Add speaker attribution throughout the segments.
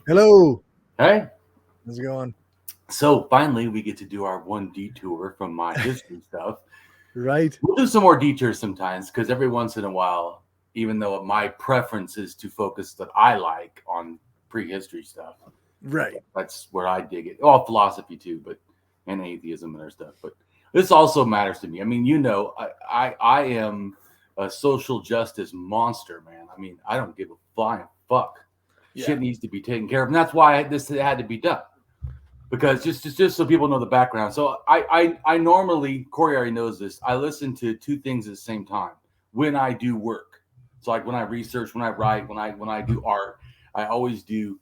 Speaker 1: Hello.
Speaker 2: Hey,
Speaker 1: How's it going?
Speaker 2: so finally we get to do our one detour from my history stuff.
Speaker 1: Right.
Speaker 2: We'll do some more detours sometimes because every once in a while, even though my preference is to focus that I like on prehistory stuff,
Speaker 1: Right.
Speaker 2: that's where I dig it. Well, philosophy too, but and atheism and other stuff. But this also matters to me. I mean, I am a social justice monster, man. I mean, I don't give a flying fuck.
Speaker 1: Yeah.
Speaker 2: Shit needs to be taken care of, and that's why this had to be done. Because just so people know the background. So I normally, Cory already knows this. I listen to two things at the same time when I do work. So like when I research, when I write, when I do art, I always do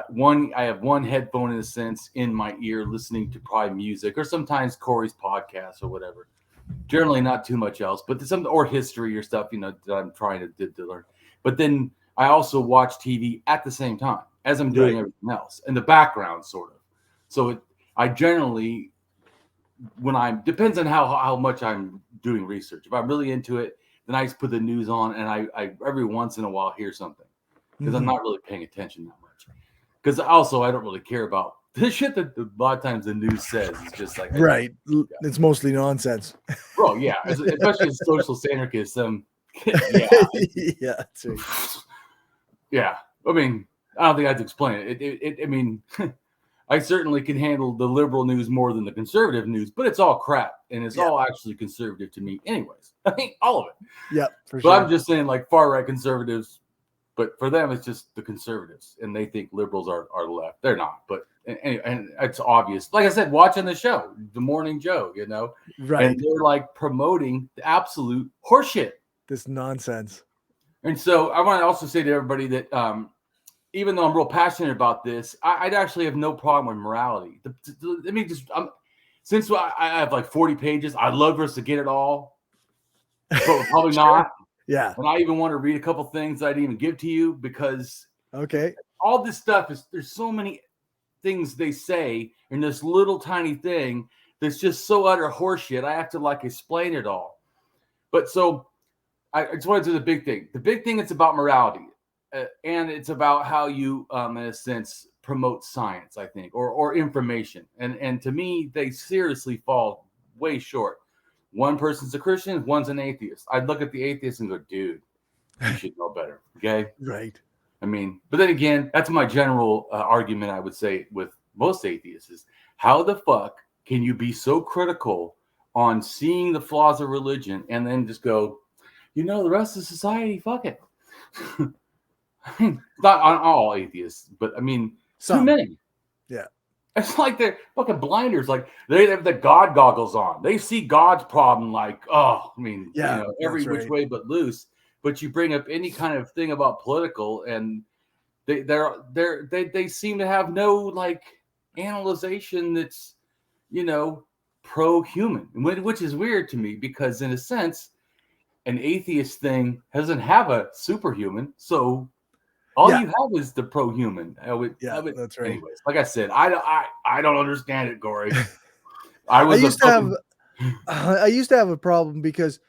Speaker 2: one. I have one headphone in a sense in my ear, listening to probably music or sometimes Cory's podcast or whatever. Generally, not too much else, but some or history or stuff that I'm trying to learn. But then I also watch TV at the same time as I'm doing
Speaker 1: Right.
Speaker 2: everything else in the background, sort of. So I generally, when I'm, depends on how much I'm doing research. If I'm really into it, then I just put the news on and I every once in a while hear something because I'm
Speaker 1: Hmm.
Speaker 2: not really paying attention that much. Because also I don't really care about the shit that a lot of times the news says. It's just like,
Speaker 1: Right.
Speaker 2: yeah.
Speaker 1: It's mostly nonsense.
Speaker 2: Bro, yeah, especially as social anarchists. Yeah,
Speaker 1: Yeah, that's right.
Speaker 2: yeah. I mean, I don't think I have to explain it. I mean, I certainly can handle the liberal news more than the conservative news, but it's all crap and it's
Speaker 1: Yeah.
Speaker 2: all actually conservative to me, anyways. I mean, all of it.
Speaker 1: Yeah, for
Speaker 2: But I'm
Speaker 1: sure.
Speaker 2: just saying, like far right conservatives, but for them, it's just the conservatives, and they think liberals are left. They're not, but and it's obvious. Like I said, watching the show, The Morning Joe, and
Speaker 1: Right.
Speaker 2: they're like promoting the absolute horseshit.
Speaker 1: This nonsense.
Speaker 2: And so I want to also say to everybody that even though I'm real passionate about this, I'd actually have no problem with morality. Let me just, since I have like 40 pages, I'd love for us to get it all, but probably
Speaker 1: Sure.
Speaker 2: not.
Speaker 1: Yeah.
Speaker 2: And I even want to read a couple things I didn't even give to you because
Speaker 1: Okay.
Speaker 2: all this stuff there's so many things they say in this little tiny thing that's just so utter horseshit. I have to like explain it all. But so I just want to do the big thing. The big thing it's about morality, and it's about how you, in a sense, promote science. I think, or information. And to me, they seriously fall way short. One person's a Christian, one's an atheist. I'd look at the atheist and go, dude, you should know better. Okay.
Speaker 1: Right.
Speaker 2: I mean, but then again, that's my general argument. I would say with most atheists is how the fuck can you be so critical on seeing the flaws of religion and then just go, the rest of society, fuck it. I mean, not on all atheists, but I mean, too
Speaker 1: Some.
Speaker 2: many.
Speaker 1: Yeah.
Speaker 2: It's like they're fucking blinders. Like they have the God goggles on. They see God's problem like, oh, I mean,
Speaker 1: Yeah,
Speaker 2: every
Speaker 1: that's
Speaker 2: which
Speaker 1: right.
Speaker 2: way but loose. But you bring up any kind of thing about political, and they seem to have no like analyzation that's you know pro-human, which is weird to me because in a sense an atheist thing doesn't have a superhuman, so all
Speaker 1: Yeah.
Speaker 2: you have is the pro-human. I
Speaker 1: Yeah,
Speaker 2: would,
Speaker 1: that's right.
Speaker 2: anyways. Like I said, I don't understand it, Gory. I
Speaker 1: I
Speaker 2: was a
Speaker 1: used to have
Speaker 2: fucking
Speaker 1: I used to have a problem because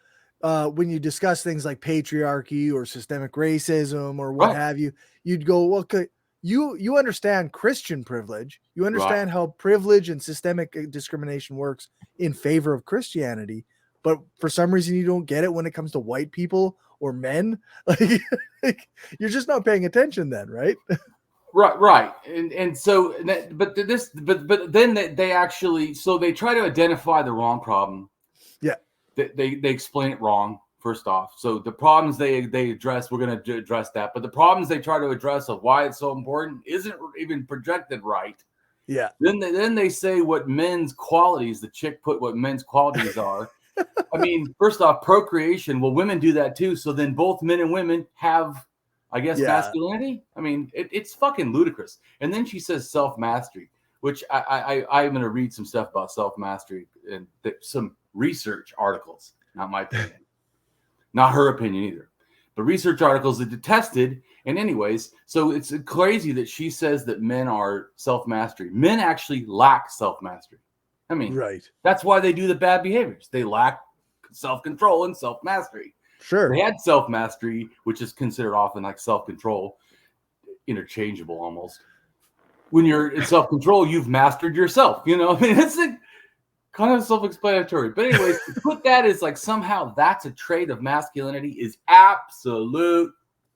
Speaker 1: when you discuss things like patriarchy or systemic racism or what
Speaker 2: right,
Speaker 1: have you, you'd go, well, you understand Christian privilege. You
Speaker 2: right.
Speaker 1: understand how privilege and systemic discrimination works in favor of Christianity, but for some reason you don't get it when it comes to white people or men. Like you're just not paying attention then, right?
Speaker 2: Right, and so, but then they actually, so they try to identify the wrong problem.
Speaker 1: Yeah.
Speaker 2: They explain it wrong first off. So the problems they address, we're going to address that. But the problems they try to address of why it's so important isn't even projected right.
Speaker 1: Yeah.
Speaker 2: Then they say what men's qualities. The chick put what men's qualities are. I mean, first off, procreation. Well, women do that too. So then both men and women have, I guess,
Speaker 1: Yeah.
Speaker 2: masculinity. I mean, it's fucking ludicrous. And then she says self mastery, which I'm going to read some stuff about self mastery and some research articles. Not my opinion, not her opinion either, but research articles that detested. And anyways, so it's crazy that she says that men are self mastery. Men actually lack self mastery. I mean,
Speaker 1: Right.
Speaker 2: that's why they do the bad behaviors. They lack self control and self mastery. They
Speaker 1: Sure.
Speaker 2: had self mastery, which is considered often like self control, interchangeable almost. when you're in self-control, you've mastered yourself. I mean, it's kind of self-explanatory. But anyways, to put that as like somehow that's a trait of masculinity is absolute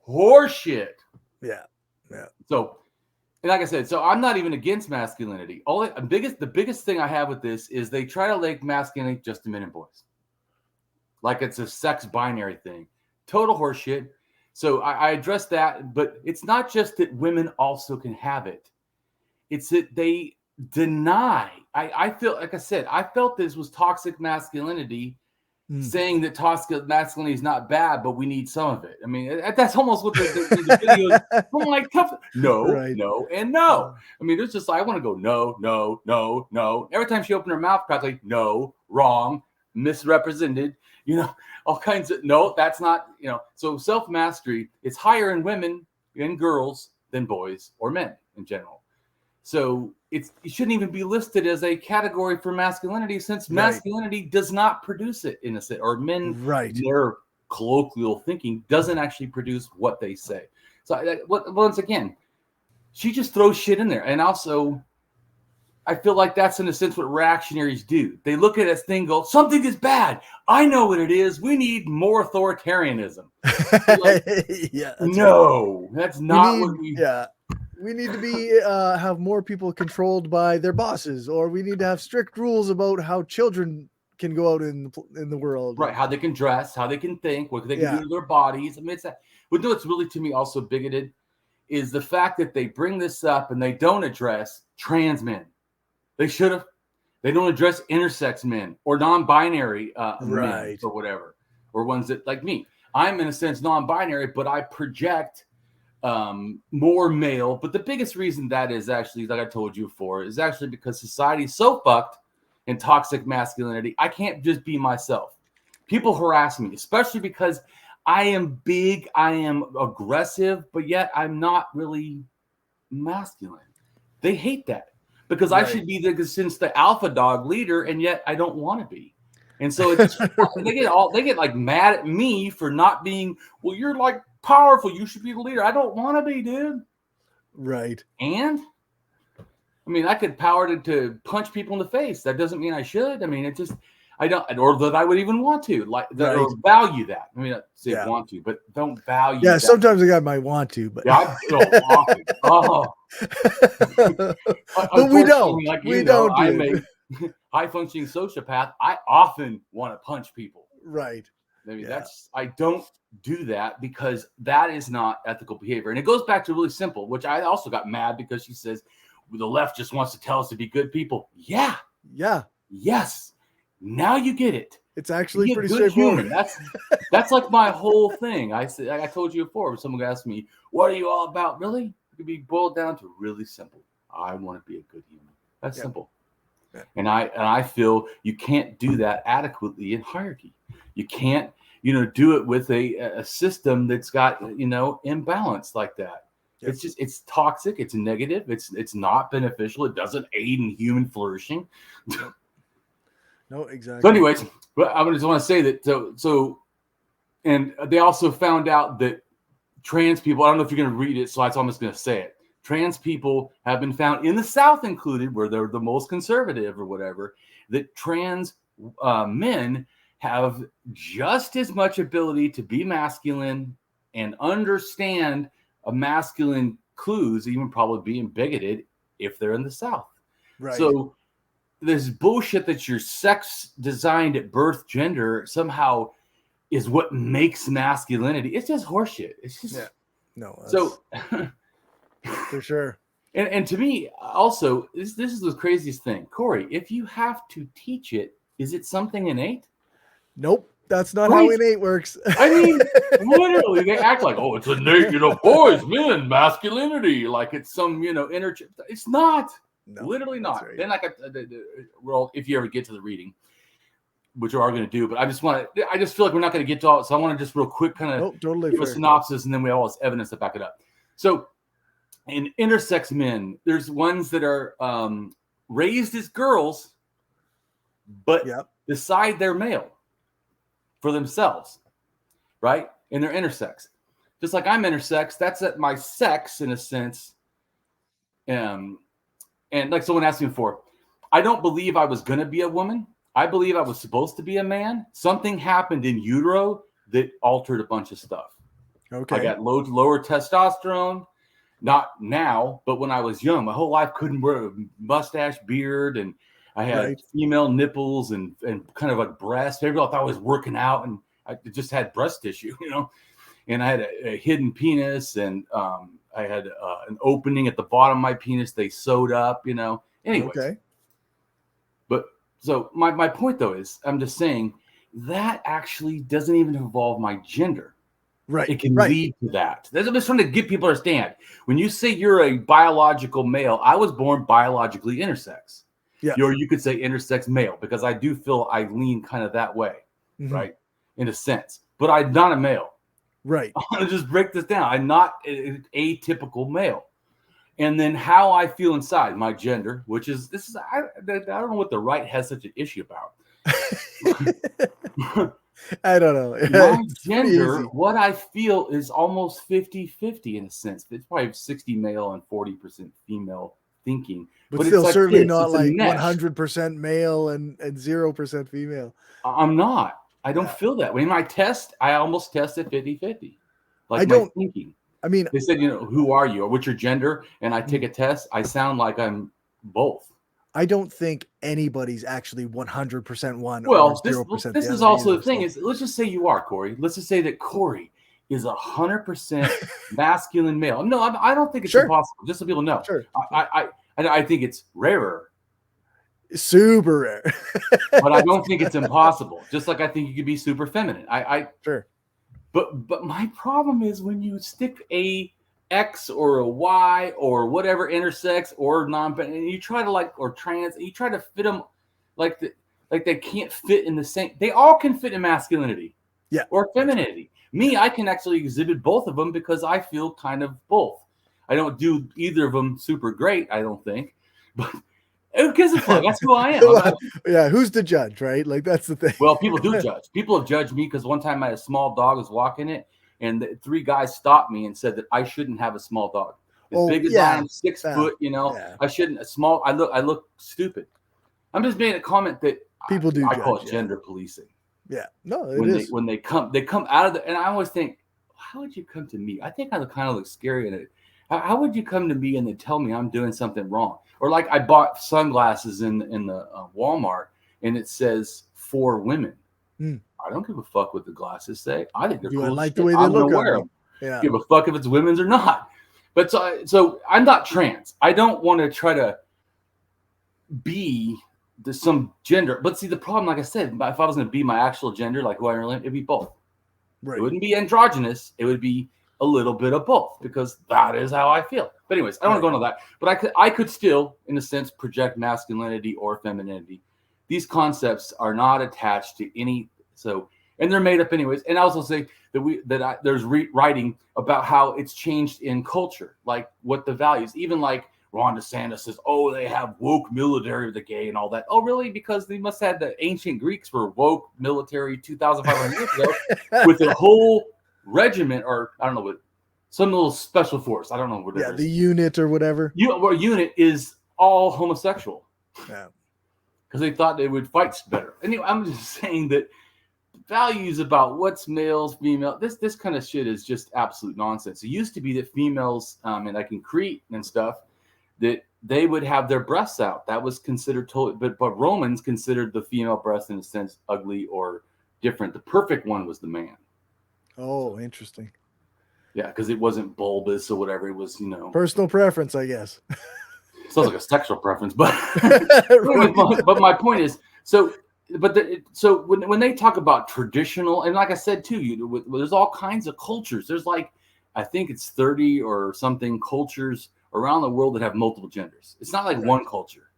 Speaker 2: horseshit.
Speaker 1: Yeah.
Speaker 2: So, and like I said, so I'm not even against masculinity. The biggest thing I have with this is they try to link masculinity just to men and boys, like it's a sex binary thing. Total horseshit. So I address that, but it's not just that women also can have it. It's that they deny. I feel, like I said, I felt this was toxic masculinity, saying that toxic masculinity is not bad, but we need some of it. I mean, that's almost what the video is. I'm like, no,
Speaker 1: Right.
Speaker 2: no, and no. I mean, it's just, I want to go, no, no, no, no. Every time she opened her mouth, practically, no, wrong, misrepresented, all kinds of, no, that's not, so self-mastery, it's higher in women and girls than boys or men in general. So it shouldn't even be listed as a category for masculinity, since masculinity does not produce it in a sense, or men, their colloquial thinking doesn't actually produce what they say. So once again, she just throws shit in there. And also, I feel like that's in a sense what reactionaries do. They look at this thing and go, something is bad. I know what it is. We need more authoritarianism. That's not what we...
Speaker 1: Yeah. We need to be have more people controlled by their bosses, or we need to have strict rules about how children can go out in the world.
Speaker 2: Right, how they can dress, how they can think, what they can do to their bodies. I mean, it's that. But what's really, to me, also bigoted is the fact that they bring this up and they don't address trans men. They should have. They don't address intersex men or non-binary men or whatever, or ones that, like me. I'm, in a sense, non-binary, but I project more male. But the biggest reason that is actually, like I told you before, is actually because society is so fucked in toxic masculinity. I can't just be myself. People harass me, especially because I am big, I am aggressive, but yet I'm not really masculine. They hate that because I should be the alpha dog leader, and yet I don't want to be. And so they get like mad at me for not being, well, you're like powerful, you should be the leader. I don't want to be, dude.
Speaker 1: Right.
Speaker 2: And I mean, I could power to punch people in the face. That doesn't mean I should. I mean, it just, I don't, or that I would even want to, like, or value that. I mean, not say want to, but don't value that.
Speaker 1: Sometimes a guy might want to, but
Speaker 2: I don't want to.
Speaker 1: But we don't.
Speaker 2: Like, I'm a high-functioning sociopath. I often want to punch people.
Speaker 1: Right.
Speaker 2: Maybe I don't do that because that is not ethical behavior. And it goes back to really simple, which I also got mad because she says, the left just wants to tell us to be good people. Yeah. Yes. Now you get it.
Speaker 1: It's actually pretty
Speaker 2: straightforward. That's like my whole thing. I told you before, someone asked me, what are you all about? Really? It could be boiled down to really simple. I want to be a good human. That's simple. Yeah. And I feel you can't do that adequately in hierarchy. You can't, do it with a system that's got, imbalance like that. Yep. It's toxic. It's negative. It's not beneficial. It doesn't aid in human flourishing.
Speaker 1: No, exactly.
Speaker 2: So anyways, but I just want to say that, so, and they also found out that trans people, I don't know if you're going to read it, so I'm just going to say it. Trans people have been found, in the South included, where they're the most conservative or whatever, that trans men have just as much ability to be masculine and understand a masculine clues, even probably being bigoted if they're in the South.
Speaker 1: Right.
Speaker 2: So this bullshit that your sex designed at birth gender somehow is what makes masculinity. It's just horseshit. It's just so
Speaker 1: for sure.
Speaker 2: And to me, also, this is the craziest thing. Cory, if you have to teach it, is it something innate?
Speaker 1: Nope. That's not how innate works.
Speaker 2: I mean, literally, they act like, oh, it's innate, boys, men, masculinity, like it's some, inner. It's not. No, literally not. Right. Then, like, well, if you ever get to the reading, which we are going to do, but I just feel like we're not going to get to all. So I want to just real quick kind of give a synopsis, and then we all have evidence to back it up. So, in intersex men, there's ones that are raised as girls, but decide they're male for themselves, right? And they're intersex. Just like I'm intersex, that's at my sex in a sense. And like someone asked me before, I don't believe I was going to be a woman. I believe I was supposed to be a man. Something happened in utero that altered a bunch of stuff.
Speaker 1: Okay.
Speaker 2: I got lower testosterone. Not now, but when I was young, my whole life couldn't wear a mustache, beard, and I had female nipples and kind of a breast. Everybody thought I was working out, and I just had breast tissue, and I had a hidden penis, and I had an opening at the bottom of my penis. They sewed up, Anyway.
Speaker 1: Okay.
Speaker 2: But so my point, though, is I'm just saying that actually doesn't even involve my gender.
Speaker 1: Right.
Speaker 2: It can lead to that. I'm just trying to get people to understand. When you say you're a biological male, I was born biologically intersex.
Speaker 1: Yeah.
Speaker 2: Or you could say intersex male, because I do feel I lean kind of that way, right? In a sense. But I'm not a male.
Speaker 1: Right.
Speaker 2: I'm going to just break this down. I'm not an atypical male. And then how I feel inside, my gender, which is, I don't know what the right has such an issue about.
Speaker 1: I don't know.
Speaker 2: My gender, what I feel is almost 50-50 in a sense. It's probably 60 male and 40% female thinking.
Speaker 1: But still,
Speaker 2: it's
Speaker 1: certainly
Speaker 2: like
Speaker 1: not like 100% male and 0% female.
Speaker 2: I'm not. I don't feel that way. In my test, I almost tested 50-50. Like my thinking.
Speaker 1: I mean,
Speaker 2: they said, who are you or what's your gender? And I take a test. I sound like I'm both.
Speaker 1: I don't think anybody's actually 100% one.
Speaker 2: Well,
Speaker 1: or 0%
Speaker 2: this is also the thing is, let's just say you are, Cory. Let's just say that Cory is 100% masculine male. No, I don't think it's impossible. Just so people know.
Speaker 1: Sure.
Speaker 2: I think it's rarer.
Speaker 1: Super rare.
Speaker 2: But I don't think it's impossible. Just like I think you could be super feminine.
Speaker 1: Sure.
Speaker 2: But my problem is when you stick a X or a Y or whatever intersex or non-binary, and you try to or trans, and you try to fit them like they can't fit in the same. They all can fit in masculinity, or femininity. Me, I can actually exhibit both of them because I feel kind of both. I don't do either of them super great, I don't think, but who gives a fuck? That's who I am.
Speaker 1: Who's the judge, right? Like that's the thing.
Speaker 2: Well, people do judge. People have judged me because one time I had a small dog, I was walking it. And the 3 guys stopped me and said that I shouldn't have a small dog. As big as I am, 6 foot, I shouldn't. I look stupid. I'm just making a comment that
Speaker 1: people do.
Speaker 2: I call it gender policing.
Speaker 1: Yeah, no, it is.
Speaker 2: When they come out of and I always think, how would you come to me? I think I kind of look scary in it. How would you come to me and then tell me I'm doing something wrong? Or like I bought sunglasses in the Walmart and it says for women. I don't give a fuck what the glasses say. I think they're cool.
Speaker 1: I like the way they look on them.
Speaker 2: Yeah. Give a fuck if it's women's or not. But so I'm not trans. I don't want to try to be some gender. But see, the problem, like I said, if I was going to be my actual gender, like who I really am, it'd be both. Right. It wouldn't be androgynous. It would be a little bit of both because that is how I feel. But anyways, I don't want to go into that. But I could still, in a sense, project masculinity or femininity. These concepts are not attached to any. And they're made up anyways. And I also say that there's writing about how it's changed in culture, like what the values, even like Ron DeSantis says, oh, they have woke military of the gay and all that. Oh, really? Because they must have the ancient Greeks were woke military 2,500 years ago with a whole regiment, or I don't know what, some little special force. I don't know what it is.
Speaker 1: Yeah, the unit or whatever.
Speaker 2: Unit is all homosexual.
Speaker 1: Yeah.
Speaker 2: Because they thought they would fight better. Anyway, I'm just saying that values about what's males, female, this kind of shit is just absolute nonsense. It used to be that females, and like in Crete and stuff, that they would have their breasts out. That was considered totally, but Romans considered the female breast in a sense ugly or different. The perfect one was the man.
Speaker 1: Oh, interesting.
Speaker 2: Yeah, because it wasn't bulbous or whatever. It was,
Speaker 1: personal preference, I guess.
Speaker 2: Sounds like a sexual preference, but but my point is, so when they talk about traditional, and like I said too, there's all kinds of cultures. There's I think it's 30 or something cultures around the world that have multiple genders. It's not like one culture.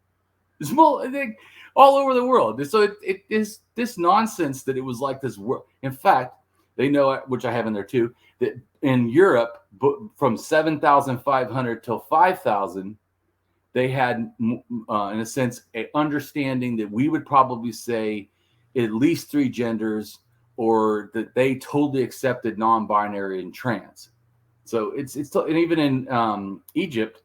Speaker 2: It's all over the world. So it is this nonsense that it was like this world. In fact, they know, which I have in there too, that in Europe, from 7,500 till 5,000, they had, in a sense, an understanding that we would probably say at least 3 genders, or that they totally accepted non-binary and trans. So it's and even in Egypt,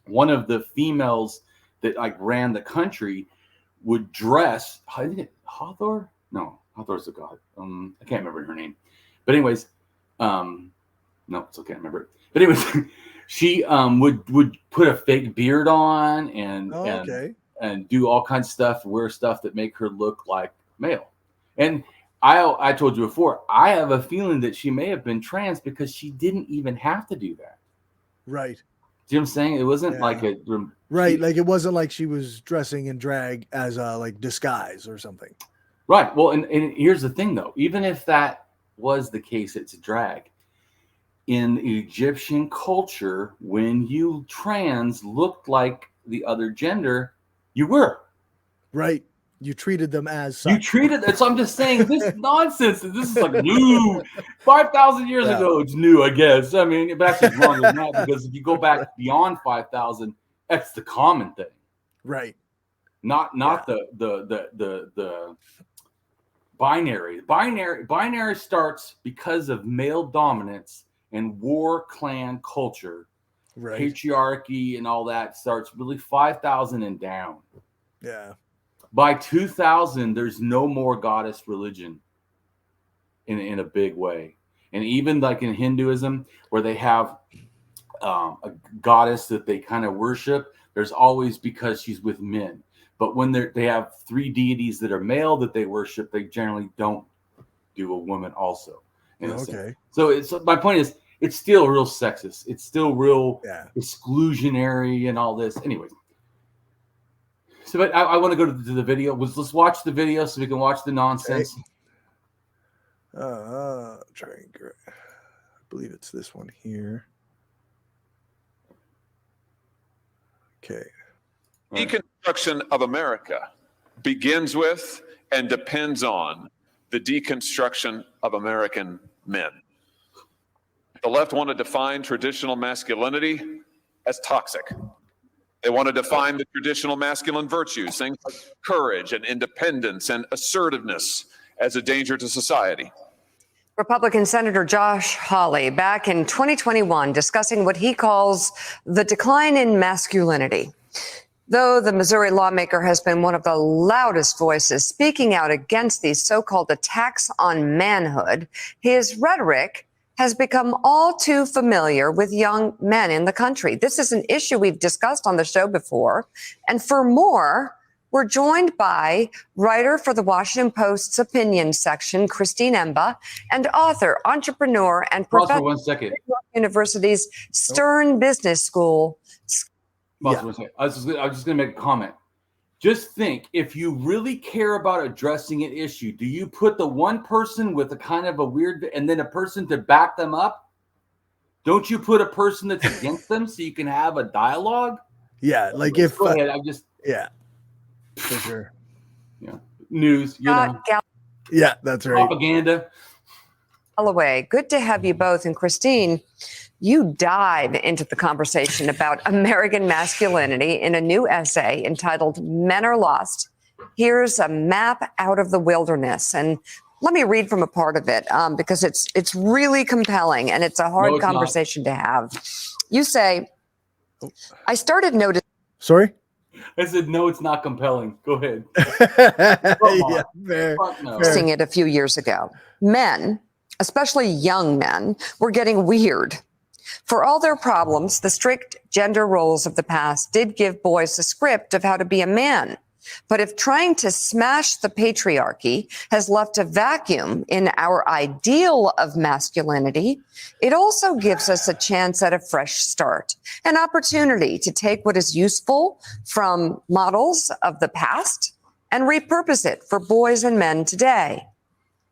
Speaker 2: one of the females that like ran the country would dress. I think Hathor? No, Hathor's a god. I can't remember her name. But anyways, no, still can't remember it. But anyways, she would put a fake beard on and do all kinds of stuff, wear stuff that make her look like male. And I told you before, I have a feeling that she may have been trans because she didn't even have to do that.
Speaker 1: Right.
Speaker 2: See what I'm saying? It wasn't like a
Speaker 1: right. Like it wasn't like she was dressing in drag as a like disguise or something.
Speaker 2: Right. Well, and here's the thing though, even if that was the case, it's a drag. In Egyptian culture, when you trans looked like the other gender, you were.
Speaker 1: Right. You treated them as such.
Speaker 2: You treated it. So I'm just saying this nonsense. This is like new. 5,000 years ago, it's new, I guess. I mean, but that's just wrong than that, because if you go back beyond 5,000, that's the common thing.
Speaker 1: Right.
Speaker 2: Not the binary. Binary starts because of male dominance and war clan culture. Right. Patriarchy and all that starts really 5,000 and down.
Speaker 1: Yeah.
Speaker 2: By 2000, there's no more goddess religion in a big way. And even like in Hinduism, where they have a goddess that they kind of worship, there's always because she's with men. But when they have 3 deities that are male that they worship, they generally don't do a woman also. Okay. So my point is, it's still real sexist. It's still real exclusionary and all this. Anyways. So, but I want to go to the video. Let's watch the video so we can watch the nonsense.
Speaker 1: Okay. I believe it's this one here. Okay.
Speaker 3: Deconstruction of America begins with and depends on the deconstruction of American men. The left want to define traditional masculinity as toxic. They want to define the traditional masculine virtues, things like courage and independence and assertiveness, as a danger to society.
Speaker 4: Republican Senator Josh Hawley back in 2021 discussing what he calls the decline in masculinity. Though the Missouri lawmaker has been one of the loudest voices speaking out against these so-called attacks on manhood, his rhetoric has become all too familiar with young men in the country. This is an issue we've discussed on the show before. And for more, we're joined by writer for the Washington Post's opinion section, Christine Emba, and author, entrepreneur, and professor
Speaker 2: for 1 second.
Speaker 4: at University's Stern Business School.
Speaker 2: I was just going to make a comment. Just think, if you really care about addressing an issue, do you put the one person with a kind of a weird, and then a person to back them up? Don't you put a person that's against them so you can have a dialogue?
Speaker 1: Yeah, like if
Speaker 2: go ahead, I'm just
Speaker 1: for sure.
Speaker 2: Yeah, news, you know.
Speaker 1: Yeah, that's right.
Speaker 2: Propaganda.
Speaker 4: Away. Good to have you both. And Christine, you dive into the conversation about American masculinity in a new essay entitled Men Are Lost. Here's a map out of the wilderness. And let me read from a part of it because it's really compelling and it's a hard conversation to have. You say, I started noticing.
Speaker 1: Sorry?
Speaker 2: I said, no, it's not compelling. Go ahead.
Speaker 4: Seeing it a few years ago. Men, especially young men, were getting weird. For all their problems, the strict gender roles of the past did give boys a script of how to be a man. But if trying to smash the patriarchy has left a vacuum in our ideal of masculinity, it also gives us a chance at a fresh start, an opportunity to take what is useful from models of the past and repurpose it for boys and men today.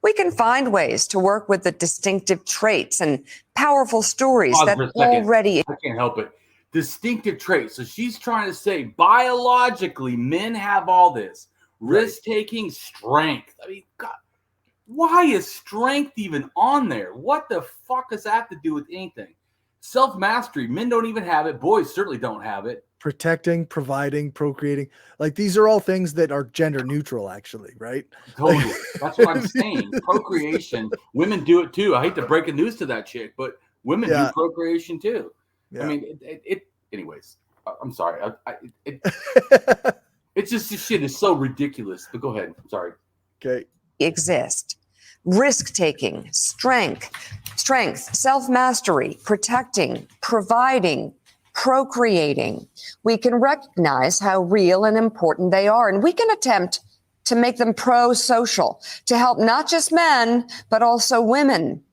Speaker 4: We can find ways to work with the distinctive traits and powerful stories that already.
Speaker 2: I can't help it. Distinctive traits. So she's trying to say biologically, men have all this risk-taking, strength. I mean, God, why is strength even on there? What the fuck does that have to do with anything? Self-mastery. Men don't even have it. Boys certainly don't have it.
Speaker 1: Protecting, providing, procreating. Like these are all things that are gender neutral, actually, right?
Speaker 2: Totally. That's what I'm saying. Procreation. Women do it too. I hate to break the news to that chick, but women do procreation too. Yeah. I mean, anyways, I'm sorry. It's just this shit is so ridiculous. But go ahead. I'm sorry.
Speaker 1: Okay.
Speaker 4: Exist. Risk-taking, strength, self-mastery, protecting, providing, procreating. We can recognize how real and important they are, and we can attempt to make them pro-social, to help not just men, but also women,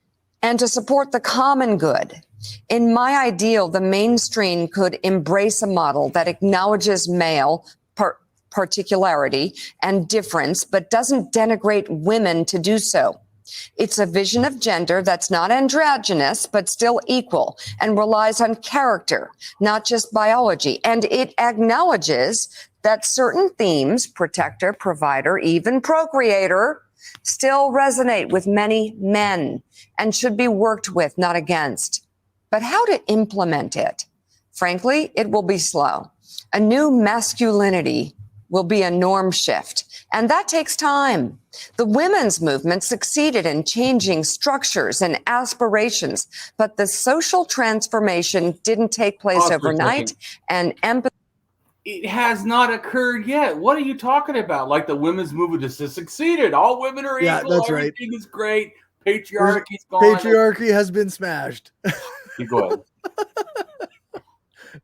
Speaker 4: and to support the common good. In my ideal, the mainstream could embrace a model that acknowledges male particularity and difference, but doesn't denigrate women to do so. It's a vision of gender that's not androgynous, but still equal, and relies on character, not just biology. And it acknowledges that certain themes, protector, provider, even procreator, still resonate with many men and should be worked with, not against. But how to implement it? Frankly, it will be slow. A new masculinity will be a norm shift, and that takes time. The women's movement succeeded in changing structures and aspirations, but the social transformation didn't take place overnight, and empathy.
Speaker 2: It has not occurred yet. What are you talking about? Like the women's movement just succeeded. All women are equal.
Speaker 1: That's
Speaker 2: Everything
Speaker 1: right.
Speaker 2: is great. Patriarchy's gone.
Speaker 1: Patriarchy has been smashed.
Speaker 2: You go ahead.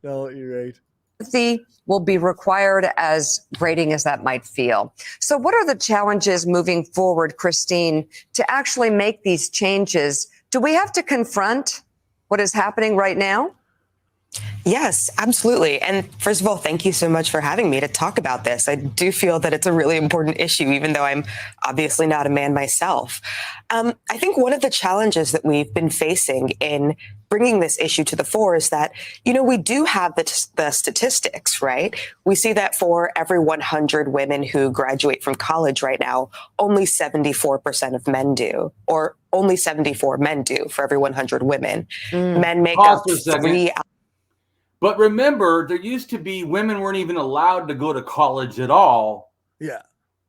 Speaker 1: No, you're right.
Speaker 4: Empathy will be required, as grating as that might feel. So what are the challenges moving forward, Christine, to actually make these changes? Do we have to confront what is happening right now?
Speaker 5: Yes, absolutely. And first of all, thank you so much for having me to talk about this. I do feel that it's a really important issue, even though I'm obviously not a man myself. I think one of the challenges that we've been facing in bringing this issue to the fore is that, we do have the statistics, right? We see that for every 100 women who graduate from college right now, only 74% of men do, or only 74 men do for every 100 women. Men make up 3.
Speaker 2: But remember, there used to be women weren't even allowed to go to college at all.
Speaker 1: Yeah.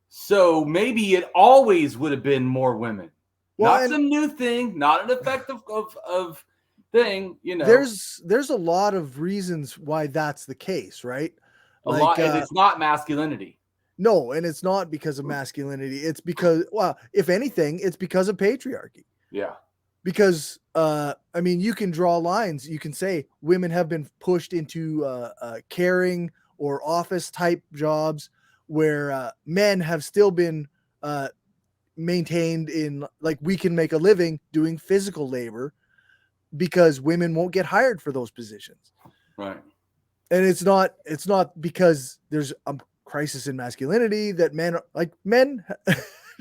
Speaker 2: So maybe it always would have been more women.
Speaker 1: Well,
Speaker 2: not some new thing, not an effect of thing,
Speaker 1: There's a lot of reasons why that's the case, right?
Speaker 2: And it's not masculinity.
Speaker 1: No, and it's not because of masculinity. It's because, well, if anything, it's because of patriarchy.
Speaker 2: Yeah.
Speaker 1: Because, you can draw lines. You can say women have been pushed into caring or office type jobs where men have still been maintained in, like, we can make a living doing physical labor because women won't get hired for those positions.
Speaker 2: Right.
Speaker 1: And it's not because there's a crisis in masculinity that men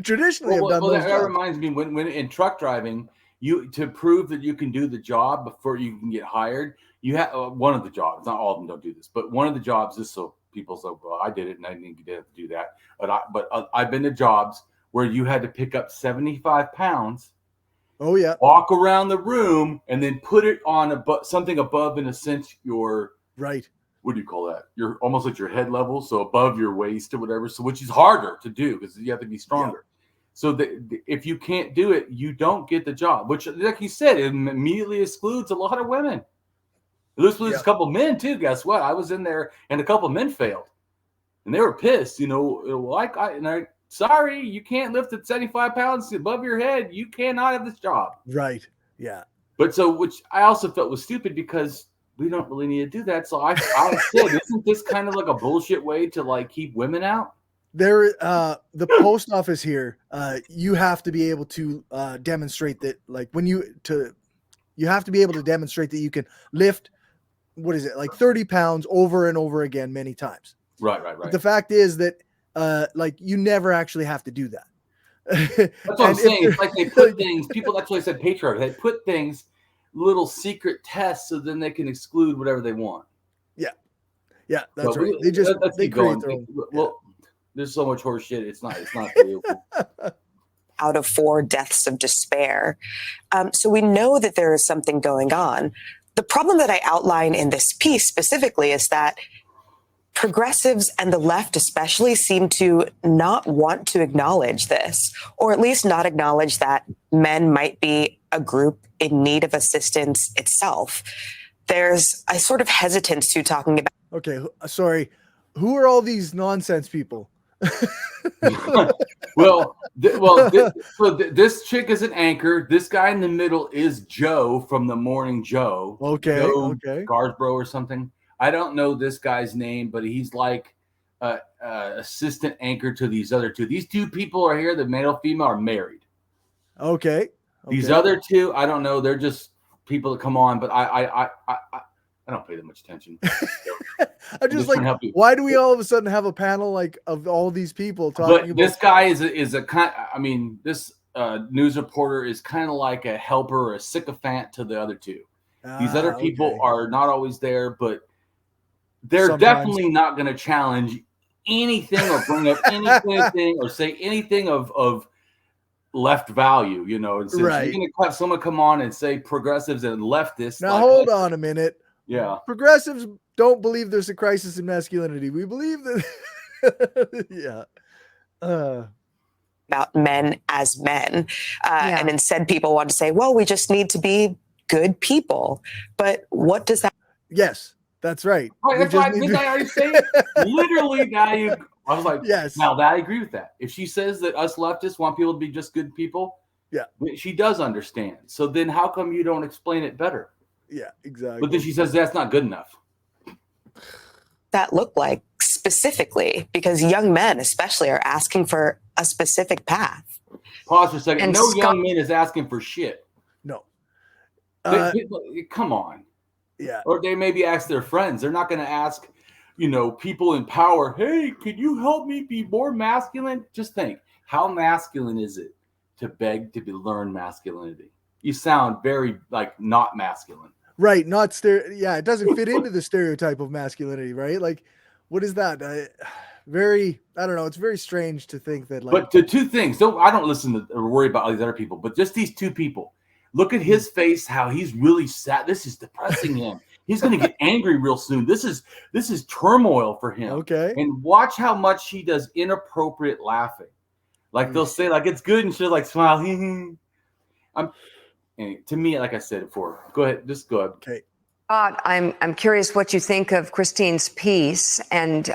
Speaker 1: traditionally have done those
Speaker 2: that
Speaker 1: jobs.
Speaker 2: reminds me when in truck driving, to prove that you can do the job before you can get hired, you have one of the jobs. Not all of them don't do this, but one of the jobs is so people say, "Well, I did it, and I didn't have to do that." But I've been to jobs where you had to pick up 75 pounds.
Speaker 1: Oh yeah.
Speaker 2: Walk around the room and then put it on something above, in a sense, your
Speaker 1: right.
Speaker 2: What do you call that? You're almost at your head level, so above your waist or whatever. So which is harder to do because you have to be stronger. Yeah. So if you can't do it, you don't get the job, which, like you said, it immediately excludes a lot of women. It excludes a couple of men too. Guess what? I was in there and a couple of men failed and they were pissed, sorry, you can't lift at 75 pounds above your head. You cannot have this job.
Speaker 1: Right. Yeah.
Speaker 2: But which I also felt was stupid because we don't really need to do that. So I said, isn't this kind of like a bullshit way to keep women out?
Speaker 1: There, the post office here, you have to be able to demonstrate that, you have to be able to demonstrate that you can lift, 30 pounds over and over again many times.
Speaker 2: Right.
Speaker 1: But the fact is that, you never actually have to do that.
Speaker 2: That's what I'm saying. It's like they put things, that's why I said patriarchy. They put things, little secret tests, so then they can exclude whatever they want. Yeah. Yeah, that's right. They create their own. Well, there's so much horse shit. It's not real.
Speaker 5: Out of 4 deaths of despair. So we know that there is something going on. The problem that I outline in this piece specifically is that progressives and the left especially seem to not want to acknowledge this, or at least not acknowledge that men might be a group in need of assistance itself. there's a sort of hesitance to talking about.
Speaker 1: Okay, sorry. Who are all these nonsense people?
Speaker 2: This chick is an anchor. This guy in the middle is Joe from the Morning Joe.
Speaker 1: Okay,
Speaker 2: Joe
Speaker 1: okay.
Speaker 2: Garsbro or something. I don't know this guy's name, but he's like assistant anchor to these other two. These two people are here, the male female, are married.
Speaker 1: Okay.
Speaker 2: These other two, I don't know. They're just people that come on, but I don't pay that much attention.
Speaker 1: I'm just like, why do we all of a sudden have a panel like of all these people talking
Speaker 2: but
Speaker 1: about?
Speaker 2: This guy is a kind. I mean, this news reporter is kind of like a helper or a sycophant to the other two. These other people are not always there, but they're definitely not going to challenge anything or bring up anything or say anything of left value, you know. And since you're going to have someone come on and say progressives and leftists.
Speaker 1: Now, hold on a minute.
Speaker 2: Yeah.
Speaker 1: Progressives don't believe there's a crisis in masculinity. We believe that.
Speaker 5: About men as men. And instead people want to say, well, we just need to be good people. But what does that?
Speaker 1: Yes, that's right.
Speaker 2: That's why didn't I already say it? Literally, I was like, yes. Now that I agree with that. If she says that us leftists want people to be just good people, she does understand. So then how come you don't explain it better?
Speaker 1: Yeah, exactly.
Speaker 2: But then she says that's not good enough.
Speaker 5: That look like specifically, because young men especially are asking for a specific path.
Speaker 2: Pause for a second. And no young man is asking for shit.
Speaker 1: No.
Speaker 2: Come on.
Speaker 1: Yeah.
Speaker 2: Or they maybe ask their friends. They're not going to ask, people in power, hey, could you help me be more masculine? Just think, how masculine is it to beg to learn masculinity? You sound very not masculine. Right.
Speaker 1: Not it doesn't fit into the stereotype of masculinity, right? Like, what is that? I don't know. It's very strange to think that
Speaker 2: but the two things, I don't listen to or worry about all these other people, but just these two people. Look at his face, how he's really sad. This is depressing him. He's going to get angry real soon. This is turmoil for him.
Speaker 1: Okay.
Speaker 2: And watch how much he does inappropriate laughing. Like they'll say it's good and she'll smile. To me, like I said before, go ahead. Just go ahead.
Speaker 1: Okay.
Speaker 4: I'm curious what you think of Christine's piece and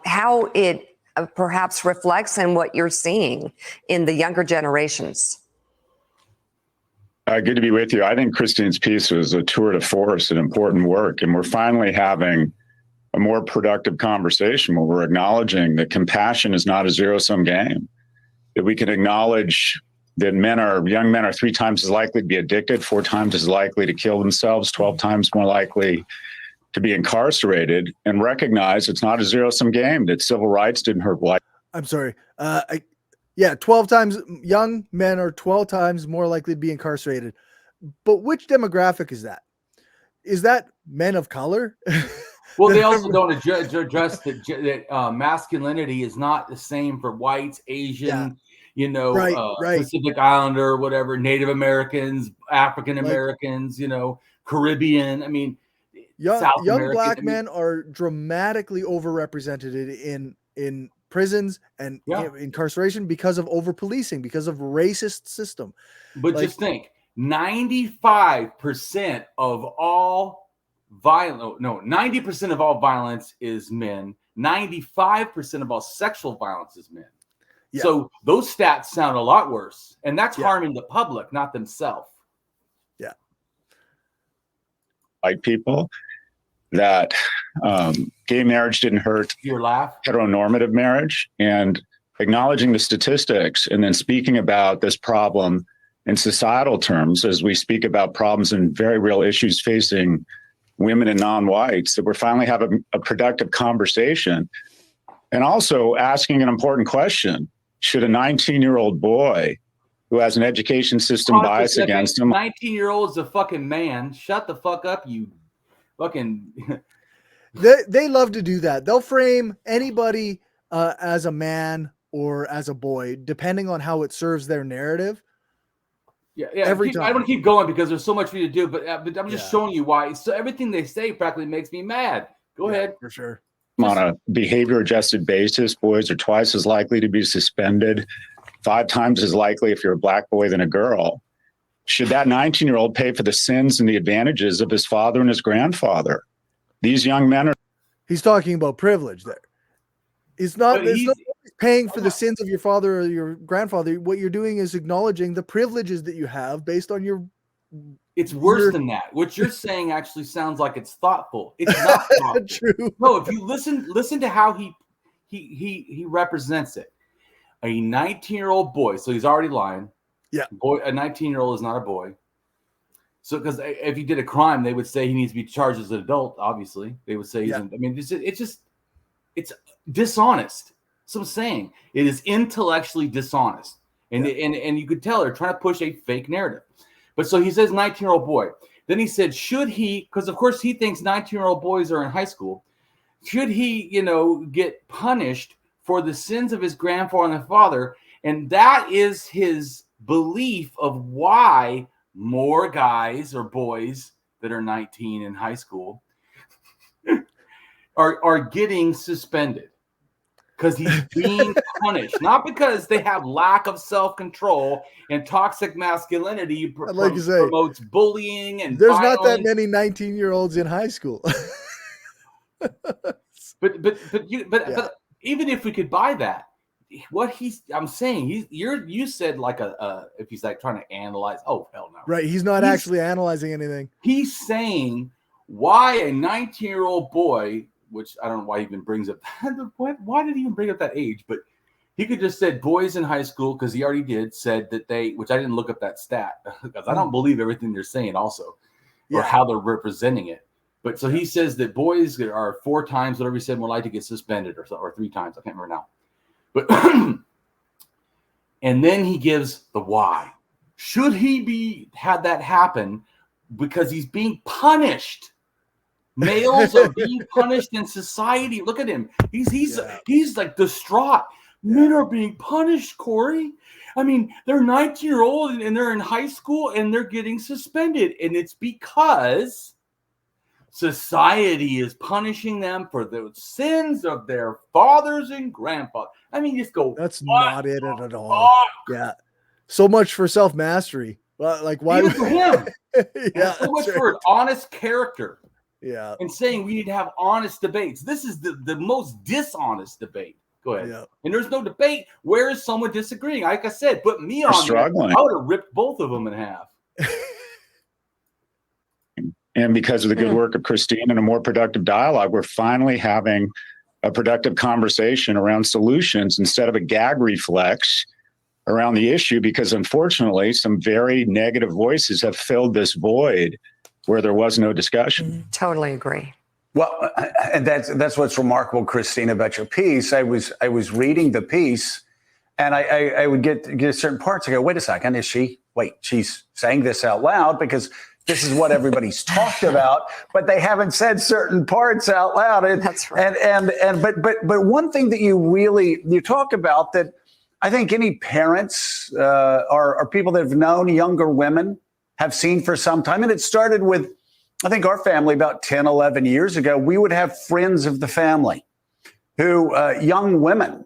Speaker 4: how it perhaps reflects in what you're seeing in the younger generations.
Speaker 6: Good to be with you. I think Christine's piece was a tour de force, an important work, and we're finally having a more productive conversation where we're acknowledging that compassion is not a zero-sum game, that we can acknowledge that young men are 3 times as likely to be addicted, 4 times as likely to kill themselves, 12 times more likely to be incarcerated, and recognize it's not a zero-sum game, that civil rights didn't hurt life.
Speaker 1: I'm sorry. 12 times young men are 12 times more likely to be incarcerated. But which demographic is that? Is that men of color?
Speaker 2: Well, they also don't address that masculinity is not the same for whites, Asian, Pacific Islander or whatever, Native Americans, African Americans, Caribbean. I mean,
Speaker 1: young black men are dramatically overrepresented in prisons and incarceration because of over-policing, because of racist system.
Speaker 2: But just think, 90% of all violence is men. 95% of all sexual violence is men. Yeah. So those stats sound a lot worse. And that's harming the public, not themselves.
Speaker 1: Yeah.
Speaker 6: Like people that gay marriage didn't hurt heteronormative marriage, and acknowledging the statistics and then speaking about this problem in societal terms as we speak about problems and very real issues facing women and non-whites, that we're finally having a productive conversation. And also asking an important question: should a 19-year-old boy who has an education system bias against him?
Speaker 2: 19-year-old is a fucking man. Shut the fuck up, you fucking.
Speaker 1: They love to do that. They'll frame anybody as a man or as a boy, depending on how it serves their narrative.
Speaker 2: Yeah.
Speaker 1: Every time.
Speaker 2: I want to keep going because there's so much for you to do, but I'm just showing you why. So everything they say practically makes me mad. Go ahead.
Speaker 1: For sure.
Speaker 6: On a behavior-adjusted basis, boys are twice as likely to be suspended, 5 times as likely if you're a black boy than a girl. should that 19-year-old pay for the sins and the advantages of his father and his grandfather? These young men are.
Speaker 1: He's talking about privilege there. It's not paying for the sins of your father or your grandfather. What you're doing is acknowledging the privileges that you have based on your.
Speaker 2: It's worse than that. What you're saying actually sounds like it's thoughtful. It's not thoughtful.
Speaker 1: True.
Speaker 2: No, if you listen to how he represents it. A 19-year-old boy, so he's already lying.
Speaker 1: Yeah.
Speaker 2: Boy, a 19-year-old is not a boy. So, because if he did a crime, they would say he needs to be charged as an adult. Obviously, they would say he's. I mean, it's dishonest. So I'm saying it is intellectually dishonest, and you could tell they're trying to push a fake narrative. But so he says 19-year-old boy. Then he said, should he? Because of course he thinks 19-year-old boys are in high school. Should he, get punished for the sins of his grandfather and father? And that is his belief of why more guys or boys that are 19 in high school are getting suspended. Because he's being punished, not because they have lack of self-control and toxic masculinity promotes bullying and
Speaker 1: there's
Speaker 2: violence.
Speaker 1: Not that many 19-year-olds in high school.
Speaker 2: But even if we could buy that, I'm saying you said like if he's like trying to analyze. Oh hell no!
Speaker 1: Right, he's not actually analyzing anything.
Speaker 2: He's saying why a 19-year-old boy. Which I don't know why he even brings up that. Why did he even bring up that age? But he could just said boys in high school, because he already said that which I didn't look up that stat because I don't believe everything they're saying also, or how they're representing it. But so he says that boys are 4 times, whatever he said, more likely to get suspended or 3 times. I can't remember now. But and then he gives the why. Should he had that happen because he's being punished? Males are being punished in society. Look at him. He's like distraught. Men are being punished, Cory. I mean, they're 19-year-old and they're in high school and they're getting suspended. And it's because society is punishing them for the sins of their fathers and grandfathers. I mean, just go.
Speaker 1: That's not it at all. Yeah. So much for self-mastery. Like, why?
Speaker 2: Even for him. So much for an honest character.
Speaker 1: Yeah.
Speaker 2: And saying we need to have honest debates. This is the most dishonest debate. Go ahead. Yeah. And there's no debate. Where is someone disagreeing? Like I said, put me on
Speaker 6: struggling.
Speaker 2: There, I would have ripped both of them in half.
Speaker 6: And because of the good work of Christine and a more productive dialogue, we're finally having a productive conversation around solutions instead of a gag reflex around the issue, because unfortunately, some very negative voices have filled this void where there was no discussion.
Speaker 4: Totally agree.
Speaker 7: Well, and that's what's remarkable, Christine, about your piece. I was reading the piece, and I would get certain parts. I go, wait a second, she's saying this out loud because this is what everybody's talked about, but they haven't said certain parts out loud. And,
Speaker 4: that's right.
Speaker 7: But one thing that you talk about that I think any parents or people that have known younger women have seen for some time. And it started with, I think our family about 10, 11 years ago, we would have friends of the family who, young women,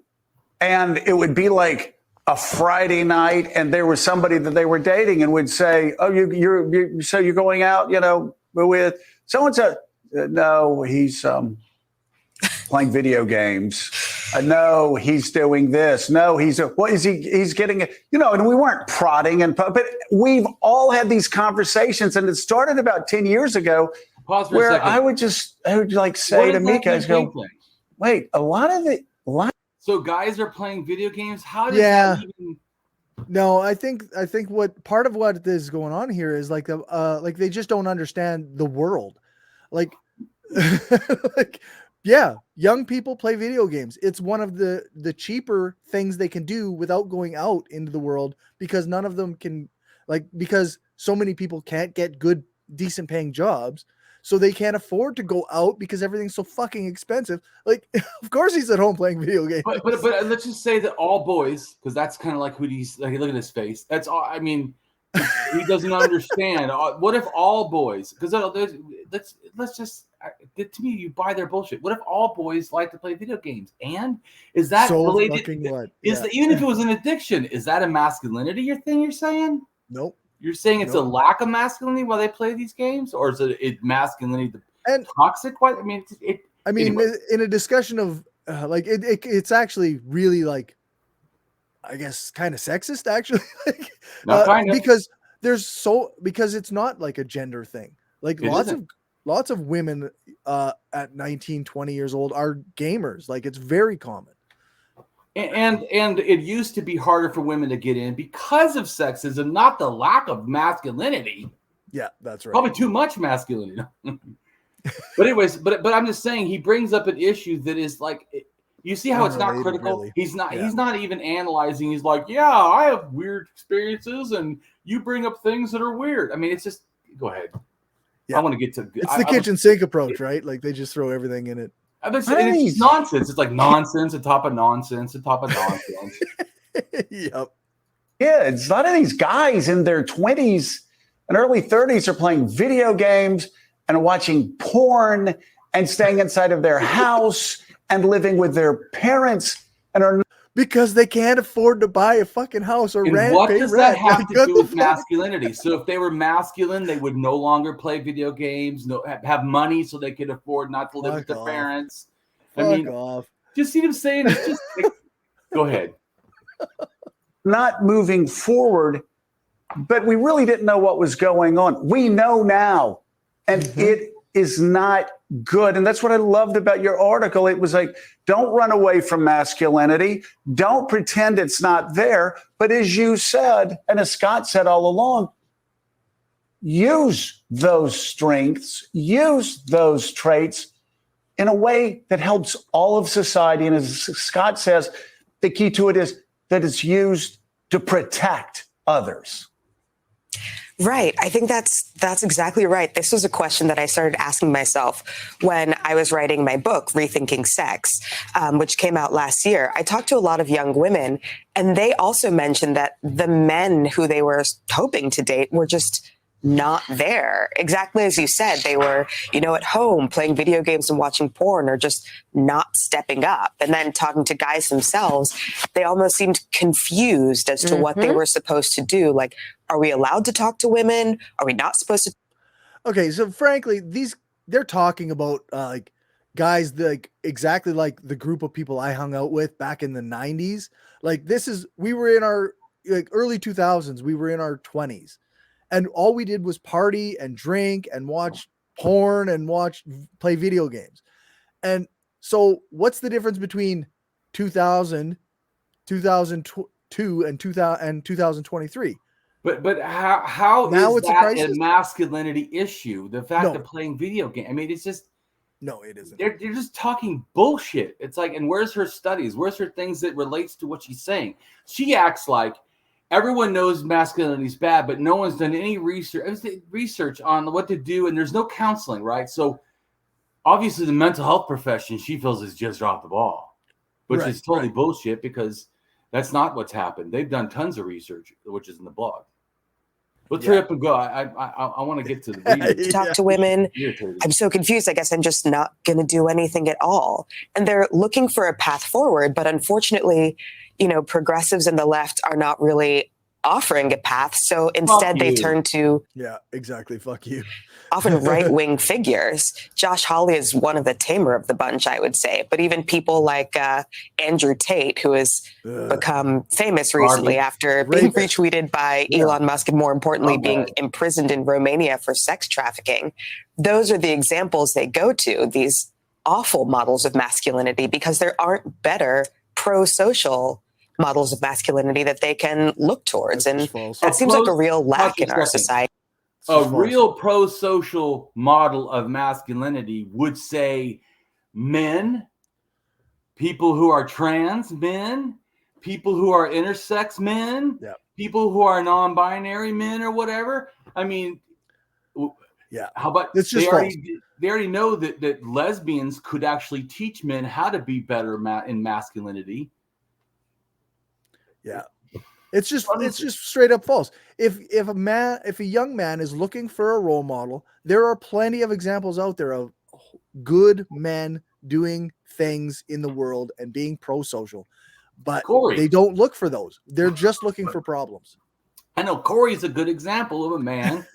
Speaker 7: and it would be like a Friday night and there was somebody that they were dating and would say, oh, you're going out, with so-and-so. No, he's playing video games. No, he's doing this. No, he's getting it, and we weren't prodding but we've all had these conversations, and it started about 10 years ago.
Speaker 2: Pause for
Speaker 7: where
Speaker 2: a second.
Speaker 7: I would like say to me, guys, go, wait, a lot of it.
Speaker 2: So guys are playing video games. How does that even?
Speaker 1: No, I think what part of what is going on here is like they just don't understand the world. Like, young people play video games. It's one of the cheaper things they can do without going out into the world, because none of them can, because so many people can't get good, decent paying jobs. So they can't afford to go out because everything's so fucking expensive. Like, of course he's at home playing video games.
Speaker 2: But let's just say that all boys, because that's kind of like who he's like. Look at his face. That's all. I mean, he doesn't understand. What if all boys? Because let's just. To me, you buy their bullshit. What if all boys like to play video games? And is that
Speaker 1: so
Speaker 2: related?
Speaker 1: Fucking what?
Speaker 2: Is that, even if it was an addiction, is that a masculinity thing you're saying?
Speaker 1: Nope.
Speaker 2: You're saying it's a lack of masculinity while they play these games, or is it masculinity
Speaker 1: and
Speaker 2: toxic? I mean, anyway.
Speaker 1: In a discussion of it's actually really like, I guess, kind of sexist, actually, because because it's not like a gender thing. Like lots of women at 19, 20 years old are gamers. Like it's very common.
Speaker 2: And it used to be harder for women to get in because of sexism, not the lack of masculinity.
Speaker 1: Yeah, that's right.
Speaker 2: Probably too much masculinity. But anyways, but I'm just saying, he brings up an issue that is like, you see how it's not critical. Really. He's not even analyzing. He's like, yeah, I have weird experiences, and you bring up things that are weird. I mean, it's just, go ahead.
Speaker 1: Yeah.
Speaker 2: I want to get to
Speaker 1: it's the kitchen sink approach, right? Like they just throw everything in it.
Speaker 2: It's nonsense. It's like nonsense on top of nonsense on top of nonsense.
Speaker 1: Yep.
Speaker 7: Yeah, it's a lot of these guys in their 20s and early 30s are playing video games and watching porn and staying inside of their house and living with their parents and are
Speaker 1: because they can't afford to buy a fucking house or rent.
Speaker 2: What does that have to do with masculinity? So if they were masculine, they would no longer play video games, have money so they could afford not to live with their parents. Just see them saying it's just like, go ahead.
Speaker 7: Not moving forward, but we really didn't know what was going on. We know now, and it is not good. And that's what I loved about your article. It was like, don't run away from masculinity. Don't pretend it's not there. But as you said, and as Scott said all along, use those strengths, use those traits in a way that helps all of society. And as Scott says, the key to it is that it's used to protect others.
Speaker 5: Right. I think that's exactly right. This was a question that I started asking myself when I was writing my book, Rethinking Sex, which came out last year. I talked to a lot of young women, and they also mentioned that the men who they were hoping to date were just not there. Exactly as you said, they were, at home playing video games and watching porn, or just not stepping up. And then talking to guys themselves, they almost seemed confused as to what they were supposed to do. Like, are we allowed to talk to women? Are we not supposed to?
Speaker 1: Okay, so frankly, they're talking about like guys like exactly like the group of people I hung out with back in the 90s. Like we were in our early 2000s, we were in our 20s. And all we did was party and drink and watch porn and play video games. And so what's the difference between 2000, 2002 and 2023?
Speaker 2: But how
Speaker 1: now
Speaker 2: is
Speaker 1: it's
Speaker 2: that a masculinity issue? The fact of playing video game. I mean, it's just
Speaker 1: no, it isn't.
Speaker 2: They're just talking bullshit. It's like, and where's her studies? Where's her things that relates to what she's saying? She acts like everyone knows masculinity is bad, but no one's done any research on what to do, and there's no counseling, right? So obviously the mental health profession, she feels, has just dropped the ball, which is totally bullshit, because that's not what's happened. They've done tons of research, which is in the blog. Let's hurry up and go. I want to get to the reading.
Speaker 5: Talk to women. I'm so confused. I guess I'm just not going to do anything at all. And they're looking for a path forward, but unfortunately, progressives and the left are not really offering a path. So instead they turn to
Speaker 1: fuck you.
Speaker 5: Often right-wing figures. Josh Hawley is one of the tamer of the bunch, I would say. But even people like Andrew Tate, who has become famous recently after being retweeted by Elon Musk, and more importantly, being imprisoned in Romania for sex trafficking. Those are the examples they go to, these awful models of masculinity, because there aren't better pro-social models of masculinity that they can look towards. And that seems like a real lack in our society.
Speaker 2: A real pro-social model of masculinity would say men, people who are trans men, people who are intersex men, people who are non-binary men or whatever. I mean, how about they already know that lesbians could actually teach men how to be better in masculinity.
Speaker 1: Yeah. It's just straight up false. If a young man is looking for a role model, there are plenty of examples out there of good men doing things in the world and being pro-social, but they don't look for those. They're just looking for problems.
Speaker 2: I know Cory's a good example of a man.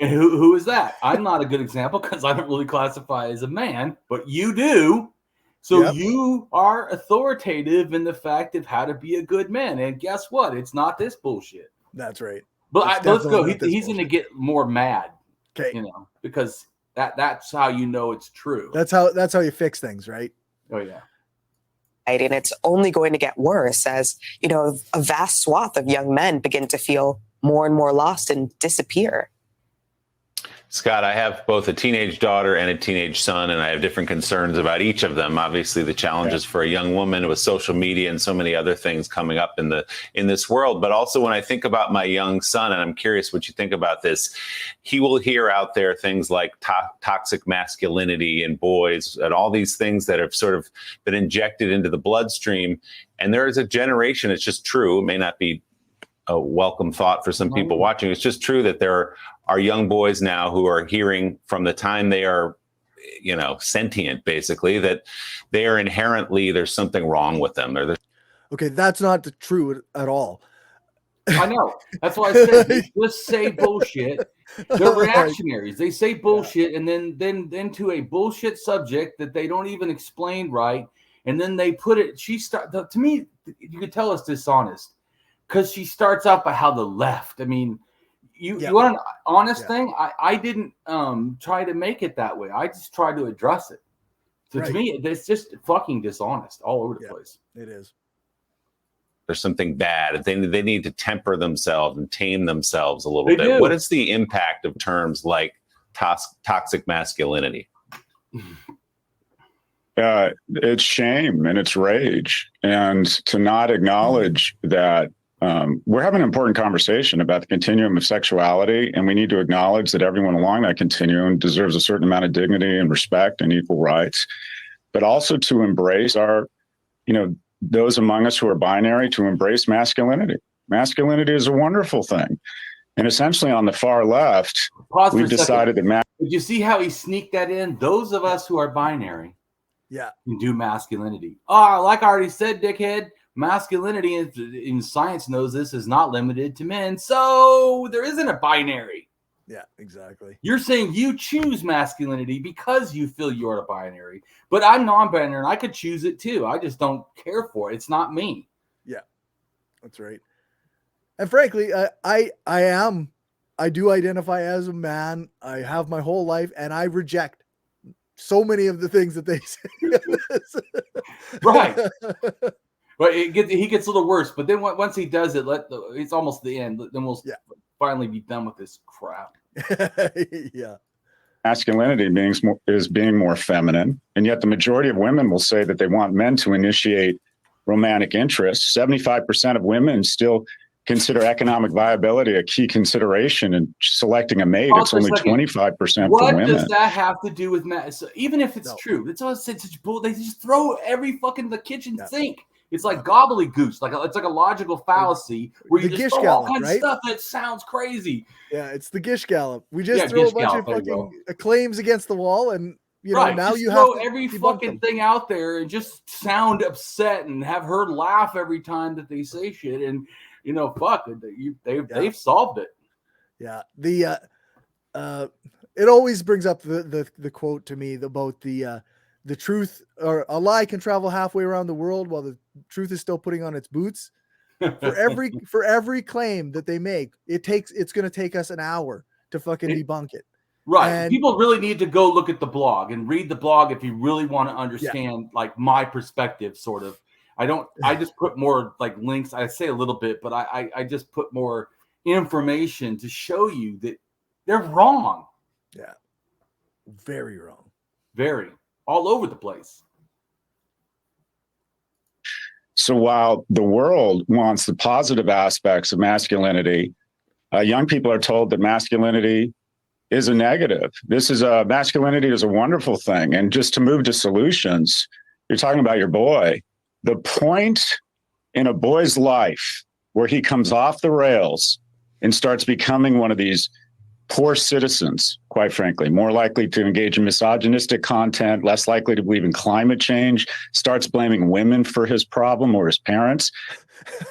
Speaker 2: And who is that? I'm not a good example because I don't really classify as a man, but you do. So you are authoritative in the fact of how to be a good man. And guess what? It's not this bullshit.
Speaker 1: That's right.
Speaker 2: But let's go. He's going to get more mad.
Speaker 1: Okay.
Speaker 2: You know, because that's how you know it's true.
Speaker 1: That's how you fix things, right?
Speaker 2: Oh yeah.
Speaker 5: And it's only going to get worse as, you know, a vast swath of young men begin to feel more and more lost and disappear.
Speaker 8: Scott, I have both a teenage daughter and a teenage son, and I have different concerns about each of them. Obviously, the challenges for a young woman with social media and so many other things coming up in this world. But also when I think about my young son, and I'm curious what you think about this, he will hear out there things like toxic masculinity in boys and all these things that have sort of been injected into the bloodstream. And there is a generation, it's just true, it may not be a welcome thought for some people watching. It's just true that there are young boys now who are hearing from the time they are, you know, sentient, basically, that they are inherently, there's something wrong with them.
Speaker 1: Okay, that's not true at all.
Speaker 2: I know. That's why I said they just say bullshit. They're reactionaries. They say bullshit and then to a bullshit subject that they don't even explain right. And then they put it, to me, you could tell it's dishonest because she starts out by how the left, I mean, you want an honest thing? I didn't try to make it that way. I just tried to address it. So to me, it's just fucking dishonest all over the place.
Speaker 1: It is.
Speaker 8: There's something bad. They need to temper themselves and tame themselves a little
Speaker 2: They
Speaker 8: bit.
Speaker 2: do.
Speaker 8: What is the impact of terms like toxic masculinity?
Speaker 6: It's shame and it's rage. And to not acknowledge that we're having an important conversation about the continuum of sexuality, and we need to acknowledge that everyone along that continuum deserves a certain amount of dignity and respect and equal rights, but also to embrace our, you know, those among us who are binary, to embrace masculinity. Masculinity is a wonderful thing. And essentially on the far left, we've decided that
Speaker 2: Did you see how he sneaked that in? Those of us who are binary can do masculinity. Oh, like I already said, dickhead, masculinity, in science knows this, is not limited to men. So there isn't a binary.
Speaker 1: Yeah, exactly.
Speaker 2: You're saying you choose masculinity because you feel you're a binary, but I'm non-binary and I could choose it too. I just don't care for it. It's not me.
Speaker 1: Yeah, that's right. And frankly, I do identify as a man. I have my whole life, and I reject so many of the things that they say.
Speaker 2: Right. But he gets a little worse. But then once he does it, it's almost the end. Then we'll finally be done with this crap.
Speaker 1: Yeah.
Speaker 6: Masculinity is being more feminine, and yet the majority of women will say that they want men to initiate romantic interest. 75% of women still consider economic viability a key consideration in selecting a mate. It's only 25% for women.
Speaker 2: What does that have to do with men? So even if it's true, that's all. It's such bull. They just throw every fucking the kitchen sink. It's like gobbledygook. It's like a logical fallacy where you just throw all kinds of stuff that sounds crazy.
Speaker 1: Yeah, it's the Gish Gallop. We just throw a bunch of fucking claims against the wall, and you know now
Speaker 2: just
Speaker 1: you
Speaker 2: throw
Speaker 1: have
Speaker 2: every fucking thing out there and just sound upset and have her laugh every time that they say shit. And you know, fuck, they've solved it.
Speaker 1: Yeah, it always brings up the quote to me about the truth, or a lie can travel halfway around the world while the truth is still putting on its boots. For every claim that they make, it's going to take us an hour to fucking debunk it.
Speaker 2: Right.
Speaker 1: And
Speaker 2: people really need to go look at the blog and read the blog if you really want to understand like my perspective, sort of. I just put more like links. I say a little bit, but I just put more information to show you that they're wrong.
Speaker 1: Yeah. Very wrong.
Speaker 2: Very. All over the place.
Speaker 6: So while the world wants the positive aspects of masculinity, young people are told that masculinity is a negative. Masculinity is a wonderful thing. And just to move to solutions, you're talking about your boy. The point in a boy's life where he comes off the rails and starts becoming one of these poor citizens, quite frankly, more likely to engage in misogynistic content, less likely to believe in climate change, starts blaming women for his problem or his parents.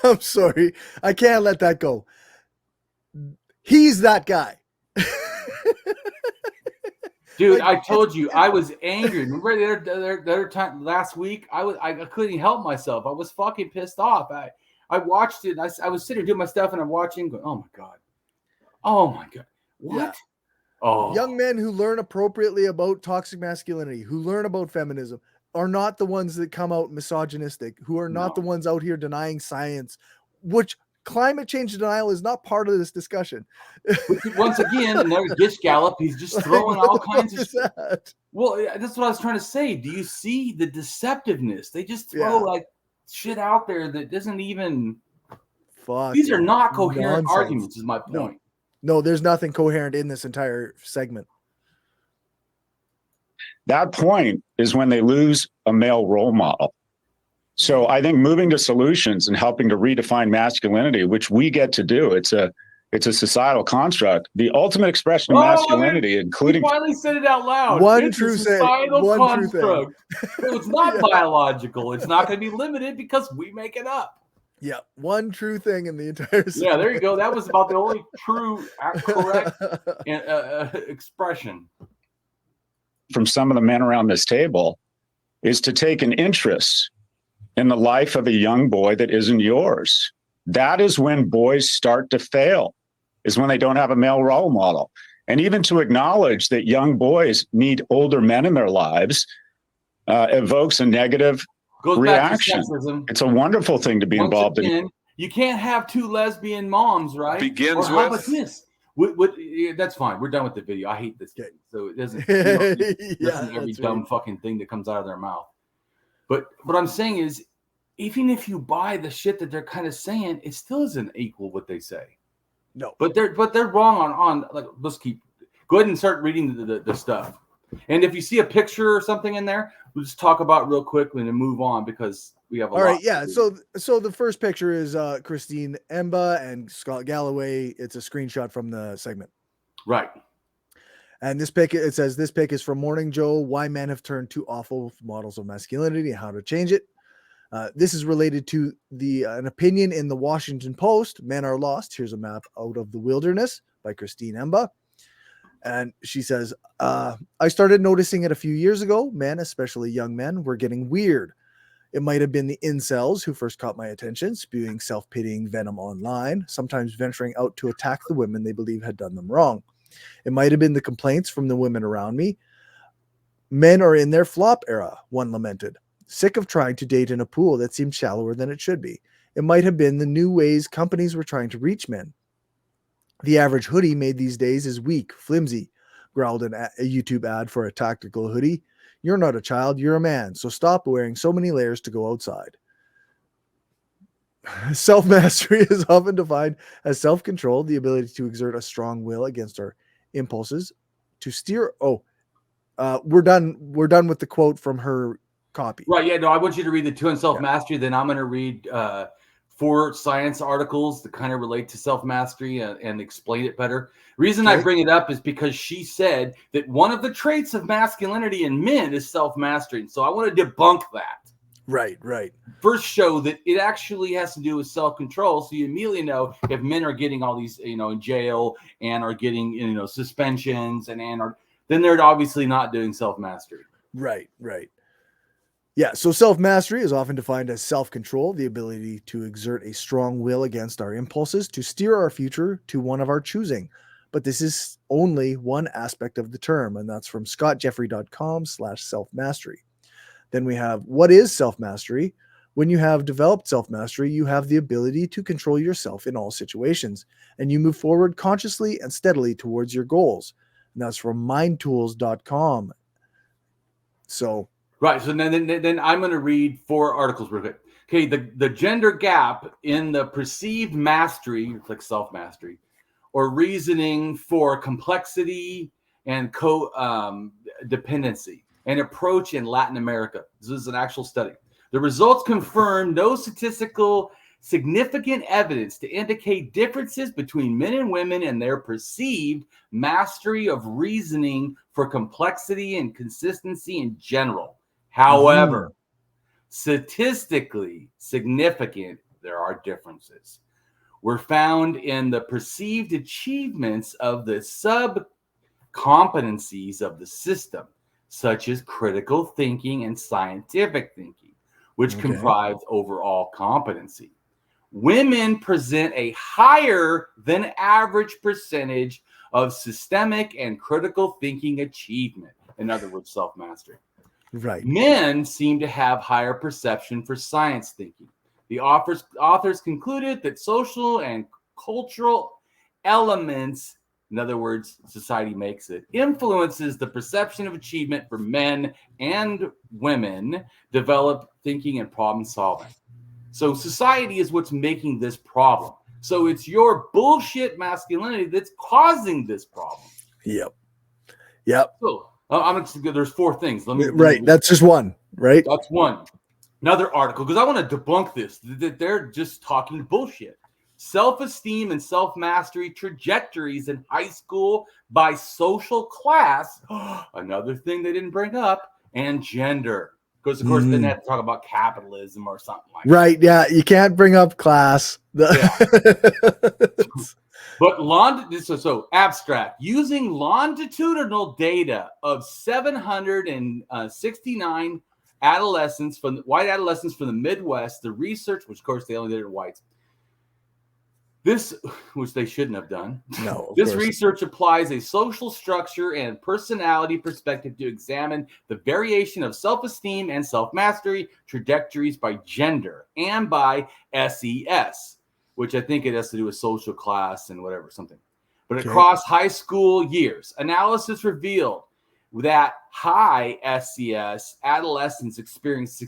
Speaker 1: I'm sorry. I can't let that go. He's that guy.
Speaker 2: Dude, I told you I was angry. Remember the other time last week? I couldn't help myself. I was fucking pissed off. I watched it. I was sitting doing my stuff and I'm watching. Going, oh my god, what?
Speaker 1: Yeah.
Speaker 2: Oh,
Speaker 1: Young men who learn appropriately about toxic masculinity, who learn about feminism, are not the ones that come out misogynistic. Who are not the ones out here denying science, which. Climate change denial is not part of this discussion.
Speaker 2: Once again, another Gish Gallop. He's just throwing all kinds of shit. Well, that's what I was trying to say. Do you see the deceptiveness? They just throw like shit out there that doesn't even.
Speaker 1: Fuck.
Speaker 2: These are not coherent
Speaker 1: nonsense.
Speaker 2: arguments. Is my point.
Speaker 1: No, there's nothing coherent in this entire segment.
Speaker 6: That point is when they lose a male role model. So I think moving to solutions and helping to redefine masculinity, which we get to do, it's a societal construct. The ultimate expression of masculinity, including
Speaker 2: you finally said it out loud.
Speaker 1: One true thing.
Speaker 2: It's not biological. It's not going to be limited because we make it up.
Speaker 1: Yeah, one true thing in the entire.
Speaker 2: Yeah, there you go. That was about the only true, correct expression.
Speaker 6: From some of the men around this table, is to take an interest in the life of a young boy that isn't yours. That is when boys start to fail, is when they don't have a male role model. And even to acknowledge that young boys need older men in their lives evokes a negative reaction. It's a wonderful thing to be involved in.
Speaker 2: You can't have two lesbian moms, right?
Speaker 3: Begins
Speaker 2: how
Speaker 3: with
Speaker 2: about this? That's fine. We're done with the video. I hate this thing. So it doesn't listen to every dumb fucking thing that comes out of their mouth. But what I'm saying is, even if you buy the shit that they're kind of saying, it still isn't equal what they say.
Speaker 1: No.
Speaker 2: But they're wrong on like, let's go ahead and start reading the stuff. And if you see a picture or something in there, we'll just talk about real quick and then move on because we have a lot.
Speaker 1: All right, yeah. So the first picture is Christine Emba and Scott Galloway. It's a screenshot from the segment.
Speaker 2: Right.
Speaker 1: And this pic, it says, this pic is from Morning Joe, Why Men Have Turned to Awful Models of Masculinity and How to Change It. This is related to an opinion in the Washington Post, Men Are Lost. Here's a map out of the wilderness by Christine Emba. And she says, I started noticing it a few years ago. Men, especially young men, were getting weird. It might have been the incels who first caught my attention, spewing self-pitying venom online, sometimes venturing out to attack the women they believe had done them wrong. It might have been the complaints from the women around me. Men are in their flop era, one lamented, sick of trying to date in a pool that seemed shallower than it should be. It might have been the new ways companies were trying to reach men. The average hoodie made these days is weak, flimsy, growled a YouTube ad for a tactical hoodie. You're not a child, you're a man, so stop wearing so many layers to go outside. Self-mastery is often defined as self-control, the ability to exert a strong will against our impulses, to steer. We're done with the quote from her copy.
Speaker 2: Right, yeah, no, I want you to read the two on self-mastery, then I'm going to read 4 science articles that kind of relate to self-mastery and explain it better. Reason I bring it up is because she said that one of the traits of masculinity in men is self-mastery. So I want to debunk that.
Speaker 1: Right.
Speaker 2: First show that it actually has to do with self-control. So you immediately know if men are getting all these, in jail and are getting, suspensions then they're obviously not doing self-mastery.
Speaker 1: Right. Yeah, so self-mastery is often defined as self-control, the ability to exert a strong will against our impulses, to steer our future to one of our choosing. But this is only one aspect of the term, and that's from scottjeffrey.com/self-mastery. Then we have, what is self-mastery? When you have developed self-mastery, you have the ability to control yourself in all situations, and you move forward consciously and steadily towards your goals. And that's from mindtools.com. So...
Speaker 2: Right. So then I'm going to read 4 articles real quick. Okay. The gender gap in the perceived mastery, it's like self-mastery, or reasoning for complexity and dependency, an approach in Latin America. This is an actual study. The results confirm no statistical significant evidence to indicate differences between men and women and their perceived mastery of reasoning for complexity and consistency in general. However, statistically significant, there are differences. were found in the perceived achievements of the sub-competencies of the system, such as critical thinking and scientific thinking, which comprise overall competency. Women present a higher than average percentage of systemic and critical thinking achievement. In other words, self-mastery.
Speaker 1: Right.
Speaker 2: Men seem to have higher perception for science thinking. The authors concluded that social and cultural elements, in other words, society makes it, influences the perception of achievement for men and women, develop thinking and problem solving. So society is what's making this problem. So it's your bullshit masculinity that's causing this problem.
Speaker 1: Yep.
Speaker 2: So there's 4 things.
Speaker 1: That's just one, right?
Speaker 2: That's one. Another article, because I want to debunk this, that they're just talking bullshit. Self-esteem and self-mastery trajectories in high school by social class. Another thing they didn't bring up, and gender. Because, of course, then they have to talk about capitalism or something like that.
Speaker 1: Right, yeah. You can't bring up class.
Speaker 2: But abstract. Using longitudinal data of 769 white adolescents from the Midwest, the research, which, of course, they only did it whites, which they shouldn't have done.
Speaker 1: No,
Speaker 2: this research applies a social structure and personality perspective to examine the variation of self-esteem and self-mastery trajectories by gender and by SES, which I think it has to do with social class and whatever, something. But across high school years, analysis revealed that high SES adolescents experience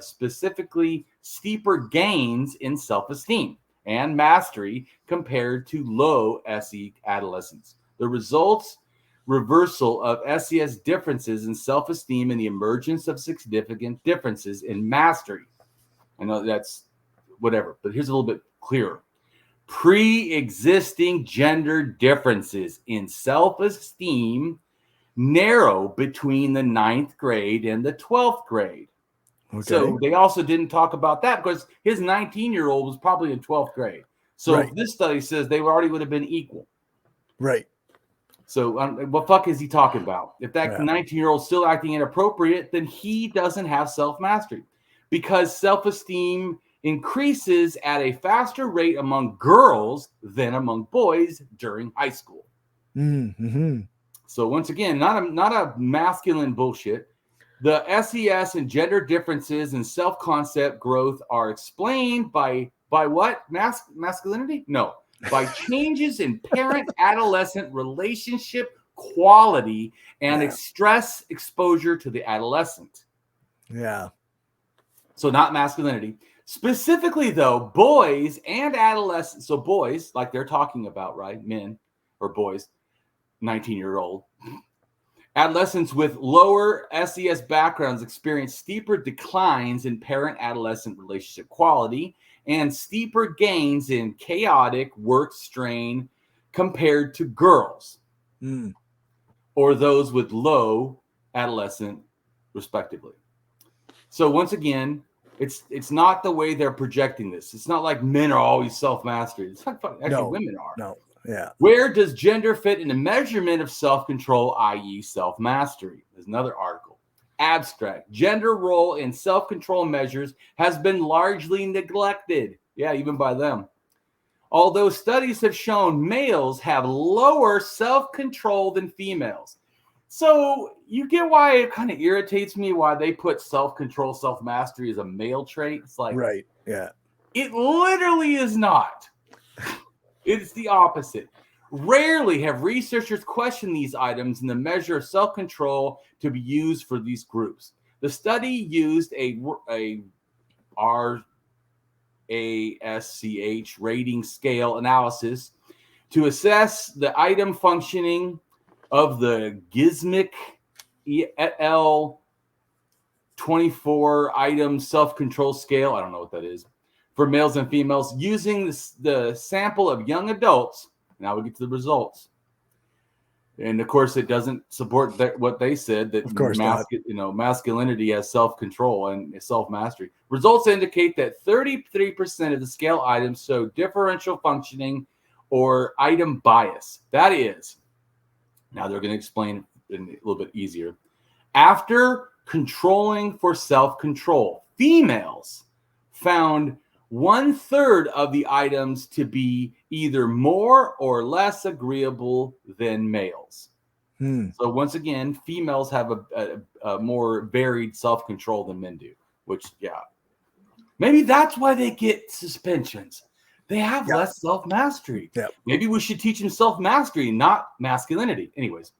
Speaker 2: specifically steeper gains in self-esteem and mastery compared to low SE adolescents. The results reversal of SES differences in self-esteem and the emergence of significant differences in mastery. I know that's whatever, but here's a little bit clearer. Pre-existing gender differences in self-esteem narrow between the 9th grade and the 12th grade. So they also didn't talk about that because his 19-year-old was probably in 12th grade. So this study says they already would have been equal.
Speaker 1: Right.
Speaker 2: So what fuck is he talking about? If that 19-year-old's still acting inappropriate, then he doesn't have self-mastery because self-esteem increases at a faster rate among girls than among boys during high school.
Speaker 1: Mm-hmm.
Speaker 2: So once again, not a masculine bullshit. The SES and gender differences in self-concept growth are explained by what? Masculinity? No. By changes in parent-adolescent relationship quality and stress exposure to the adolescent.
Speaker 1: Yeah.
Speaker 2: So not masculinity. Specifically, though, boys and adolescents, so boys, like they're talking about, right? Men or boys, 19-year-old. Adolescents with lower SES backgrounds experience steeper declines in parent-adolescent relationship quality and steeper gains in chaotic work strain compared to girls or those with low adolescent, respectively. So once again, it's not the way they're projecting this. It's not like men are always self-mastery. It's not actually women are.
Speaker 1: No. Yeah.
Speaker 2: Where does gender fit in the measurement of self-control, i.e. self-mastery? There's another article. Abstract. Gender role in self-control measures has been largely neglected. Yeah, even by them. Although studies have shown males have lower self-control than females. So you get why it kind of irritates me why they put self-control, self-mastery as a male trait. It's like,
Speaker 1: right. Yeah.
Speaker 2: It literally is not. It's the opposite. Rarely have researchers questioned these items in the measure of self-control to be used for these groups. The study used a RASCH rating scale analysis to assess the item functioning of the Gizmic et al. 24 item self-control scale. I don't know what that is. For males and females using the sample of young adults. Now we get to the results. And of course, it doesn't support what they said, that
Speaker 1: Of course not.
Speaker 2: masculinity has self-control and self-mastery. Results indicate that 33% of the scale items show differential functioning or item bias. That is, now they're going to explain it a little bit easier. After controlling for self-control, females found 1/3 of the items to be either more or less agreeable than males. So once again, females have a more varied self-control than men do, which, yeah, maybe that's why they get suspensions. They have less self-mastery. Maybe we should teach them self-mastery, not masculinity. Anyways,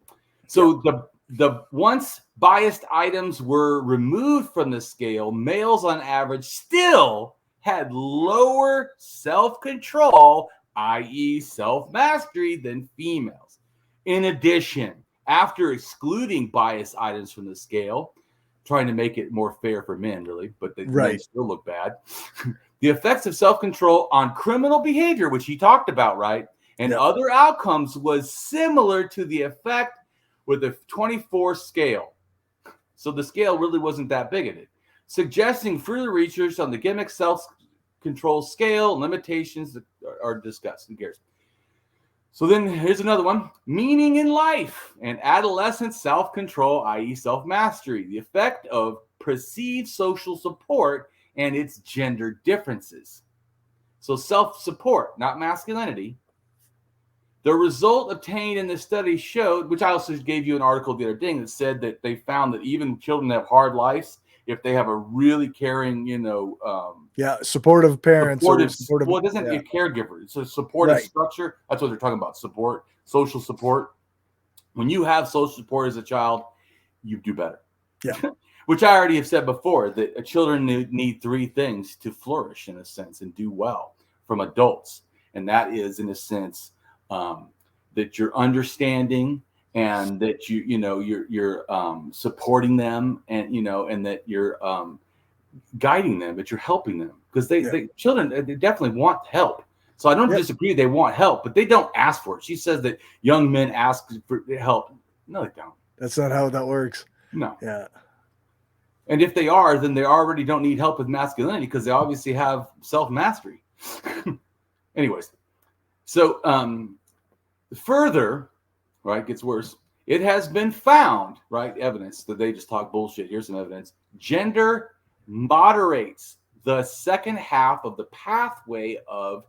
Speaker 2: so the once biased items were removed from the scale, males on average still had lower self-control, i.e. self-mastery, than females. In addition, after excluding biased items from the scale, trying to make it more fair for men, really, but they still look bad, the effects of self-control on criminal behavior, which he talked about, right, and other outcomes was similar to the effect with the 24 scale. So the scale really wasn't that big in it, suggesting further research on the gimmick self-control scale limitations that are discussed. Who cares? So then here's another one. Meaning in life and adolescent self-control, i.e. self-mastery. The effect of perceived social support and its gender differences. So self-support, not masculinity. The result obtained in this study showed, which I also gave you an article the other day that said that they found that even children that have hard lives, if they have a really caring,
Speaker 1: supportive parents,
Speaker 2: well, it doesn't be a caregiver. It's a supportive structure. That's what they're talking about. Support, social support. When you have social support as a child, you do better.
Speaker 1: Yeah.
Speaker 2: Which I already have said before, that children need 3 things to flourish, in a sense, and do well from adults. And that is, in a sense, that you're understanding, and that you're supporting them, and and that you're guiding them, that you're helping them, because children they definitely want help. So I don't disagree they want help, but they don't ask for it. She says that young men ask for help. No, they don't.
Speaker 1: That's not how that works.
Speaker 2: No.
Speaker 1: Yeah.
Speaker 2: And if they are, then they already don't need help with masculinity, because they obviously have self-mastery. Anyways, so further, right, gets worse. It has been found, right, evidence that they just talk bullshit. Here's some evidence. Gender moderates the second half of the pathway of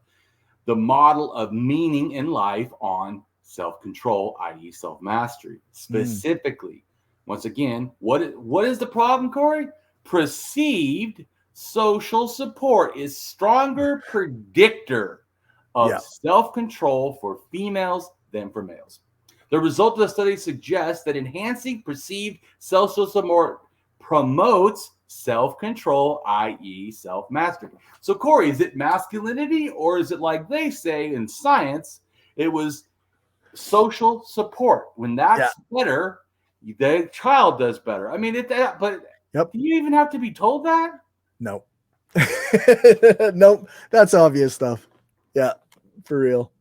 Speaker 2: the model of meaning in life on self-control, i.e. self-mastery. Specifically, once again, what is the problem, Cory? Perceived social support is stronger predictor of self-control for females than for males. The result of the study suggests that enhancing perceived social support promotes self-control, i.e. self-mastery. So, Cory, is it masculinity, or is it like they say in science, it was social support? When that's better, the child does better. I mean, but do you even have to be told that?
Speaker 1: No. Nope. That's obvious stuff. Yeah, for real.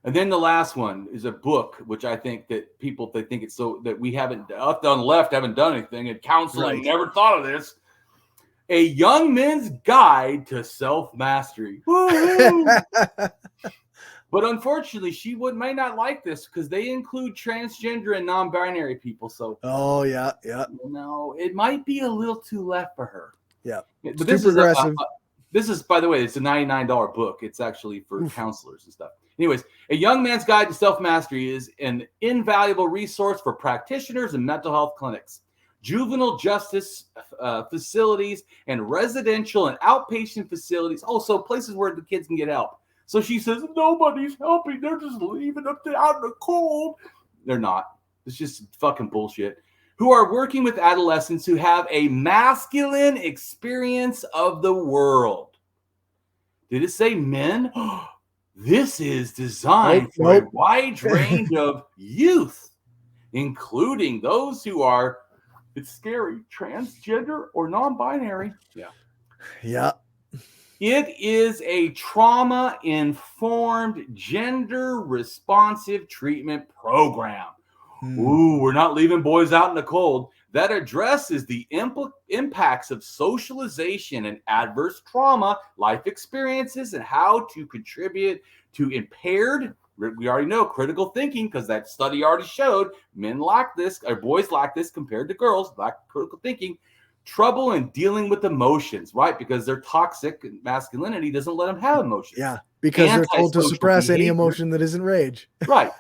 Speaker 2: And then the last one is a book, which I think that people, they think it's so that we haven't, up on the left, haven't done anything, and counseling never thought of this. A Young Men's Guide to Self-Mastery. But unfortunately, she may not like this, because they include transgender and non-binary people. So, it might be a little too left for her.
Speaker 1: Yeah,
Speaker 2: but this is progressive. This is, by the way, it's a $99 book. It's actually for counselors and stuff. Anyways, A Young Man's Guide to Self-Mastery is an invaluable resource for practitioners and mental health clinics, juvenile justice facilities, and residential and outpatient facilities. Also, places where the kids can get help. So she says, nobody's helping. They're just leaving them out in the cold. They're not. It's just fucking bullshit. Who are working with adolescents who have a masculine experience of the world. Did it say men? This is designed for a wide range of youth, including those who are, it's scary, transgender or non-binary. Yeah.
Speaker 1: Yeah.
Speaker 2: It is a trauma-informed, gender-responsive treatment program. Ooh, we're not leaving boys out in the cold. That addresses the impacts of socialization and adverse trauma, life experiences, and how to contribute to impaired, we already know, critical thinking, because that study already showed men lack this, or boys lack this compared to girls, lack critical thinking, trouble in dealing with emotions, right? Because their toxic masculinity doesn't let them have emotions.
Speaker 1: Yeah, because they're told to suppress any emotion that isn't rage.
Speaker 2: Right,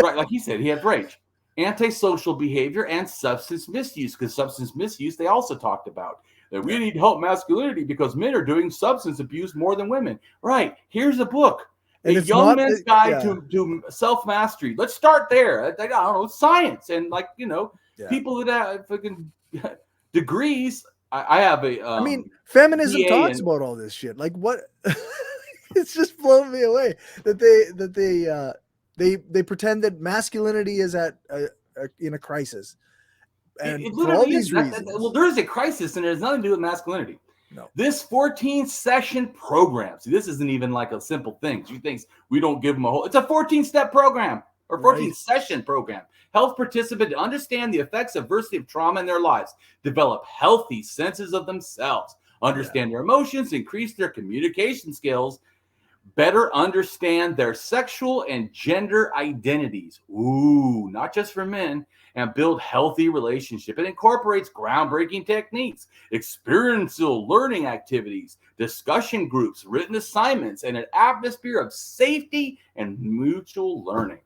Speaker 2: right. Like he said, he had rage. Antisocial behavior and substance misuse, because substance misuse, they also talked about that we need to help masculinity because men are doing substance abuse more than women. Right. Here's a book.
Speaker 1: And
Speaker 2: a young man's guide to self-mastery. Let's start there. I don't know, science. And like, people that have fucking degrees. I have a
Speaker 1: I mean, feminism talks about all this shit. Like what it's just blown me away that they pretend that masculinity is in a crisis. And
Speaker 2: it
Speaker 1: for all these reasons.
Speaker 2: Well, there is a crisis and it has nothing to do with masculinity.
Speaker 1: No.
Speaker 2: This 14-session program. See, this isn't even like a simple thing. You think we don't give them a whole. It's a 14-step program or 14-session program. Help participants to understand the effects of adversity of trauma in their lives, develop healthy senses of themselves, understand their emotions, increase their communication skills, better understand their sexual and gender identities. Ooh, not just for men. And build healthy relationship. It incorporates groundbreaking techniques, experiential learning activities, discussion groups, written assignments, and an atmosphere of safety and mutual learning.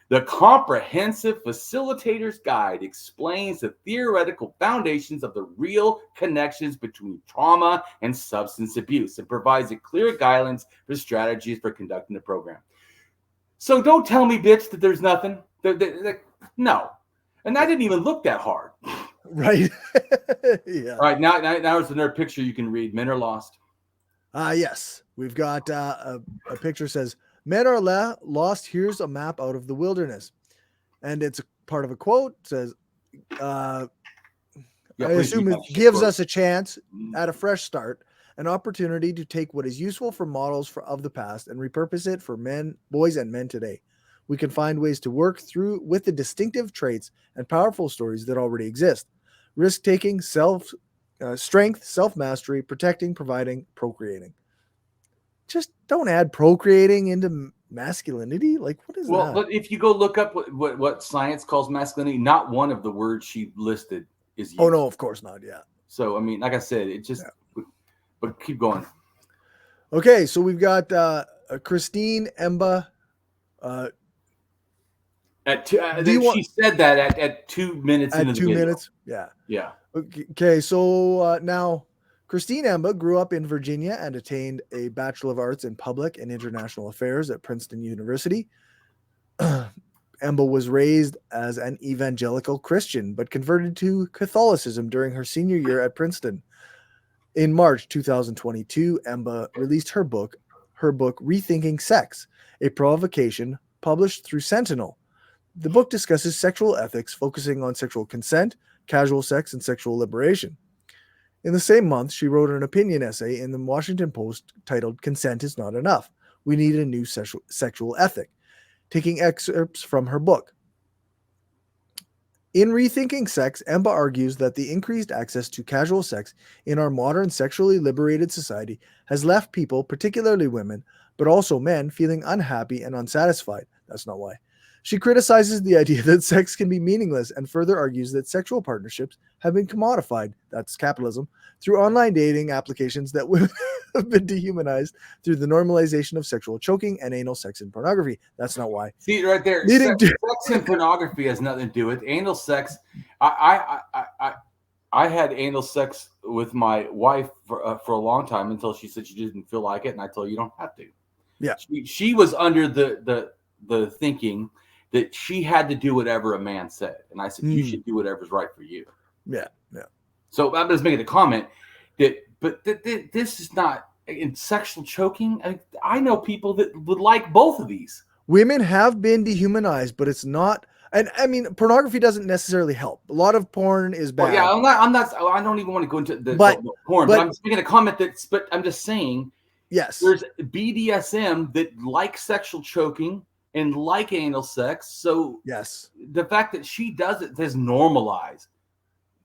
Speaker 2: The comprehensive facilitator's guide explains the theoretical foundations of the real connections between trauma and substance abuse and provides a clear guidelines for strategies for conducting the program. So don't tell me, bitch, that there's nothing. No. And I didn't even look that hard.
Speaker 1: Right. Yeah.
Speaker 2: All right. Now there's another picture you can read. Men are lost.
Speaker 1: Yes. We've got a picture says, men are lost. Here's a map out of the wilderness. And it's a part of a quote. It says, I assume it gives us a chance at a fresh start, an opportunity to take what is useful from models of the past and repurpose it for men, boys and men today. We can find ways to work through with the distinctive traits and powerful stories that already exist. Risk-taking, strength, self-mastery, protecting, providing, procreating. Just don't add procreating into masculinity. Like, what is that?
Speaker 2: Well, but if you go look up what science calls masculinity, not one of the words she listed is used.
Speaker 1: Oh, no, of course not. Yeah.
Speaker 2: So, I mean, like I said, it just, but keep going.
Speaker 1: Okay. So we've got Christine Emba.
Speaker 2: She said that at 2 minutes into the video.
Speaker 1: 2 minutes? Yeah.
Speaker 2: Yeah.
Speaker 1: Okay, so now Christine Emba grew up in Virginia and attained a Bachelor of Arts in Public and International Affairs at Princeton University. Emba was raised as an evangelical Christian, but converted to Catholicism during her senior year at Princeton. In March 2022, Emba released her book Rethinking Sex, a provocation published through Sentinel. The book discusses sexual ethics, focusing on sexual consent, casual sex, and sexual liberation. In the same month, she wrote an opinion essay in the Washington Post titled "Consent is Not Enough. We Need a New Sexual Ethic," taking excerpts from her book. In Rethinking Sex, Emba argues that the increased access to casual sex in our modern sexually liberated society has left people, particularly women, but also men, feeling unhappy and unsatisfied. That's not why. She criticizes the idea that sex can be meaningless and further argues that sexual partnerships have been commodified, that's capitalism, through online dating applications that women have been dehumanized through the normalization of sexual choking and anal sex and pornography. That's not why.
Speaker 2: See right there, sex and pornography has nothing to do with anal sex. I had anal sex with my wife for a long time until she said she didn't feel like it, and I told her you don't have to.
Speaker 1: Yeah,
Speaker 2: she was under the thinking that she had to do whatever a man said. And I said, you should do whatever's right for you.
Speaker 1: Yeah. Yeah.
Speaker 2: So I'm just making a comment that this is not in sexual choking. I know people that would like both of these.
Speaker 1: Women have been dehumanized, but it's not. And I mean, pornography doesn't necessarily help. A lot of porn is bad.
Speaker 2: Well, yeah, I'm not, I don't even want to go into the porn, but I'm just making a comment but I'm just saying
Speaker 1: Yes.
Speaker 2: There's BDSM that like sexual choking and like anal sex. So
Speaker 1: yes,
Speaker 2: the fact that she does it is normalized.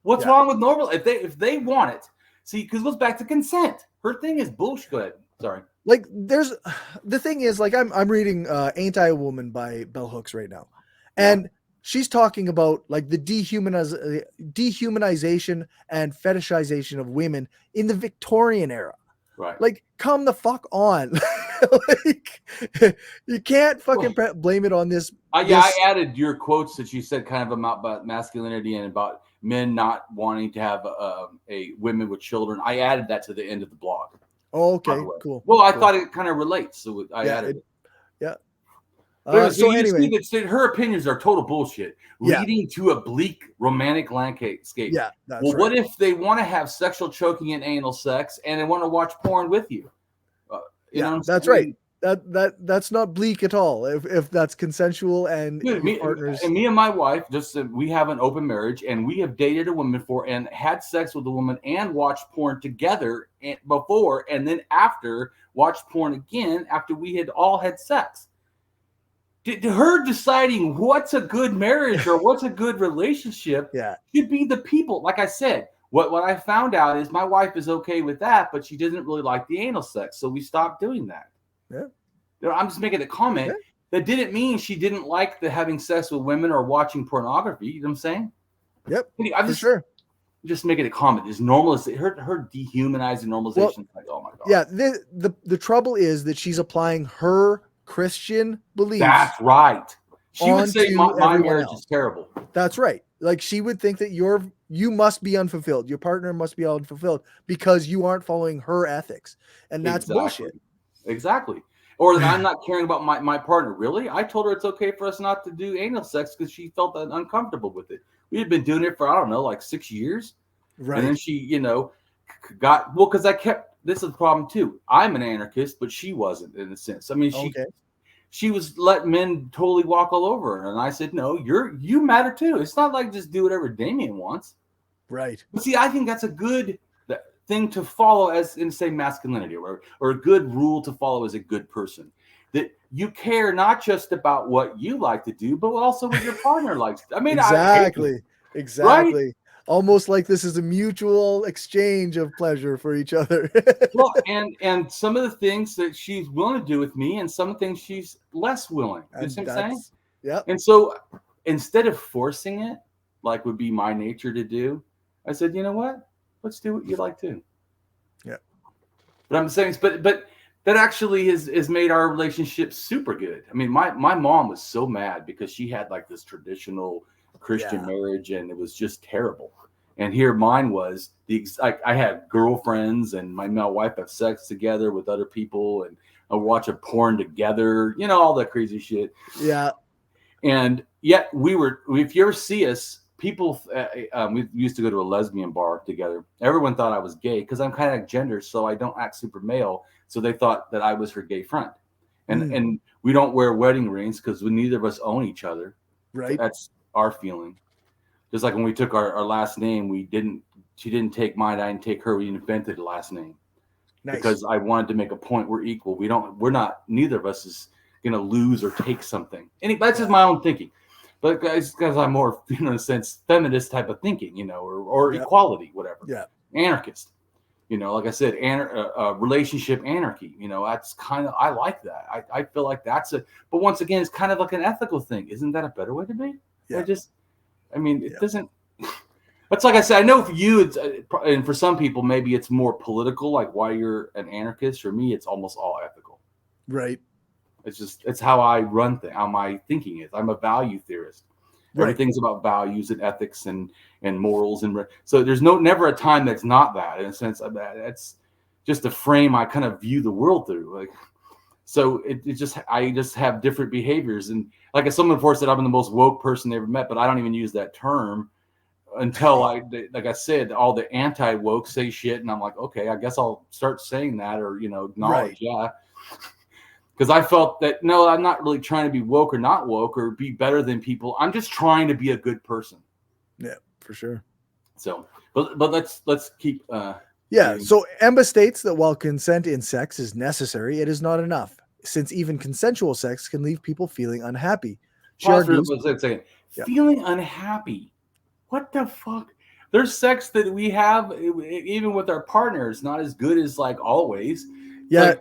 Speaker 2: What's wrong with normal? If they want it, see, because it goes back to consent. Her thing is bullshit. Go ahead. Sorry.
Speaker 1: Like the thing is, like I'm reading Anti-Woman by Bell Hooks right now, and she's talking about like the dehumanization and fetishization of women in the Victorian era.
Speaker 2: Right.
Speaker 1: Like, come the fuck on. Like, you can't fucking blame it on this.
Speaker 2: I added your quotes that you said kind of about masculinity and about men not wanting to have a women with children. I added that to the end of the blog.
Speaker 1: Oh, okay, cool.
Speaker 2: Well, I thought it kind of relates, so I added it.
Speaker 1: Yeah.
Speaker 2: So
Speaker 1: anyway,
Speaker 2: her opinions are total bullshit, leading to a bleak romantic landscape.
Speaker 1: Yeah, that's
Speaker 2: well,
Speaker 1: right.
Speaker 2: what if they want to have sexual choking and anal sex, and they want to watch porn with you? You know what I'm
Speaker 1: that's
Speaker 2: saying?
Speaker 1: right. That's not bleak at all. If that's consensual and
Speaker 2: Dude,
Speaker 1: partners.
Speaker 2: And me and my wife, we have an open marriage, and we have dated a woman before and had sex with a woman and watched porn together before, and then after watched porn again after we had all had sex. Her deciding what's a good marriage or what's a good relationship should be the people. Like I said, what I found out is my wife is okay with that, but she doesn't really like the anal sex, so we stopped doing that.
Speaker 1: Yeah.
Speaker 2: I'm just making a comment. That didn't mean she didn't like the having sex with women or watching pornography. You know what I'm saying?
Speaker 1: Yep.
Speaker 2: I'm just making a comment. Is normalization her dehumanizing normalization? Like, oh my god.
Speaker 1: Yeah. The trouble is that she's applying her Christian beliefs.
Speaker 2: That's right. She would say my marriage is terrible.
Speaker 1: That's right. Like she would think that you must be unfulfilled. Your partner must be unfulfilled because you aren't following her ethics, and that's bullshit.
Speaker 2: Exactly. Or that I'm not caring about my partner. Really? I told her it's okay for us not to do anal sex because she felt uncomfortable with it. We had been doing it for, I don't know, like 6 years. Right. And then she, because this is the problem too. I'm an anarchist, but she wasn't in a sense. I mean, she was letting men totally walk all over her. And I said, no, you matter too. It's not like just do whatever Damien wants.
Speaker 1: Right.
Speaker 2: But see, I think that's a good thing to follow as in say masculinity or a good rule to follow as a good person, that you care not just about what you like to do, but also what your partner likes. I mean,
Speaker 1: exactly.
Speaker 2: Right?
Speaker 1: Almost like this is a mutual exchange of pleasure for each other.
Speaker 2: Well, and some of the things that she's willing to do with me and some things she's less willing. You see what I'm saying?
Speaker 1: Yeah.
Speaker 2: And so instead of forcing it, like would be my nature to do, I said, you know what? Let's do what you like to.
Speaker 1: Yeah.
Speaker 2: But I'm saying, but that actually has made our relationship super good. I mean, my mom was so mad because she had like this traditional Christian marriage and it was just terrible. And here mine was I had girlfriends and my wife have sex together with other people and I watch a porn together, all that crazy shit.
Speaker 1: Yeah.
Speaker 2: And yet if you ever see us, people, we used to go to a lesbian bar together. Everyone thought I was gay because I'm kind of gender, so I don't act super male. So they thought that I was her gay friend. And we don't wear wedding rings because neither of us own each other.
Speaker 1: Right.
Speaker 2: That's our feeling. Just like when we took our last name, she didn't take mine, I didn't take her. We invented the last name. Nice. Because I wanted to make a point we're equal. Neither of us is gonna lose or take something. That's just my own thinking. But because I'm more, in a sense, feminist type of thinking, or equality, whatever.
Speaker 1: Yeah.
Speaker 2: Anarchist. Like I said, relationship anarchy. That's kind of, I like that. I feel like but once again, it's kind of like an ethical thing. Isn't that a better way to be?
Speaker 1: Yeah.
Speaker 2: It doesn't. That's like I said. I know for you, and for some people, maybe it's more political, like why you're an anarchist. For me, it's almost all ethical.
Speaker 1: Right.
Speaker 2: It's how I run things, how my thinking is. I'm a value theorist. Right. Everything's about values and ethics and morals. So there's never a time that's not that, in a sense. That's just a frame I kind of view the world through. So I just have different behaviors. And like someone before said, I'm the most woke person they ever met, but I don't even use that term until like I said, all the anti-woke say shit. And I'm like, okay, I guess I'll start saying that or, acknowledge. Yeah. Because I felt that, no, I'm not really trying to be woke or not woke or be better than people. I'm just trying to be a good person.
Speaker 1: Yeah, for sure.
Speaker 2: So, but let's keep.
Speaker 1: Yeah. So Emba states that while consent in sex is necessary, it is not enough, since even consensual sex can leave people feeling unhappy. She argues,
Speaker 2: feeling unhappy. What the fuck? There's sex that we have even with our partners, not as good as like always.
Speaker 1: Yeah.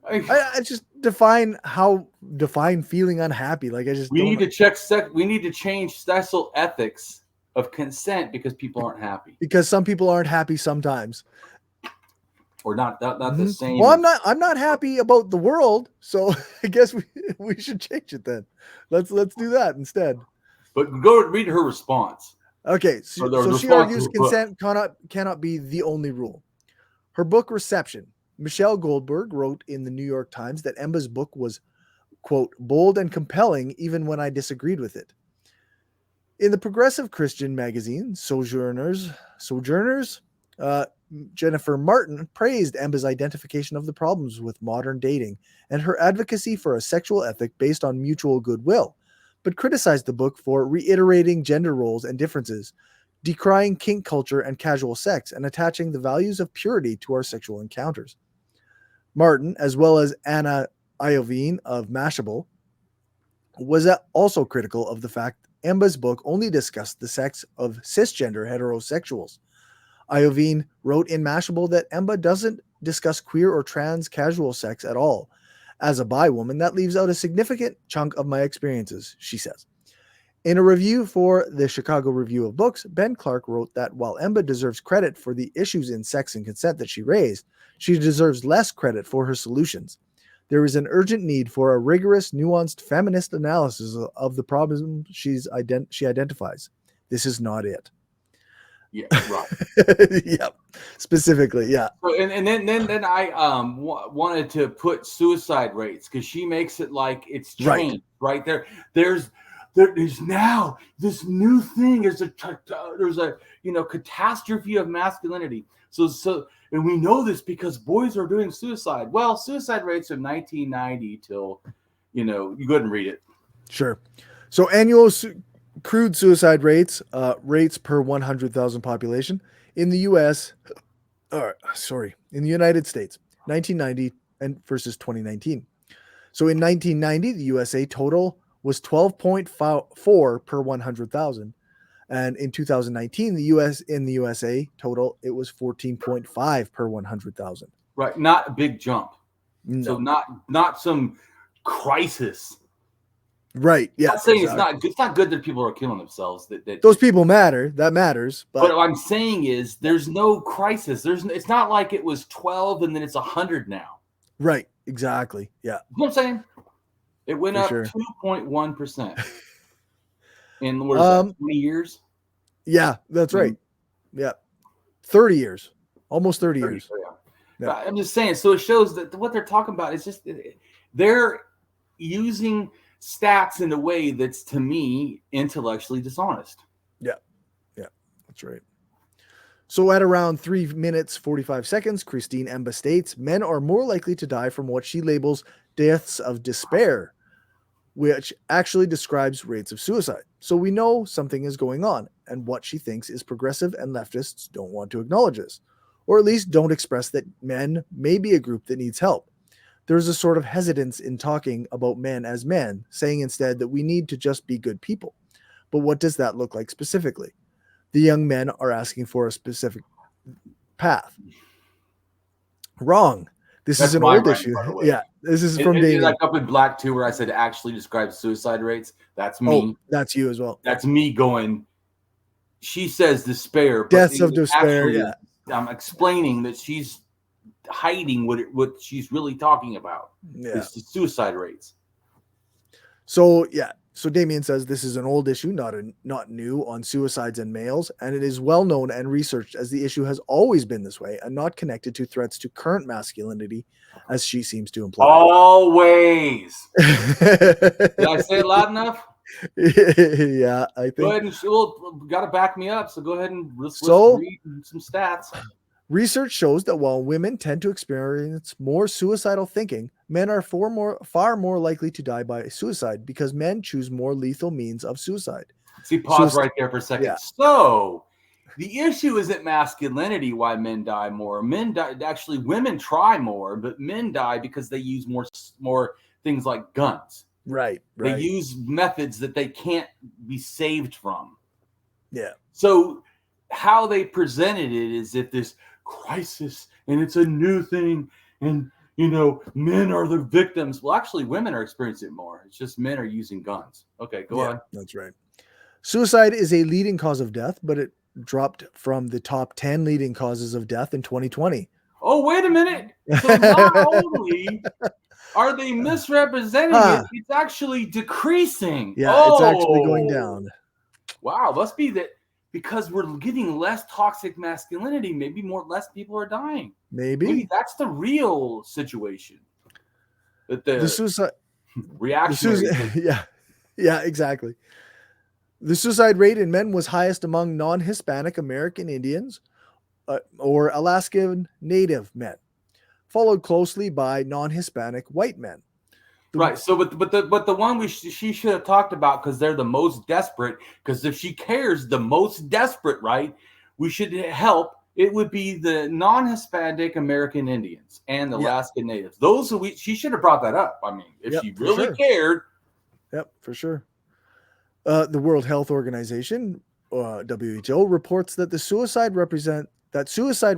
Speaker 1: I just define feeling unhappy. Like
Speaker 2: we need to check we need to change social ethics of consent because people aren't happy.
Speaker 1: Because some people aren't happy sometimes.
Speaker 2: Or not the same.
Speaker 1: Well, I'm not happy about the world, so I guess we should change it then. Let's do that instead.
Speaker 2: But go read her response.
Speaker 1: Okay, so she argues consent cannot be the only rule. Her book Reception. Michelle Goldberg wrote in the New York Times that Emba's book was, quote, bold and compelling even when I disagreed with it. In the progressive Christian magazine, Sojourners, Jennifer Martin praised Emba's identification of the problems with modern dating and her advocacy for a sexual ethic based on mutual goodwill, but criticized the book for reiterating gender roles and differences, decrying kink culture and casual sex, and attaching the values of purity to our sexual encounters. Martin, as well as Anna Iovine of Mashable, was also critical of the fact Emba's book only discussed the sex of cisgender heterosexuals. Iovine wrote in Mashable that Emba doesn't discuss queer or trans casual sex at all. As a bi woman, that leaves out a significant chunk of my experiences, she says. In a review for the Chicago Review of Books, Ben Clark wrote that while Emba deserves credit for the issues in sex and consent that she raised, she deserves less credit for her solutions. There is an urgent need for a rigorous, nuanced feminist analysis of the problem she identifies. This is not it.
Speaker 2: Yeah, right.
Speaker 1: Yeah, specifically, yeah.
Speaker 2: So, and then I wanted to put suicide rates because she makes it like it's changed right there. There's now this new thing. There's a catastrophe of masculinity. So and we know this because boys are doing suicide. Well, suicide rates from 1990 till you go ahead and read it.
Speaker 1: Sure. So annual crude suicide rates per 100,000 population in the U.S. In the United States, 1990 and versus 2019. So in 1990, the USA total was 12.4 per 100,000. And in 2019, the USA total, it was 14.5 per 100,000.
Speaker 2: Right. Not a big jump.
Speaker 1: No.
Speaker 2: So not some crisis.
Speaker 1: Right. Yeah.
Speaker 2: I'm not saying it's not good that people are killing themselves. That
Speaker 1: those people matter. That matters. But
Speaker 2: what I'm saying is there's no crisis. It's not like it was 12 and then it's 100 now.
Speaker 1: Right. Exactly. Yeah.
Speaker 2: You know what I'm saying? It went up 2.1%. In 20 years?
Speaker 1: Yeah, that's right. Yeah. 30 years. Almost 30 years.
Speaker 2: Yeah. I'm just saying, so it shows that what they're talking about is just they're using stats in a way that's, to me, intellectually dishonest.
Speaker 1: Yeah. Yeah, that's right. So at around 3 minutes, 45 seconds, Christine Emba states, men are more likely to die from what she labels deaths of despair, which actually describes rates of suicide. So we know something is going on, and what she thinks is progressive and leftists don't want to acknowledge this, or at least don't express that men may be a group that needs help. There's a sort of hesitance in talking about men as men, saying instead that we need to just be good people. But what does that look like specifically? The young men are asking for a specific path. Wrong. This is an old issue. Yeah, this is from Damien.
Speaker 2: Like up in Black 2 where I said actually describes suicide rates. That's me.
Speaker 1: Oh, that's you as well.
Speaker 2: That's me going, she says despair. But
Speaker 1: deaths of despair,
Speaker 2: actually, I'm explaining that she's hiding what she's really talking about.
Speaker 1: Yeah.
Speaker 2: It's the suicide rates.
Speaker 1: So, yeah. So Damien says this is an old issue, not new, on suicides and males, and it is well known and researched as the issue has always been this way and not connected to threats to current masculinity, as she seems to imply.
Speaker 2: Always. Did I say it loud enough?
Speaker 1: Yeah, I think.
Speaker 2: Go ahead and got to back me up. So go ahead and let's read some stats.
Speaker 1: Research shows that while women tend to experience more suicidal thinking, men are far more likely to die by suicide because men choose more lethal means of suicide.
Speaker 2: See, pause right there for a second.
Speaker 1: Yeah.
Speaker 2: So, The issue isn't masculinity, why men die more. Men die, actually, women try more, but men die because they use more things like guns.
Speaker 1: Right.
Speaker 2: They use methods that they can't be saved from.
Speaker 1: Yeah.
Speaker 2: So how they presented it is that this crisis and it's a new thing and men are the victims. Well, actually, women are experiencing it more. It's just men are using guns. Okay, go on.
Speaker 1: That's right. Suicide is a leading cause of death, but it dropped from the top 10 leading causes of death in 2020.
Speaker 2: Oh, wait a minute. So not only are they misrepresenting it, it's actually decreasing.
Speaker 1: Yeah, it's actually going down.
Speaker 2: Wow, must be that because we're getting less toxic masculinity, maybe less people are dying. Maybe that's the real situation. That the
Speaker 1: suicide
Speaker 2: reactionary.
Speaker 1: Yeah, exactly. The suicide rate in men was highest among non-Hispanic American Indians or Alaskan Native men, followed closely by non-Hispanic white men.
Speaker 2: Right. So, but the one she should have talked about, because they're the most desperate. Because if she cares, the most desperate, right? We should help. It would be the non-Hispanic American Indians and the Alaskan Natives. Those who she should have brought that up. I mean, if she really cared.
Speaker 1: Yep, for sure. The World Health Organization, WHO, reports that suicide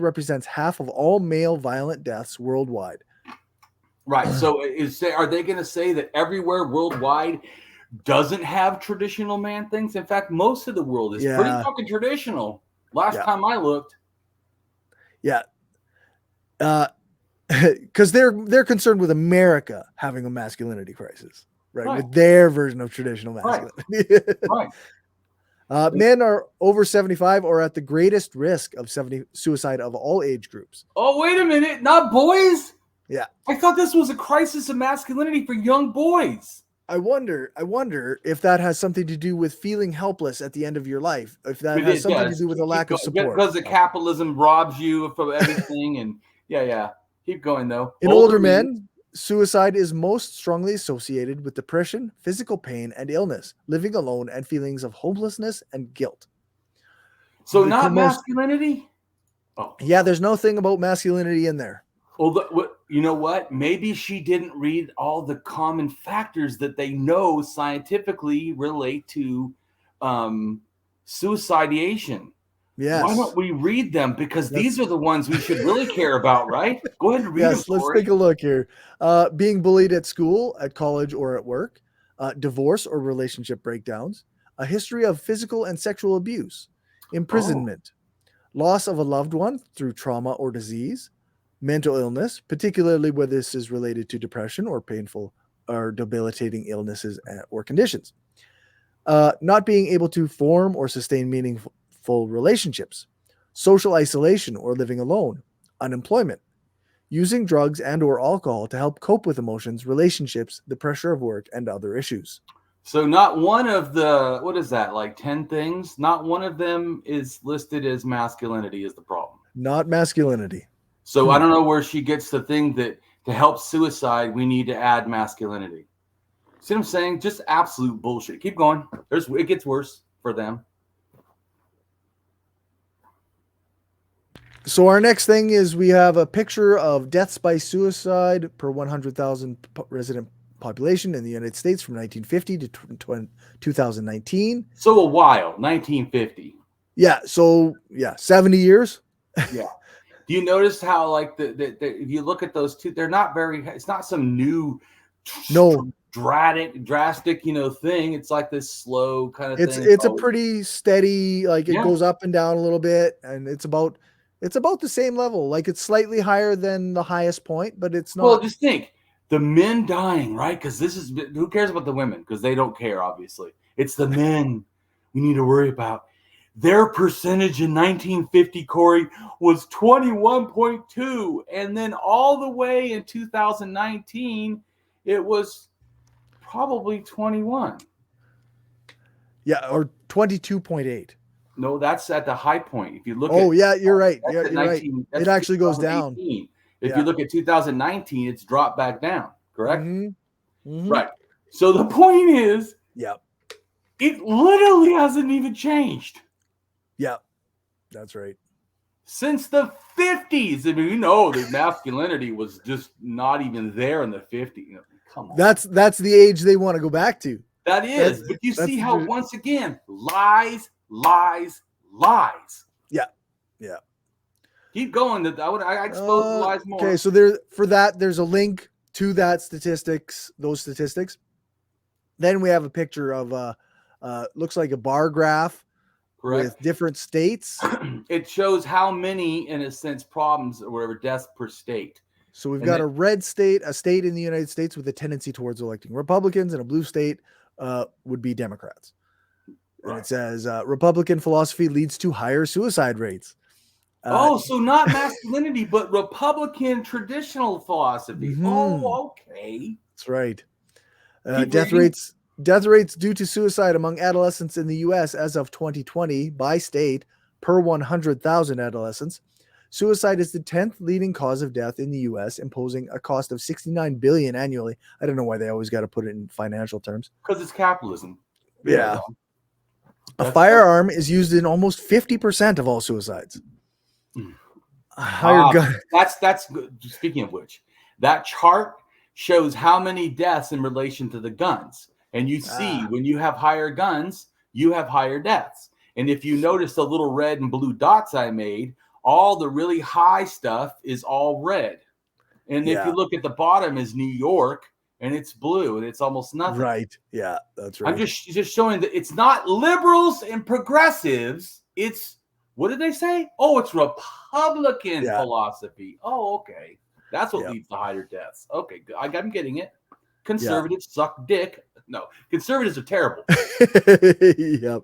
Speaker 1: represents half of all male violent deaths worldwide.
Speaker 2: Right. So are they going to say that everywhere worldwide doesn't have traditional man things? In fact, most of the world is pretty fucking traditional. Last time I looked.
Speaker 1: Yeah. Because they're concerned with America having a masculinity crisis, right? With their version of traditional masculinity.
Speaker 2: Right.
Speaker 1: Men are over 75 or at the greatest risk of suicide of all age groups.
Speaker 2: Oh, wait a minute. Not boys?
Speaker 1: Yeah.
Speaker 2: I thought this was a crisis of masculinity for young boys.
Speaker 1: I wonder if that has something to do with feeling helpless at the end of your life. If that has something to do with a lack of support.
Speaker 2: Because the capitalism robs you of everything. And yeah. Keep going, though.
Speaker 1: In older men, suicide is most strongly associated with depression, physical pain, and illness, living alone, and feelings of hopelessness and guilt.
Speaker 2: So not masculinity?
Speaker 1: Oh. Yeah, there's no thing about masculinity in there.
Speaker 2: Well, you know what? Maybe she didn't read all the common factors that they know scientifically relate to suicidation.
Speaker 1: Yes.
Speaker 2: Why don't we read them? Because these are the ones we should really care about, right? Go ahead and read them.
Speaker 1: Yes, let's take a look here. Being bullied at school, at college, or at work, divorce or relationship breakdowns, a history of physical and sexual abuse, imprisonment, loss of a loved one through trauma or disease, mental illness, particularly where this is related to depression or painful or debilitating illnesses or conditions, not being able to form or sustain meaningful relationships, social isolation or living alone, unemployment, using drugs and or alcohol to help cope with emotions, relationships, the pressure of work, and other issues.
Speaker 2: So not one of the, what is that, like 10 things? Not one of them is listed as masculinity is the problem.
Speaker 1: Not masculinity.
Speaker 2: So I don't know where she gets the thing that to help suicide, we need to add masculinity. See what I'm saying? Just absolute bullshit. Keep going. It gets worse for them.
Speaker 1: So our next thing is we have a picture of deaths by suicide per 100,000 resident population in the United States from 1950 to 2019.
Speaker 2: So a while, 1950.
Speaker 1: Yeah. So 70 years.
Speaker 2: Yeah. Do you notice how like if you look at those two, they're not very. It's not some new, drastic thing. It's like this slow kind of thing.
Speaker 1: It's a pretty steady. Like it goes up and down a little bit, and it's about the same level. Like it's slightly higher than the highest point, but it's not.
Speaker 2: Well, just think the men dying, right? Because who cares about the women? Because they don't care, obviously. It's the men we need to worry about. Their percentage in 1950, Cory, was 21.2. And then all the way in 2019, it was probably 21.
Speaker 1: Yeah, or 22.8.
Speaker 2: No, that's at the high point. If you look
Speaker 1: you're right. Yeah, you're right. It actually goes down.
Speaker 2: If you look at 2019, it's dropped back down, correct?
Speaker 1: Mm-hmm. Mm-hmm.
Speaker 2: Right. So the point is,
Speaker 1: it
Speaker 2: literally hasn't even changed.
Speaker 1: Yeah. That's right.
Speaker 2: Since the 50s. I mean, you know that masculinity was just not even there in the 50s. Come on.
Speaker 1: That's the age they want to go back to.
Speaker 2: That is. But you see how, once again, lies.
Speaker 1: Yeah.
Speaker 2: Keep going. I expose the lies more.
Speaker 1: Okay, so there's a link to those statistics. Then we have a picture of looks like a bar graph. Correct. With different states.
Speaker 2: It shows how many, in a sense, problems or whatever, deaths per state.
Speaker 1: So we've got a red state, a state in the United States with a tendency towards electing Republicans, and a blue state would be Democrats. Right. And it says Republican philosophy leads to higher suicide rates.
Speaker 2: So not masculinity, but Republican traditional philosophy. Mm-hmm. Oh, okay.
Speaker 1: That's right. Death rates due to suicide among adolescents in the U.S. as of 2020 by state per 100,000 adolescents. Suicide is the 10th leading cause of death in the U.S., imposing a cost of $69 billion annually. I don't know why they always got to put it in financial terms.
Speaker 2: Because it's capitalism.
Speaker 1: Yeah. A firearm is used in almost 50% of all suicides. Higher gun.
Speaker 2: That's good. Speaking of which, that chart shows how many deaths in relation to the guns. And you see, when you have higher guns, you have higher deaths. And if you notice the little red and blue dots I made, all the really high stuff is all red. And if you look at the bottom is New York, and it's blue, and it's almost nothing.
Speaker 1: Right. Yeah, that's right.
Speaker 2: I'm just showing that it's not liberals and progressives. It's, what did they say? Oh, it's Republican philosophy. Oh, okay. That's what leads to higher deaths. Okay, good. I'm getting it. Conservatives suck dick. No, conservatives are terrible.
Speaker 1: Yep.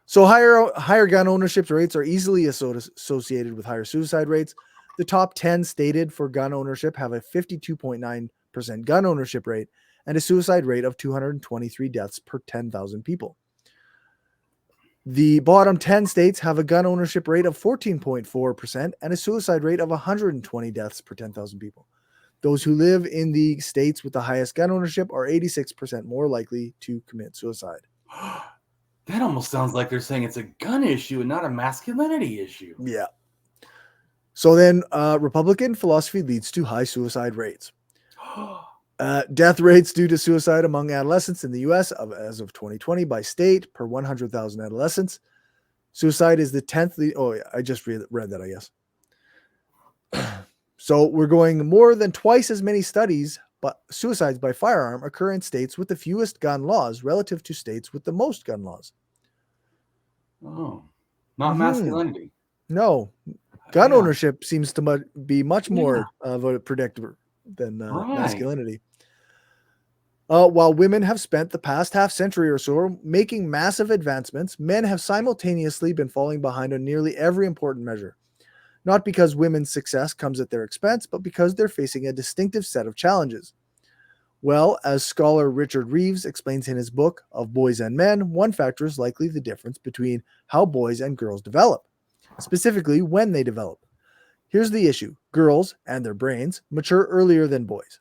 Speaker 1: So higher gun ownership rates are easily associated with higher suicide rates. The top 10 stated for gun ownership have a 52.9% gun ownership rate and a suicide rate of 223 deaths per 10,000 people. The bottom 10 states have a gun ownership rate of 14.4% and a suicide rate of 120 deaths per 10,000 people. Those who live in the states with the highest gun ownership are 86% more likely to commit suicide.
Speaker 2: That almost sounds like they're saying it's a gun issue and not a masculinity issue.
Speaker 1: Yeah. So then Republican philosophy leads to high suicide rates. Death rates due to suicide among adolescents in the U.S. as of 2020 by state per 100,000 adolescents. Suicide is the 10th. I just read that, I guess. So we're going more than twice as many studies, but suicides by firearm occur in states with the fewest gun laws relative to states with the most gun laws.
Speaker 2: Oh, not masculinity.
Speaker 1: No, gun ownership seems to be much more of a predictor than masculinity. While women have spent the past half century or so making massive advancements, men have simultaneously been falling behind on nearly every important measure. Not because women's success comes at their expense, but because they're facing a distinctive set of challenges. Well, as scholar Richard Reeves explains in his book Of Boys and Men, one factor is likely the difference between how boys and girls develop, specifically when they develop. Here's the issue. Girls and their brains mature earlier than boys.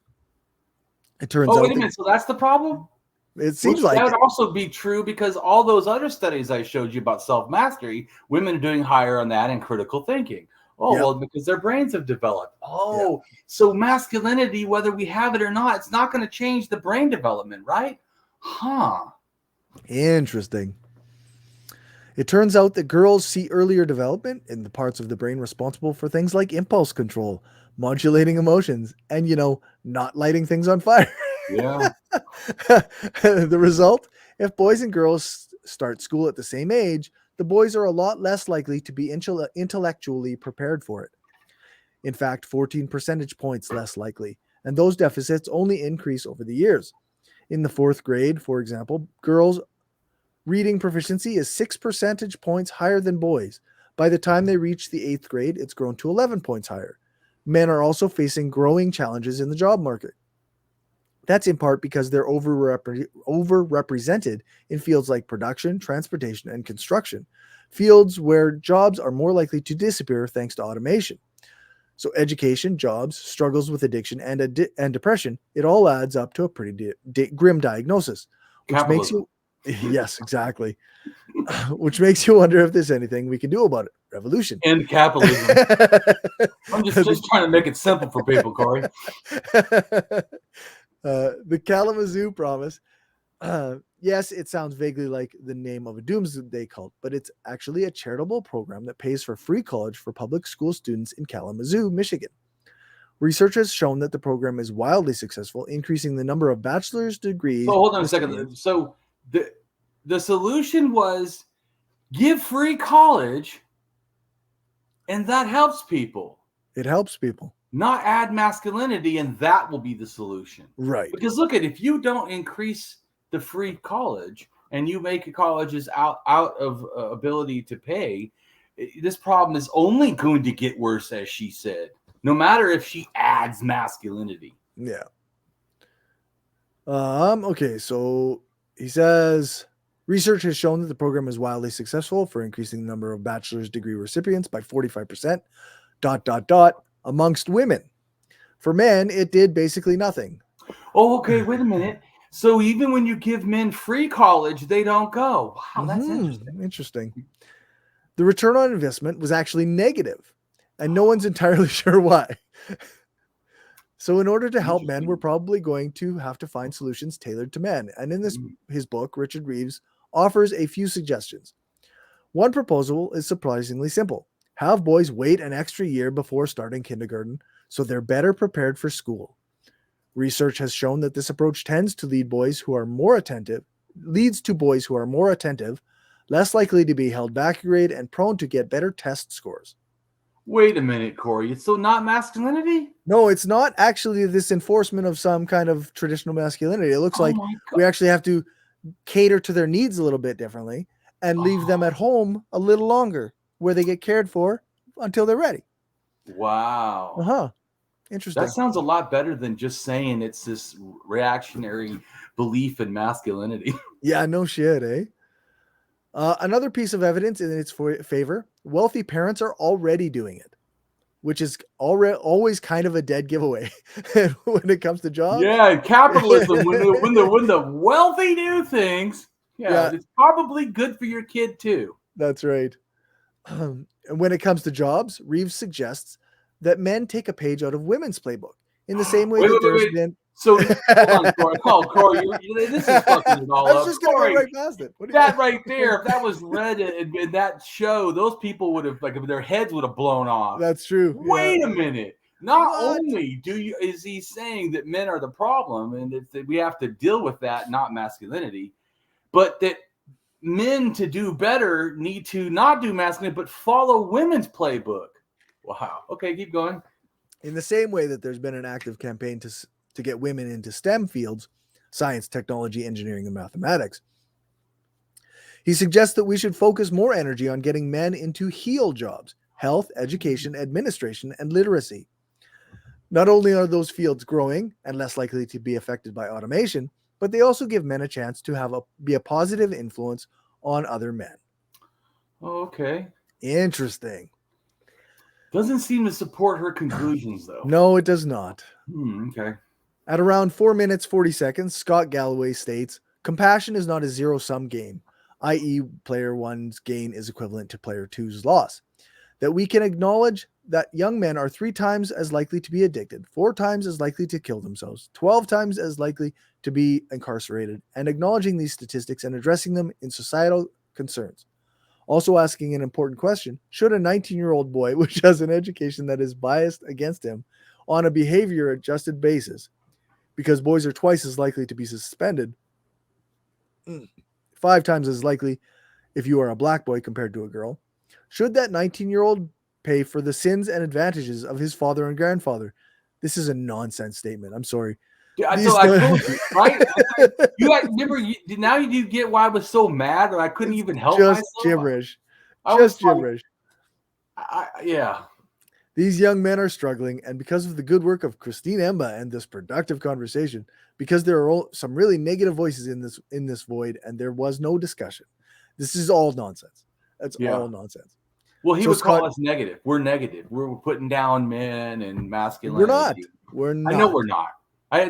Speaker 1: It turns out.
Speaker 2: Wait a minute. So that's the problem?
Speaker 1: It seems like
Speaker 2: that would also be true because all those other studies I showed you about self-mastery, women are doing higher on that and critical thinking. Well, because their brains have developed. So masculinity, whether we have it or not, it's not going to change the brain development, right?
Speaker 1: Interesting. It turns out that girls see earlier development in the parts of the brain responsible for things like impulse control, modulating emotions, and, not lighting things on fire.
Speaker 2: Yeah.
Speaker 1: The result, if boys and girls start school at the same age, the boys are a lot less likely to be intellectually prepared for it. In fact, 14 percentage points less likely, and those deficits only increase over the years. In the 4th grade, for example, girls' reading proficiency is 6 percentage points higher than boys. By the time they reach the 8th grade, it's grown to 11 points higher. Men are also facing growing challenges in the job market. That's in part because they're overrepresented in fields like production, transportation, and construction, fields where jobs are more likely to disappear thanks to automation. So education, jobs, struggles with addiction, and depression, it all adds up to a pretty grim diagnosis, which makes you Yes, exactly. Which makes you wonder if there's anything we can do about it. Revolution.
Speaker 2: End capitalism. I'm just trying to make it simple for people, Cory.
Speaker 1: The Kalamazoo Promise. Yes, it sounds vaguely like the name of a doomsday cult, but it's actually a charitable program that pays for free college for public school students in Kalamazoo, Michigan. Research has shown that the program is wildly successful, increasing the number of bachelor's degrees.
Speaker 2: So hold on a second. So the solution was give free college, and that helps people.
Speaker 1: It helps people.
Speaker 2: Not add masculinity, and that will be the solution.
Speaker 1: Right.
Speaker 2: Because look at, if you don't increase the free college and you make colleges out of ability to pay, this problem is only going to get worse, as she said, no matter if she adds masculinity.
Speaker 1: Yeah. Okay, so he says research has shown that the program is wildly successful for increasing the number of bachelor's degree recipients by 45%, ... amongst women. For men, it did basically nothing.
Speaker 2: Oh, okay, wait a minute. So even when you give men free college, they don't go. Wow, that's
Speaker 1: interesting. The return on investment was actually negative, and no one's entirely sure why. So in order to help men, we're probably going to have to find solutions tailored to men. And in his book, Richard Reeves offers a few suggestions. One proposal is surprisingly simple. Have boys wait an extra year before starting kindergarten so they're better prepared for school. Research has shown that this approach tends to leads to boys who are more attentive, less likely to be held back a grade, and prone to get better test scores.
Speaker 2: Wait a minute, Cory. It's still not masculinity?
Speaker 1: No, it's not actually this enforcement of some kind of traditional masculinity. It looks like we actually have to cater to their needs a little bit differently and leave them at home a little longer where they get cared for until they're ready.
Speaker 2: Wow.
Speaker 1: Interesting.
Speaker 2: That sounds a lot better than just saying it's this reactionary belief in masculinity.
Speaker 1: Yeah, no shit, eh? Another piece of evidence in its favor, wealthy parents are already doing it, which is always kind of a dead giveaway when it comes to jobs.
Speaker 2: Yeah, capitalism, when the wealthy do things, it's probably good for your kid too.
Speaker 1: That's right. And when it comes to jobs, Reeves suggests that men take a page out of women's playbook in the same way there's been.
Speaker 2: So, hold on, Cory. This is fucking it all up.
Speaker 1: I was just going to go right past it.
Speaker 2: That right there, if that was read in that show, those people would have, their heads would have blown off.
Speaker 1: That's true.
Speaker 2: Wait a minute. Not only is he saying that men are the problem and that we have to deal with that, not masculinity, but that men to do better need to not do masculinity, but follow women's playbook. Wow. Okay, keep going.
Speaker 1: In the same way that there's been an active campaign to get women into STEM fields, science, technology, engineering, and mathematics, he suggests that we should focus more energy on getting men into HEAL jobs, health, education, administration, and literacy. Not only are those fields growing and less likely to be affected by automation, but they also give men a chance to be a positive influence on other men.
Speaker 2: Oh, okay.
Speaker 1: Interesting.
Speaker 2: Doesn't seem to support her conclusions, though.
Speaker 1: No, it does not.
Speaker 2: Okay.
Speaker 1: At around 4 minutes, 40 seconds, Scott Galloway states, compassion is not a zero-sum game, i.e. player one's gain is equivalent to player two's loss. That we can acknowledge that young men are 3 times as likely to be addicted, 4 times as likely to kill themselves, 12 times as likely to be incarcerated, and acknowledging these statistics and addressing them in societal concerns. Also asking an important question, should a 19-year-old boy, which has an education that is biased against him on a behavior-adjusted basis, because boys are twice as likely to be suspended, 5 times as likely if you are a black boy compared to a girl, should that 19-year-old pay for the sins and advantages of his father and grandfather? This is a nonsense statement. I'm sorry.
Speaker 2: Yeah, I told you, right? Now you get why I was so mad that I couldn't even help myself.
Speaker 1: Just gibberish. Just gibberish.
Speaker 2: Yeah.
Speaker 1: These young men are struggling, and because of the good work of Christine Emba and this productive conversation, because there are some really negative voices in this void, and there was no discussion. This is all nonsense. That's all nonsense.
Speaker 2: Well, he would call us negative. We're negative. We're putting down men and masculinity.
Speaker 1: We're not.
Speaker 2: I know we're not. I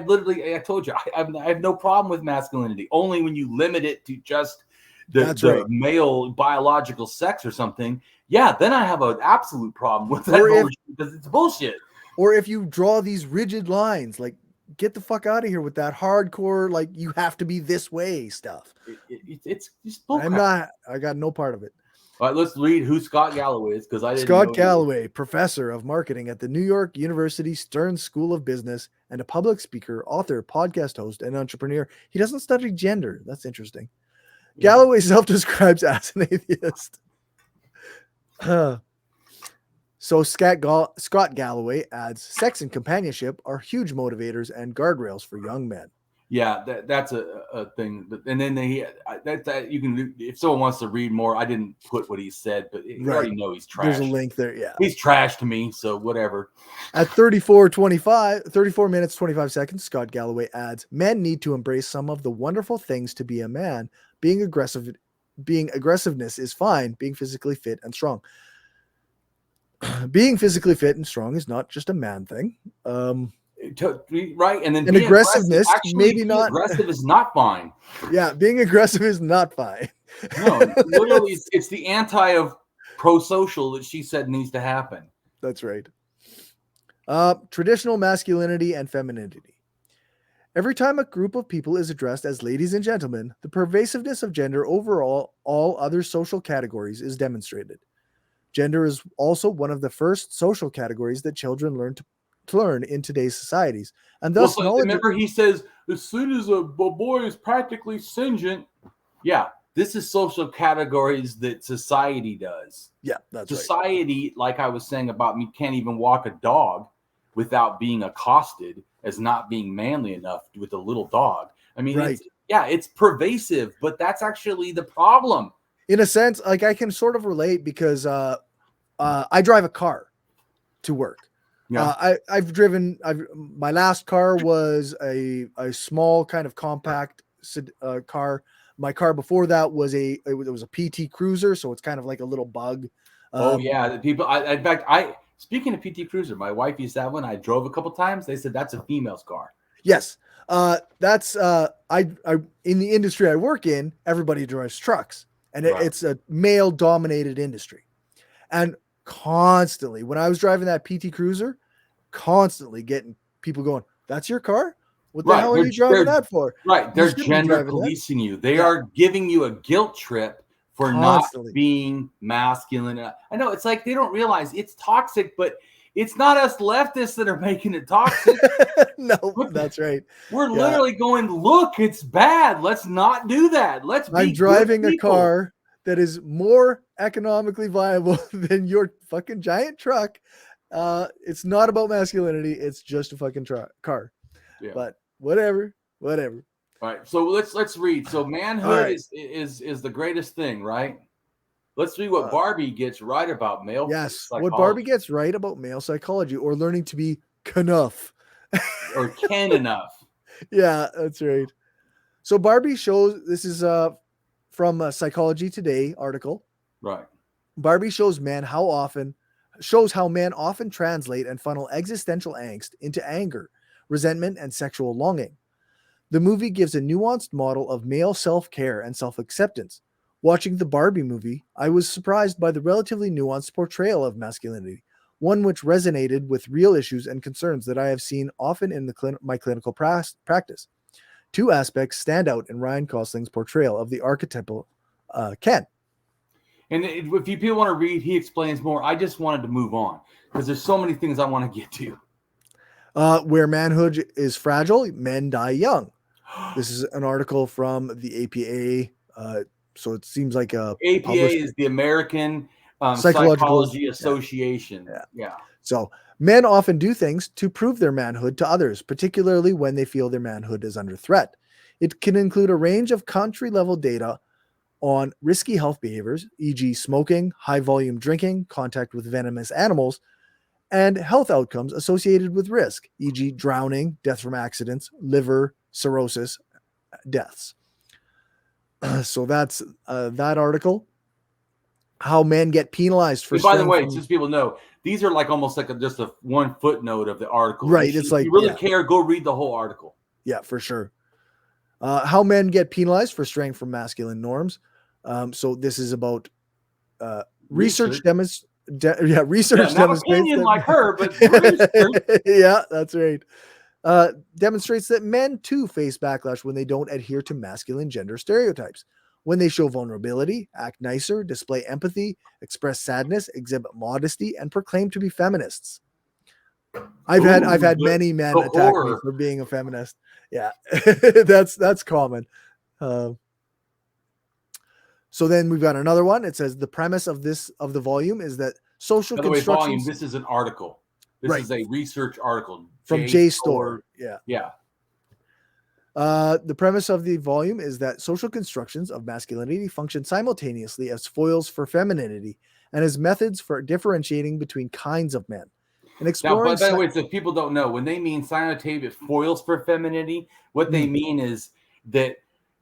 Speaker 2: told you, I have no problem with masculinity. Only when you limit it to just the male biological sex or something. Yeah, then I have an absolute problem with that bullshit because it's bullshit.
Speaker 1: Or if you draw these rigid lines, like, get the fuck out of here with that hardcore, like, you have to be this way stuff.
Speaker 2: It's just bullcrap.
Speaker 1: I got no part of it.
Speaker 2: All right, let's read who Scott Galloway is, because I didn't
Speaker 1: Scott
Speaker 2: know
Speaker 1: Galloway, professor of marketing at the New York University Stern School of Business and a public speaker, author, podcast host, and entrepreneur. He doesn't study gender. That's interesting. Yeah. Galloway self-describes as an atheist. So Scott Galloway adds, sex and companionship are huge motivators and guardrails for young men.
Speaker 2: Yeah, that's a thing. And then that you can, if someone wants to read more, I didn't put what he said, but you already know he's trash.
Speaker 1: There's a link there. Yeah,
Speaker 2: he's trash to me. So whatever.
Speaker 1: At 34 minutes 25 seconds, Scott Galloway adds, men need to embrace some of the wonderful things to be a man. Being aggressiveness is fine. Being physically fit and strong. Being physically fit and strong is not just a man thing.
Speaker 2: Right, and then
Speaker 1: aggressiveness, maybe not.
Speaker 2: Aggressive is not fine.
Speaker 1: Yeah, being aggressive is not fine.
Speaker 2: No, literally, it's the anti of pro-social that she said needs to happen.
Speaker 1: That's right. Traditional masculinity and femininity. Every time a group of people is addressed as ladies and gentlemen, the pervasiveness of gender overall, all other social categories is demonstrated. Gender is also one of the first social categories that children learn in today's societies, and thus
Speaker 2: remember he says as soon as a boy is practically sentient. Yeah, this is social categories that society does.
Speaker 1: Yeah, that's
Speaker 2: society, right. Like I was saying about me, can't even walk a dog without being accosted as not being manly enough with a little dog. I mean,
Speaker 1: right.
Speaker 2: It's pervasive, but that's actually the problem.
Speaker 1: In a sense, like, I can sort of relate because I drive a car to work. Yeah, my last car was a small kind of compact car. My car before that was it was a PT Cruiser, so it's kind of like a little bug.
Speaker 2: The people. In fact, speaking of PT Cruiser, my wife used that one. I drove a couple times. They said that's a female's car.
Speaker 1: Yes, that's I in the industry I work in, everybody drives trucks, and it's a male dominated industry, and constantly when I was driving that PT Cruiser, constantly getting people going, that's your car? What the hell are you driving that for?
Speaker 2: Right. They're gender policing you. They are giving you a guilt trip for not being masculine. I know, it's like they don't realize it's toxic, but it's not us leftists that are making it toxic.
Speaker 1: No, that's right.
Speaker 2: We're literally going, look, it's bad. Let's not do that. I'm
Speaker 1: driving a car that is more economically viable than your fucking giant truck. It's not about masculinity. It's just a fucking car. Yeah. But whatever. All
Speaker 2: right. So let's read. So manhood is the greatest thing, right? Let's read what Barbie gets right about male.
Speaker 1: Yes.
Speaker 2: Psychology.
Speaker 1: What Barbie gets right about male psychology, or learning to be enough.
Speaker 2: Or can enough.
Speaker 1: Yeah, that's right. So Barbie shows, this is from a Psychology Today article.
Speaker 2: Right.
Speaker 1: Barbie shows how men often translate and funnel existential angst into anger, resentment, and sexual longing. The movie gives a nuanced model of male self-care and self-acceptance. Watching the Barbie movie, I was surprised by the relatively nuanced portrayal of masculinity, one which resonated with real issues and concerns that I have seen often in my clinical practice. Two aspects stand out in Ryan Gosling's portrayal of the archetypal Ken.
Speaker 2: And if people want to read, he explains more. I just wanted to move on because there's so many things I want to get to.
Speaker 1: Where manhood is fragile, men die young. This is an article from the APA. So it seems like APA
Speaker 2: is the American Psychology Association. Yeah.
Speaker 1: So men often do things to prove their manhood to others, particularly when they feel their manhood is under threat. It can include a range of country-level data on risky health behaviors, e.g. smoking, high-volume drinking, contact with venomous animals, and health outcomes associated with risk, e.g. drowning, death from accidents, liver cirrhosis, deaths. So that's that article. how men get penalized for.
Speaker 2: And by the way, just people know, these are like almost like just a one footnote of the article.
Speaker 1: Right. It's like,
Speaker 2: if you really care, go read the whole article.
Speaker 1: Yeah, for sure. How men get penalized for straying from masculine norms. So this is about research demonstrates. Research demonstrates
Speaker 2: opinion
Speaker 1: that,
Speaker 2: like her, but research.
Speaker 1: Yeah, that's right. Demonstrates that men too face backlash when they don't adhere to masculine gender stereotypes. When they show vulnerability, act nicer, display empathy, express sadness, exhibit modesty, and proclaim to be feminists. I've had many men attack me for being a feminist. Yeah, that's common. So then we've got another one. It says the premise of the volume is that social constructions.
Speaker 2: This is an article. This is a research article
Speaker 1: from JSTOR.
Speaker 2: Yeah.
Speaker 1: The premise of the volume is that social constructions of masculinity function simultaneously as foils for femininity and as methods for differentiating between kinds of men. And exploring.
Speaker 2: Now, by the way, so people don't know, when they mean simultaneous foils for femininity, what they mean is that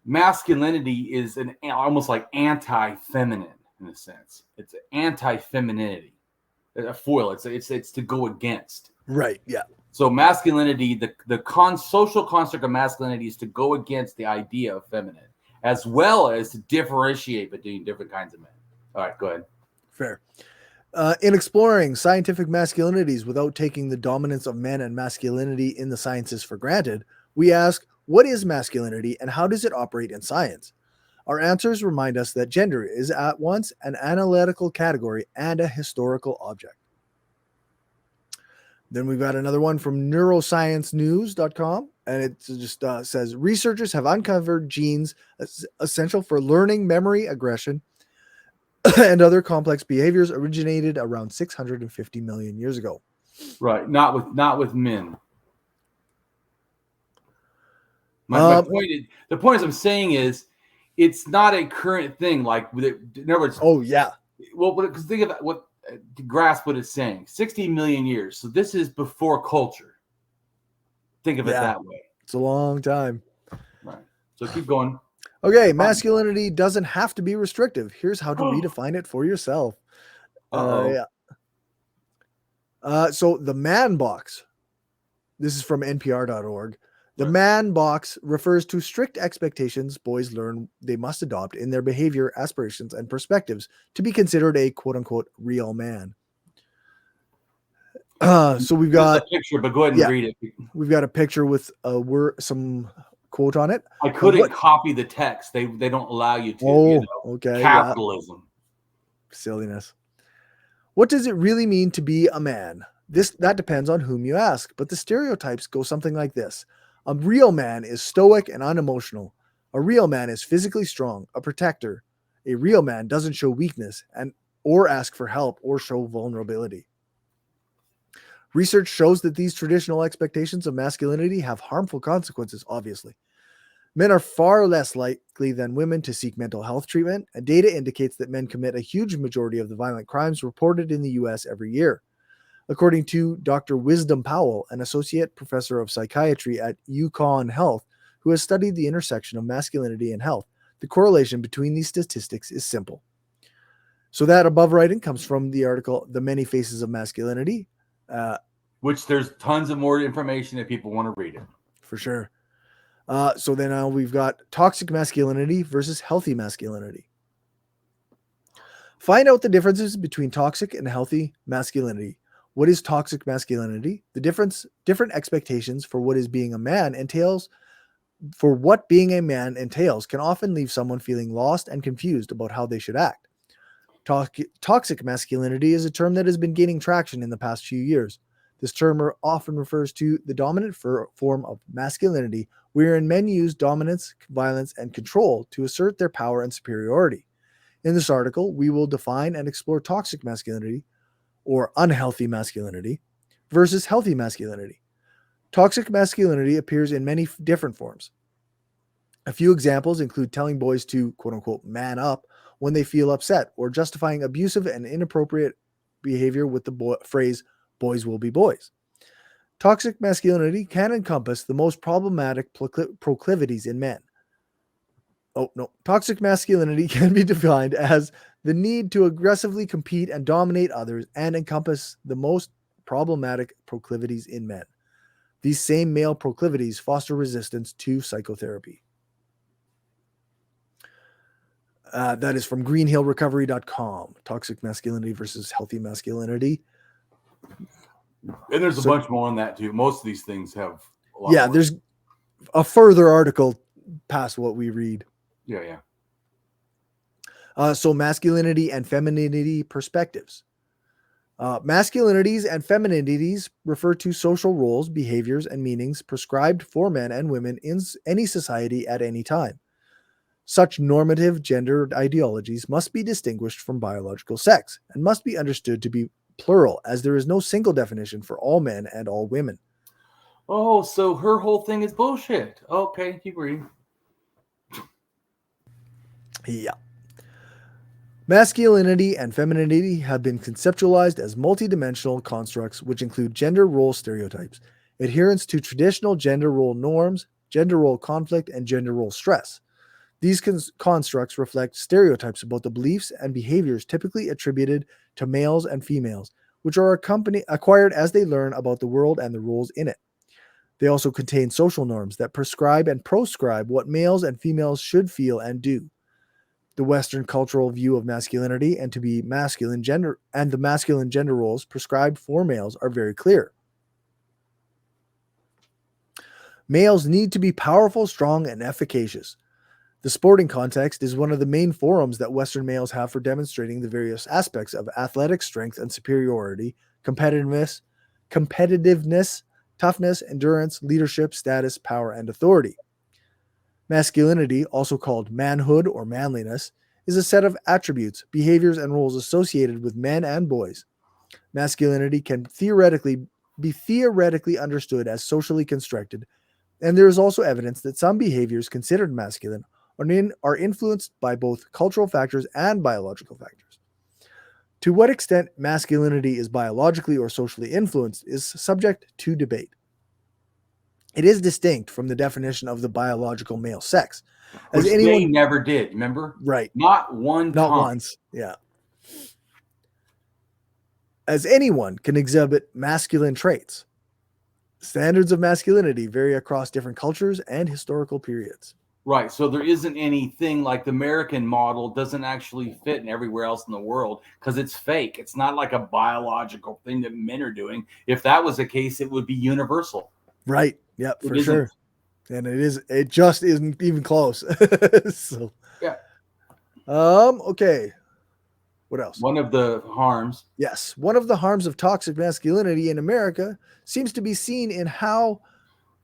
Speaker 2: masculinity is almost like anti-feminine in a sense. It's anti-femininity, a foil. It's to go against.
Speaker 1: Right. Yeah.
Speaker 2: So masculinity, the social construct of masculinity is to go against the idea of feminine, as well as to differentiate between different kinds of men. All right, go ahead.
Speaker 1: Fair. In exploring scientific masculinities without taking the dominance of men and masculinity in the sciences for granted, we ask, what is masculinity and how does it operate in science? Our answers remind us that gender is at once an analytical category and a historical object. Then we've got another one from neurosciencenews.com, and it just says, researchers have uncovered genes essential for learning, memory, aggression, and other complex behaviors originated around 650 million years ago.
Speaker 2: Right, not with men. The point I'm saying is, it's not a current thing. Like, in other words,
Speaker 1: oh yeah.
Speaker 2: Well, because think of what to grasp what it's saying. 60 million years. So this is before culture. Think of it that way.
Speaker 1: It's a long time.
Speaker 2: Right. So keep going.
Speaker 1: Okay, masculinity doesn't have to be restrictive. Here's how to redefine it for yourself. So the man box. This is from npr.org. The man box refers to strict expectations boys learn they must adopt in their behavior, aspirations, and perspectives to be considered a quote-unquote real man. So we've got
Speaker 2: a picture, but go ahead and read it.
Speaker 1: We've got a picture with some quote on it.
Speaker 2: I couldn't copy the text. They don't allow you to.
Speaker 1: Okay.
Speaker 2: Capitalism.
Speaker 1: Yeah. Silliness. What does it really mean to be a man? That depends on whom you ask, but the stereotypes go something like this. A real man is stoic and unemotional. A real man is physically strong, a protector. A real man doesn't show weakness or ask for help or show vulnerability. Research shows that these traditional expectations of masculinity have harmful consequences, obviously. Men are far less likely than women to seek mental health treatment, and data indicates that men commit a huge majority of the violent crimes reported in the U.S. every year. According to Dr. Wisdom Powell, an associate professor of psychiatry at UConn Health, who has studied the intersection of masculinity and health, the correlation between these statistics is simple. So that above writing comes from the article, The Many Faces of Masculinity.
Speaker 2: Which there's tons of more information if people want to read it.
Speaker 1: For sure. So then we've got toxic masculinity versus healthy masculinity. Find out the differences between toxic and healthy masculinity. What is toxic masculinity? The different expectations for what is being a man entails, for what being a man entails can often leave someone feeling lost and confused about how they should act. Toxic masculinity is a term that has been gaining traction in the past few years. This term often refers to the dominant form of masculinity, wherein men use dominance, violence, and control to assert their power and superiority. In this article, we will define and explore toxic masculinity, or unhealthy masculinity, versus healthy masculinity. Toxic masculinity appears in many different forms. A few examples include telling boys to, quote-unquote, man up when they feel upset, or justifying abusive and inappropriate behavior with the phrase, boys will be boys. Toxic masculinity can encompass the most problematic proclivities in men. Toxic masculinity can be defined as the need to aggressively compete and dominate others, and encompass the most problematic proclivities in men. These same male proclivities foster resistance to psychotherapy. That is from greenhillrecovery.com. Toxic masculinity versus healthy masculinity.
Speaker 2: And there's a bunch more on that too. Most of these things have a lot.
Speaker 1: Yeah, there's a further article past what we read.
Speaker 2: Yeah.
Speaker 1: So masculinity and femininity perspectives. Masculinities and femininities refer to social roles, behaviors, and meanings prescribed for men and women in any society at any time. Such normative gendered ideologies must be distinguished from biological sex and must be understood to be plural, as there is no single definition for all men and all women.
Speaker 2: Oh, so her whole thing is bullshit. Okay, keep reading.
Speaker 1: Yeah. Masculinity and femininity have been conceptualized as multidimensional constructs which include gender role stereotypes, adherence to traditional gender role norms, gender role conflict, and gender role stress. These constructs reflect stereotypes about the beliefs and behaviors typically attributed to males and females, which are acquired as they learn about the world and the roles in it. They also contain social norms that prescribe and proscribe what males and females should feel and do. The Western cultural view of masculinity and to be masculine gender and the masculine gender roles prescribed for males are very clear. Males need to be powerful, strong, and efficacious. The sporting context is one of the main forums that Western males have for demonstrating the various aspects of athletic strength and superiority, competitiveness, toughness, endurance, leadership, status, power, and authority. Masculinity, also called manhood or manliness, is a set of attributes, behaviors, and roles associated with men and boys. Masculinity can be theoretically understood as socially constructed, and there is also evidence that some behaviors considered masculine are influenced by both cultural factors and biological factors. To what extent masculinity is biologically or socially influenced is subject to debate. It is distinct from the definition of the biological male sex.
Speaker 2: Which they never did, remember?
Speaker 1: Right.
Speaker 2: Not once.
Speaker 1: Yeah. As anyone can exhibit masculine traits. Standards of masculinity vary across different cultures and historical periods.
Speaker 2: Right. So there isn't anything like the American model doesn't actually fit in everywhere else in the world because it's fake. It's not like a biological thing that men are doing. If that was the case, it would be universal.
Speaker 1: Right. Yeah, for sure. And it just isn't even close. So
Speaker 2: yeah.
Speaker 1: Okay. What else?
Speaker 2: One of the harms.
Speaker 1: Yes. One of the harms of toxic masculinity in America seems to be seen in how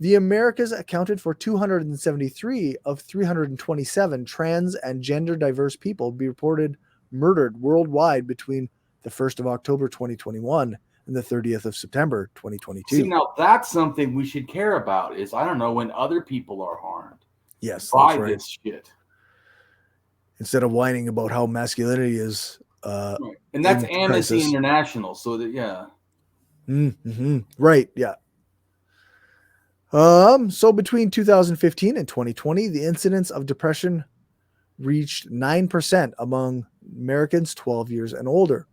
Speaker 1: the Americas accounted for 273 of 327 trans and gender diverse people be reported murdered worldwide between the 1st of October 2021 and the 30th of September 2022.
Speaker 2: See, now that's something we should care about is, I don't know, when other people are harmed.
Speaker 1: Yes.
Speaker 2: By this shit.
Speaker 1: Instead of whining about how masculinity is.
Speaker 2: Right. And that's Amnesty crisis. International. So that, yeah.
Speaker 1: Mm-hmm. Right. Yeah. So between 2015 and 2020, the incidence of depression reached 9% among Americans 12 years and older.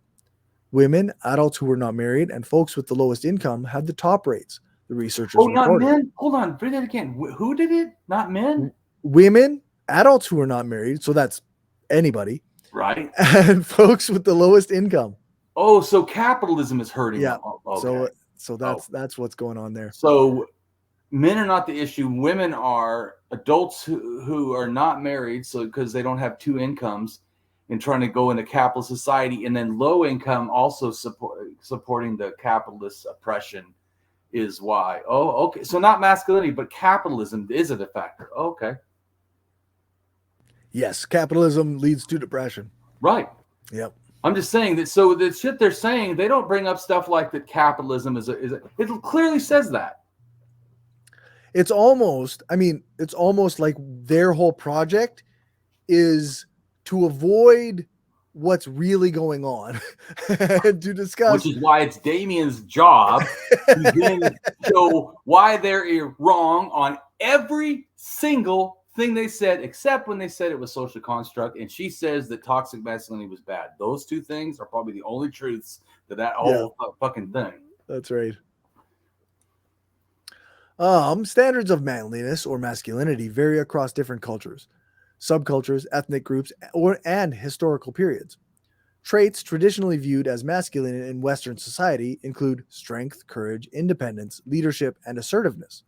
Speaker 1: Women, adults who were not married, and folks with the lowest income had the top rates. The researchers reported.
Speaker 2: Not men? Hold on, read that again. Who did it? Not men?
Speaker 1: Women, adults who were not married, so that's anybody.
Speaker 2: Right.
Speaker 1: And folks with the lowest income.
Speaker 2: Oh, so capitalism is hurting.
Speaker 1: Yeah.
Speaker 2: Okay.
Speaker 1: So that's what's going on there.
Speaker 2: So men are not the issue. Women are adults who are not married, so because they don't have two incomes and trying to go into capitalist society, and then low income also supporting the capitalist oppression is why. Oh, okay. So not masculinity, but capitalism is a factor. Oh, okay.
Speaker 1: Yes, capitalism leads to depression.
Speaker 2: Right.
Speaker 1: Yep.
Speaker 2: I'm just saying that. So the shit they're saying, they don't bring up stuff like that. Capitalism is it clearly says that.
Speaker 1: It's almost like their whole project is to avoid what's really going on to discuss.
Speaker 2: Which is why it's Damien's job to then show why they're wrong on every single thing they said, except when they said it was social construct, and she says that toxic masculinity was bad. Those two things are probably the only truths to that whole fucking thing.
Speaker 1: That's right. Standards of manliness or masculinity vary across different cultures, subcultures, ethnic groups, and historical periods. Traits traditionally viewed as masculine in Western society include strength, courage, independence, leadership, and assertiveness.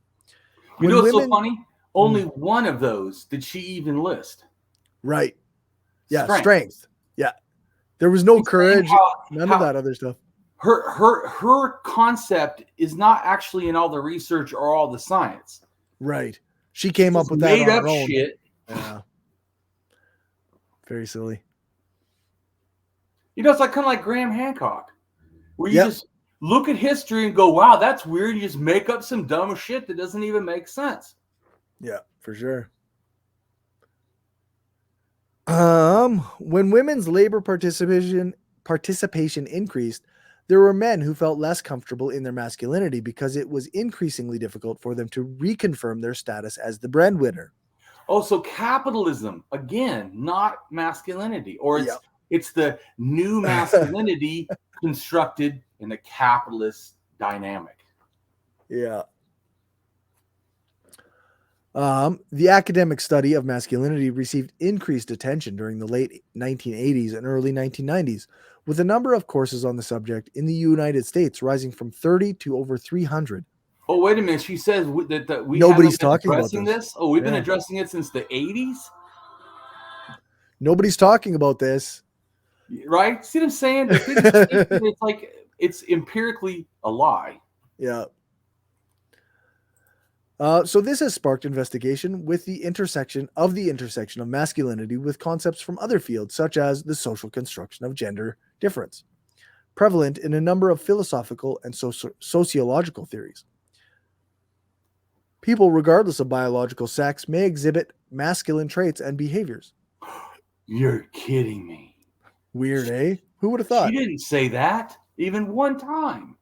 Speaker 2: You know what's so funny? Only one of those did she even list.
Speaker 1: Right. Yeah, strength. Yeah. There was no courage, none of that other stuff.
Speaker 2: Her concept is not actually in all the research or all the science.
Speaker 1: Right. She came up with that
Speaker 2: made
Speaker 1: on
Speaker 2: up
Speaker 1: her own.
Speaker 2: shit.
Speaker 1: Yeah. Very silly.
Speaker 2: You know, it's like kind of like Graham Hancock, where you just look at history and go, "Wow, that's weird." You just make up some dumb shit that doesn't even make sense.
Speaker 1: Yeah, for sure. When women's labor participation increased, there were men who felt less comfortable in their masculinity because it was increasingly difficult for them to reconfirm their status as the breadwinner.
Speaker 2: Oh, so capitalism, again, not masculinity. Or it's the new masculinity constructed in the capitalist dynamic.
Speaker 1: Yeah. The academic study of masculinity received increased attention during the late 1980s and early 1990s, with a number of courses on the subject in the United States rising from 30 to over 300.
Speaker 2: Oh, wait a minute. She says that we
Speaker 1: Nobody's
Speaker 2: haven't been
Speaker 1: talking about
Speaker 2: addressing this. Oh, we've been addressing it since the 80s?
Speaker 1: Nobody's talking about this.
Speaker 2: Right? See what I'm saying? It's like it's empirically a lie.
Speaker 1: Yeah. So this has sparked investigation with the intersection of masculinity with concepts from other fields, such as the social construction of gender difference, prevalent in a number of philosophical and sociological theories. People, regardless of biological sex, may exhibit masculine traits and behaviors.
Speaker 2: You're kidding me.
Speaker 1: Weird, eh? Who would have thought?
Speaker 2: She didn't say that even one time.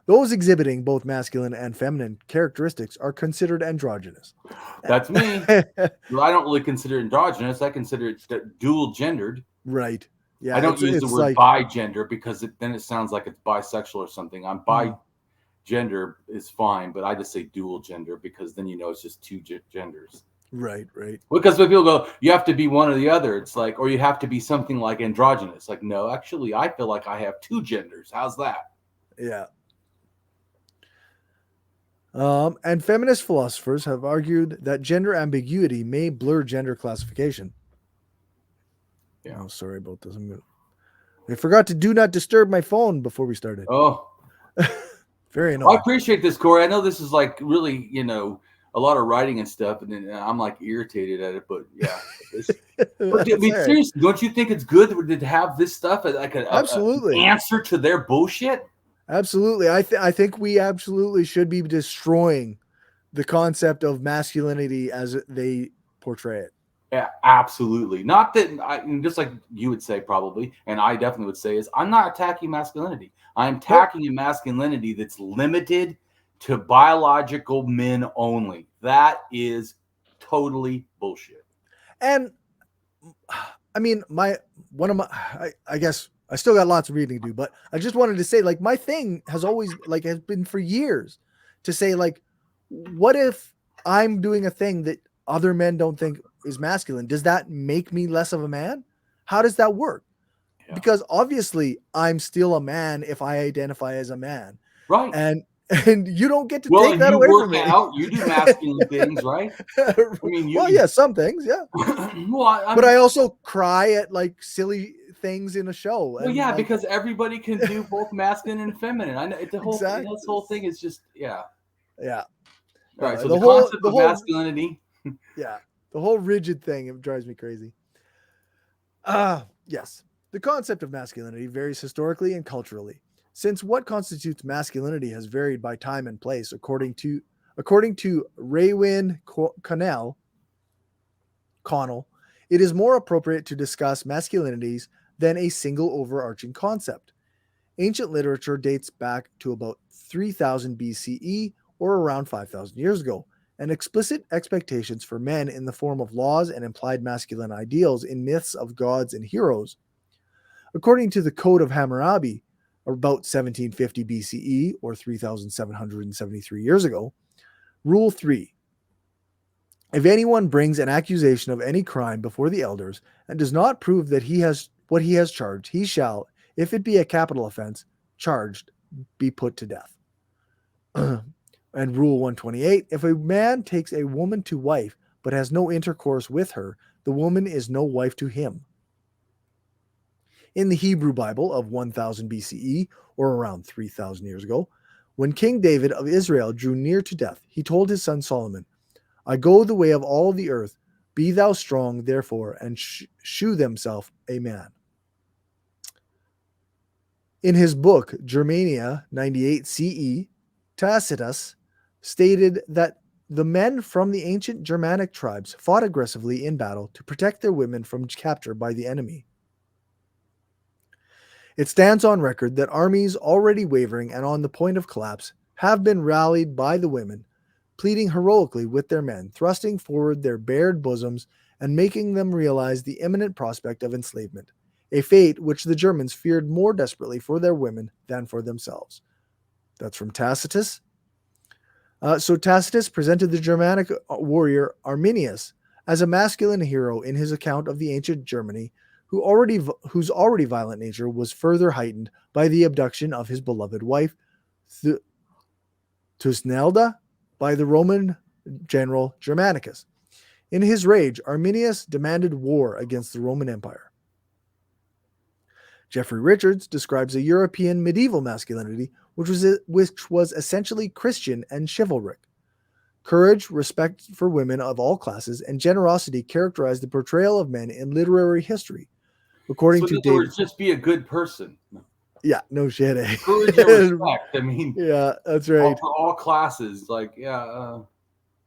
Speaker 1: Those exhibiting both masculine and feminine characteristics are considered androgynous.
Speaker 2: That's me. Well, I don't really consider it androgynous. I consider it dual gendered.
Speaker 1: Right. Yeah.
Speaker 2: I don't use the word bi-gender because then it sounds like it's bisexual or something. I'm bi-gender is fine, but I just say dual gender because then you know it's just two genders.
Speaker 1: Right, right.
Speaker 2: Because when people go, you have to be one or the other, it's like, or you have to be something like androgynous. Like, no, actually, I feel like I have two genders. How's that?
Speaker 1: Yeah. And feminist philosophers have argued that gender ambiguity may blur gender classification. Yeah. Oh, sorry about this. I forgot to do not disturb my phone before we started.
Speaker 2: Oh.
Speaker 1: Very annoying.
Speaker 2: I appreciate this, Corey. I know this is like really, a lot of writing and stuff, and then I'm like irritated at it, but yeah. Seriously, don't you think it's good to have this stuff as like
Speaker 1: absolutely
Speaker 2: an answer to their bullshit?
Speaker 1: Absolutely. I think we absolutely should be destroying the concept of masculinity as they portray it.
Speaker 2: Yeah, absolutely. Not that just like you would say probably, and I definitely would say, is I'm not attacking masculinity. I'm attacking a masculinity that's limited to biological men only. That is totally bullshit.
Speaker 1: And I mean, I guess I still got lots of reading to do, but I just wanted to say, like, my thing has always has been for years to say, like, what if I'm doing a thing that other men don't think is masculine? Does that make me less of a man? How does that work? Yeah. Because obviously I'm still a man if I identify as a man.
Speaker 2: Right.
Speaker 1: And you don't get to take that away from me.
Speaker 2: You do masculine things, right? I mean,
Speaker 1: yeah, some things, yeah. But I also cry at like silly things in a show.
Speaker 2: Well, yeah, because everybody can do both masculine and feminine. I know this whole thing is just yeah.
Speaker 1: All
Speaker 2: right. So the concept of masculinity.
Speaker 1: Yeah, the whole rigid thing, it drives me crazy. Yes, the concept of masculinity varies historically and culturally. Since what constitutes masculinity has varied by time and place, according to Raywin Connell, it is more appropriate to discuss masculinities than a single overarching concept. Ancient literature dates back to about 3000 BCE or around 5,000 years ago, and explicit expectations for men in the form of laws and implied masculine ideals in myths of gods and heroes. According to the Code of Hammurabi, about 1750 BCE, or 3,773 years ago, Rule 3. If anyone brings an accusation of any crime before the elders and does not prove that he has what he has charged, he shall, if it be a capital offense, charged, be put to death. And Rule 128, if a man takes a woman to wife but has no intercourse with her, the woman is no wife to him. In the Hebrew Bible of 1000 BCE, or around 3,000 years ago, when King David of Israel drew near to death, he told his son Solomon, I go the way of all the earth, be thou strong, therefore, and shew themself a man. In his book, Germania 98 CE, Tacitus stated that the men from the ancient Germanic tribes fought aggressively in battle to protect their women from capture by the enemy. It stands on record that armies already wavering and on the point of collapse have been rallied by the women, pleading heroically with their men, thrusting forward their bared bosoms and making them realize the imminent prospect of enslavement, a fate which the Germans feared more desperately for their women than for themselves. That's from Tacitus. So Tacitus presented the Germanic warrior Arminius as a masculine hero in his account of the ancient Germany, whose already violent nature was further heightened by the abduction of his beloved wife, Thusnelda, by the Roman general Germanicus. In his rage, Arminius demanded war against the Roman Empire. Jeffrey Richards describes a European medieval masculinity which was essentially Christian and chivalric. Courage, respect for women of all classes, and generosity characterized the portrayal of men in literary history. According to David,
Speaker 2: words, just be a good person.
Speaker 1: Yeah, no shit. Eh?
Speaker 2: Courage and respect. I mean,
Speaker 1: yeah, that's right.
Speaker 2: For all classes, like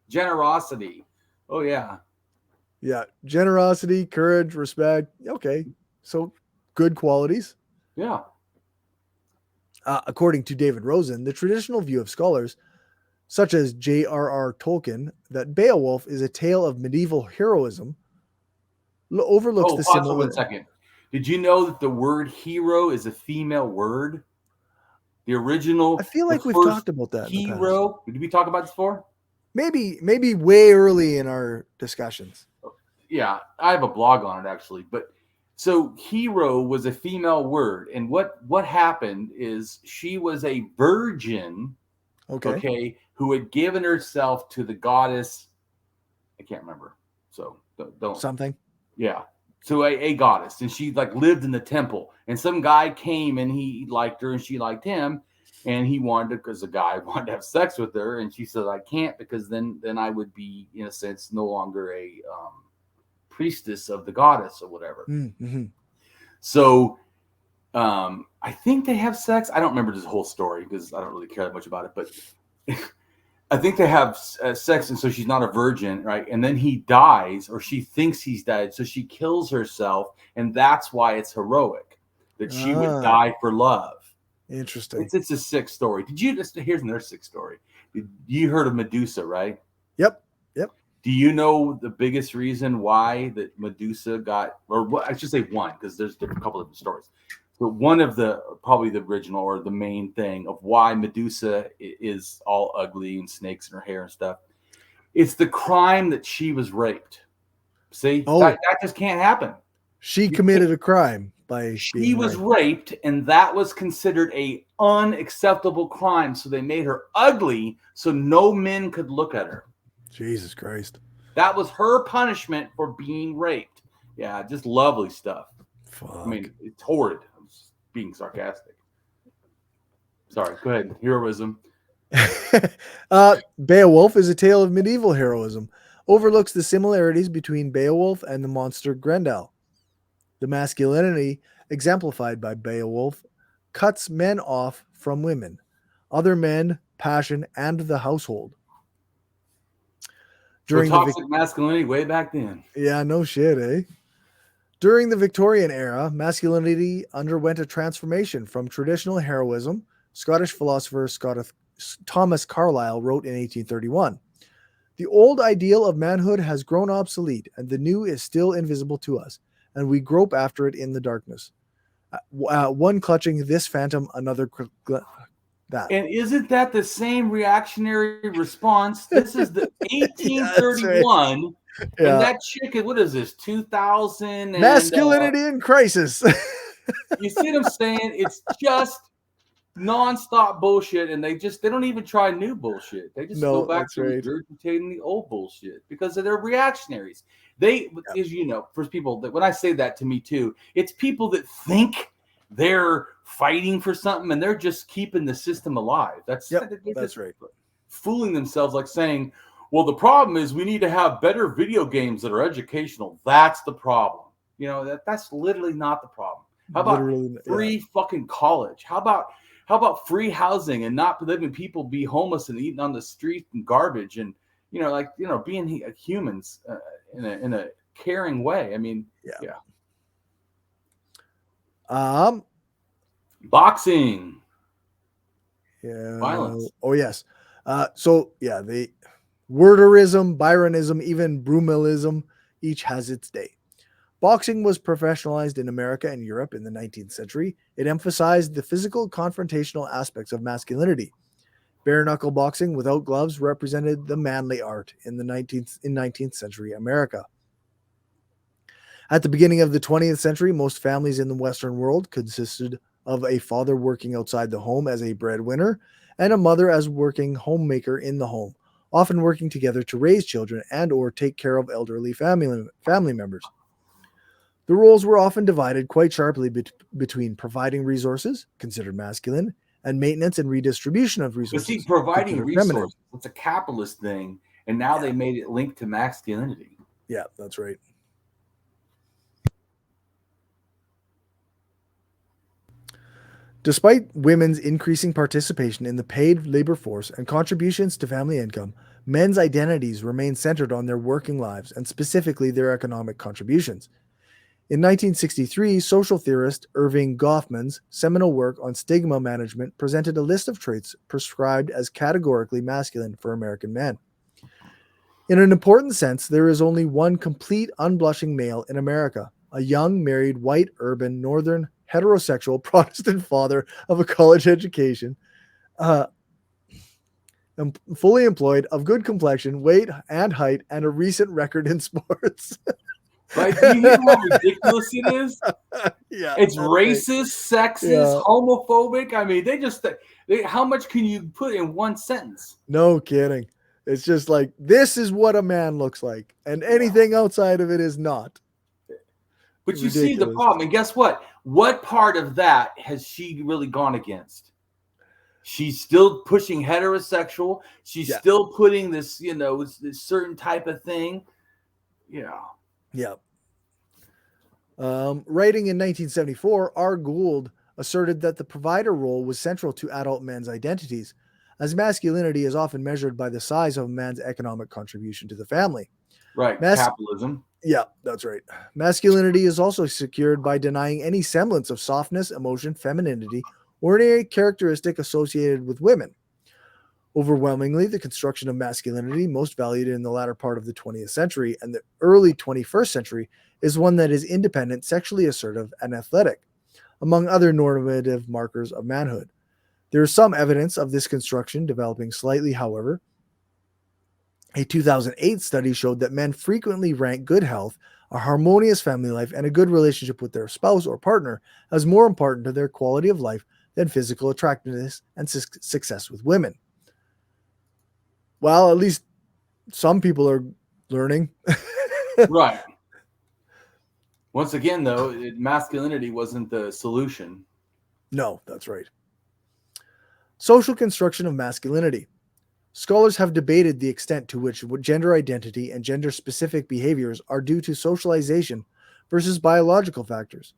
Speaker 2: generosity. Oh yeah,
Speaker 1: yeah, generosity, courage, respect. Okay, so good qualities.
Speaker 2: Yeah.
Speaker 1: According to David Rosen, the traditional view of scholars, such as J.R.R. Tolkien, that Beowulf is a tale of medieval heroism, overlooks the similar.
Speaker 2: 1 second. Did you know that the word hero is a female word? The original.
Speaker 1: I feel like we've talked about that.
Speaker 2: Hero. Did we talk about this before?
Speaker 1: Maybe way early in our discussions.
Speaker 2: Yeah, I have a blog on it actually. But so hero was a female word, and what happened is she was a virgin. Okay, who had given herself to the goddess. I can't remember. So don't
Speaker 1: something.
Speaker 2: Yeah. So a goddess, and she like lived in the temple, and some guy came and he liked her and she liked him, and he wanted to, because the guy wanted to have sex with her, and she said, I can't, because then I would be, in a sense, no longer a priestess of the goddess or whatever.
Speaker 1: Mm-hmm.
Speaker 2: So I think they have sex. I don't remember this whole story because I don't really care that much about it, but I think they have sex, and so she's not a virgin, right? And then he dies, or she thinks he's died, so she kills herself, and that's why it's heroic that she would die for love.
Speaker 1: Interesting.
Speaker 2: It's a sick story. Here's another sick story. You heard of Medusa, right?
Speaker 1: Yep.
Speaker 2: Do you know the biggest reason why that Medusa got, or what, I should say one, because there's a couple of different stories. But one of probably the original or the main thing of why Medusa is all ugly and snakes in her hair and stuff, it's the crime that she was raped. See, that just can't happen.
Speaker 1: She committed a crime by
Speaker 2: she was raped, and that was considered a unacceptable crime. So they made her ugly so no men could look at her.
Speaker 1: Jesus Christ.
Speaker 2: That was her punishment for being raped. Yeah, just lovely stuff.
Speaker 1: Fuck.
Speaker 2: I mean, it's horrid. I'm just being sarcastic. Sorry, go ahead. Heroism.
Speaker 1: Beowulf is a tale of medieval heroism. Overlooks the similarities between Beowulf and the monster Grendel. The masculinity exemplified by Beowulf cuts men off from women, other men, passion, and the household.
Speaker 2: During toxic masculinity way back then.
Speaker 1: Yeah, no shit, eh? During the Victorian era, masculinity underwent a transformation from traditional heroism. Scottish philosopher Thomas Carlyle wrote in 1831, The old ideal of manhood has grown obsolete, and the new is still invisible to us, and we grope after it in the darkness. One clutching this phantom, another that.
Speaker 2: And isn't that the same reactionary response? This is the 1831,
Speaker 1: yeah, right.
Speaker 2: and that chick, what is this, 2000?
Speaker 1: Masculinity in crisis.
Speaker 2: You see what I'm saying? It's just nonstop bullshit, and they don't even try new bullshit. They just go back to regurgitating the old bullshit because they're reactionaries. As you know, for people that when I say that to me too, it's people that think they're fighting for something and they're just keeping the system alive. That's right. Fooling themselves, like saying, well, the problem is we need to have better video games that are educational. That's the problem. You know, that's literally not the problem. How about free fucking college? How about free housing and not letting people be homeless and eating on the street and garbage and being humans in a caring way? I mean, boxing.
Speaker 1: Yeah.
Speaker 2: Violence.
Speaker 1: Oh yes. The worderism, Byronism, even Brumelism, each has its day. Boxing was professionalized in America and Europe in the 19th century. It emphasized the physical confrontational aspects of masculinity. Bare knuckle boxing without gloves represented the manly art in 19th century America. At the beginning of the 20th century, most families in the Western world consisted of a father working outside the home as a breadwinner and a mother as working homemaker in the home, often working together to raise children and or take care of elderly family members. The roles were often divided quite sharply between providing resources, considered masculine, and maintenance and redistribution of resources.
Speaker 2: But see, providing resources, it's a capitalist thing, and now they made it linked to masculinity.
Speaker 1: Yeah, that's right. Despite women's increasing participation in the paid labor force and contributions to family income, men's identities remain centered on their working lives and specifically their economic contributions. In 1963, social theorist Irving Goffman's seminal work on stigma management presented a list of traits prescribed as categorically masculine for American men. In an important sense, there is only one complete unblushing male in America, a young, married, white, urban, northern, heterosexual Protestant father of a college education, fully employed, of good complexion, weight and height, and a recent record in sports.
Speaker 2: Right? Do you hear how ridiculous it is?
Speaker 1: Yeah,
Speaker 2: it's racist, sexist, homophobic. I mean, how much can you put in one sentence?
Speaker 1: No kidding. It's just like, this is what a man looks like, and anything outside of it is not.
Speaker 2: But you see the problem, and guess what? What part of that has she really gone against? She's still pushing heterosexual. She's still putting this, this certain type of thing. Yeah.
Speaker 1: Yeah. Writing in 1974, R. Gould asserted that the provider role was central to adult men's identities, as masculinity is often measured by the size of a man's economic contribution to the family.
Speaker 2: Right. Capitalism.
Speaker 1: Yeah, that's right. Masculinity is also secured by denying any semblance of softness, emotion, femininity, or any characteristic associated with women. Overwhelmingly, the construction of masculinity, most valued in the latter part of the 20th century and the early 21st century, is one that is independent, sexually assertive, and athletic, among other normative markers of manhood. There is some evidence of this construction developing slightly, however. A 2008 study showed that men frequently rank good health, a harmonious family life, and a good relationship with their spouse or partner as more important to their quality of life than physical attractiveness and success with women. Well, at least some people are learning.
Speaker 2: Right. Once again, though, masculinity wasn't the solution.
Speaker 1: No, that's right. Social construction of masculinity. Scholars have debated the extent to which gender identity and gender-specific behaviors are due to socialization versus biological factors.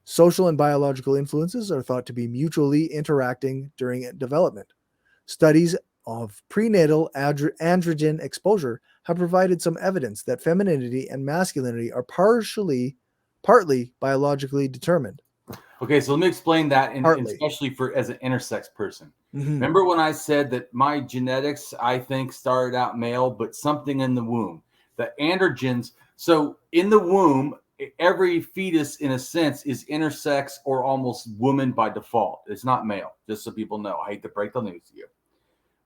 Speaker 1: Social and biological influences are thought to be mutually interacting during development. Studies of prenatal androgen exposure have provided some evidence that femininity and masculinity are partly biologically determined.
Speaker 2: Okay, so let me explain that,
Speaker 1: Partly.
Speaker 2: especially for as an intersex person.
Speaker 1: Mhm.
Speaker 2: Remember when I said that my genetics, I think, started out male, but something in the womb, the androgens. So in the womb, every fetus, in a sense, is intersex or almost woman by default. It's not male, just so people know. I hate to break the news to you.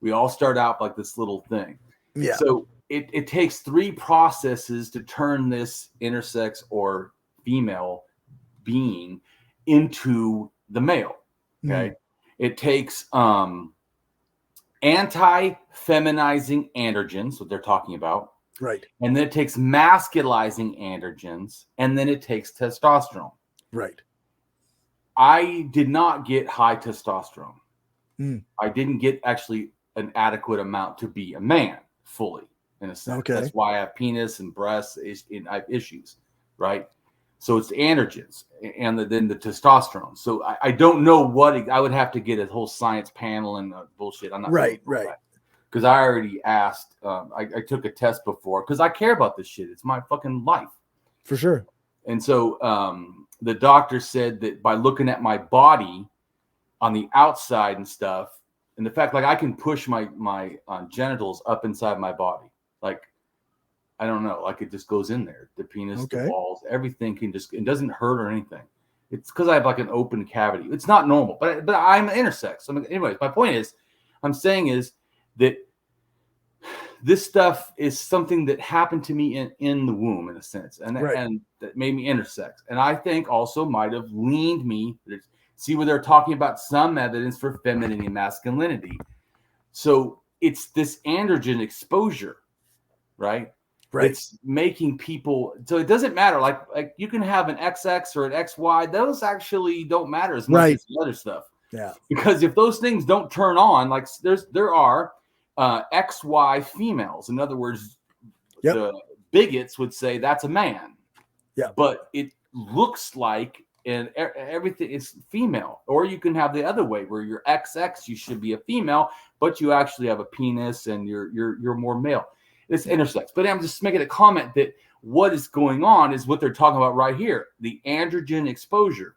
Speaker 2: We all start out like this little thing.
Speaker 1: Yeah.
Speaker 2: So it takes 3 processes to turn this intersex or female being into the male. Okay. It takes anti-feminizing androgens, what they're talking about.
Speaker 1: Right.
Speaker 2: And then it takes masculizing androgens, and then it takes testosterone.
Speaker 1: Right.
Speaker 2: I did not get high testosterone.
Speaker 1: Mm.
Speaker 2: I didn't get actually an adequate amount to be a man fully, in a sense.
Speaker 1: Okay.
Speaker 2: That's why I have penis and breasts, and I have issues, right? So it's the androgens and then the testosterone. So I don't know what I would have to get a whole science panel and bullshit. I'm not
Speaker 1: right.
Speaker 2: Because I already asked. I took a test before because I care about this shit. It's my fucking life.
Speaker 1: For sure.
Speaker 2: And so the doctor said that by looking at my body on the outside and stuff, and the fact like I can push my genitals up inside my body, like I don't know, like it just goes in there. The penis, the balls, everything can just, it doesn't hurt or anything. It's because I have like an open cavity. It's not normal, but I'm intersex. Anyways, my point is, I'm saying is that this stuff is something that happened to me in the womb, in a sense, and that made me intersex. And I think also might have leaned me. See where they're talking about some evidence for femininity and masculinity. So it's this androgen exposure, right?
Speaker 1: Right.
Speaker 2: It's making people, so it doesn't matter. Like you can have an XX or an XY. Those actually don't matter as much as the other stuff.
Speaker 1: Yeah.
Speaker 2: Because if those things don't turn on, like there are XY females. In other words, the bigots would say that's a man.
Speaker 1: Yeah.
Speaker 2: But it looks like and everything is female. Or you can have the other way where you're XX, you should be a female, but you actually have a penis and you're more male. It's intersex. But I'm just making a comment that what is going on is what they're talking about right here, the androgen exposure.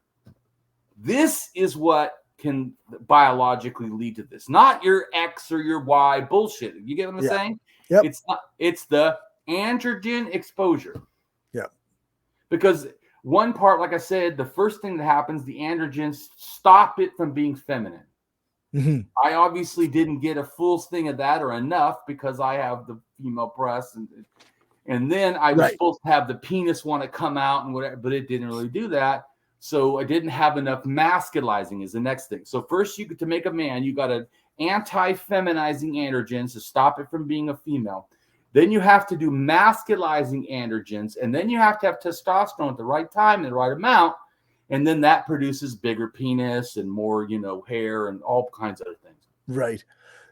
Speaker 2: This is what can biologically lead to this, not your X or your Y bullshit. You get what I'm saying?
Speaker 1: Yep.
Speaker 2: It's not. It's the androgen exposure.
Speaker 1: Yeah.
Speaker 2: Because one part, like I said, the first thing that happens, the androgens stop it from being feminine.
Speaker 1: Mm-hmm.
Speaker 2: I obviously didn't get a full thing of that or enough because I have the female breasts and then I was supposed to have the penis want to come out and whatever, but it didn't really do that. So I didn't have enough masculizing is the next thing. So first to make a man, you got an anti-feminizing androgens to stop it from being a female. Then you have to do masculizing androgens, and then you have to have testosterone at the right time and the right amount. And then that produces bigger penis and more, hair and all kinds of other things.
Speaker 1: Right.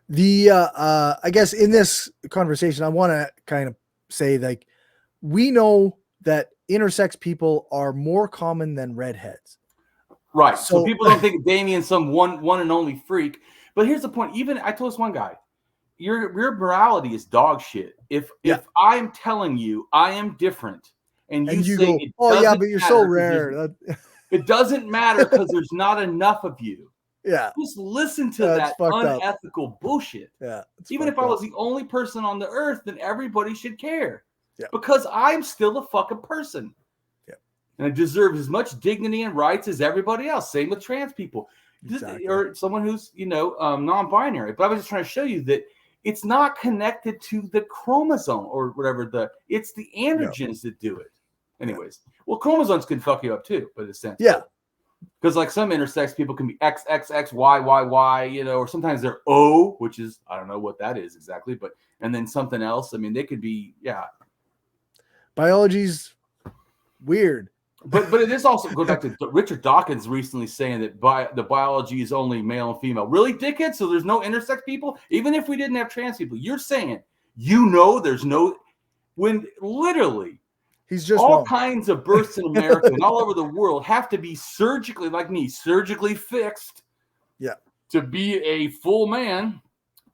Speaker 1: The I guess in this conversation, I want to kind of say, like, we know that intersex people are more common than redheads.
Speaker 2: Right. So people don't think Damien's some one and only freak. But here's the point. Even I told this one guy, your morality is dog shit. If I'm telling you I am different and you say
Speaker 1: go, oh yeah, but you're so rare.
Speaker 2: It doesn't matter because there's not enough of you.
Speaker 1: Yeah.
Speaker 2: Just listen to that unethical bullshit.
Speaker 1: Yeah.
Speaker 2: Even if I was the only person on the earth, then everybody should care.
Speaker 1: Yeah.
Speaker 2: Because I'm still a fucking person.
Speaker 1: Yeah.
Speaker 2: And I deserve as much dignity and rights as everybody else. Same with trans people. Exactly. Or someone who's, non-binary. But I was just trying to show you that it's not connected to the chromosome or whatever. It's the androgens that do it. Anyways, well, chromosomes can fuck you up too, but in a sense.
Speaker 1: Yeah.
Speaker 2: Because like some intersex people can be XXX, YYY, or sometimes they're O, which is, I don't know what that is exactly, but, and then something else. I mean, they could be,
Speaker 1: Biology's weird.
Speaker 2: But it is also, go back to Richard Dawkins recently saying that the biology is only male and female. Really, dickhead? So there's no intersex people? Even if we didn't have trans people, you're saying, there's no, when literally,
Speaker 1: he's just
Speaker 2: all
Speaker 1: wrong.
Speaker 2: kinds of births in America and all over the world have to be surgically fixed.
Speaker 1: Yeah.
Speaker 2: To be a full man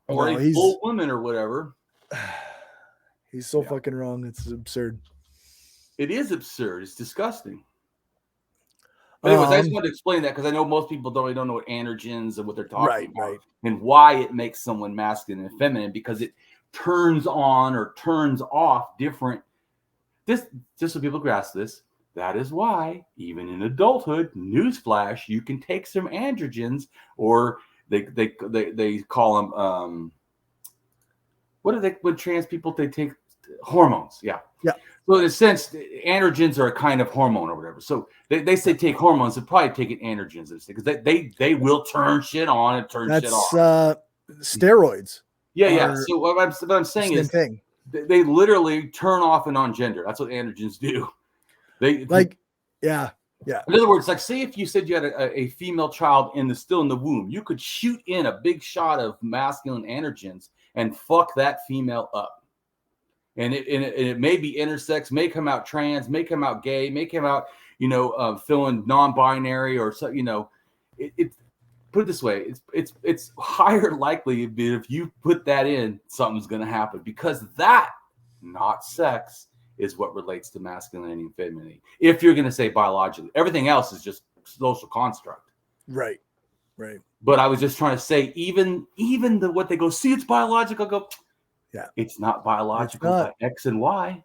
Speaker 2: or a full woman or whatever.
Speaker 1: He's so fucking wrong. It's absurd.
Speaker 2: It is absurd. It's disgusting. But anyways, I just wanted to explain that because I know most people don't know what androgens and what they're talking about,
Speaker 1: right.
Speaker 2: and why it makes someone masculine and feminine, because it turns on or turns off different. This, just so people grasp this, that is why even in adulthood, newsflash, you can take some androgens, or they call them what are they when trans people they take hormones? Yeah. So in a sense, androgens are a kind of hormone or whatever. So they say take hormones, they're probably taking androgens because they will turn shit on and turn shit off.
Speaker 1: That's steroids.
Speaker 2: Yeah. So what I'm saying is
Speaker 1: thing.
Speaker 2: They literally turn off and on gender. That's what androgens do.
Speaker 1: Yeah.
Speaker 2: In other words, like say if you said you had a female child still in the womb, you could shoot in a big shot of masculine androgens and fuck that female up. And it may be intersex, may come out trans, may come out gay, may come out, feeling non-binary or so, it put it this way, it's higher likely if you put that in, something's going to happen, because that, not sex, is what relates to masculinity and femininity. If you're going to say biologically, everything else is just social construct.
Speaker 1: Right.
Speaker 2: But I was just trying to say, even what they go, see, it's biological. Go, yeah, it's not biological by X and Y.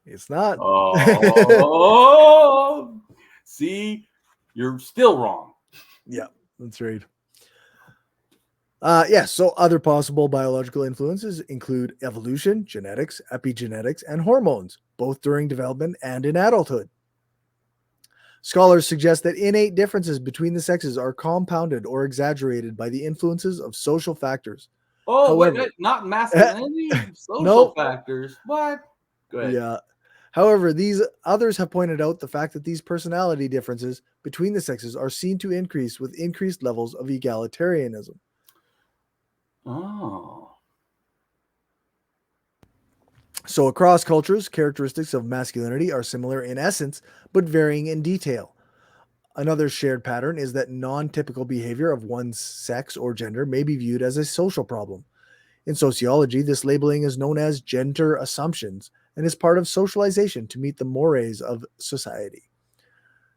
Speaker 1: It's not.
Speaker 2: Oh, see, you're still wrong.
Speaker 1: Yeah, that's right. So other possible biological influences include evolution, genetics, epigenetics, and hormones, both during development and in adulthood. Scholars suggest that innate differences between the sexes are compounded or exaggerated by the influences of social factors.
Speaker 2: Oh, wait, not masculinity, social factors. What? Go ahead.
Speaker 1: Yeah. However, these others have pointed out the fact that these personality differences between the sexes are seen to increase with increased levels of egalitarianism.
Speaker 2: Oh.
Speaker 1: So across cultures, characteristics of masculinity are similar in essence, but varying in detail. Another shared pattern is that non-typical behavior of one's sex or gender may be viewed as a social problem. In sociology, this labeling is known as gender assumptions and is part of socialization to meet the mores of society.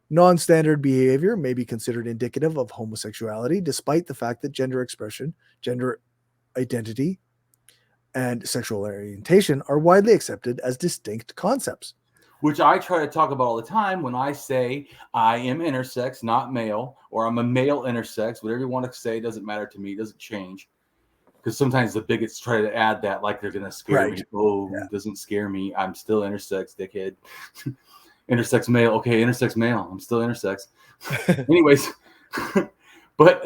Speaker 1: Non-standard behavior may be considered indicative of homosexuality, despite the fact that gender expression, gender identity, and sexual orientation are widely accepted as distinct concepts.
Speaker 2: Which I try to talk about all the time when I say I am intersex, not male, or I'm a male intersex. Whatever you want to say doesn't matter to me, doesn't change. Because sometimes the bigots try to add that like they're going to scare me. Oh, it doesn't scare me. I'm still intersex, dickhead. Intersex male. Okay, intersex male. I'm still intersex. Anyways, but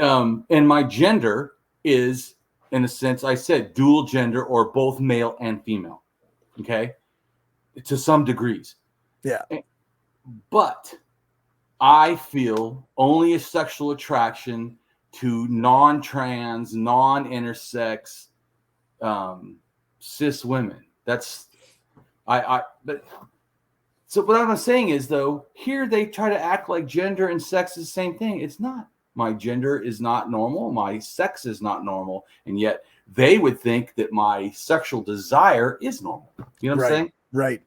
Speaker 2: and my gender is, in a sense, I said dual gender or both male and female. Okay, to some degrees.
Speaker 1: Yeah.
Speaker 2: But I feel only a sexual attraction to non-trans, non-intersex, cis women. That's but so what I'm saying is, though, here they try to act like gender and sex is the same thing. It's not. My gender is not normal. My sex is not normal. And yet they would think that my sexual desire is normal. You know what I'm saying?
Speaker 1: Right.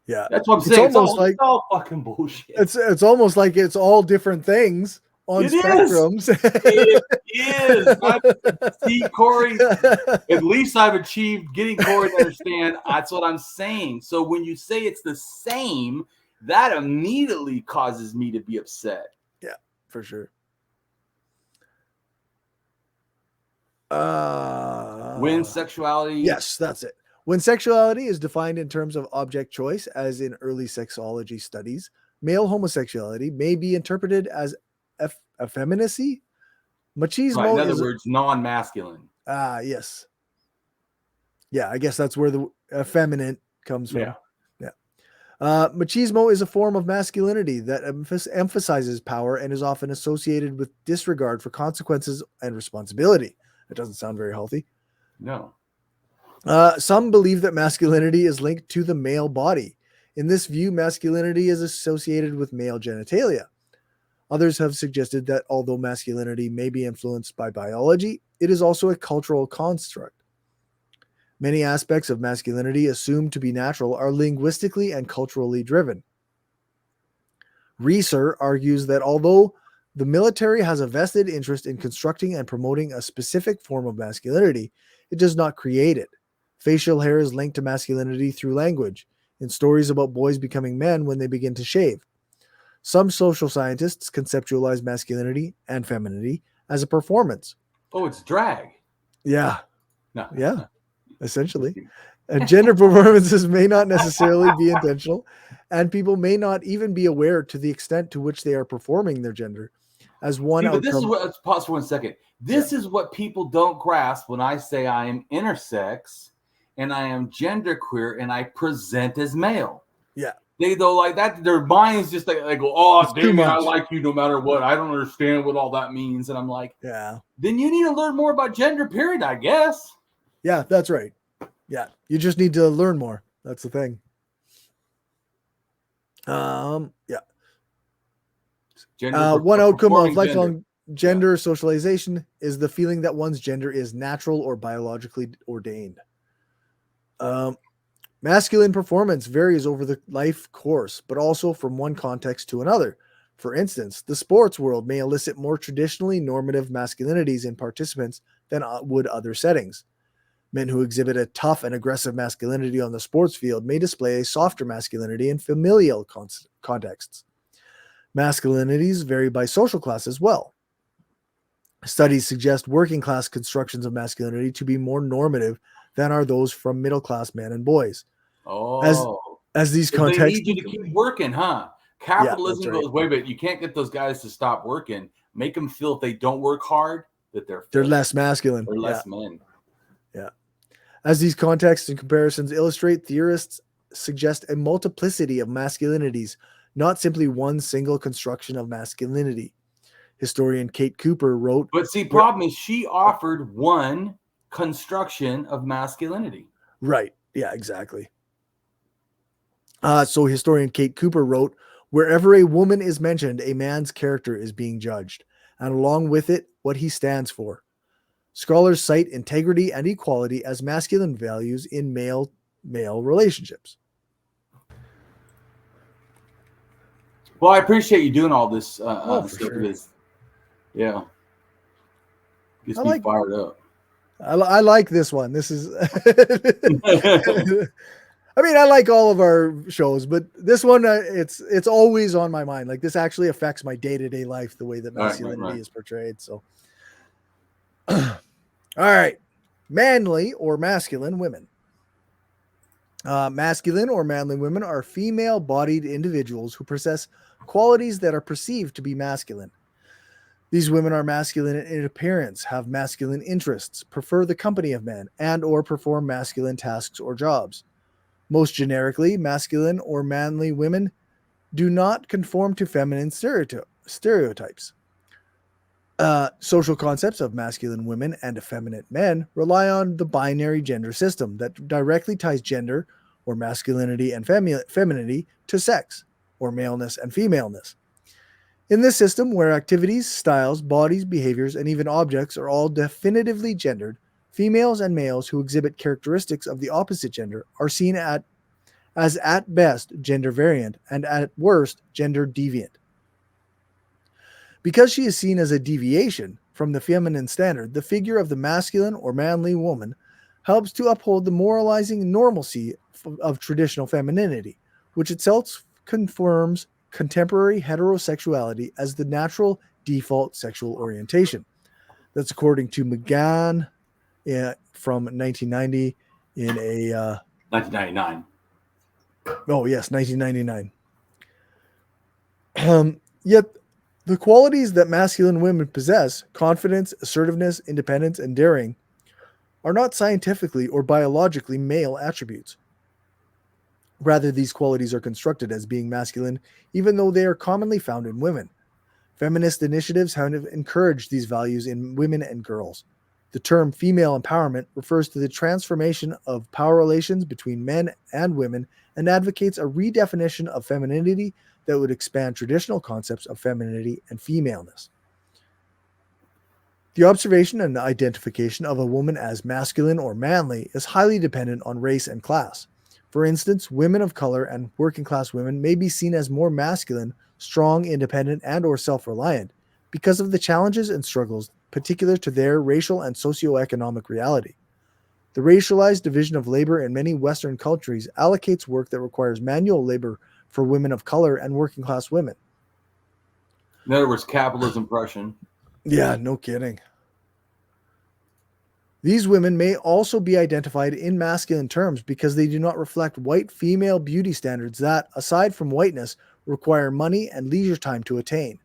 Speaker 1: Yeah.
Speaker 2: That's what I'm saying. It's all fucking bullshit.
Speaker 1: It's almost like it's all different things on spectrums.
Speaker 2: It is. See, Cory, at least I've achieved getting Cory to understand. That's what I'm saying. So when you say it's the same, that immediately causes me to be upset.
Speaker 1: Yeah, for sure.
Speaker 2: When sexuality.
Speaker 1: Yes, that's it. When sexuality is defined in terms of object choice, as in early sexology studies, male homosexuality may be interpreted as effeminacy. Machismo,
Speaker 2: right, in other words, non-masculine.
Speaker 1: Yes. Yeah, I guess that's where the effeminate comes from. Yeah. Machismo is a form of masculinity that emphasizes power and is often associated with disregard for consequences and responsibility. That doesn't sound very healthy.
Speaker 2: No.
Speaker 1: Some believe that masculinity is linked to the male body. In this view, masculinity is associated with male genitalia. Others have suggested that although masculinity may be influenced by biology, it is also a cultural construct. Many aspects of masculinity assumed to be natural are linguistically and culturally driven. Reeser argues that although the military has a vested interest in constructing and promoting a specific form of masculinity, it does not create it. Facial hair is linked to masculinity through language, in stories about boys becoming men when they begin to shave. Some social scientists conceptualize masculinity and femininity as a performance.
Speaker 2: Oh, it's drag.
Speaker 1: Yeah.
Speaker 2: No.
Speaker 1: Yeah, essentially. And gender performances may not necessarily be intentional, and people may not even be aware to the extent to which they are performing their gender. As one outcome.
Speaker 2: This is what, let's pause for 1 second. This is what people don't grasp when I say I am intersex and I am genderqueer and I present as male.
Speaker 1: Yeah.
Speaker 2: They though like that, their minds just they go, oh, Damien, I like you no matter what. I don't understand what all that means. And I'm like,
Speaker 1: yeah.
Speaker 2: Then you need to learn more about gender, period, I guess.
Speaker 1: Yeah, that's right. Yeah. You just need to learn more. That's the thing. Yeah. One outcome of lifelong gender socialization is the feeling that one's gender is natural or biologically ordained. Masculine performance varies over the life course, but also from one context to another. For instance, the sports world may elicit more traditionally normative masculinities in participants than would other settings. Men who exhibit a tough and aggressive masculinity on the sports field may display a softer masculinity in familial contexts. Masculinities vary by social class as well. Studies suggest working class constructions of masculinity to be more normative than are those from middle class men and boys.
Speaker 2: Oh,
Speaker 1: as these contexts,
Speaker 2: they need you to keep working, huh? Capitalism goes, wait a minute, you can't get those guys to stop working. Make them feel if they don't work hard that they're
Speaker 1: less masculine.
Speaker 2: They're less men.
Speaker 1: Yeah. As these contexts and comparisons illustrate, theorists suggest a multiplicity of masculinities, not simply one single construction of masculinity. Historian Kate Cooper wrote,
Speaker 2: but see, problem is she offered one construction of masculinity.
Speaker 1: Right. Yeah, exactly. So historian Kate Cooper wrote, wherever a woman is mentioned, a man's character is being judged, and along with it, what he stands for. Scholars cite integrity and equality as masculine values in male-male relationships.
Speaker 2: Well, I appreciate you doing all this stuff.
Speaker 1: Sure.
Speaker 2: Yeah. Gets me fired up.
Speaker 1: I like this one. This is I mean, I like all of our shows, but this one, it's always on my mind. Like, this actually affects my day-to-day life, the way that masculinity is portrayed. So, all right. Manly or masculine women. Masculine or manly women are female-bodied individuals who possess qualities that are perceived to be masculine. These women are masculine in appearance, have masculine interests, prefer the company of men, and or perform masculine tasks or jobs. Most generically, masculine or manly women do not conform to feminine stereotypes. Social concepts of masculine women and effeminate men rely on the binary gender system that directly ties gender or masculinity and femininity to sex or maleness and femaleness. In this system, where activities, styles, bodies, behaviors, and even objects are all definitively gendered, females and males who exhibit characteristics of the opposite gender are seen as at best gender variant and at worst gender deviant. Because she is seen as a deviation from the feminine standard, the figure of the masculine or manly woman helps to uphold the moralizing normalcy of traditional femininity, which itself confirms contemporary heterosexuality as the natural default sexual orientation. That's according to McGann from 1990 in a
Speaker 2: 1999.
Speaker 1: Oh yes, 1999. Yet the qualities that masculine women possess, confidence, assertiveness, independence, and daring, are not scientifically or biologically male attributes. Rather, these qualities are constructed as being masculine, even though they are commonly found in women. Feminist initiatives have encouraged these values in women and girls. The term female empowerment refers to the transformation of power relations between men and women and advocates a redefinition of femininity that would expand traditional concepts of femininity and femaleness. The observation and identification of a woman as masculine or manly is highly dependent on race and class. For instance, women of color and working class women may be seen as more masculine strong, independent, and or self-reliant because of the challenges and struggles particular to their racial and socioeconomic reality. The racialized division of labor in many Western countries allocates work that requires manual labor for women of color and working class women.
Speaker 2: In other words, capitalism Prussian.
Speaker 1: Yeah, no kidding. These women may also be identified in masculine terms because they do not reflect white female beauty standards that, aside from whiteness, require money and leisure time to attain.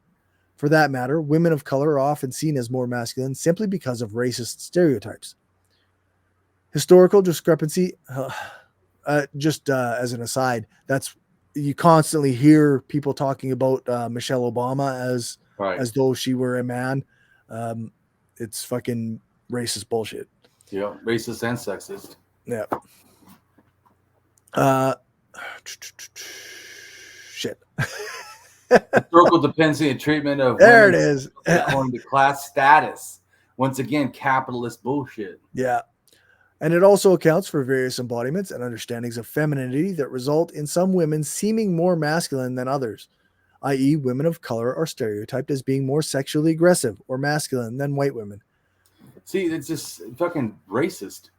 Speaker 1: For that matter, women of color are often seen as more masculine simply because of racist stereotypes. Historical discrepancy, as an aside, that's you constantly hear people talking about Michelle Obama as though she were a man. It's fucking racist bullshit.
Speaker 2: Yeah, racist and sexist.
Speaker 1: Yeah. Shit.
Speaker 2: Historical dependency and treatment of
Speaker 1: there
Speaker 2: women
Speaker 1: it is.
Speaker 2: according to class status. Once again, capitalist bullshit.
Speaker 1: Yeah. And it also accounts for various embodiments and understandings of femininity that result in some women seeming more masculine than others, i.e., women of color are stereotyped as being more sexually aggressive or masculine than white women.
Speaker 2: See, it's just fucking racist.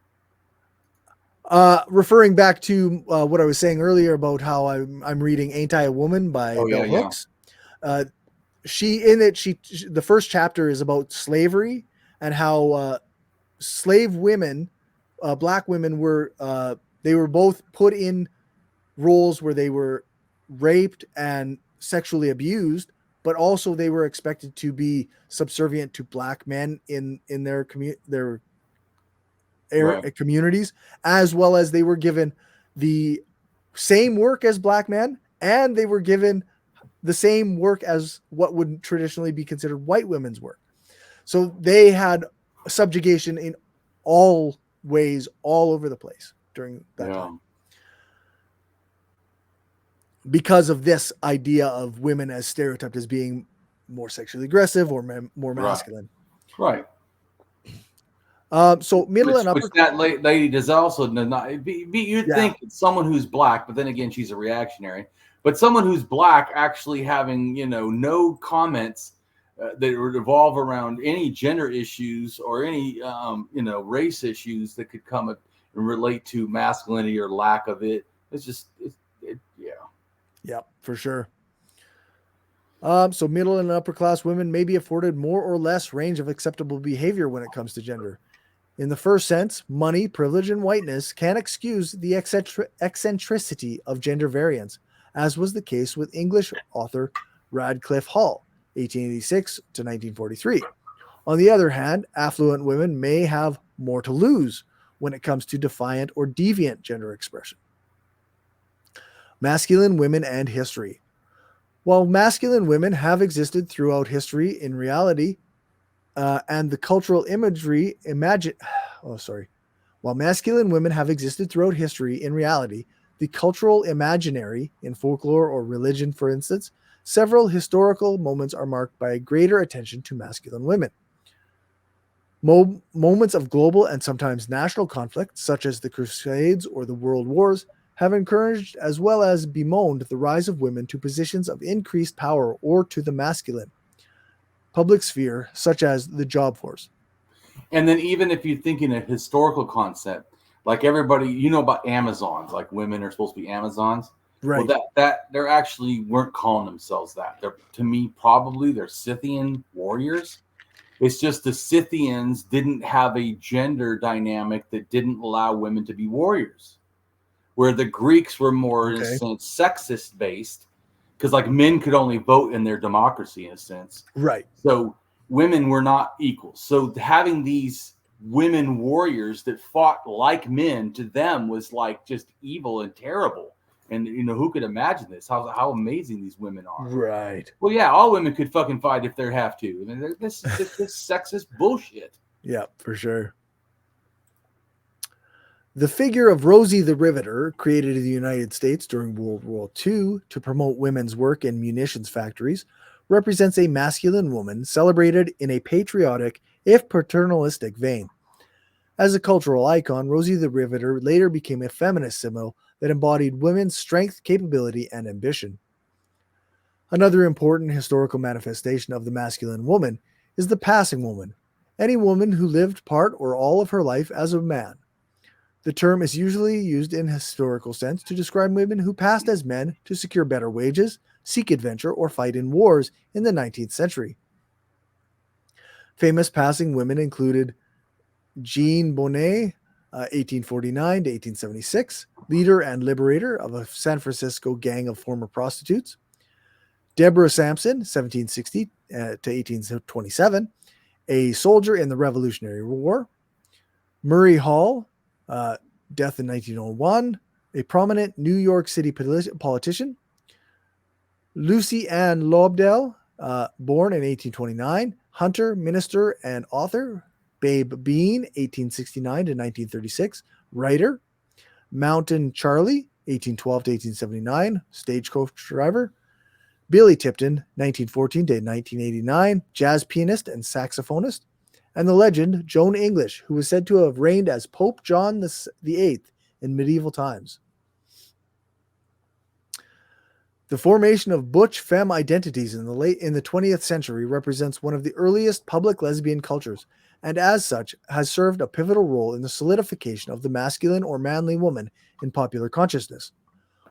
Speaker 1: Referring back to what I was saying earlier about how I'm reading "Ain't I a Woman" by Bell Hooks. The first chapter is about slavery and how slave women, black women, were both put in roles where they were raped and sexually abused, but also they were expected to be subservient to black men in their communities, as well as they were given the same work as black men, and they were given the same work as what would traditionally be considered white women's work. So they had subjugation in all ways, all over the place during that time. Because of this idea of women as stereotyped as being more sexually aggressive or more masculine.
Speaker 2: Right.
Speaker 1: So middle and upper.
Speaker 2: Which that lady does also not. You'd think it's someone who's black, but then again, she's a reactionary. But someone who's black actually having, no comments that revolve around any gender issues or any, race issues that could come and relate to masculinity or lack of it. It's just, yeah.
Speaker 1: Yeah, for sure. So middle and upper class women may be afforded more or less range of acceptable behavior when it comes to gender. In the first sense, money, privilege, and whiteness can excuse the eccentricity of gender variance, as was the case with English author Radcliffe Hall, 1886 to 1943. On the other hand, affluent women may have more to lose when it comes to defiant or deviant gender expression. Masculine women and history. While masculine women have existed throughout history in reality, and the cultural imagery While masculine women have existed throughout history in reality, the cultural imaginary in folklore or religion, for instance, several historical moments are marked by a greater attention to masculine women. Moments of global and sometimes national conflict, such as the Crusades or the World Wars, have encouraged as well as bemoaned the rise of women to positions of increased power or to the masculine public sphere, such as the job force.
Speaker 2: And then even if you think in a historical concept, like everybody, about Amazons, like women are supposed to be Amazons.
Speaker 1: Right.
Speaker 2: Well, that they're actually weren't calling themselves that. They're, to me, probably they're Scythian warriors. It's just the Scythians didn't have a gender dynamic that didn't allow women to be warriors, where the Greeks were more, in a sense, sexist based, because like men could only vote in their democracy, in a sense.
Speaker 1: Right.
Speaker 2: So women were not equal. So having these women warriors that fought like men, to them was like just evil and terrible. And who could imagine this? How amazing these women are.
Speaker 1: Right.
Speaker 2: Well, yeah, all women could fucking fight if they have to. I mean, this is just sexist bullshit.
Speaker 1: Yeah, for sure. The figure of Rosie the Riveter, created in the United States during World War II to promote women's work in munitions factories, represents a masculine woman celebrated in a patriotic, if paternalistic, vein. As a cultural icon, Rosie the Riveter later became a feminist symbol that embodied women's strength, capability, and ambition. Another important historical manifestation of the masculine woman is the passing woman, any woman who lived part or all of her life as a man. The term is usually used in historical sense to describe women who passed as men to secure better wages, seek adventure, or fight in wars in the 19th century. Famous passing women included Jean Bonnet, 1849 to 1876, leader and liberator of a San Francisco gang of former prostitutes. Deborah Sampson, 1760 to 1827, a soldier in the Revolutionary War. Murray Hall, death in 1901, a prominent New York City politician. Lucy Ann Lobdell, born in 1829, hunter, minister, and author. Babe Bean, 1869 to 1936, writer. Mountain Charlie, 1812 to 1879, stagecoach driver. Billy Tipton, 1914 to 1989, jazz pianist and saxophonist. And the legend Joan English, who was said to have reigned as Pope John VIII in medieval times. The formation of butch femme identities in the 20th century represents one of the earliest public lesbian cultures, and as such has served a pivotal role in the solidification of the masculine or manly woman in popular consciousness.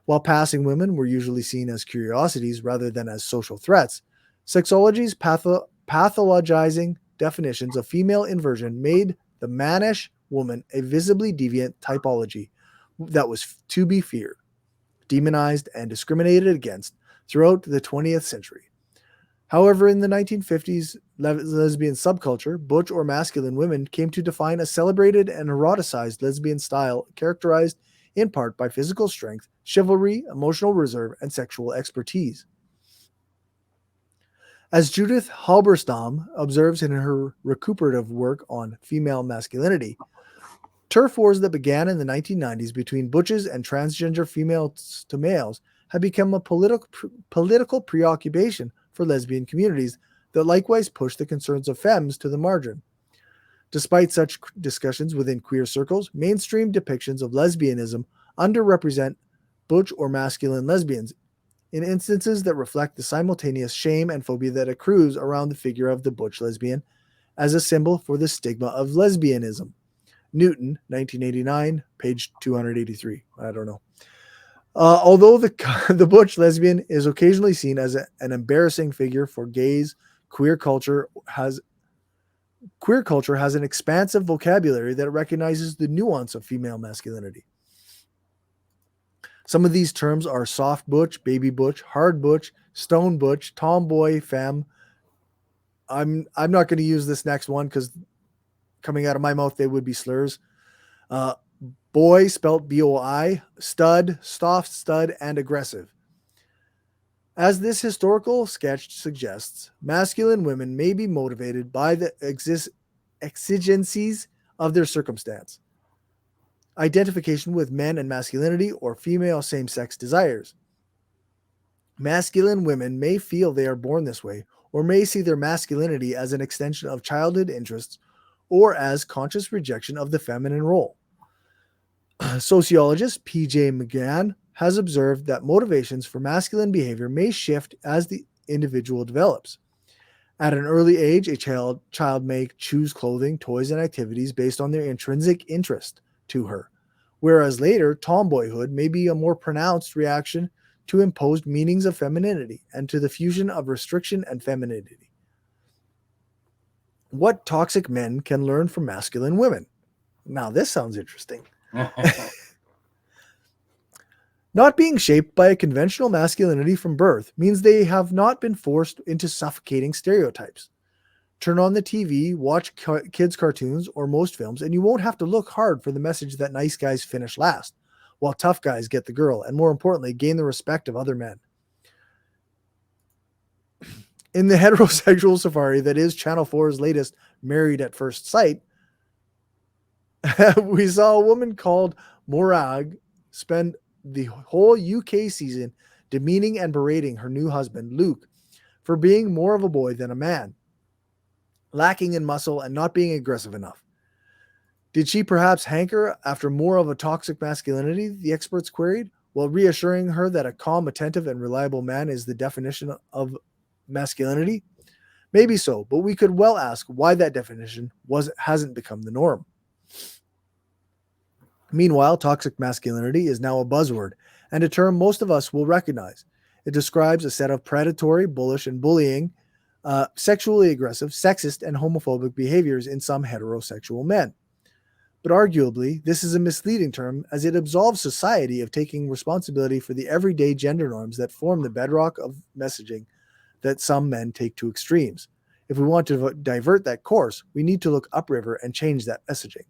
Speaker 1: While passing women were usually seen as curiosities rather than as social threats, sexology's pathologizing definitions of female inversion made the mannish woman a visibly deviant typology that was to be feared, demonized, and discriminated against throughout the 20th century. However, in the 1950s, lesbian subculture, butch or masculine women came to define a celebrated and eroticized lesbian style characterized in part by physical strength, chivalry, emotional reserve, and sexual expertise. As Judith Halberstam observes in her recuperative work on female masculinity, turf wars that began in the 1990s between butches and transgender females to males have become a political preoccupation for lesbian communities that likewise push the concerns of femmes to the margin. Despite such discussions within queer circles, mainstream depictions of lesbianism underrepresent butch or masculine lesbians in instances that reflect the simultaneous shame and phobia that accrues around the figure of the butch lesbian as a symbol for the stigma of lesbianism. Newton, 1989, page 283. I don't know. Although the butch lesbian is occasionally seen as an embarrassing figure for gays, queer culture has an expansive vocabulary that recognizes the nuance of female masculinity. Some of these terms are soft butch, baby butch, hard butch, stone butch, tomboy, femme. I'm not going to use this next one because coming out of my mouth they would be slurs. Boy, spelt B-O-I, stud, soft stud, and aggressive. As this historical sketch suggests, masculine women may be motivated by the exigencies of their circumstance, identification with men and masculinity, or female same-sex desires. Masculine women may feel they are born this way, or may see their masculinity as an extension of childhood interests, or as conscious rejection of the feminine role. Sociologist P.J. McGann has observed that motivations for masculine behavior may shift as the individual develops. At an early age, a child may choose clothing, toys, and activities based on their intrinsic interest to her, whereas later, tomboyhood may be a more pronounced reaction to imposed meanings of femininity and to the fusion of restriction and femininity. What toxic men can learn from masculine women? Now, this sounds interesting. Not being shaped by a conventional masculinity from birth means they have not been forced into suffocating stereotypes. Turn on the TV, watch kids' cartoons or most films, and you won't have to look hard for the message that nice guys finish last, while tough guys get the girl, and more importantly, gain the respect of other men. In the heterosexual safari that is Channel 4's latest Married at First Sight, we saw a woman called Morag spend the whole UK season demeaning and berating her new husband, Luke, for being more of a boy than a man, lacking in muscle and not being aggressive enough. Did she perhaps hanker after more of a toxic masculinity, the experts queried, while reassuring her that a calm, attentive, and reliable man is the definition of masculinity? Maybe so, but we could well ask why that definition hasn't become the norm. Meanwhile, toxic masculinity is now a buzzword and a term most of us will recognize. It describes a set of predatory, bullish, and bullying, sexually aggressive, sexist, and homophobic behaviors in some heterosexual men. But arguably, this is a misleading term as it absolves society of taking responsibility for the everyday gender norms that form the bedrock of messaging that some men take to extremes. If we want to divert that course, we need to look upriver and change that messaging.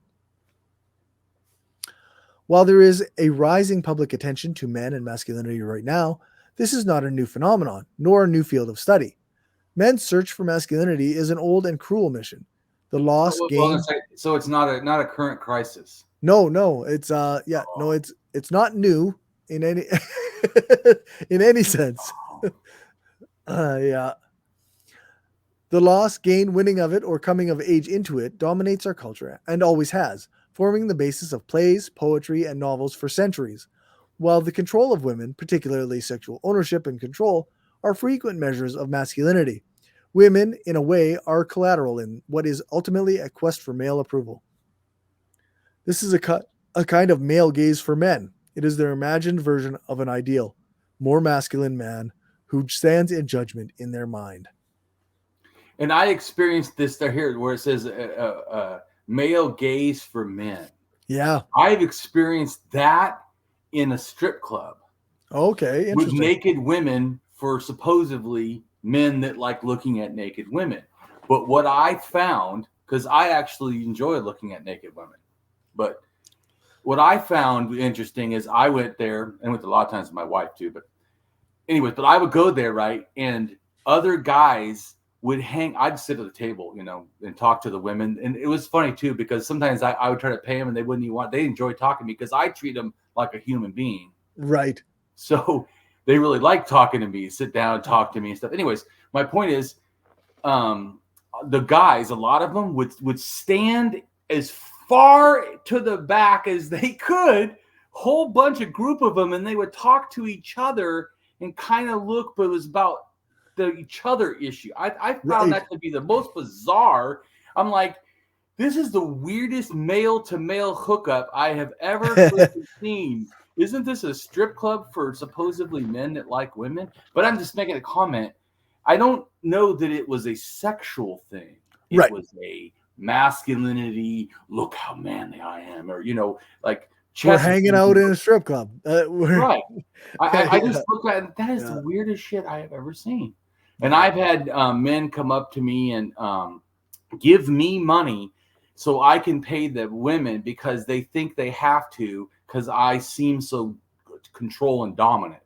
Speaker 1: While there is a rising public attention to men and masculinity right now, this is not a new phenomenon, nor a new field of study. Men's search for masculinity is an old and cruel mission. The lost gain.
Speaker 2: So it's not a current crisis.
Speaker 1: No, it's it's not new in any in any sense. Yeah. The loss, gain, winning of it, or coming of age into it dominates our culture and always has, forming the basis of plays, poetry, and novels for centuries, while the control of women, particularly sexual ownership and control, are frequent measures of masculinity. Women, in a way, are collateral in what is ultimately a quest for male approval. This is a kind of male gaze for men. It is their imagined version of an ideal, more masculine man who stands in judgment in their mind.
Speaker 2: And I experienced this here where it says male gaze for men.
Speaker 1: Yeah.
Speaker 2: I've experienced that in a strip club.
Speaker 1: Okay,
Speaker 2: with
Speaker 1: interesting.
Speaker 2: naked women for supposedly men that like looking at naked women. But what I found, because I actually enjoy looking at naked women, but what I found interesting is I went there, and went a lot of times with my wife too, but anyways, but I would go there, right? And other guys would I'd sit at the table, and talk to the women. And it was funny too, because sometimes I would try to pay them and they wouldn't even they enjoy talking to me because I treat them like a human being.
Speaker 1: Right.
Speaker 2: So they really like talking to me, sit down and talk to me and stuff. Anyways, my point is, the guys, a lot of them would stand as far to the back as they could, whole bunch of group of them, and they would talk to each other and kind of look, but it was about each other issue. I found that to be the most bizarre. I'm like, this is the weirdest male to male hookup I have ever seen. Isn't this a strip club for supposedly men that like women? But I'm just making a comment. I don't know that it was a sexual thing. It was a masculinity. Look how manly I am, or like
Speaker 1: we're hanging out in a strip club.
Speaker 2: Right. I just look at it. That is the weirdest shit I have ever seen. And I've had men come up to me and give me money so I can pay the women because they think they have to because I seem so control and dominant.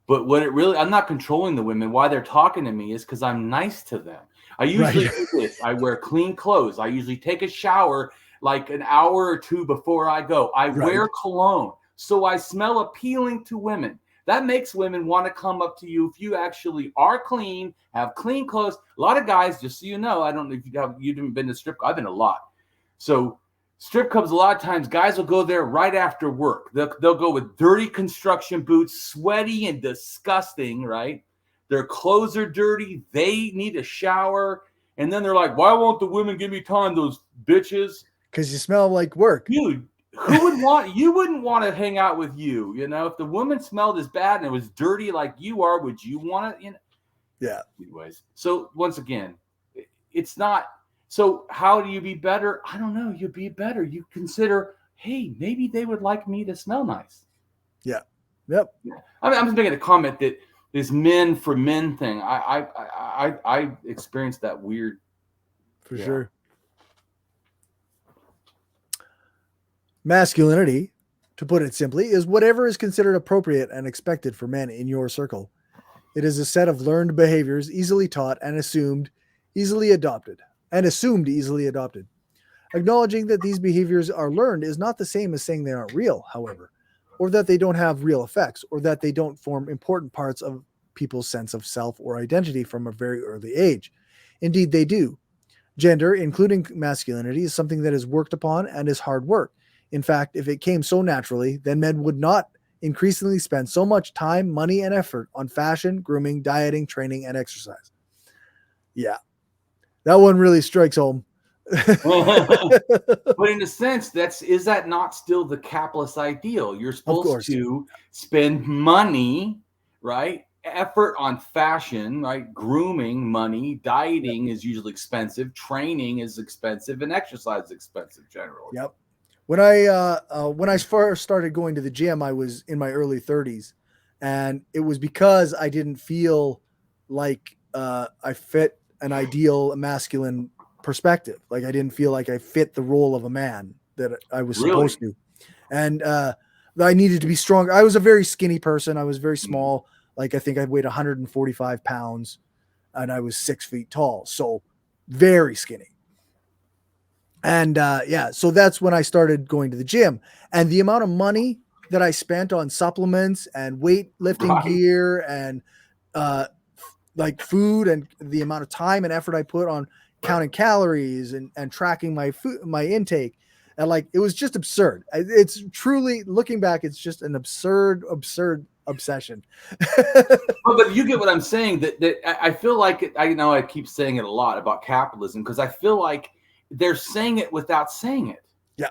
Speaker 2: But what I'm not controlling the women. Why they're talking to me is because I'm nice to them. I usually do this. I wear clean clothes. I usually take a shower like an hour or two before I go. I wear cologne. So I smell appealing to women. That makes women want to come up to you if you actually are clean, have clean clothes. A lot of guys, just so you know, I don't know if you haven't been to strip club. I've been a lot. So strip clubs, a lot of times, guys will go there right after work. They'll go with dirty construction boots, sweaty and disgusting, right? Their clothes are dirty. They need a shower. And then they're like, why won't the women give me time, those bitches?
Speaker 1: Because you smell like work.
Speaker 2: Dude, you wouldn't want to hang out with you, if the woman smelled as bad and it was dirty like you are, would you want to,
Speaker 1: Yeah.
Speaker 2: Anyways, so once again, it's not, so how do you be better? I don't know. You be better. You consider, hey, maybe they would like me to smell nice.
Speaker 1: Yeah. Yep.
Speaker 2: I'm just making a comment that this men for men thing, I experienced that weird.
Speaker 1: For sure. Masculinity, to put it simply, is whatever is considered appropriate and expected for men in your circle. It is a set of learned behaviors easily taught and assumed easily adopted. Acknowledging that these behaviors are learned is not the same as saying they aren't real, however, or that they don't have real effects, or that they don't form important parts of people's sense of self or identity from a very early age. Indeed, they do. Gender, including masculinity, is something that is worked upon and is hard work. In fact, if it came so naturally, then men would not increasingly spend so much time, money, and effort on fashion, grooming, dieting, training, and exercise. Yeah, that one really strikes home.
Speaker 2: But in a sense, is that not still the capitalist ideal? You're supposed to spend money, right? Effort on fashion, right? Grooming, money, dieting is usually expensive, training is expensive, and exercise is expensive generally.
Speaker 1: Yep. When I first started going to the gym, I was in my early 30s, and it was because I didn't feel like I fit an ideal masculine perspective. Like I didn't feel like I fit the role of a man that I was supposed to. And I needed to be strong. I was a very skinny person. I was very small. Like I think I weighed 145 pounds and I was 6 feet tall. So very skinny. And so that's when I started going to the gym, and the amount of money that I spent on supplements and weightlifting gear and like food, and the amount of time and effort I put on counting calories and tracking my food, my intake. And like, it was just absurd. It's truly, looking back, it's just an absurd obsession.
Speaker 2: But you get what I'm saying, that I feel like, I know I keep saying it a lot about capitalism, because I feel like they're saying it without saying it.
Speaker 1: Yeah.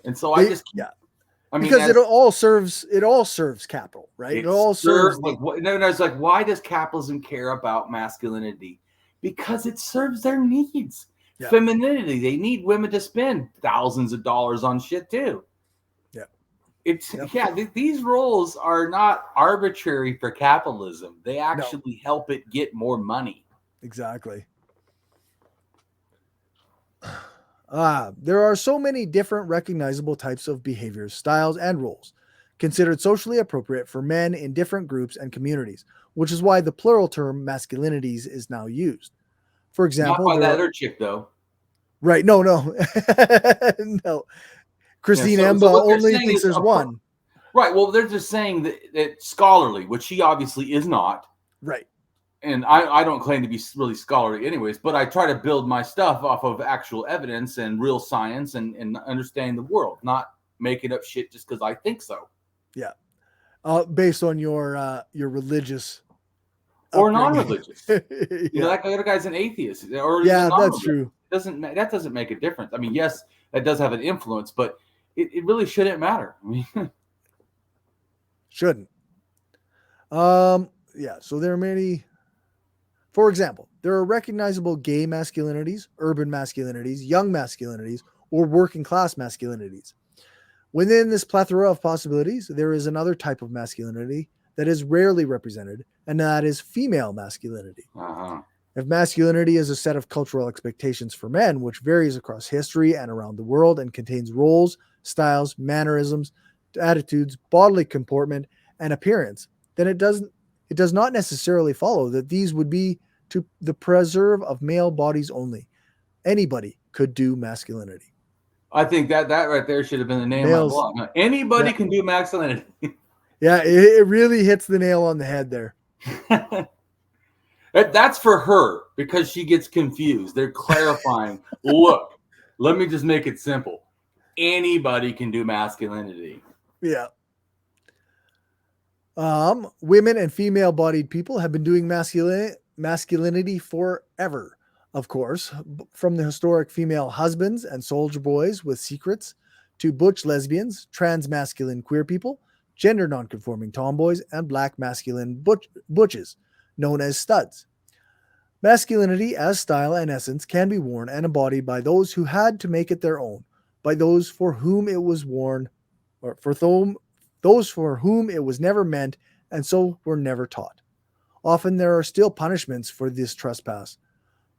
Speaker 2: And so I mean,
Speaker 1: because it all serves capital, right? It all serves.
Speaker 2: It's like, why does capitalism care about masculinity? Because it serves their needs. Yeah. Femininity. They need women to spend thousands of dollars on shit too. Yeah. These roles are not arbitrary for capitalism. They actually help it get more money.
Speaker 1: Exactly. There are so many different recognizable types of behaviors, styles, and roles considered socially appropriate for men in different groups and communities, which is why the plural term masculinities is now used. For example,
Speaker 2: not by that other chick though.
Speaker 1: Right? No. No. Christine Emba only thinks there's one.
Speaker 2: Right. Well, they're just saying that scholarly, which she obviously is not.
Speaker 1: Right.
Speaker 2: And I don't claim to be really scholarly anyways, but I try to build my stuff off of actual evidence and real science and understanding the world, not making up shit just because I think so.
Speaker 1: Yeah. Based on your religious
Speaker 2: or non-religious. You know, that other guy's an atheist. Or
Speaker 1: that's true.
Speaker 2: That doesn't make a difference. I mean, yes, that does have an influence, but it really shouldn't matter. I mean,
Speaker 1: shouldn't. So there are many. For example, there are recognizable gay masculinities, urban masculinities, young masculinities, or working class masculinities. Within this plethora of possibilities, there is another type of masculinity that is rarely represented, and that is female masculinity. If masculinity is a set of cultural expectations for men, which varies across history and around the world and contains roles, styles, mannerisms, attitudes, bodily comportment, and appearance, then it does not necessarily follow that these would be to the preserve of male bodies only. Anybody could do masculinity.
Speaker 2: I think that right there should have been the name of my blog. Anybody can do masculinity.
Speaker 1: Yeah, it really hits the nail on the head there.
Speaker 2: That's for her, because she gets confused. They're clarifying. Look, let me just make it simple. Anybody can do masculinity.
Speaker 1: Yeah. Women and female-bodied people have been doing masculinity forever, of course, from the historic female husbands and soldier boys with secrets to butch lesbians, trans masculine queer people, gender nonconforming tomboys, and black masculine butches, known as studs. Masculinity as style and essence can be worn and embodied by those who had to make it their own, by those for whom it was worn, or those for whom it was never meant and so were never taught. Often there are still punishments for this trespass,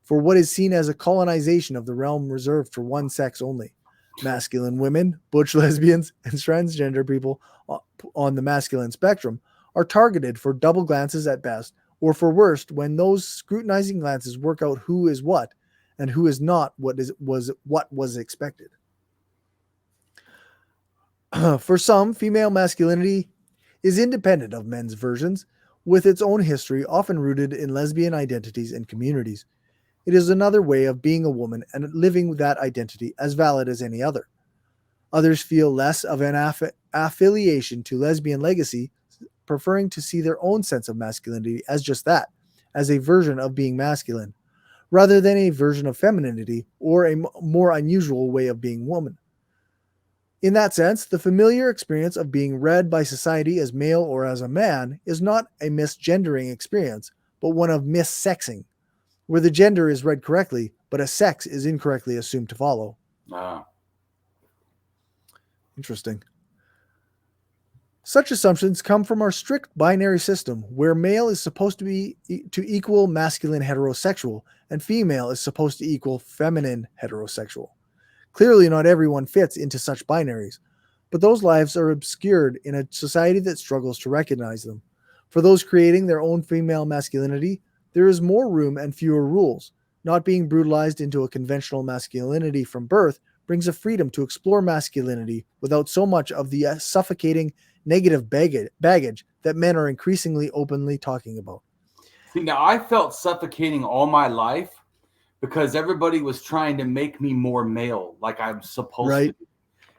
Speaker 1: for what is seen as a colonization of the realm reserved for one sex only. Masculine women, butch lesbians, and transgender people on the masculine spectrum are targeted for double glances at best, or for worst, when those scrutinizing glances work out who is what and who is not what was expected. For some, female masculinity is independent of men's versions, with its own history often rooted in lesbian identities and communities. It is another way of being a woman and living that identity as valid as any other. Others feel less of an affiliation to lesbian legacy, preferring to see their own sense of masculinity as just that, as a version of being masculine, rather than a version of femininity or a more unusual way of being woman. In that sense, the familiar experience of being read by society as male or as a man is not a misgendering experience, but one of missexing, where the gender is read correctly, but a sex is incorrectly assumed to follow. Interesting. Such assumptions come from our strict binary system, where male is supposed to be to equal masculine heterosexual, and female is supposed to equal feminine heterosexual. Clearly, not everyone fits into such binaries, but those lives are obscured in a society that struggles to recognize them. For those creating their own female masculinity, there is more room and fewer rules. Not being brutalized into a conventional masculinity from birth brings a freedom to explore masculinity without so much of the suffocating negative baggage that men are increasingly openly talking about.
Speaker 2: See, now I felt suffocating all my life because everybody was trying to make me more male, like I'm supposed to be.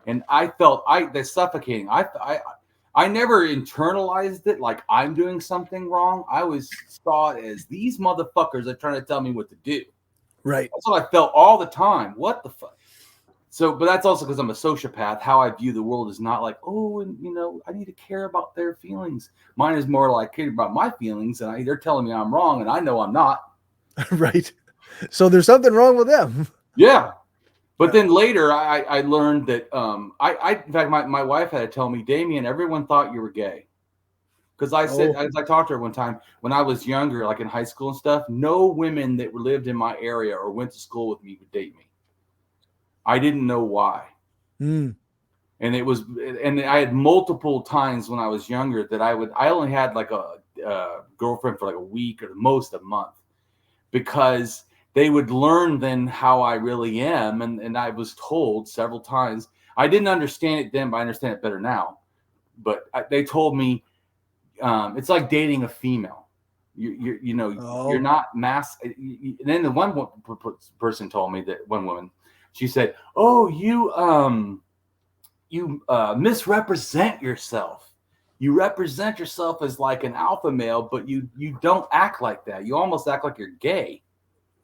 Speaker 2: And I felt that's suffocating. I never internalized it like I'm doing something wrong. I always saw it as these motherfuckers are trying to tell me what to do.
Speaker 1: Right.
Speaker 2: That's what I felt all the time. What the fuck? So, but that's also because I'm a sociopath. How I view the world is not like, oh, and I need to care about their feelings. Mine is more like care about my feelings, and they're telling me I'm wrong, and I know I'm not.
Speaker 1: Right. So there's something wrong with them.
Speaker 2: Yeah. But then later, I learned that in fact, my wife had to tell me, Damien, everyone thought you were gay. Because I said, as I talked to her one time, when I was younger, like in high school and stuff, no women that lived in my area or went to school with me would date me. I didn't know why. And I had multiple times when I was younger that I only had like a girlfriend for like a week or most a month, because they would learn then how I really am. And I was told several times, I didn't understand it then, but I understand it better now. But they told me, it's like dating a female. You're not and then the one person told me, that one woman, she said, "Oh, you misrepresent yourself. You represent yourself as like an alpha male, but you don't act like that. You almost act like you're gay."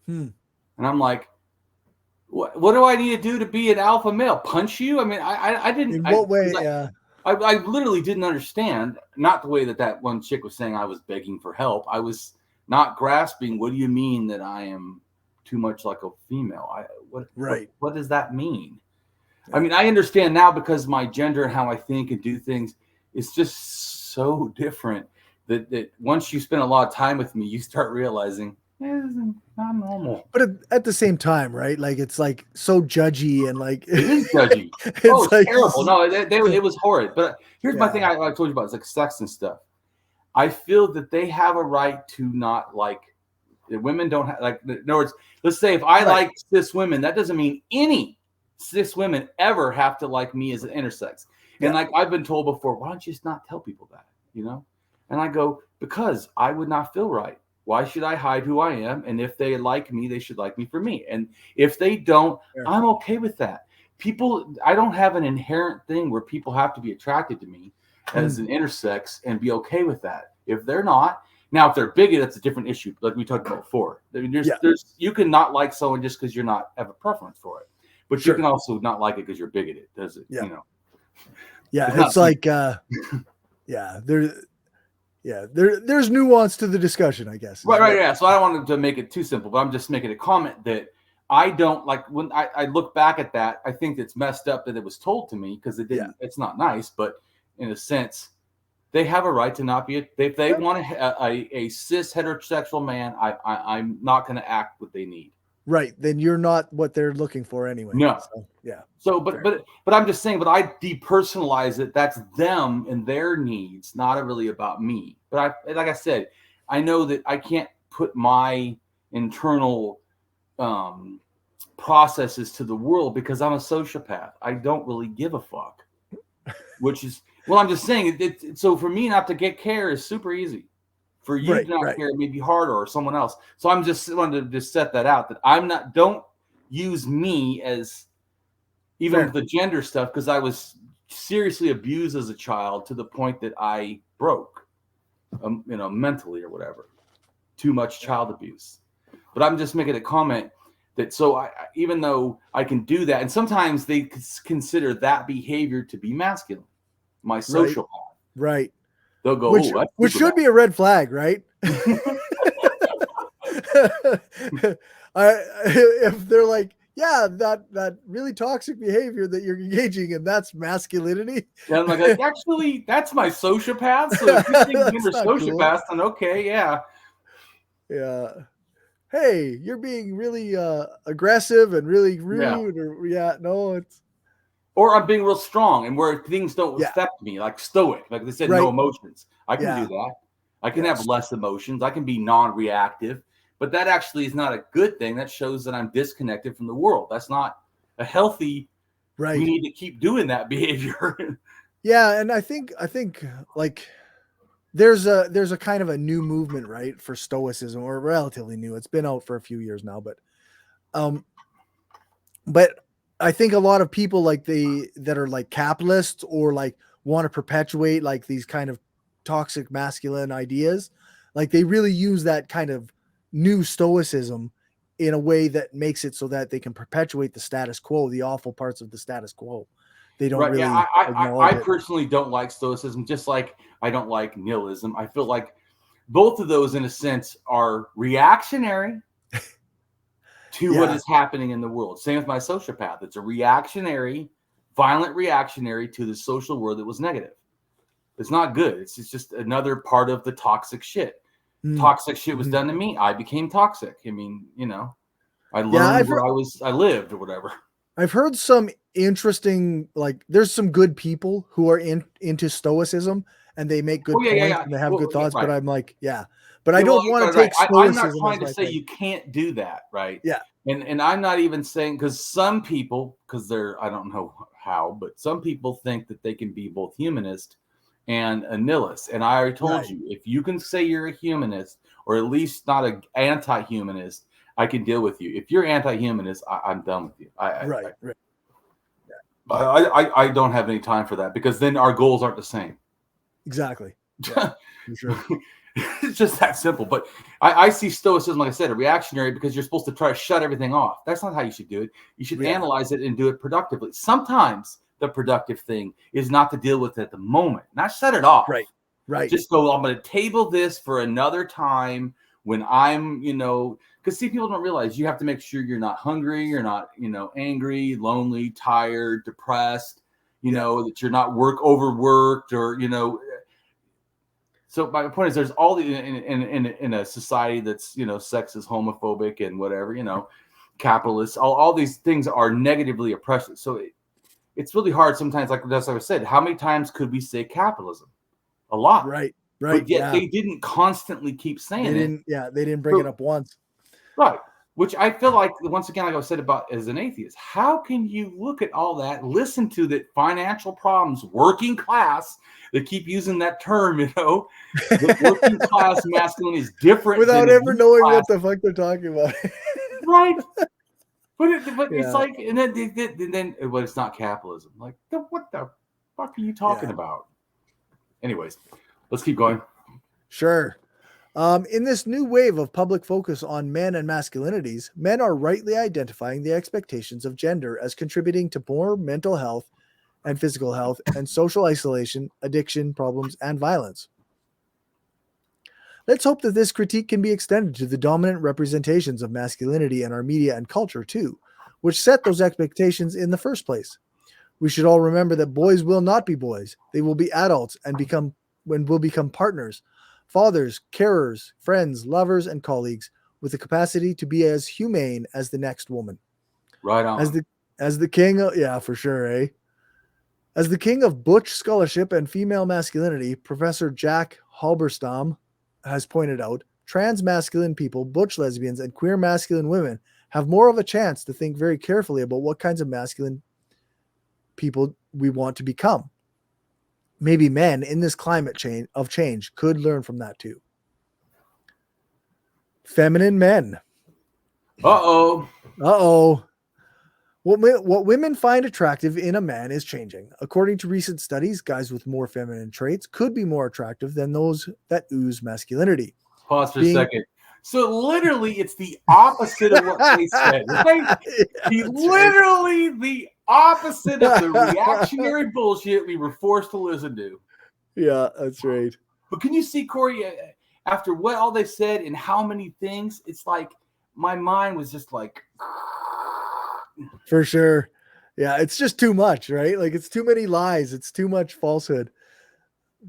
Speaker 2: And I'm like, what do I need to do to be an alpha male? Punch you? I mean, I didn't.
Speaker 1: In what way?
Speaker 2: I literally didn't understand. Not the way that one chick was saying I was begging for help. I was not grasping. What do you mean that I am too much like a female? What does that mean? I mean, I understand now because my gender and how I think and do things is just so different that once you spend a lot of time with me, you start realizing it's not normal.
Speaker 1: But at the same time, right? Like, it's like so judgy and like
Speaker 2: it is judgy. It's like, terrible. No, it was horrid. But here's my thing I told you about. It's like sex and stuff. I feel that they have a right to not like. The women don't have, like, in other words, let's say if I like cis women, that doesn't mean any cis women ever have to like me as an intersex. And like I've been told before, why don't you just not tell people that, And I go, because I would not feel right. Why should I hide who I am? And if they like me, they should like me for me. And if they don't, I'm okay with that. I don't have an inherent thing where people have to be attracted to me as an intersex and be okay with that. If they're not, now, if they're bigoted, that's a different issue, like we talked about before. I mean, you can not like someone just because you're not have a preference for it, but you can also not like it because you're bigoted. Does it?
Speaker 1: Yeah. It's like, there's nuance to the discussion, I guess.
Speaker 2: Right. Yeah. So I don't want to make it too simple, but I'm just making a comment that I don't like. When I look back at that, I think it's messed up that it was told to me because it didn't. It's not nice, but in a sense, they have a right to not be. If they want a cis heterosexual man, I'm not going to act what they need.
Speaker 1: Right. Then you're not what they're looking for anyway.
Speaker 2: No.
Speaker 1: So, yeah.
Speaker 2: So, but I'm just saying. But I depersonalize it. That's them and their needs, not really about me. But like I said, I know that I can't put my internal processes to the world because I'm a sociopath. I don't really give a fuck. Which is. Well, I'm just saying, so for me not to get care is super easy. For you to not care, it may be harder, or someone else. So I'm just wanted to just set that out, that I'm not, don't use me as even
Speaker 1: Fair.
Speaker 2: with the gender stuff, because I was seriously abused as a child to the point that I broke, mentally or whatever. Too much child abuse. But I'm just making a comment that even though I can do that, and sometimes they consider that behavior to be masculine, my social path.
Speaker 1: Right.
Speaker 2: They'll go,
Speaker 1: which should be a red flag, right? If they're like, yeah, that really toxic behavior that you're engaging in, that's masculinity.
Speaker 2: And I'm like, actually, that's my sociopath. So if you think you're a sociopath, then okay, yeah.
Speaker 1: Yeah. Hey, you're being really aggressive and really rude,
Speaker 2: or I'm being real strong and where things don't affect me, like stoic, like they said, no emotions. I can do that. I can have less emotions. I can be non-reactive, but that actually is not a good thing. That shows that I'm disconnected from the world. That's not a healthy.
Speaker 1: Right.
Speaker 2: We need to keep doing that behavior.
Speaker 1: Yeah, and I think like there's a kind of a new movement, right, for stoicism, or relatively new. It's been out for a few years now, but I think a lot of people that are like capitalists or like want to perpetuate like these kind of toxic masculine ideas, like they really use that kind of new stoicism in a way that makes it so that they can perpetuate the status quo, the awful parts of the status quo. They don't really.
Speaker 2: Yeah, I personally don't like stoicism, just like I don't like nihilism. I feel like both of those, in a sense, are reactionary to what is happening in the world. Same with my sociopath. It's a violent reactionary to the social world that was negative. It's not good. It's just another part of the toxic shit. Toxic shit was done to me. I became toxic. I mean, I learned where I lived or whatever.
Speaker 1: I've heard some interesting, like there's some good people who are into stoicism and they make good points and they have good thoughts, but I'm like, but I don't want to take stoicism.
Speaker 2: I'm not trying to say you can't do that, right?
Speaker 1: Yeah.
Speaker 2: And I'm not even saying, because some people, I don't know how, but some people think that they can be both humanist and a nihilist. And I already told you, if you can say you're a humanist, or at least not an anti-humanist, I can deal with you. If you're anti-humanist, I'm done with you. I don't have any time for that, because then our goals aren't the same.
Speaker 1: Exactly. Yeah, for sure.
Speaker 2: It's just that simple. But I see stoicism, like I said, a reactionary, because you're supposed to try to shut everything off. That's not how you should do it. You should analyze it and do it productively. Sometimes the productive thing is not to deal with it at the moment, not shut it off.
Speaker 1: Right.
Speaker 2: Just go, I'm going to table this for another time when I'm, because people don't realize you have to make sure you're not hungry, you're not, angry, lonely, tired, depressed, that you're not overworked or, So my point is, there's all the in a society that's sexist, homophobic, and whatever, capitalist. All these things are negatively oppressive. So it's really hard sometimes. Like I said, how many times could we say capitalism? A lot,
Speaker 1: right.
Speaker 2: But yet they didn't constantly keep saying it.
Speaker 1: They didn't bring it up once.
Speaker 2: Right. Which I feel like, once again, like I said about as an atheist, how can you look at all that, listen to that financial problems, working class, they keep using that term, the working class masculinity is different
Speaker 1: without ever knowing what the fuck they're talking about.
Speaker 2: Right. But it's like, and then well, it's not capitalism. Like, what the fuck are you talking about? Anyways, let's keep going.
Speaker 1: Sure. In this new wave of public focus on men and masculinities, men are rightly identifying the expectations of gender as contributing to more mental health and physical health and social isolation, addiction problems, and violence. Let's hope that this critique can be extended to the dominant representations of masculinity in our media and culture too, which set those expectations in the first place. We should all remember that boys will not be boys. They will be adults and will become partners, fathers, carers, friends, lovers, and colleagues with the capacity to be as humane as the next woman.
Speaker 2: Right on.
Speaker 1: As the king of, for sure, eh? As the king of butch scholarship and female masculinity, Professor Jack Halberstam has pointed out, trans masculine people, butch lesbians, and queer masculine women have more of a chance to think very carefully about what kinds of masculine people we want to become. Maybe men in this climate of change could learn from that too. Feminine men.
Speaker 2: Uh-oh.
Speaker 1: What women find attractive in a man is changing. According to recent studies, guys with more feminine traits could be more attractive than those that ooze masculinity.
Speaker 2: Pause for a second. So literally, it's the opposite of what they said, right? Literally the opposite of the reactionary bullshit we were forced to listen to.
Speaker 1: Yeah, that's right.
Speaker 2: But can you see, Cory, after what all they said and how many things, it's like my mind was just like...
Speaker 1: For sure. Yeah, it's just too much, right? Like, it's too many lies. It's too much falsehood.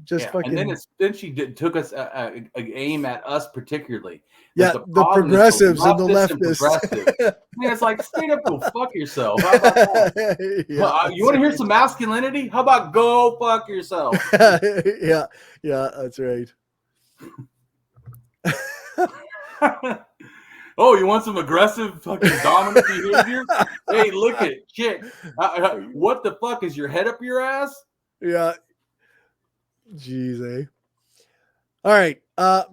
Speaker 1: Just fucking...
Speaker 2: And then she took us a aim at us particularly.
Speaker 1: Yeah, the progressives and the leftists.
Speaker 2: Man, it's like, straight up, go fuck yourself. How about that? You want to hear some masculinity? How about go fuck yourself?
Speaker 1: Yeah, that's right.
Speaker 2: Oh, you want some aggressive fucking dominant behavior? Hey, look at chick. What the fuck, is your head up your ass?
Speaker 1: Yeah. Jeez, eh? All right.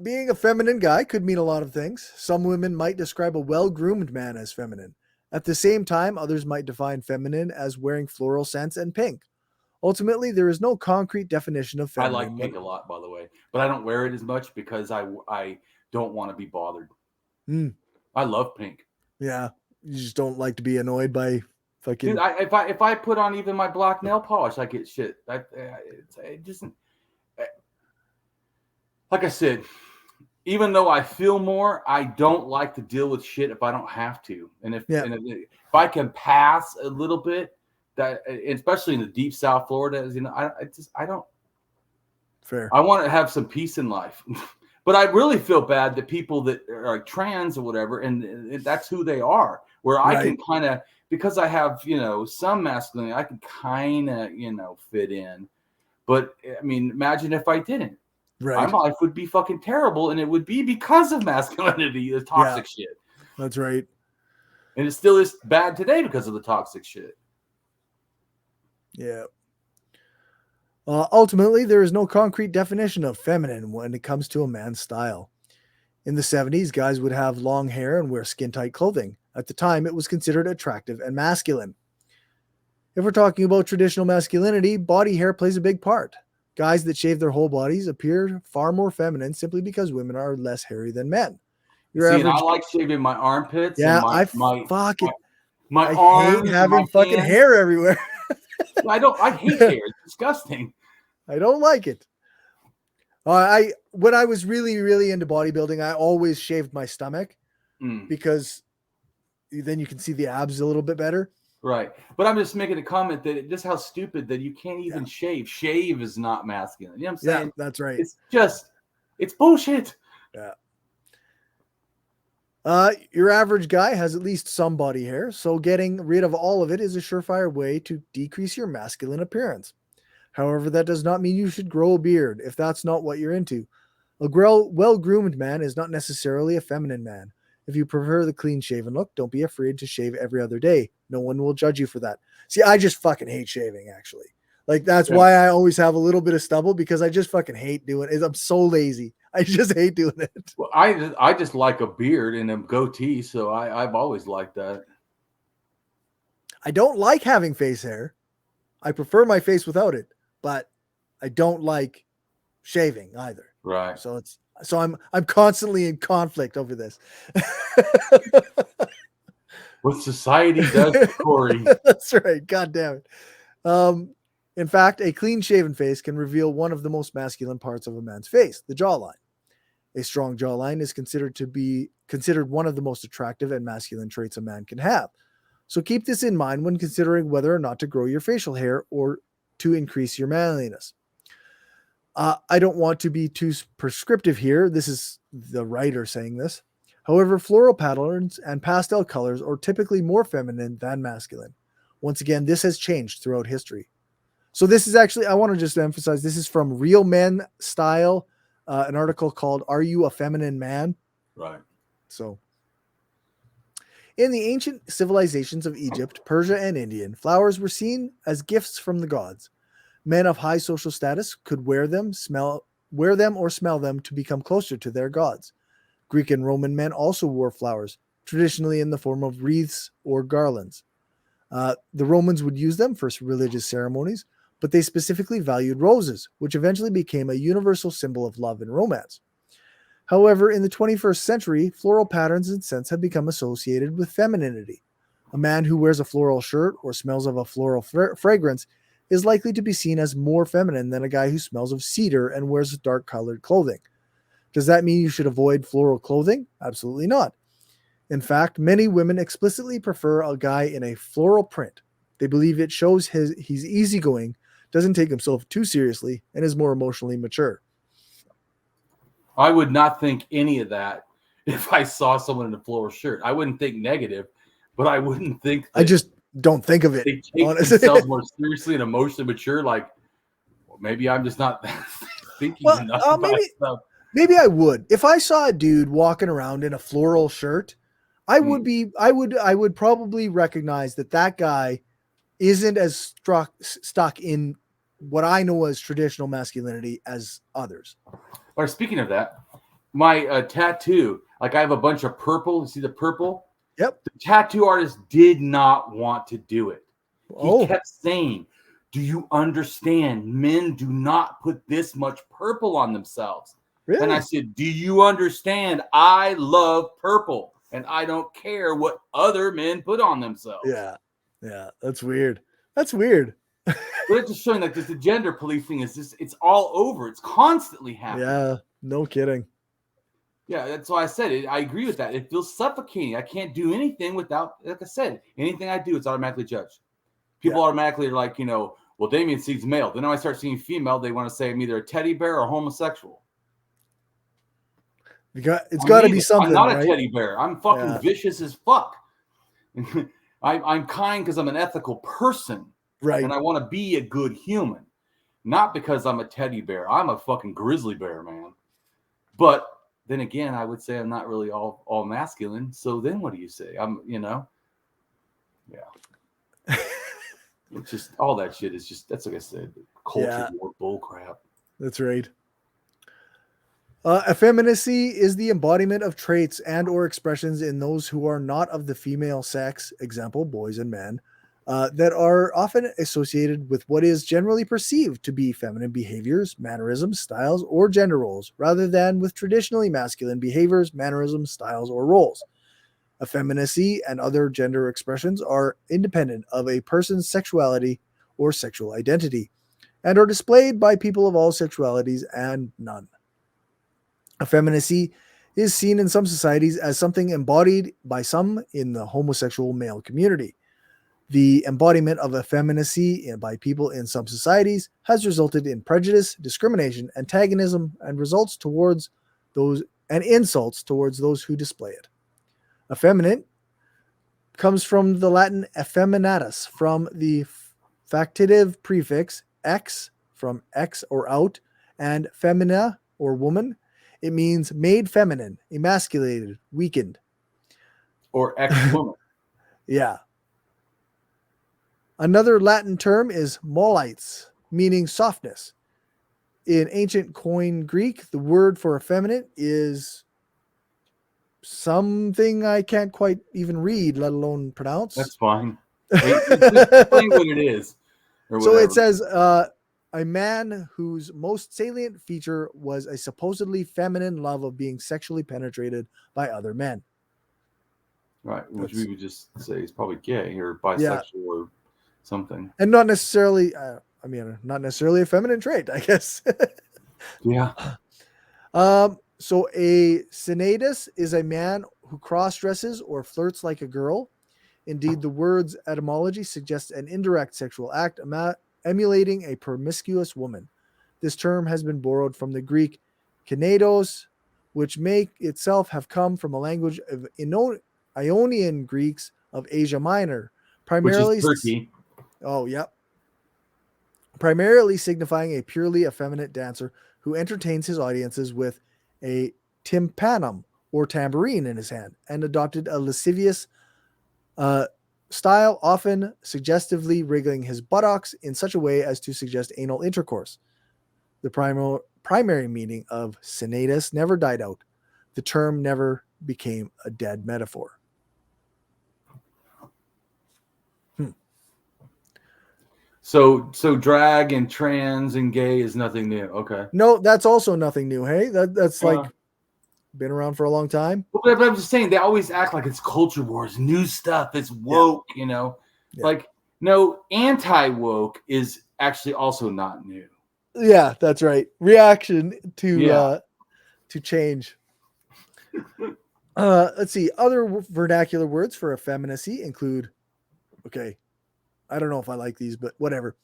Speaker 1: Being a feminine guy could mean a lot of things. Some women might describe a well-groomed man as feminine. At the same time, others might define feminine as wearing floral scents and pink. Ultimately, there is no concrete definition of feminine.
Speaker 2: I like pink a lot, by the way, but I don't wear it as much because I don't want to be bothered. I love pink.
Speaker 1: Yeah, you just don't like to be annoyed by fucking...
Speaker 2: Dude, if I put on even my black nail polish, I get shit. It doesn't... Like I said, even though I feel more, I don't like to deal with shit if I don't have to. And if I can pass a little bit, that, especially in the deep South Florida, you know, I don't.
Speaker 1: Fair.
Speaker 2: I want to have some peace in life. But I really feel bad that people that are trans or whatever, and that's who they are, where I can kind of, because I have, you know, some masculinity, I can kind of, you know, fit in. But I mean, imagine if I didn't.
Speaker 1: Right.
Speaker 2: My life would be fucking terrible, and it would be because of masculinity, the toxic shit.
Speaker 1: That's right.
Speaker 2: And it still is bad today because of the toxic shit.
Speaker 1: Yeah. Ultimately, there is no concrete definition of feminine when it comes to a man's style. In the 70s, guys would have long hair and wear skin-tight clothing. At the time, it was considered attractive and masculine. If we're talking about traditional masculinity, body hair plays a big part. Guys that shave their whole bodies appear far more feminine simply because women are less hairy than men.
Speaker 2: And I like shaving my armpits.
Speaker 1: Yeah,
Speaker 2: and my
Speaker 1: I
Speaker 2: arms,
Speaker 1: hate having fucking hair everywhere.
Speaker 2: I hate hair. It's disgusting.
Speaker 1: I don't like it. When I was really, really into bodybuilding, I always shaved my stomach because then you can see the abs a little bit better.
Speaker 2: Right. But I'm just making a comment that just how stupid that you can't even shave. Shave is not masculine. You know what I'm saying?
Speaker 1: Yeah, that's right.
Speaker 2: It's bullshit.
Speaker 1: Yeah. Your average guy has at least some body hair, so getting rid of all of it is a surefire way to decrease your masculine appearance. However, that does not mean you should grow a beard if that's not what you're into. A well-groomed man is not necessarily a feminine man. If you prefer the clean-shaven look, don't be afraid to shave every other day. No one will judge you for that. See, I just fucking hate shaving, actually. Like, that's why I always have a little bit of stubble, because I just fucking hate doing it. I'm so lazy. I just hate doing it.
Speaker 2: Well, I just like a beard and a goatee, so I've always liked that.
Speaker 1: I don't like having face hair. I prefer my face without it, but I don't like shaving either.
Speaker 2: Right.
Speaker 1: So I'm constantly in conflict over this.
Speaker 2: What society does, Cory.
Speaker 1: That's right. God damn it. In fact, a clean-shaven face can reveal one of the most masculine parts of a man's face, the jawline. A strong jawline is considered one of the most attractive and masculine traits a man can have. So keep this in mind when considering whether or not to grow your facial hair or to increase your manliness. I don't want to be too prescriptive here. This is the writer saying this. However, floral patterns and pastel colors are typically more feminine than masculine. Once again, this has changed throughout history. So this is actually, I want to just emphasize, this is from Real Men Style, an article called "Are You a Feminine Man?"
Speaker 2: Right.
Speaker 1: So, in the ancient civilizations of Egypt, Persia, and India, flowers were seen as gifts from the gods. Men of high social status could wear them or smell them to become closer to their gods. Greek and Roman men also wore flowers, traditionally in the form of wreaths or garlands. The Romans would use them for religious ceremonies, but they specifically valued roses, which eventually became a universal symbol of love and romance. However, in the 21st century, floral patterns and scents have become associated with femininity. A man who wears a floral shirt or smells of a floral fragrance is likely to be seen as more feminine than a guy who smells of cedar and wears dark-colored clothing. Does that mean you should avoid floral clothing? Absolutely not. In fact, many women explicitly prefer a guy in a floral print. They believe it shows he's easygoing, doesn't take himself too seriously, and is more emotionally mature.
Speaker 2: I would not think any of that if I saw someone in a floral shirt. I wouldn't think negative, but I wouldn't think
Speaker 1: I just don't think of it.
Speaker 2: They take
Speaker 1: honestly.
Speaker 2: themselves more seriously and emotionally mature. Like, well, maybe I'm just not thinking enough about stuff.
Speaker 1: Maybe I would. If I saw a dude walking around in a floral shirt, I would probably recognize that guy isn't as stuck in what I know as traditional masculinity as others.
Speaker 2: Or speaking of that, my tattoo, like I have a bunch of purple. You see the purple?
Speaker 1: Yep.
Speaker 2: The tattoo artist did not want to do it. He kept saying, do you understand? Men do not put this much purple on themselves.
Speaker 1: Really?
Speaker 2: And I said, do you understand? I love purple and I don't care what other men put on themselves.
Speaker 1: Yeah. Yeah. That's weird.
Speaker 2: But it's just showing like this, the gender policing is just, it's all over. It's constantly happening.
Speaker 1: Yeah. No kidding.
Speaker 2: Yeah. That's why I said it. I agree with that. It feels suffocating. I can't do anything without, like I said, anything I do, it's automatically judged. People automatically are like, well, Damien sees male. Then when I start seeing female, they want to say I'm either a teddy bear or homosexual.
Speaker 1: It's got to be something.
Speaker 2: I'm not
Speaker 1: right?
Speaker 2: a teddy bear. I'm fucking vicious as fuck. I'm kind because I'm an ethical person.
Speaker 1: Right.
Speaker 2: And I want to be a good human. Not because I'm a teddy bear. I'm a fucking grizzly bear, man. But then again, I would say I'm not really all masculine. So then what do you say? Yeah. It's just all that shit is just, that's like I said, culture war bull crap.
Speaker 1: That's right. Effeminacy is the embodiment of traits and or expressions in those who are not of the female sex, example, boys and men, that are often associated with what is generally perceived to be feminine behaviors, mannerisms, styles, or gender roles, rather than with traditionally masculine behaviors, mannerisms, styles, or roles. Effeminacy and other gender expressions are independent of a person's sexuality or sexual identity, and are displayed by people of all sexualities and none. Effeminacy is seen in some societies as something embodied by some in the homosexual male community. The embodiment of effeminacy by people in some societies has resulted in prejudice, discrimination, antagonism, and results towards those and insults towards those who display it. Effeminate comes from the Latin effeminatus, from the factitive prefix ex, from ex or out, and femina or woman. It means made feminine, emasculated, weakened.
Speaker 2: Or ex-woman.
Speaker 1: Yeah. Another Latin term is mollites, meaning softness. In ancient Koine Greek, the word for effeminate is something I can't quite even read, let alone pronounce.
Speaker 2: That's fine. Explain what it is.
Speaker 1: So it says, a man whose most salient feature was a supposedly feminine love of being sexually penetrated by other men.
Speaker 2: Right, which we would just say is probably gay or bisexual or something.
Speaker 1: And not necessarily, not necessarily a feminine trait, I guess.
Speaker 2: Yeah.
Speaker 1: So a senatus is a man who cross-dresses or flirts like a girl. Indeed, the word's etymology suggests an indirect sexual act emulating a promiscuous woman. This term has been borrowed from the Greek kinetos, which may itself have come from a language of Ionian Greeks of Asia Minor, primarily
Speaker 2: which is Turkey.
Speaker 1: Primarily signifying a purely effeminate dancer who entertains his audiences with a tympanum or tambourine in his hand, and adopted a lascivious style, often suggestively wriggling his buttocks in such a way as to suggest anal intercourse. The primary meaning of senatus never died out. The term never became a dead metaphor.
Speaker 2: So drag and trans and gay is nothing new. Okay.
Speaker 1: No, that's also nothing new. Hey, that's like been around for a long time.
Speaker 2: But I'm just saying they always act like it's culture wars, new stuff. It's woke, you know.
Speaker 1: Yeah.
Speaker 2: Like no, anti-woke is actually also not new.
Speaker 1: Yeah, that's right. Reaction to change. Let's see. Other vernacular words for effeminacy include, okay, I don't know if I like these, but whatever.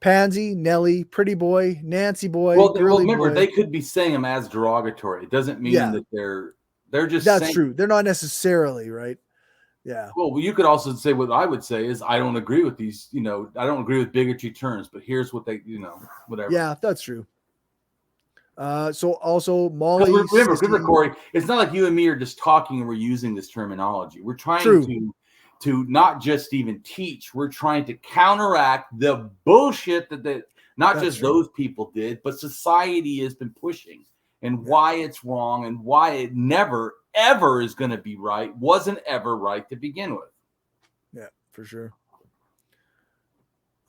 Speaker 1: Pansy, Nelly, pretty boy, Nancy boy, girly
Speaker 2: remember,
Speaker 1: boy.
Speaker 2: they could be saying them as derogatory. It doesn't mean that they're just
Speaker 1: That's
Speaker 2: saying,
Speaker 1: true. They're not necessarily right. Yeah.
Speaker 2: Well, you could also say what I would say is I don't agree with these, you know, I don't agree with bigotry terms, but here's what they, you know, whatever.
Speaker 1: Yeah, that's true. So also Molly.
Speaker 2: Remember, Cory, it's not like you and me are just talking and we're using this terminology. We're trying to not just even teach, we're trying to counteract the bullshit that not just those people did, but society has been pushing, and why it's wrong and why it never ever is going to be right, wasn't ever right to begin with.
Speaker 1: Yeah, for sure.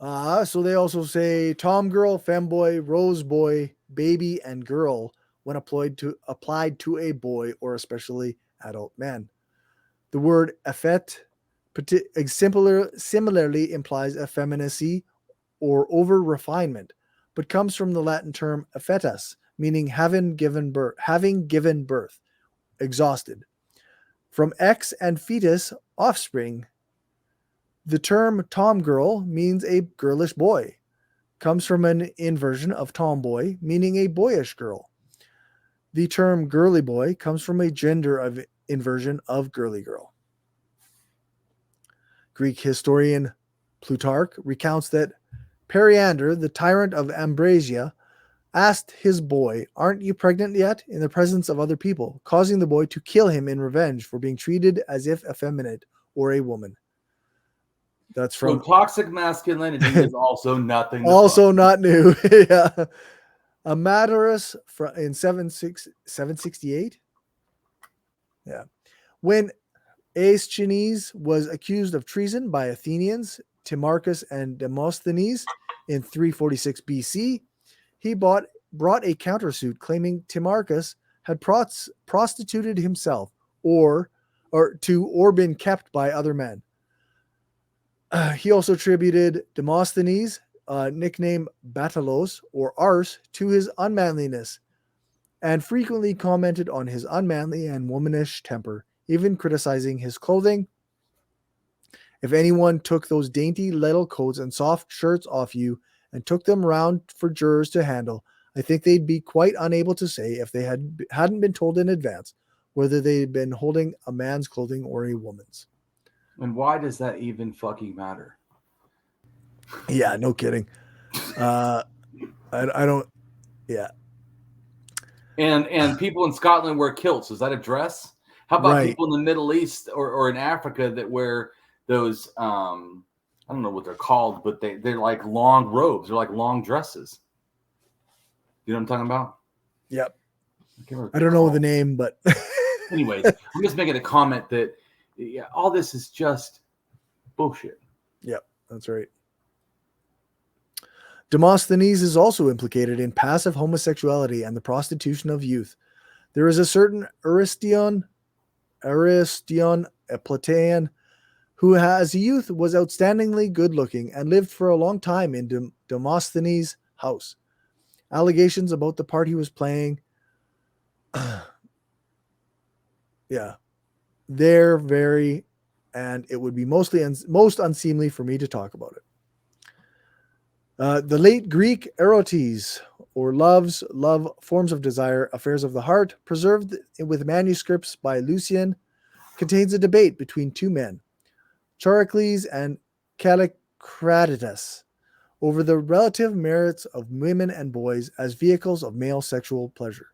Speaker 1: So they also say tom girl, femboy, rose boy, baby, and girl when applied to a boy or especially adult man. The word effete similarly implies effeminacy or over refinement, but comes from the Latin term effetus, meaning having given birth, exhausted. From ex and fetus, offspring. The term tom girl means a girlish boy, comes from an inversion of tomboy, meaning a boyish girl. The term girly boy comes from a gender of inversion of girly girl. Greek historian Plutarch recounts that Periander, the tyrant of Ambrasia, asked his boy, "Aren't you pregnant yet?" in the presence of other people, causing the boy to kill him in revenge for being treated as if effeminate or a woman. That's from
Speaker 2: toxic masculinity is also nothing.
Speaker 1: Also not new. Yeah. Amadorus in 768. Yeah. When Aeschines was accused of treason by Athenians, Timarchus and Demosthenes in 346 BC, he brought a countersuit claiming Timarchus had prostituted himself or been kept by other men. He also attributed Demosthenes, nicknamed Batalos or Ars, to his unmanliness, and frequently commented on his unmanly and womanish temper, even criticizing his clothing. If anyone took those dainty little coats and soft shirts off you and took them round for jurors to handle, I think they'd be quite unable to say if they hadn't been told in advance whether they'd been holding a man's clothing or a woman's.
Speaker 2: And why does that even fucking matter?
Speaker 1: Yeah, no kidding. I don't. Yeah.
Speaker 2: And people in Scotland wear kilts. Is that a dress? How about people in the Middle East or in Africa that wear those? I don't know what they're called, but they're like long robes. They're like long dresses. You know what I'm talking about?
Speaker 1: Yep. I don't know the name, but
Speaker 2: anyways, I'm just making a comment that all this is just bullshit.
Speaker 1: Yep, that's right. Demosthenes is also implicated in passive homosexuality and the prostitution of youth. There is a certain Aristion, a Plataean, who as a youth was outstandingly good-looking and lived for a long time in Demosthenes' house. Allegations about the part he was playing, they're very, and it would be most unseemly for me to talk about it. The late Greek erotes, or love, forms of desire, affairs of the heart, preserved with manuscripts by Lucian, contains a debate between two men, Charicles and Callicratidas, over the relative merits of women and boys as vehicles of male sexual pleasure.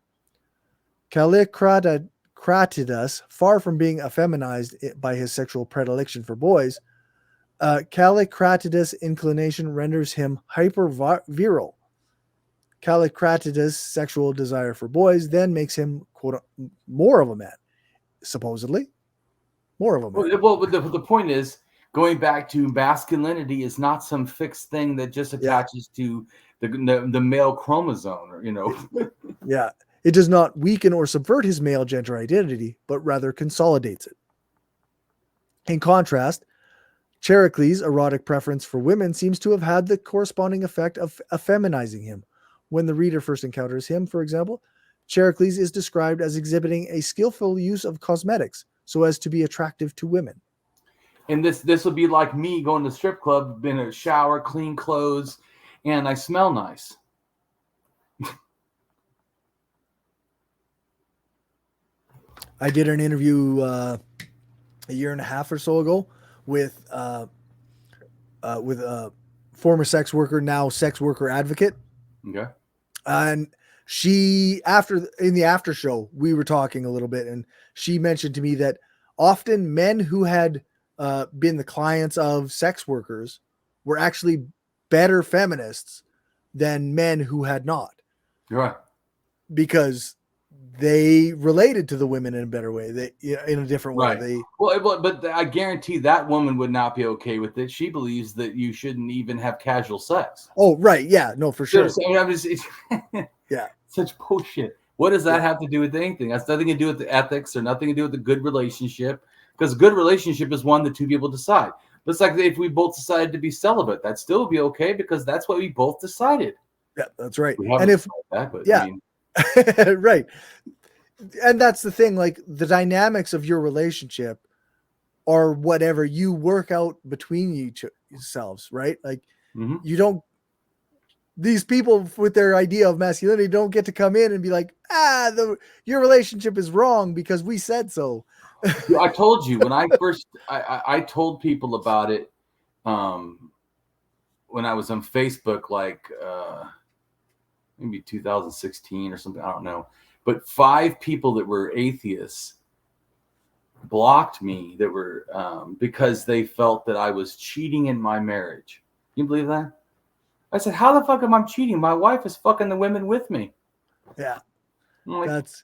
Speaker 1: Callicratidas, far from being effeminized by his sexual predilection for boys, Callicratidas' inclination renders him hyper-virile. Callicratidas' sexual desire for boys then makes him, quote, more of a man, supposedly. More of a man.
Speaker 2: Well, the point is, going back to masculinity is not some fixed thing that just attaches to the male chromosome, or, you know.
Speaker 1: Yeah. It does not weaken or subvert his male gender identity, but rather consolidates it. In contrast, Cheroklees' erotic preference for women seems to have had the corresponding effect of effeminizing him. When the reader first encounters him, for example, Cherokles is described as exhibiting a skillful use of cosmetics so as to be attractive to women.
Speaker 2: And this will be like me going to the strip club, been in a shower, clean clothes, and I smell nice.
Speaker 1: I did an interview a year and a half or so ago with a former sex worker, now sex worker advocate.
Speaker 2: Okay.
Speaker 1: And she, in the after show, we were talking a little bit, and she mentioned to me that often men who had been the clients of sex workers were actually better feminists than men who had not.
Speaker 2: You're right.
Speaker 1: Because they related to the women in a better way, in a different way.
Speaker 2: Right. But I guarantee that woman would not be okay with it. She believes that you shouldn't even have casual sex.
Speaker 1: Oh, right. Yeah, no, for sure.
Speaker 2: Yeah. Such bullshit. What does that have to do with anything? That's nothing to do with the ethics or nothing to do with the good relationship. Because a good relationship is one that two people decide. It's like if we both decided to be celibate, that'd still be okay because that's what we both decided.
Speaker 1: Yeah, that's right.
Speaker 2: And if that, but
Speaker 1: yeah, I mean, right. And that's the thing, like the dynamics of your relationship are whatever you work out between yourselves, right? Like you don't, these people with their idea of masculinity don't get to come in and be like, your relationship is wrong because we said so.
Speaker 2: I told you when I first, I told people about it when I was on Facebook, like maybe 2016 or something. I don't know. But 5 people that were atheists blocked me that were because they felt that I was cheating in my marriage. Can you believe that? I said, how the fuck am I cheating? My wife is fucking the women with me.
Speaker 1: Yeah.
Speaker 2: Like,
Speaker 1: that's.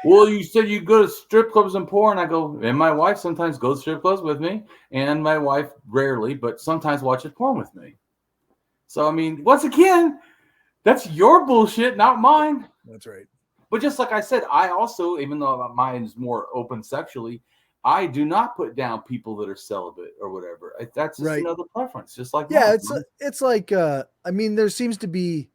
Speaker 2: Well, you said you go to strip clubs and porn. I go, and my wife sometimes goes to strip clubs with me, and my wife rarely, but sometimes watches porn with me. So, I mean, once again, that's your bullshit, not mine.
Speaker 1: That's right.
Speaker 2: But just like I said, I also, even though mine is more open sexually, I do not put down people that are celibate or whatever. That's just another preference, just like
Speaker 1: mine. It's like, I mean, there seems to be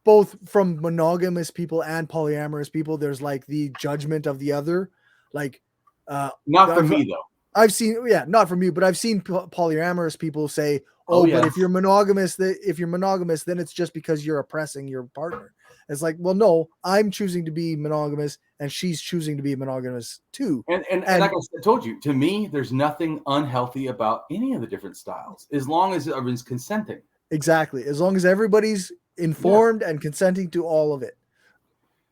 Speaker 1: both from monogamous people and polyamorous people, there's like the judgment of the other. Like,
Speaker 2: not for me though.
Speaker 1: I've seen, not from you, but I've seen polyamorous people say, but if you're monogamous, then it's just because you're oppressing your partner. It's like, well, no, I'm choosing to be monogamous and she's choosing to be monogamous too.
Speaker 2: And like I told you, to me, there's nothing unhealthy about any of the different styles, as long as everyone's consenting.
Speaker 1: Exactly. As long as everybody's informed and consenting to all of it.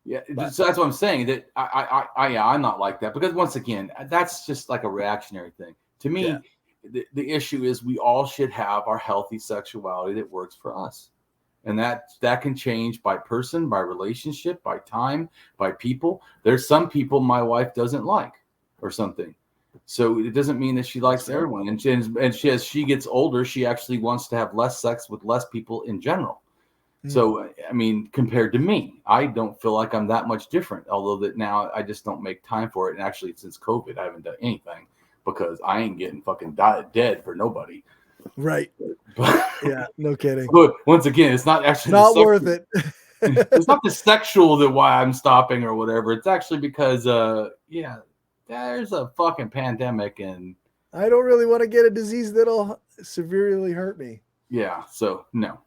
Speaker 2: Yeah, so that's what I'm saying. That I'm not like that, because once again, that's just like a reactionary thing. To me, the issue is we all should have our healthy sexuality that works for us, and that can change by person, by relationship, by time, by people. There's some people my wife doesn't like, or something. So it doesn't mean that she likes everyone. And as she gets older, she actually wants to have less sex with less people in general. So, I mean, compared to me, I don't feel like I'm that much different, although that now I just don't make time for it. And actually, since COVID, I haven't done anything because I ain't getting fucking dead for nobody.
Speaker 1: Right. Yeah, no kidding.
Speaker 2: But once again, it's not actually
Speaker 1: not worth it.
Speaker 2: It's not the sexual that why I'm stopping or whatever. It's actually because, there's a fucking pandemic and
Speaker 1: I don't really want to get a disease that'll severely hurt me.
Speaker 2: Yeah. So no.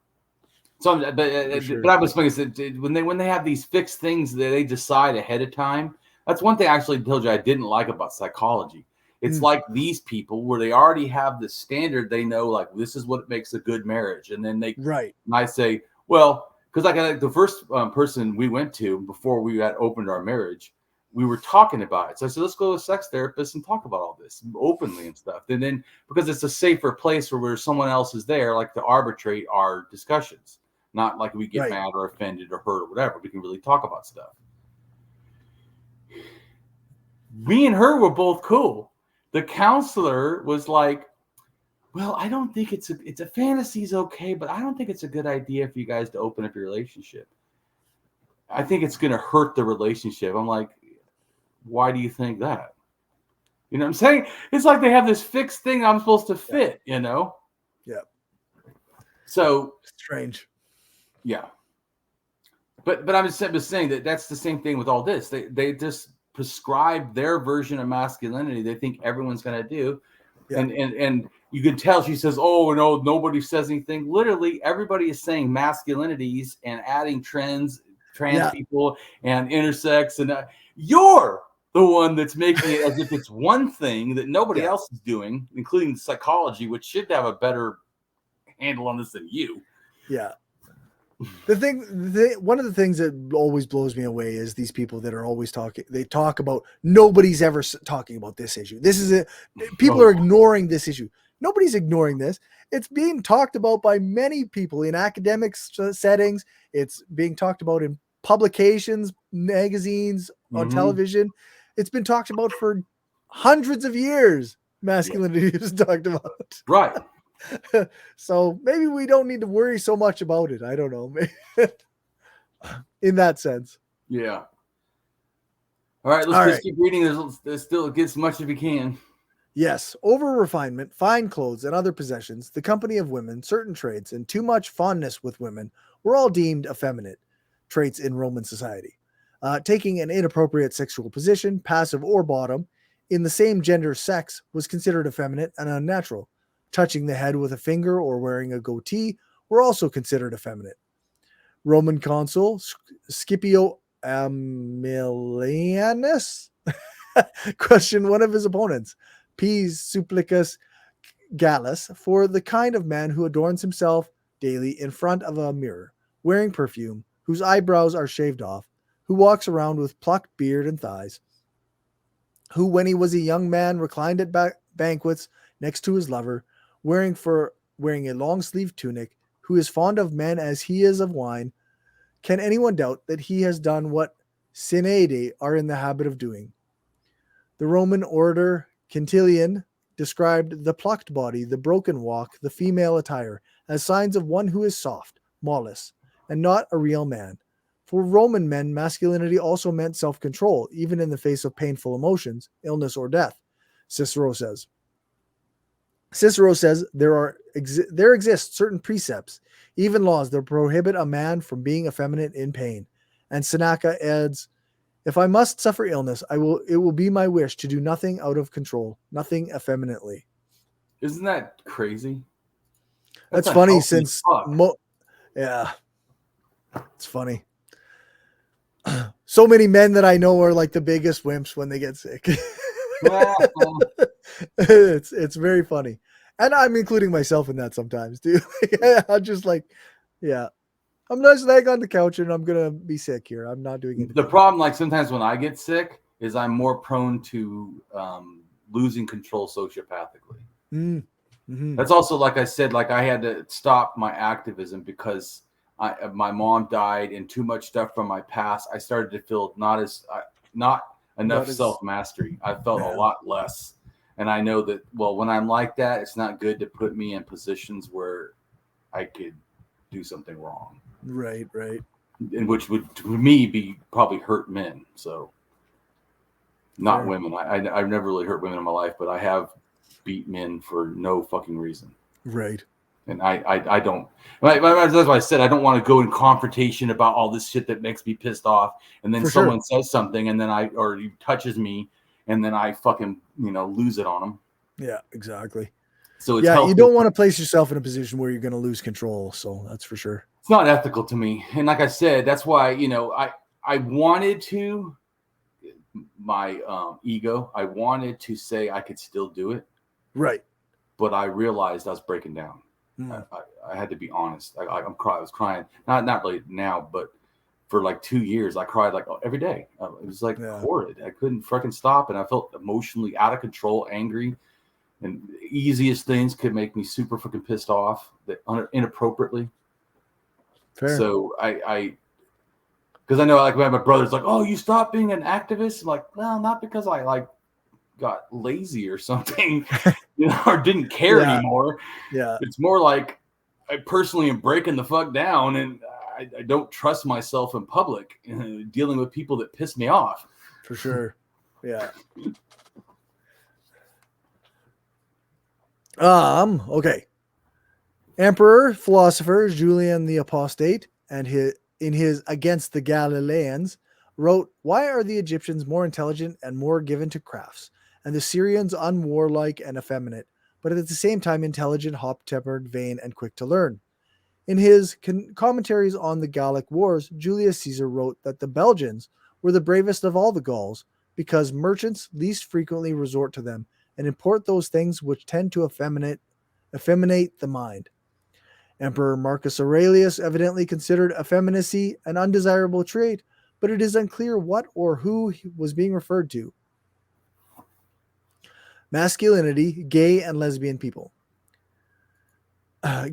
Speaker 2: So, but I was thinking when they have these fixed things that they decide ahead of time. That's one thing I actually told you I didn't like about psychology. It's like these people where they already have the standard. They know, like, this is what makes a good marriage, and then they And I say, well, because like the first person we went to before we had opened our marriage, we were talking about it. So I said, let's go to a sex therapist and talk about all this openly and stuff. And then because it's a safer place where someone else is there, like to arbitrate our discussions. Not like we get mad or offended or hurt or whatever. We can really talk about stuff. Me and her were both cool. the counselor was like, well, I don't think it's a fantasy's okay, but I don't think it's a good idea for you guys to open up your relationship. I think it's going to hurt the relationship. I'm like, why do you think that? You know what I'm saying? It's like they have this fixed thing I'm supposed to fit, you know?
Speaker 1: Yeah.
Speaker 2: So
Speaker 1: strange.
Speaker 2: Yeah. But I'm just saying that that's the same thing with all this. They just prescribe their version of masculinity. They think everyone's going to do. Yeah. And you can tell she says, oh, no, nobody says anything. Literally, everybody is saying masculinities and adding trans people and intersex. And you're the one that's making it as if it's one thing that nobody else is doing, including psychology, which should have a better handle on this than you.
Speaker 1: Yeah. One of the things that always blows me away is these people that are always talking. They talk about nobody's ever talking about this issue. This is people are ignoring this issue. Nobody's ignoring this. It's being talked about by many people in academic settings. It's being talked about in publications, magazines, on television. It's been talked about for hundreds of years. Masculinity is talked about.
Speaker 2: Right.
Speaker 1: So maybe we don't need to worry so much about it. I don't know. In that sense.
Speaker 2: Yeah. All right. Let's keep reading. There's still get as much as we can.
Speaker 1: Yes. Over refinement, fine clothes, and other possessions, the company of women, certain traits, and too much fondness with women were all deemed effeminate traits in Roman society. Taking an inappropriate sexual position, passive or bottom, in the same gender sex was considered effeminate and unnatural. Touching the head with a finger or wearing a goatee were also considered effeminate. Roman consul Scipio Aemilianus questioned one of his opponents, P. Supplicus Gallus, for the kind of man who adorns himself daily in front of a mirror, wearing perfume, whose eyebrows are shaved off, who walks around with plucked beard and thighs, who when he was a young man reclined at banquets next to his lover, wearing a long-sleeved tunic, who is fond of men as he is of wine. Can anyone doubt that he has done what Cineidae are in the habit of doing? The Roman orator Quintilian described the plucked body, the broken walk, the female attire, as signs of one who is soft, mollus, and not a real man. For Roman men, masculinity also meant self-control, even in the face of painful emotions, illness, or death, Cicero says. Cicero says there exist certain precepts, even laws that prohibit a man from being effeminate in pain. And Seneca adds, if I must suffer illness, it will be my wish to do nothing out of control, nothing effeminately.
Speaker 2: Isn't that crazy?
Speaker 1: That's funny since it's funny. So many men that I know are like the biggest wimps when they get sick. It's very funny, and I'm including myself in that sometimes, dude. I'm just like, I'm just laying on the couch and I'm gonna be sick here. I'm not doing it.
Speaker 2: The problem, like sometimes when I get sick, is I'm more prone to losing control sociopathically. Mm-hmm. That's also, like I said, like I had to stop my activism because my mom died and too much stuff from my past. I started to feel not enough self-mastery. I felt a lot less. And I know that, well, when I'm like that, it's not good to put me in positions where I could do something wrong.
Speaker 1: Right.
Speaker 2: And which would, to me, be probably hurt men. So not women. I've never really hurt women in my life, but I have beat men for no fucking reason.
Speaker 1: Right.
Speaker 2: And I don't, that's why I said I don't want to go in confrontation about all this shit that makes me pissed off. And then someone says something and then he touches me and then I fucking, lose it on them.
Speaker 1: Yeah, exactly.
Speaker 2: So it's
Speaker 1: you don't want to place yourself in a position where you're going to lose control. So that's for sure.
Speaker 2: It's not ethical to me. And like I said, that's why, I wanted to, my ego, I wanted to say I could still do it.
Speaker 1: Right.
Speaker 2: But I realized I was breaking down. I had to be honest. I was crying. Not really now, but for like 2 years, I cried like every day. It was like horrid. I couldn't freaking stop, and I felt emotionally out of control, angry, and the easiest things could make me super freaking pissed off inappropriately.
Speaker 1: Fair.
Speaker 2: So because I know like my brother's like, oh, you stopped being an activist. I'm like, well, not because I like got lazy or something, or didn't care anymore.
Speaker 1: Yeah.
Speaker 2: It's more like I personally am breaking the fuck down, and I don't trust myself in public, dealing with people that piss me off.
Speaker 1: For sure. Yeah. Okay. Emperor philosopher Julian the Apostate and in his Against the Galileans wrote, "Why are the Egyptians more intelligent and more given to crafts, and the Syrians unwarlike and effeminate, but at the same time intelligent, hot-tempered, vain, and quick to learn?" In his commentaries on the Gallic Wars, Julius Caesar wrote that the Belgians were the bravest of all the Gauls because merchants least frequently resort to them and import those things which tend to effeminate the mind. Emperor Marcus Aurelius evidently considered effeminacy an undesirable trait, but it is unclear what or who was being referred to. Masculinity, gay and lesbian people.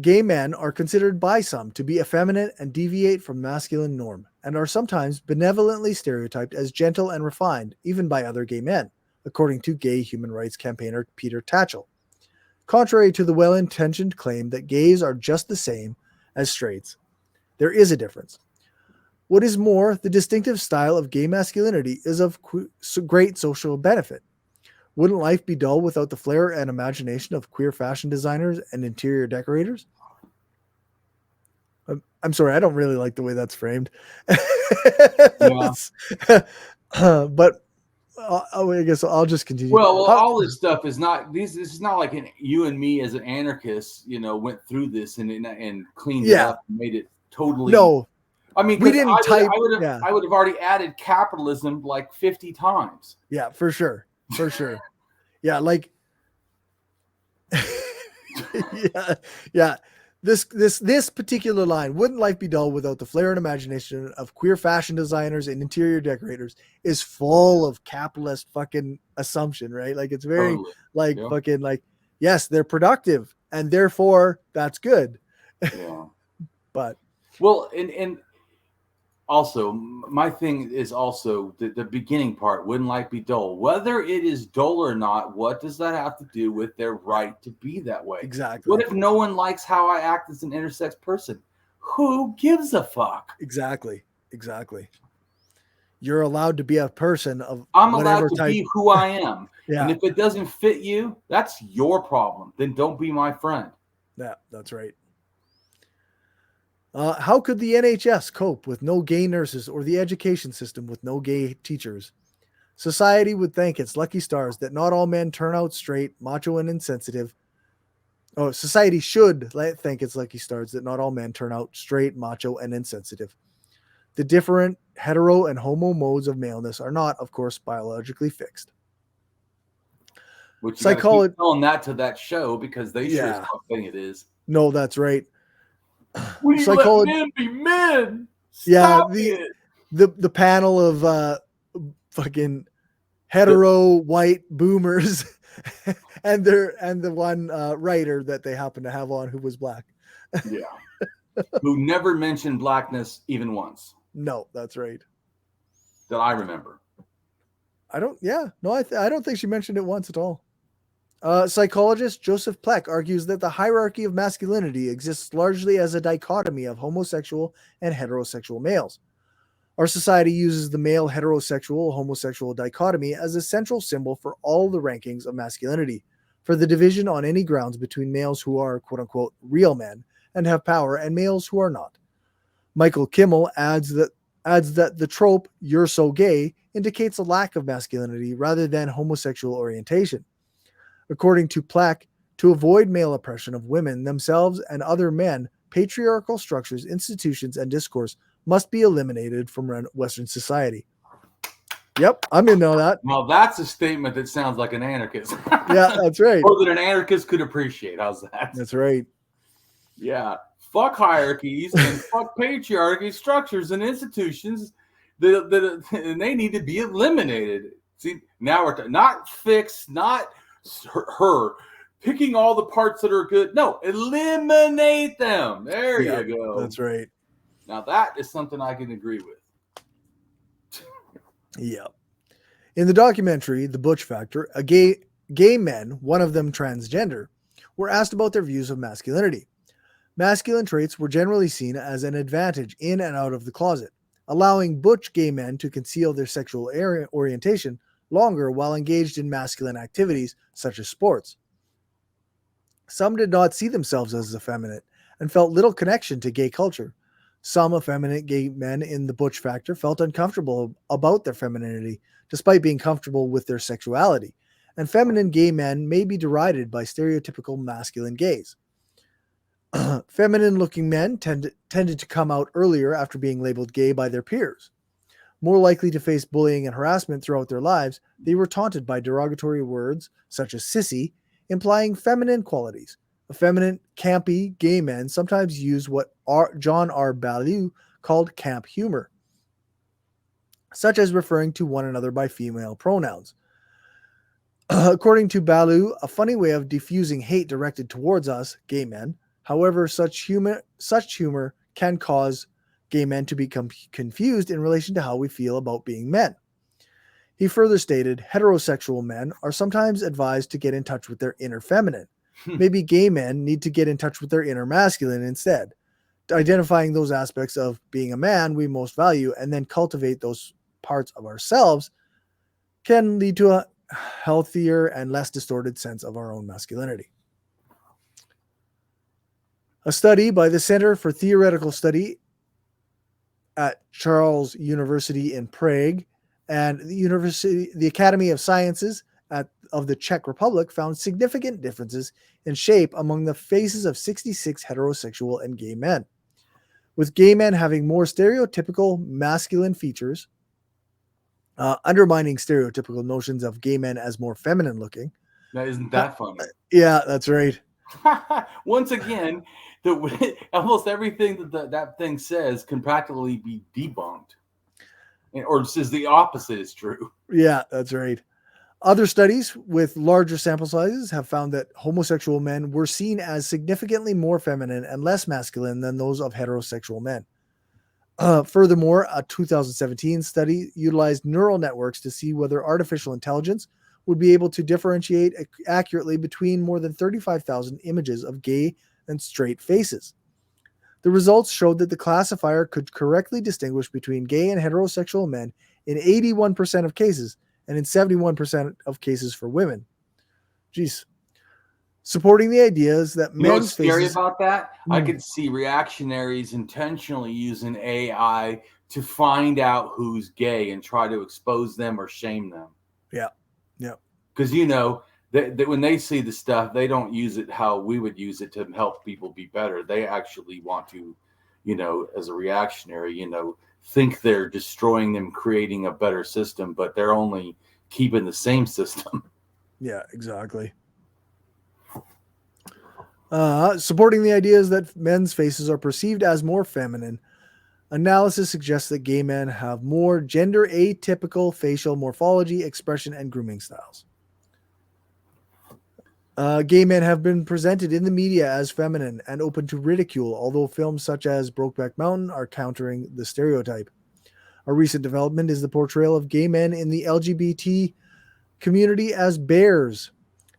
Speaker 1: Gay men are considered by some to be effeminate and deviate from masculine norm, and are sometimes benevolently stereotyped as gentle and refined, even by other gay men, according to gay human rights campaigner Peter Tatchell. Contrary to the well-intentioned claim that gays are just the same as straights, there is a difference. What is more, the distinctive style of gay masculinity is of great social benefit. Wouldn't life be dull without the flair and imagination of queer fashion designers and interior decorators? I'm sorry, I don't really like the way that's framed. But I guess I'll just continue.
Speaker 2: Well, all this stuff is not this is not like you and me as an anarchist, went through this and cleaned it up and made it totally.
Speaker 1: No,
Speaker 2: I mean,
Speaker 1: we didn't
Speaker 2: I would have already added capitalism like 50 times.
Speaker 1: Yeah, for sure. For sure. Yeah, like yeah. This particular line, wouldn't life be dull without the flair and imagination of queer fashion designers and interior decorators, is full of capitalist fucking assumption, right? Like it's very fucking like, yes, they're productive and therefore that's good.
Speaker 2: Yeah.
Speaker 1: But
Speaker 2: well, and also my thing is also the beginning part, wouldn't life be dull? Whether it is dull or not, what does that have to do with their right to be that way?
Speaker 1: Exactly.
Speaker 2: What if no one likes how I act as an intersex person? Who gives a fuck?
Speaker 1: Exactly. You're allowed to be a person of
Speaker 2: I'm
Speaker 1: whatever
Speaker 2: allowed to
Speaker 1: type.
Speaker 2: be who I am.
Speaker 1: Yeah.
Speaker 2: And if it doesn't fit you, that's your problem. Then don't be my friend.
Speaker 1: Yeah, that's right. How could the NHS cope with no gay nurses or the education system with no gay teachers? Society would thank its lucky stars that not all men turn out straight, macho, and insensitive. Oh, society should thank its lucky stars that not all men turn out straight, macho, and insensitive. The different hetero and homo modes of maleness are not, of course, biologically fixed.
Speaker 2: Which you gotta keep telling that to that show because they sure as fuck think it is.
Speaker 1: No, that's right.
Speaker 2: We let men be men. Stop
Speaker 1: the panel of fucking hetero white boomers and the one writer that they happen to have on who was black.
Speaker 2: Yeah. Who never mentioned blackness even once.
Speaker 1: No, that's right.
Speaker 2: That I remember.
Speaker 1: I don't think she mentioned it once at all. Psychologist Joseph Pleck argues that the hierarchy of masculinity exists largely as a dichotomy of homosexual and heterosexual males. Our society uses the male heterosexual homosexual dichotomy as a central symbol for all the rankings of masculinity, for the division on any grounds between males who are quote unquote real men and have power and males who are not. Michael Kimmel adds that the trope "you're so gay" indicates a lack of masculinity rather than homosexual orientation. According to Plack, to avoid male oppression of women themselves and other men, patriarchal structures, institutions, and discourse must be eliminated from Western society. Yep, I'm in on that.
Speaker 2: Well, that's a statement that sounds like an anarchist.
Speaker 1: Yeah, that's right.
Speaker 2: Or that an anarchist could appreciate. How's that?
Speaker 1: That's right.
Speaker 2: Yeah. Fuck hierarchies and fuck patriarchy structures and institutions and they need to be eliminated. See, now we're not fixed, not her picking all the parts that are good. No, eliminate them. There you go.
Speaker 1: That's right.
Speaker 2: Now that is something I can agree with.
Speaker 1: Yeah. In the documentary, The Butch Factor, gay men, one of them transgender, were asked about their views of masculinity. Masculine traits were generally seen as an advantage in and out of the closet, allowing butch gay men to conceal their sexual orientation longer while engaged in masculine activities such as sports. Some did not see themselves as effeminate and felt little connection to gay culture. Some effeminate gay men in the Butch Factor felt uncomfortable about their femininity, despite being comfortable with their sexuality, and feminine gay men may be derided by stereotypical masculine gays. Feminine-looking men tended to come out earlier after being labeled gay by their peers. More likely to face bullying and harassment throughout their lives, they were taunted by derogatory words such as sissy, implying feminine qualities. Effeminate, campy gay men sometimes used what John R. Ballou called camp humor, such as referring to one another by female pronouns. According to Ballou, a funny way of diffusing hate directed towards us, gay men. However, such humor can cause gay men to become confused in relation to how we feel about being men. He further stated, heterosexual men are sometimes advised to get in touch with their inner feminine. Maybe gay men need to get in touch with their inner masculine instead, identifying those aspects of being a man we most value and then cultivate those parts of ourselves can lead to a healthier and less distorted sense of our own masculinity. A study by the Center for Theoretical Study at Charles University in Prague and the Academy of Sciences of the Czech Republic found significant differences in shape among the faces of 66 heterosexual and gay men, with gay men having more stereotypical masculine features, undermining stereotypical notions of gay men as more feminine looking.
Speaker 2: Now, isn't that funny?
Speaker 1: Yeah, that's right.
Speaker 2: Once again, almost everything that thing says can practically be debunked, or says the opposite is true.
Speaker 1: Yeah, that's right. Other studies with larger sample sizes have found that homosexual men were seen as significantly more feminine and less masculine than those of heterosexual men. Furthermore, a 2017 study utilized neural networks to see whether artificial intelligence would be able to differentiate accurately between more than 35,000 images of gay and straight faces. The results showed that the classifier could correctly distinguish between gay and heterosexual men in 81% of cases and in 71% of cases for women. Jeez. Supporting the ideas that
Speaker 2: men's
Speaker 1: what's
Speaker 2: scary
Speaker 1: faces...
Speaker 2: about that? I could see reactionaries intentionally using AI to find out who's gay and try to expose them or shame them.
Speaker 1: Yeah. Yeah.
Speaker 2: Because, that when they see the stuff, they don't use it how we would use it to help people be better. They actually want to, as a reactionary, think they're destroying them, creating a better system, but they're only keeping the same system.
Speaker 1: Yeah, exactly. Supporting the ideas that men's faces are perceived as more feminine, analysis suggests that gay men have more gender atypical facial morphology, expression, and grooming styles. Gay men have been presented in the media as feminine and open to ridicule, although films such as Brokeback Mountain are countering the stereotype. A recent development is the portrayal of gay men in the LGBT community as bears,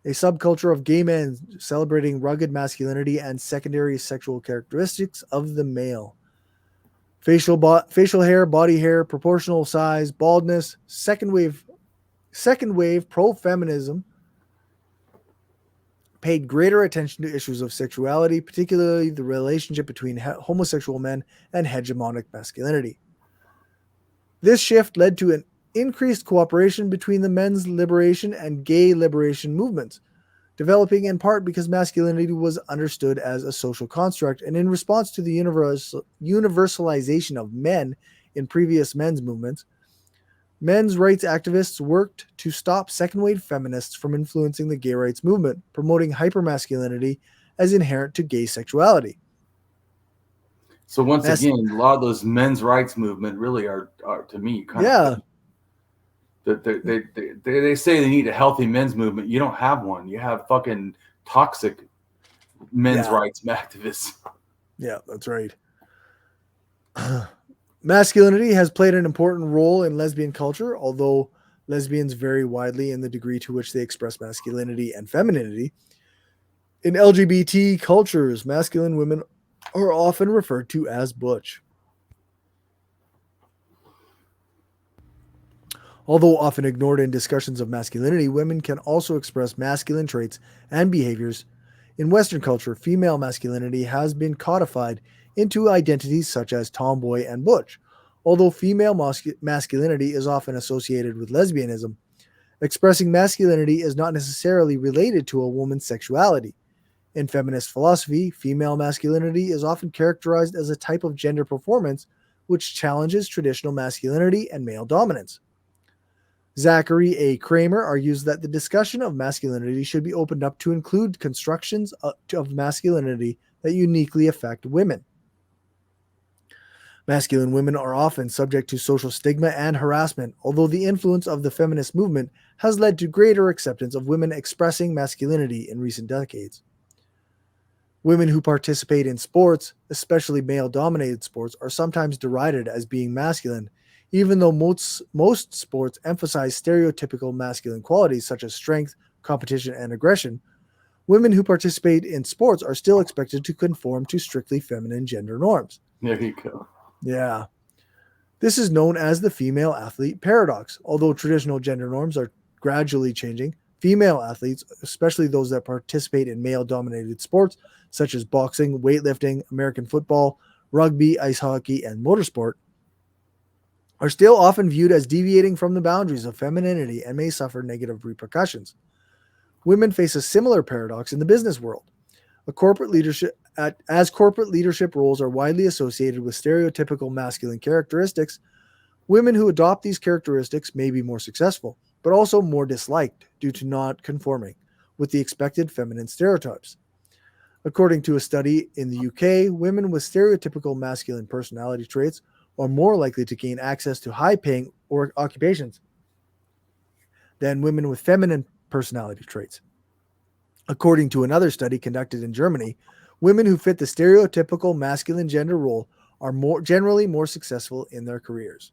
Speaker 1: a subculture of gay men celebrating rugged masculinity and secondary sexual characteristics of the male. Facial hair, body hair, proportional size, baldness, second wave pro-feminism paid greater attention to issues of sexuality, particularly the relationship between homosexual men and hegemonic masculinity. This shift led to an increased cooperation between the men's liberation and gay liberation movements, developing in part because masculinity was understood as a social construct, and in response to the universalization of men in previous men's movements, men's rights activists worked to stop second-wave feminists from influencing the gay rights movement, promoting hypermasculinity as inherent to gay sexuality.
Speaker 2: So once again, a lot of those men's rights movement really are to me, kind of. They say they need a healthy men's movement. You don't have one. You have fucking toxic men's rights activists. Yeah,
Speaker 1: that's right. Masculinity has played an important role in lesbian culture, although Lesbians vary widely in the degree to which they express masculinity and femininity. In LGBT cultures, masculine women are often referred to as butch. Although often ignored in discussions of masculinity, women can also express masculine traits and behaviors. In Western culture, female masculinity has been codified into identities such as tomboy and butch. Although female masculinity is often associated with lesbianism, expressing masculinity is not necessarily related to a woman's sexuality. In feminist philosophy, female masculinity is often characterized as a type of gender performance which challenges traditional masculinity and male dominance. Zachary A. Kramer argues that the discussion of masculinity should be opened up to include constructions of masculinity that uniquely affect women. Masculine women are often subject to social stigma and harassment, although the influence of the feminist movement has led to greater acceptance of women expressing masculinity in recent decades. Women who participate in sports, especially male-dominated sports, are sometimes derided as being masculine, even though most sports emphasize stereotypical masculine qualities such as strength, competition, and aggression. Women who participate in sports are still expected to conform to strictly feminine gender norms.
Speaker 2: There you go.
Speaker 1: Yeah. This is known as the female athlete paradox. Although traditional gender norms are gradually changing, female athletes, especially those that participate in male-dominated sports such as boxing, weightlifting, American football, rugby, ice hockey, and motorsport, are still often viewed as deviating from the boundaries of femininity and may suffer negative repercussions. Women face a similar paradox in the business world. As corporate leadership roles are widely associated with stereotypical masculine characteristics, women who adopt these characteristics may be more successful, but also more disliked due to not conforming with the expected feminine stereotypes. According to a study in the UK, women with stereotypical masculine personality traits are more likely to gain access to high-paying occupations than women with feminine personality traits. According to another study conducted in Germany, women who fit the stereotypical masculine gender role are generally more successful in their careers.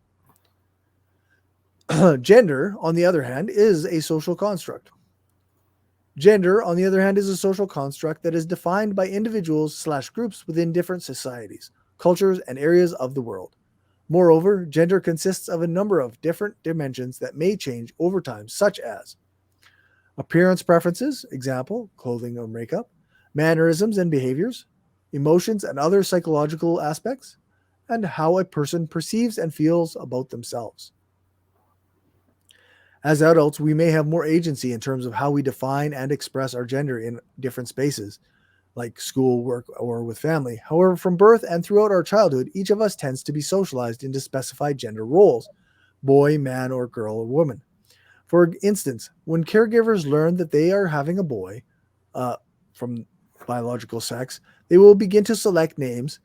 Speaker 1: Gender, on the other hand, is a social construct. Gender, on the other hand, is a social construct that is defined by individuals/groups within different societies, cultures, and areas of the world. Moreover, gender consists of a number of different dimensions that may change over time, such as appearance preferences, example, clothing or makeup, mannerisms and behaviors, emotions and other psychological aspects, and how a person perceives and feels about themselves. As adults, we may have more agency in terms of how we define and express our gender in different spaces, like school, work, or with family. However, from birth and throughout our childhood, each of us tends to be socialized into specified gender roles, boy, man, or girl, or woman. For instance, when caregivers learn that they are having a boy from biological sex, they will begin to select names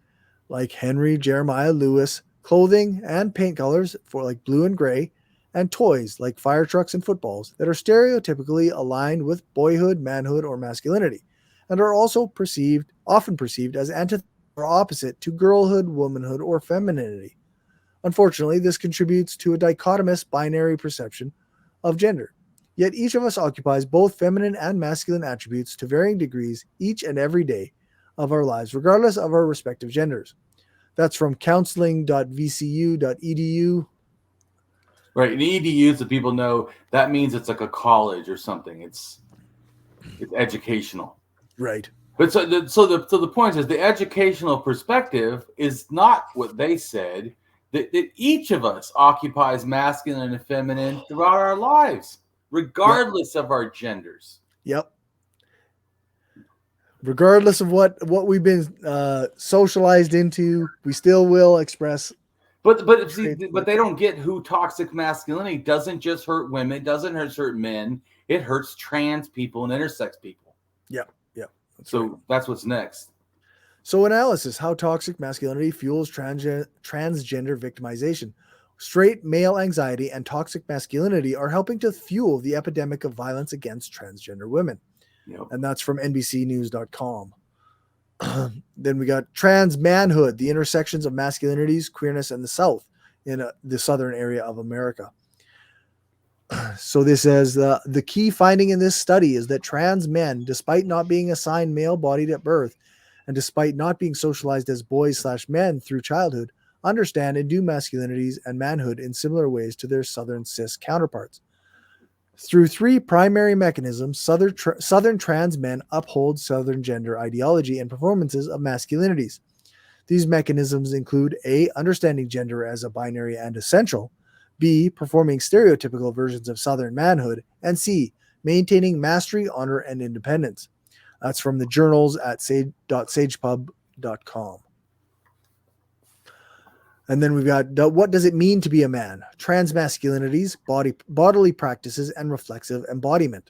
Speaker 1: like Henry, Jeremiah, Lewis, clothing and paint colors for like blue and gray, and toys like fire trucks and footballs that are stereotypically aligned with boyhood, manhood, or masculinity, and are also often perceived as antithesis or opposite to girlhood, womanhood, or femininity. Unfortunately, this contributes to a dichotomous binary perception of gender. Yet each of us occupies both feminine and masculine attributes to varying degrees each and every day of our lives, regardless of our respective genders. That's from counseling.vcu.edu.
Speaker 2: Right, and EDU, so people know, that means it's like a college or something. It's educational.
Speaker 1: Right.
Speaker 2: But so the point is, the educational perspective is not what they said. That each of us occupies masculine and feminine throughout our lives, regardless of our genders.
Speaker 1: Yep. Regardless of what we've been socialized into, we still will express.
Speaker 2: But they don't get who toxic masculinity doesn't just hurt women, it doesn't hurt men, it hurts trans people and intersex people.
Speaker 1: Yep.
Speaker 2: That's what's next.
Speaker 1: So analysis, how toxic masculinity fuels transgender victimization. Straight male anxiety and toxic masculinity are helping to fuel the epidemic of violence against transgender women.
Speaker 2: Yep.
Speaker 1: And that's from NBCnews.com. Then we got trans manhood, the intersections of masculinities, queerness, and the South in the southern area of America. So this says the key finding in this study is that trans men, despite not being assigned male-bodied at birth, and despite not being socialized as boys/men through childhood, understand and do masculinities and manhood in similar ways to their Southern cis counterparts. Through three primary mechanisms, Southern trans men uphold Southern gender ideology and performances of masculinities. These mechanisms include A, understanding gender as a binary and essential, B, performing stereotypical versions of Southern manhood, and C, maintaining mastery, honor, and independence. That's from the journals at sagepub.com. And then we've got what does it mean to be a man? Transmasculinities, bodily practices, and reflexive embodiment.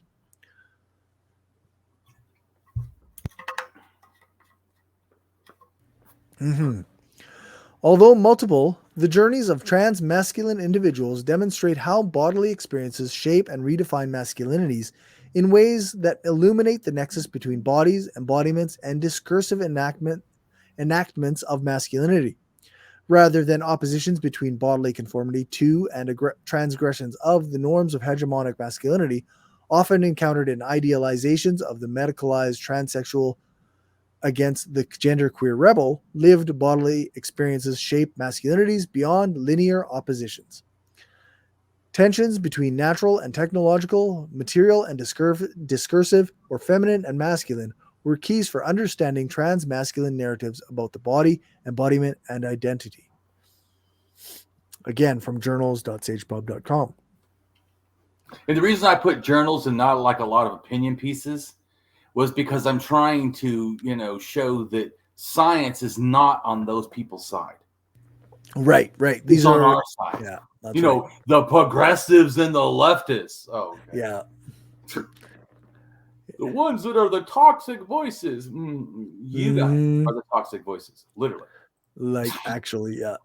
Speaker 1: Although multiple, the journeys of trans-masculine individuals demonstrate how bodily experiences shape and redefine masculinities in ways that illuminate the nexus between bodies, embodiments, and discursive enactments of masculinity, rather than oppositions between bodily conformity to and transgressions of the norms of hegemonic masculinity, often encountered in idealizations of the medicalized transsexual against the genderqueer rebel. Lived bodily experiences shape masculinities beyond linear oppositions. Tensions between natural and technological, material and discursive, or feminine and masculine were keys for understanding trans-masculine narratives about the body, embodiment, and identity. Again, from journals.sagepub.com.
Speaker 2: And the reason I put journals and not like a lot of opinion pieces was because I'm trying to, show that science is not on those people's side.
Speaker 1: Right.
Speaker 2: These are on our side.
Speaker 1: Yeah.
Speaker 2: The progressives and the leftists. Oh, okay.
Speaker 1: Yeah.
Speaker 2: The ones that are the toxic voices. You guys are the toxic voices, literally.
Speaker 1: Like, actually, yeah.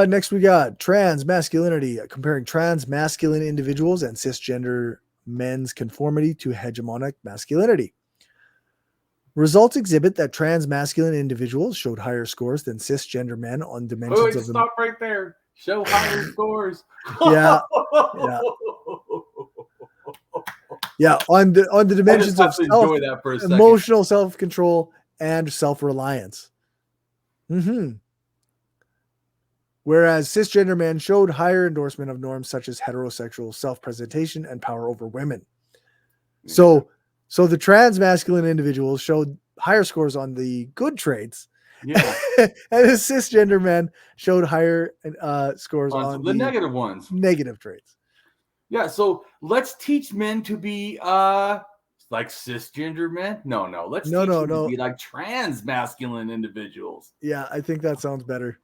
Speaker 1: Next we got trans masculinity, comparing trans masculine individuals and cisgender men's conformity to hegemonic masculinity. Results exhibit that trans masculine individuals showed higher scores than cisgender men on dimensions of the...
Speaker 2: Stop right there. Show higher scores.
Speaker 1: Yeah. Yeah, on the dimensions of emotional self-control and self-reliance. Whereas cisgender men showed higher endorsement of norms such as heterosexual self-presentation and power over women. So the trans-masculine individuals showed higher scores on the good traits.
Speaker 2: Yeah.
Speaker 1: And the cisgender men showed higher scores on
Speaker 2: the negative ones.
Speaker 1: Negative traits.
Speaker 2: Yeah, so let's teach men to be like cisgender men. No. Let's teach them to be like trans-masculine individuals.
Speaker 1: Yeah, I think that sounds better.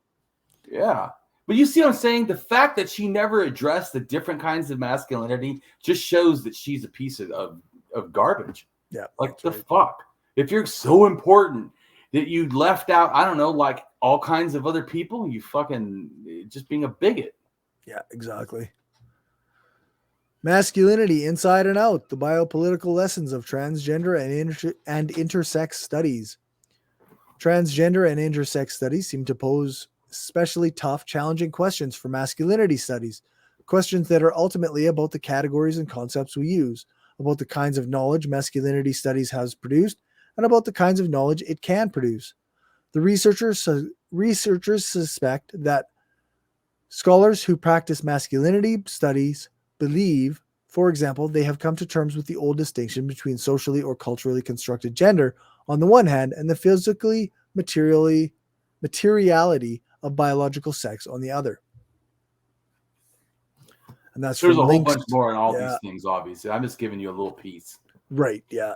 Speaker 2: Yeah. But you see what I'm saying? The fact that she never addressed the different kinds of masculinity just shows that she's a piece of garbage.
Speaker 1: Yeah.
Speaker 2: Like the fuck? If you're so important that you left out, I don't know, like all kinds of other people, you fucking just being a bigot.
Speaker 1: Yeah, exactly. Masculinity Inside and Out, the biopolitical lessons of transgender and intersex studies. Transgender and intersex studies seem to pose especially tough, challenging questions for masculinity studies, questions that are ultimately about the categories and concepts we use, about the kinds of knowledge masculinity studies has produced, and about the kinds of knowledge it can produce. The researchers suspect that scholars who practice masculinity studies believe, for example, they have come to terms with the old distinction between socially or culturally constructed gender on the one hand and the physically materiality of biological sex on the other. And that's
Speaker 2: there's a whole bunch more in all these things, obviously. I'm just giving you a little piece.
Speaker 1: Right, yeah.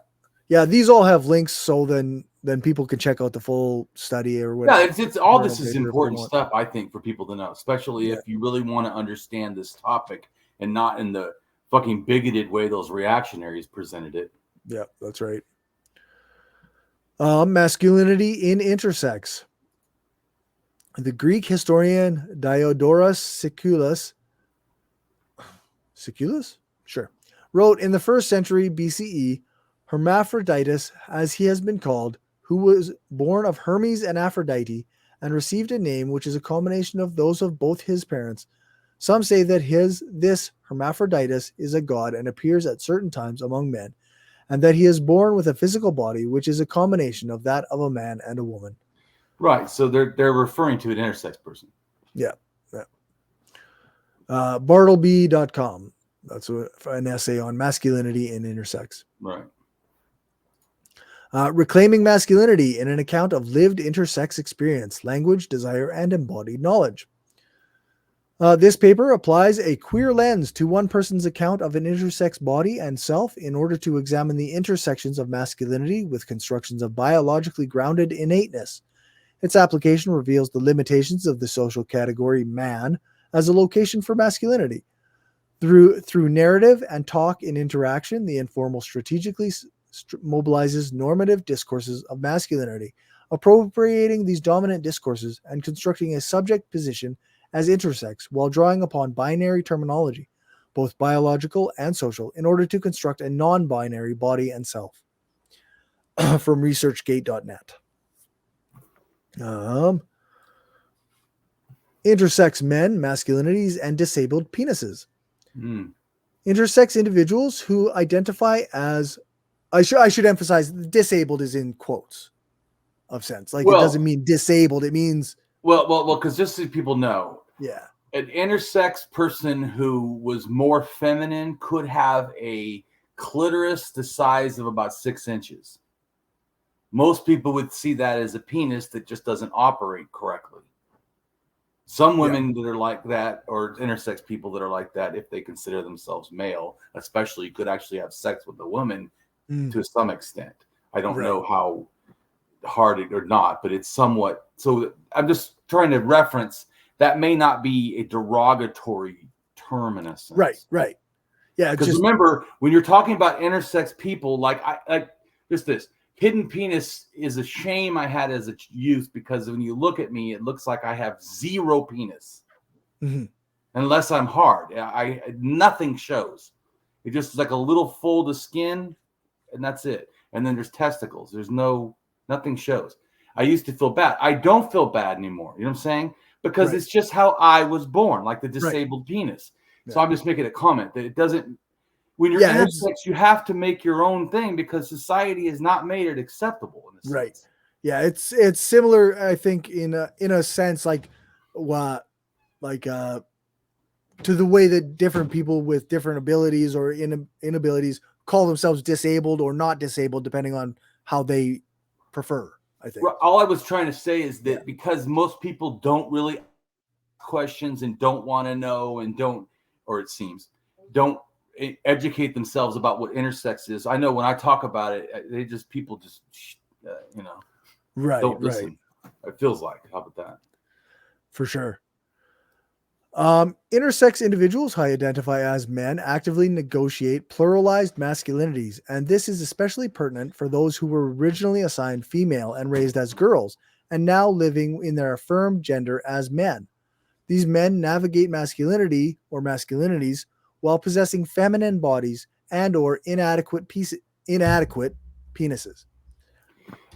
Speaker 1: Yeah, these all have links so then people can check out the full study or whatever.
Speaker 2: Yeah, it's all this is important stuff, I think, for people to know, especially if you really want to understand this topic and not in the fucking bigoted way those reactionaries presented it.
Speaker 1: Yeah, that's right. Masculinity in intersex. The Greek historian Diodorus Siculus? Sure. Wrote in the 1st century BCE, Hermaphroditus, as he has been called, who was born of Hermes and Aphrodite, and received a name which is a combination of those of both his parents, Some say that this hermaphroditus is a god and appears at certain times among men, and that he is born with a physical body which is a combination of that of a man and a woman.
Speaker 2: Right. So they're referring to an intersex person.
Speaker 1: Yeah. Bartleby.com. That's an essay on masculinity and intersex.
Speaker 2: Right.
Speaker 1: Reclaiming Masculinity in an account of lived intersex experience, language, desire, and embodied knowledge. This paper applies a queer lens to one person's account of an intersex body and self in order to examine the intersections of masculinity with constructions of biologically grounded innateness. Its application reveals the limitations of the social category man as a location for masculinity. Through narrative and talk in interaction, the informal strategically mobilizes normative discourses of masculinity, appropriating these dominant discourses and constructing a subject position as intersex while drawing upon binary terminology, both biological and social, in order to construct a non-binary body and self. From researchgate.net. Intersex men, masculinities, and disabled penises. Intersex individuals who identify as, I should emphasize, disabled is in quotes of sense. Like, it doesn't mean disabled. It means,
Speaker 2: well, because just so people know,
Speaker 1: yeah,
Speaker 2: an intersex person who was more feminine could have a clitoris the size of about 6 inches. Most people would see that as a penis that just doesn't operate correctly. Some women that are like that, or intersex people that are like that, if they consider themselves male, especially, could actually have sex with a woman to some extent. I don't know how hard it or not, but it's somewhat. So I'm just trying to reference that may not be a derogatory term in a sense.
Speaker 1: Right. Yeah.
Speaker 2: Because remember, when you're talking about intersex people, like this hidden penis is a shame I had as a youth, because when you look at me, it looks like I have zero penis. Unless I'm hard. Nothing shows. It just is like a little fold of skin, and that's it. And then there's testicles. There's nothing shows. I used to feel bad. I don't feel bad anymore. You know what I'm saying? Because it's just how I was born, like the disabled penis. So I'm just making a comment that it doesn't. When you're intersex, you have to make your own thing because society has not made it acceptable. In a sense.
Speaker 1: Yeah, it's similar, I think, in a sense, to the way that different people with different abilities or inabilities call themselves disabled or not disabled, depending on how they prefer, I think.
Speaker 2: All I was trying to say is that because most people don't really ask questions and don't want to know and don't educate themselves about what intersex is. I know when I talk about it, people just don't listen. It feels like. How about that?
Speaker 1: For sure. Intersex individuals who identify as men actively negotiate pluralized masculinities, and this is especially pertinent for those who were originally assigned female and raised as girls, and now living in their affirmed gender as men. These men navigate masculinity or masculinities while possessing feminine bodies and or inadequate penises.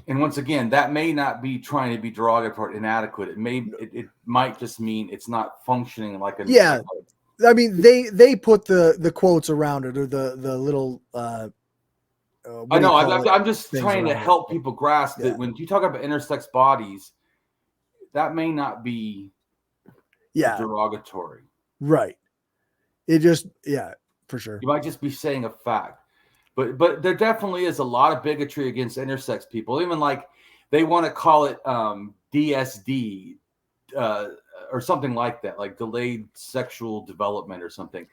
Speaker 2: And once again, that may not be trying to be derogatory, inadequate. It might just mean it's not functioning like a.
Speaker 1: Yeah, I mean they put the quotes around it, or the little.
Speaker 2: I know. I'm just trying to help people grasp that when you talk about intersex bodies, that may not be. Derogatory.
Speaker 1: Right. It just for sure.
Speaker 2: You might just be saying a fact. But there definitely is a lot of bigotry against intersex people. Even like they want to call it DSD or something like that, like delayed sexual development or something.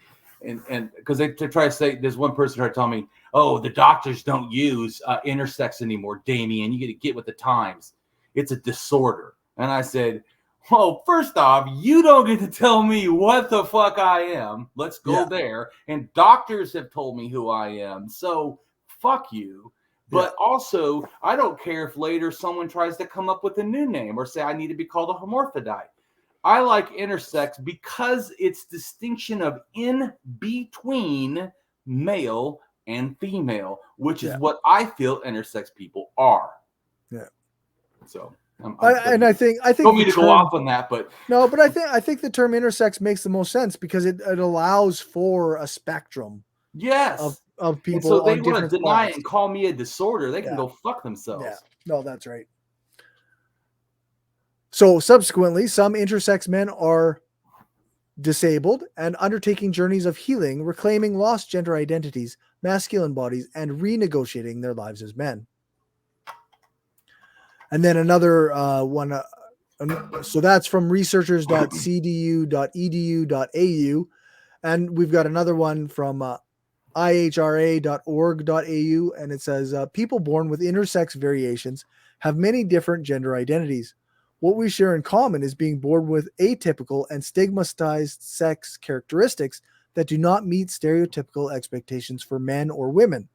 Speaker 2: And because they try to say, there's one person tried to tell me, oh, the doctors don't use intersex anymore, Damien. You got to get with the times. It's a disorder. And I said, well, first off, you don't get to tell me what the fuck I am. Let's go there. And doctors have told me who I am. So fuck you. But also, I don't care if later someone tries to come up with a new name or say I need to be called a hermaphrodite. I like intersex because it's distinction of in between male and female, which is what I feel intersex people are.
Speaker 1: Yeah.
Speaker 2: So.
Speaker 1: I think
Speaker 2: don't mean to go off on that, but
Speaker 1: no, but I think the term intersex makes the most sense because it allows for a spectrum.
Speaker 2: Yes.
Speaker 1: Of people.
Speaker 2: And so they want to deny it and call me a disorder. They can go fuck themselves.
Speaker 1: Yeah. No, that's right. So subsequently, some intersex men are disabled and undertaking journeys of healing, reclaiming lost gender identities, masculine bodies, and renegotiating their lives as men. And then another one, so that's from researchers.cdu.edu.au. And we've got another one from ihra.org.au. And it says, people born with intersex variations have many different gender identities. What we share in common is being born with atypical and stigmatized sex characteristics that do not meet stereotypical expectations for men or women.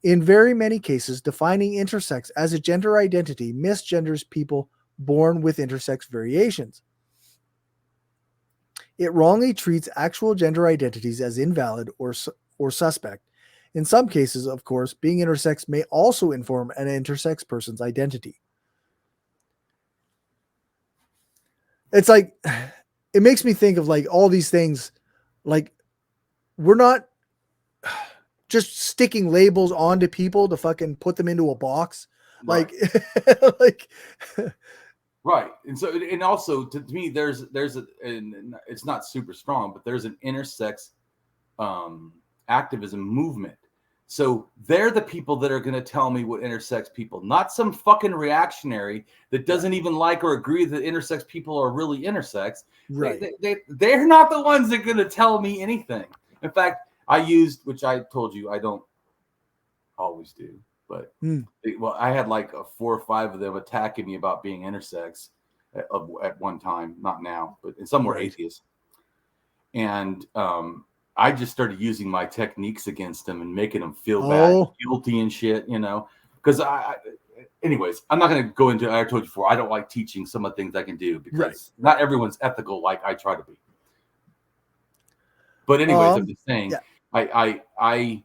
Speaker 1: In very many cases, defining intersex as a gender identity misgenders people born with intersex variations. It wrongly treats actual gender identities as invalid or suspect. In some cases, of course, being intersex may also inform an intersex person's identity. It's like, it makes me think of like all these things, like we're not just sticking labels onto people to fucking put them into a box. Like, like,
Speaker 2: right. And so, and also to me, there's and it's not super strong, but there's an intersex activism movement. So they're the people that are going to tell me what intersex people, not some fucking reactionary that doesn't even like or agree that intersex people are really intersex.
Speaker 1: Right.
Speaker 2: They're not the ones that are going to tell me anything. In fact, I used, which I told you I don't always do, but well, I had like 4 or 5 of them attacking me about being intersex at one time, not now, but some were atheists. And I just started using my techniques against them and making them feel bad, guilty and shit, you know, because anyways, I'm not going to go into, I told you before, I don't like teaching some of the things I can do because not everyone's ethical like I try to be. But anyways, I'm just saying, I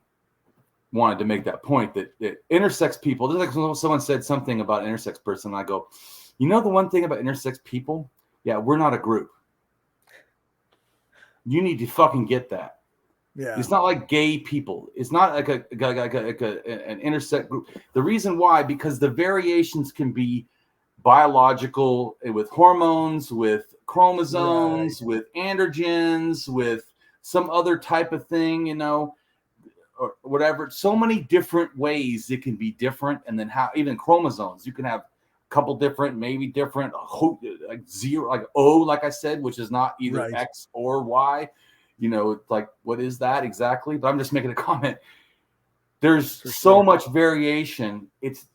Speaker 2: wanted to make that point that intersex people, just like someone said something about an intersex person, and I go, you know the one thing about intersex people? Yeah, we're not a group. You need to fucking get that. Yeah. It's not like gay people. It's not like an intersex group. The reason why, because the variations can be biological with hormones, with chromosomes, with androgens, with some other type of thing, you know, or whatever. So many different ways it can be different. And then how even chromosomes, you can have a couple different, maybe different, like 0, like O, like I said, which is not either X or Y. You know, it's like, what is that exactly? But I'm just making a comment. There's so much variation. It's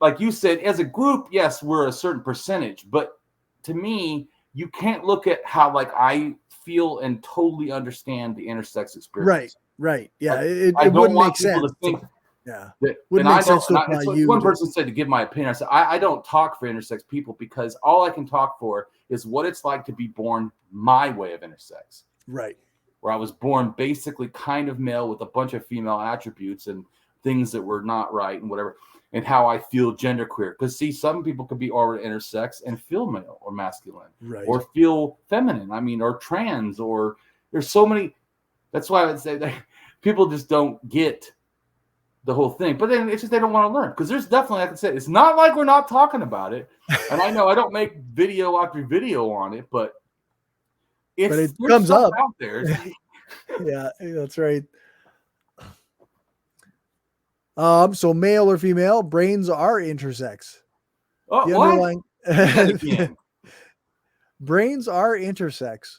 Speaker 2: like you said, as a group, yes, we're a certain percentage. But to me, you can't look at how like I feel and totally understand the intersex experience.
Speaker 1: Right. Yeah.
Speaker 2: Like,
Speaker 1: it wouldn't make sense.
Speaker 2: To think
Speaker 1: yeah.
Speaker 2: Wouldn't make sense to apply you. One person said to give my opinion. I said, I don't talk for intersex people because all I can talk for is what it's like to be born my way of intersex.
Speaker 1: Right.
Speaker 2: Where I was born basically kind of male with a bunch of female attributes and things that were not right and whatever, and how I feel genderqueer. Because see, some people could be already intersex and feel male or masculine, or feel feminine. I mean, or trans, or there's so many. That's why I would say that people just don't get the whole thing. But then it's just they don't want to learn. Because there's definitely, like I said, it's not like we're not talking about it. And I know I don't make video after video on it, but
Speaker 1: it comes up
Speaker 2: out there.
Speaker 1: Yeah, that's right. So male or female, brains are intersex.
Speaker 2: Oh,
Speaker 1: the underlying brains are intersex.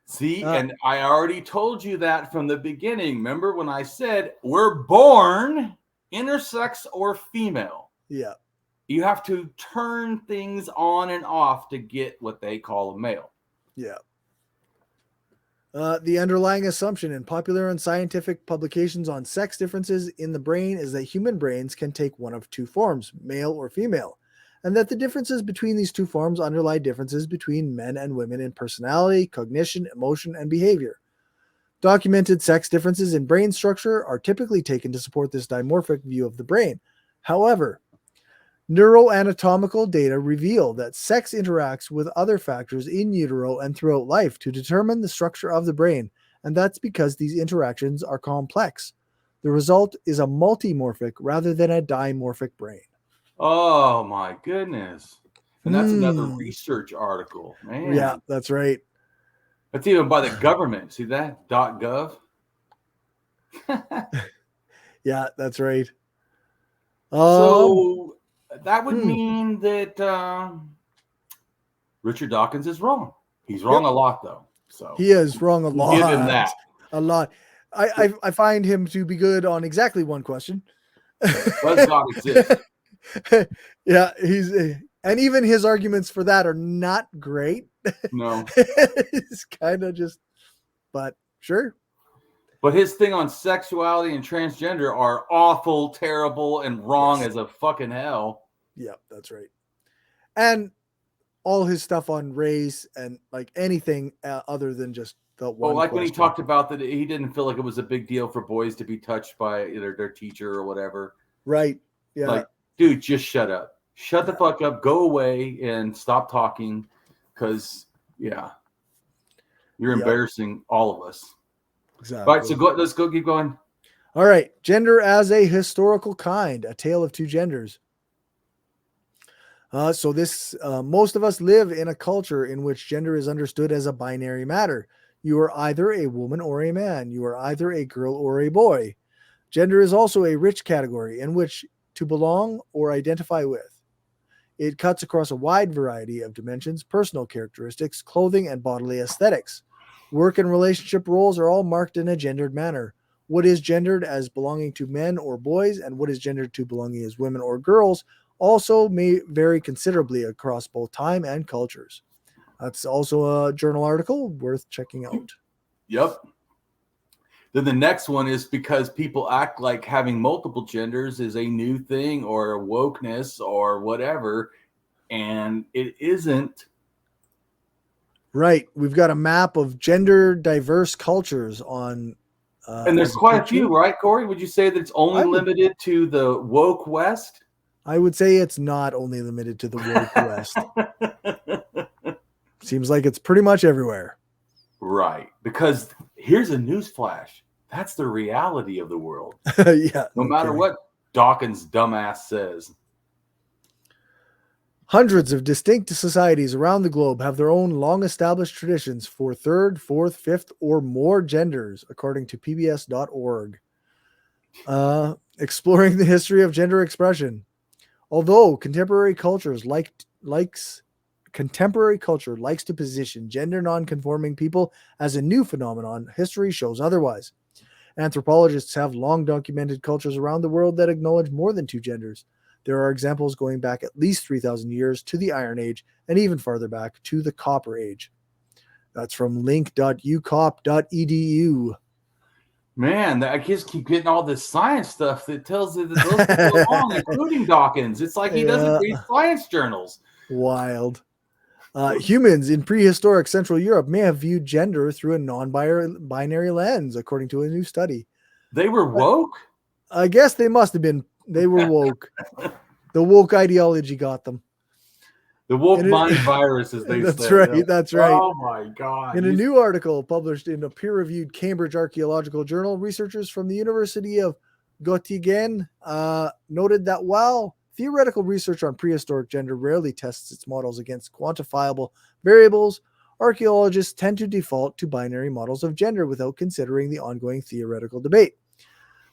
Speaker 2: See, and I already told you that from the beginning. Remember when I said we're born intersex or female?
Speaker 1: Yeah.
Speaker 2: You have to turn things on and off to get what they call a male.
Speaker 1: Yeah. The underlying assumption in popular and scientific publications on sex differences in the brain is that human brains can take one of 2 forms, male or female, and that the differences between these 2 forms underlie differences between men and women in personality, cognition, emotion, and behavior. Documented sex differences in brain structure are typically taken to support this dimorphic view of the brain. However, Neuroanatomical data reveal that sex interacts with other factors in utero and throughout life to determine the structure of the brain, and that's because these interactions are complex. The result is a multimorphic rather than a dimorphic brain.
Speaker 2: Oh my goodness. And that's another research article, man.
Speaker 1: Yeah, that's right.
Speaker 2: That's even by the government. See that? .gov.
Speaker 1: Yeah, that's right.
Speaker 2: So that would mean that Richard Dawkins is wrong. He's wrong a lot, though. So
Speaker 1: he is wrong a lot.
Speaker 2: Give him that.
Speaker 1: A lot. I find him to be good on exactly one question.
Speaker 2: Does God exist?
Speaker 1: Yeah, and even his arguments for that are not great.
Speaker 2: No.
Speaker 1: It's kind of just, but sure.
Speaker 2: But his thing on sexuality and transgender are awful, terrible, and wrong as a fucking hell.
Speaker 1: Yeah, that's right. And all his stuff on race and like anything other than just the one.
Speaker 2: Well, like when he talked about that, he didn't feel like it was a big deal for boys to be touched by either their teacher or whatever.
Speaker 1: Right. Yeah.
Speaker 2: Like, dude, just shut up. Shut the fuck up. Go away and stop talking. Because, you're embarrassing all of us.
Speaker 1: Exactly.
Speaker 2: All right, so let's go keep going.
Speaker 1: All right. Gender as a historical kind, a tale of two genders. So most of us live in a culture in which gender is understood as a binary matter. You are either a woman or a man. You are either a girl or a boy. Gender is also a rich category in which to belong or identify with. It cuts across a wide variety of dimensions, personal characteristics, clothing, and bodily aesthetics. Work and relationship roles are all marked in a gendered manner. What is gendered as belonging to men or boys and what is gendered to belonging as women or girls also may vary considerably across both time and cultures. That's also a journal article worth checking out.
Speaker 2: Yep. Then the next one is because people act like having multiple genders is a new thing or wokeness or whatever, and it isn't.
Speaker 1: Right. We've got a map of gender diverse cultures on.
Speaker 2: And there's quite a few, right, Cory? Would you say that it's only limited to the woke West?
Speaker 1: I would say it's not only limited to the woke West. Seems like it's pretty much everywhere.
Speaker 2: Right. Because here's a newsflash. That's the reality of the world.
Speaker 1: Yeah.
Speaker 2: No matter what Dawkins' dumbass says.
Speaker 1: Hundreds of distinct societies around the globe have their own long-established traditions for third, fourth, fifth, or more genders, according to pbs.org. Exploring the history of gender expression. Although contemporary culture likes to position gender non-conforming people as a new phenomenon, history shows otherwise. Anthropologists have long documented cultures around the world that acknowledge more than two genders. There are examples going back at least 3,000 years to the Iron Age and even farther back to the Copper Age. That's from link.ucop.edu.
Speaker 2: Man, I just keep getting all this science stuff that tells you that those people are wrong, including Dawkins. It's like he doesn't read science journals.
Speaker 1: Wild. Humans in prehistoric Central Europe may have viewed gender through a non-binary lens, according to a new study.
Speaker 2: They were woke?
Speaker 1: I guess they must have been. They were woke. The woke ideology got them.
Speaker 2: The woke mind virus, as they
Speaker 1: that's
Speaker 2: say.
Speaker 1: Right. That's right.
Speaker 2: Oh, my God.
Speaker 1: In a new article published in a peer-reviewed Cambridge Archaeological Journal, researchers from the University of Göttingen noted that while theoretical research on prehistoric gender rarely tests its models against quantifiable variables, archaeologists tend to default to binary models of gender without considering the ongoing theoretical debate.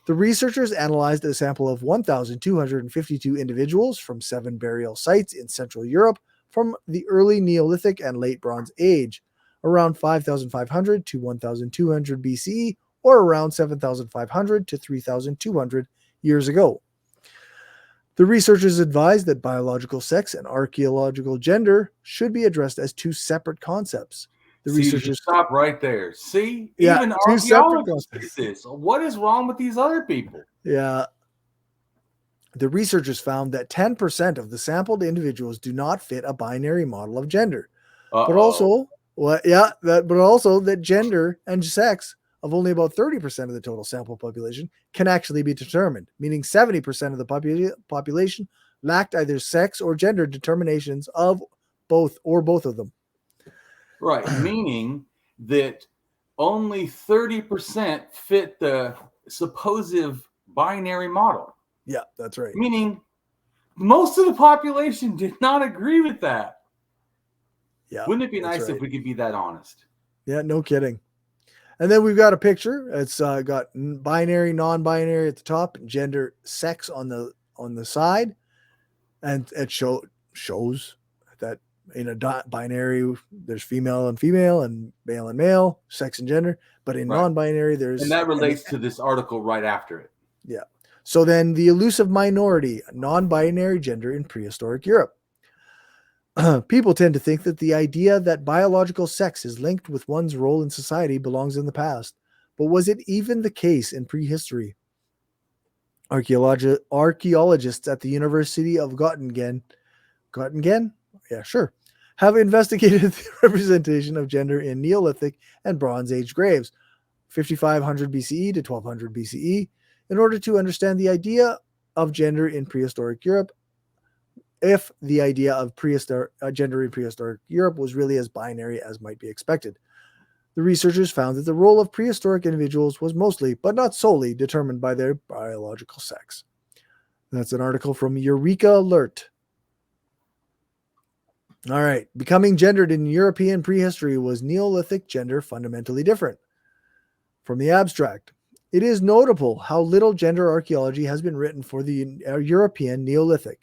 Speaker 1: The researchers analyzed a sample of 1,252 individuals from 7 burial sites in Central Europe from the early Neolithic and late Bronze Age, around 5,500 to 1,200 BCE, or around 7,500 to 3,200 years ago. The researchers advised that biological sex and archaeological gender should be addressed as two separate concepts. The researchers
Speaker 2: stop right there. See,
Speaker 1: yeah,
Speaker 2: even archaeologists do this. What is wrong with these other people?
Speaker 1: Yeah. The researchers found that 10% of the sampled individuals do not fit a binary model of gender. But also that gender and sex of only about 30% of the total sample population can actually be determined, meaning 70% of the population lacked either sex or gender determinations of both of them.
Speaker 2: Right, meaning that only 30% fit the supposed binary model.
Speaker 1: Yeah, that's right.
Speaker 2: Meaning most of the population did not agree with that.
Speaker 1: Yeah.
Speaker 2: Wouldn't it be nice if we could be that honest?
Speaker 1: Yeah, no kidding. And then we've got a picture. It's got binary, non-binary at the top, and gender, sex on the side, and it shows that in a binary there's female and female and male, sex and gender, but in non-binary there's,
Speaker 2: and that relates to this article right after it.
Speaker 1: Yeah. So then the elusive minority, non-binary gender in prehistoric Europe. People tend to think that the idea that biological sex is linked with one's role in society belongs in the past. But was it even the case in prehistory? Archaeologists at the University of Göttingen? Yeah, sure. Have investigated the representation of gender in Neolithic and Bronze Age graves, 5500 BCE to 1200 BCE, in order to understand the idea of gender in prehistoric Europe, if the idea of gender in prehistoric Europe was really as binary as might be expected. The researchers found that the role of prehistoric individuals was mostly, but not solely, determined by their biological sex. That's an article from Eureka Alert. All right. Becoming gendered in European prehistory was Neolithic gender fundamentally different. From the abstract, it is notable how little gender archaeology has been written for the European Neolithic.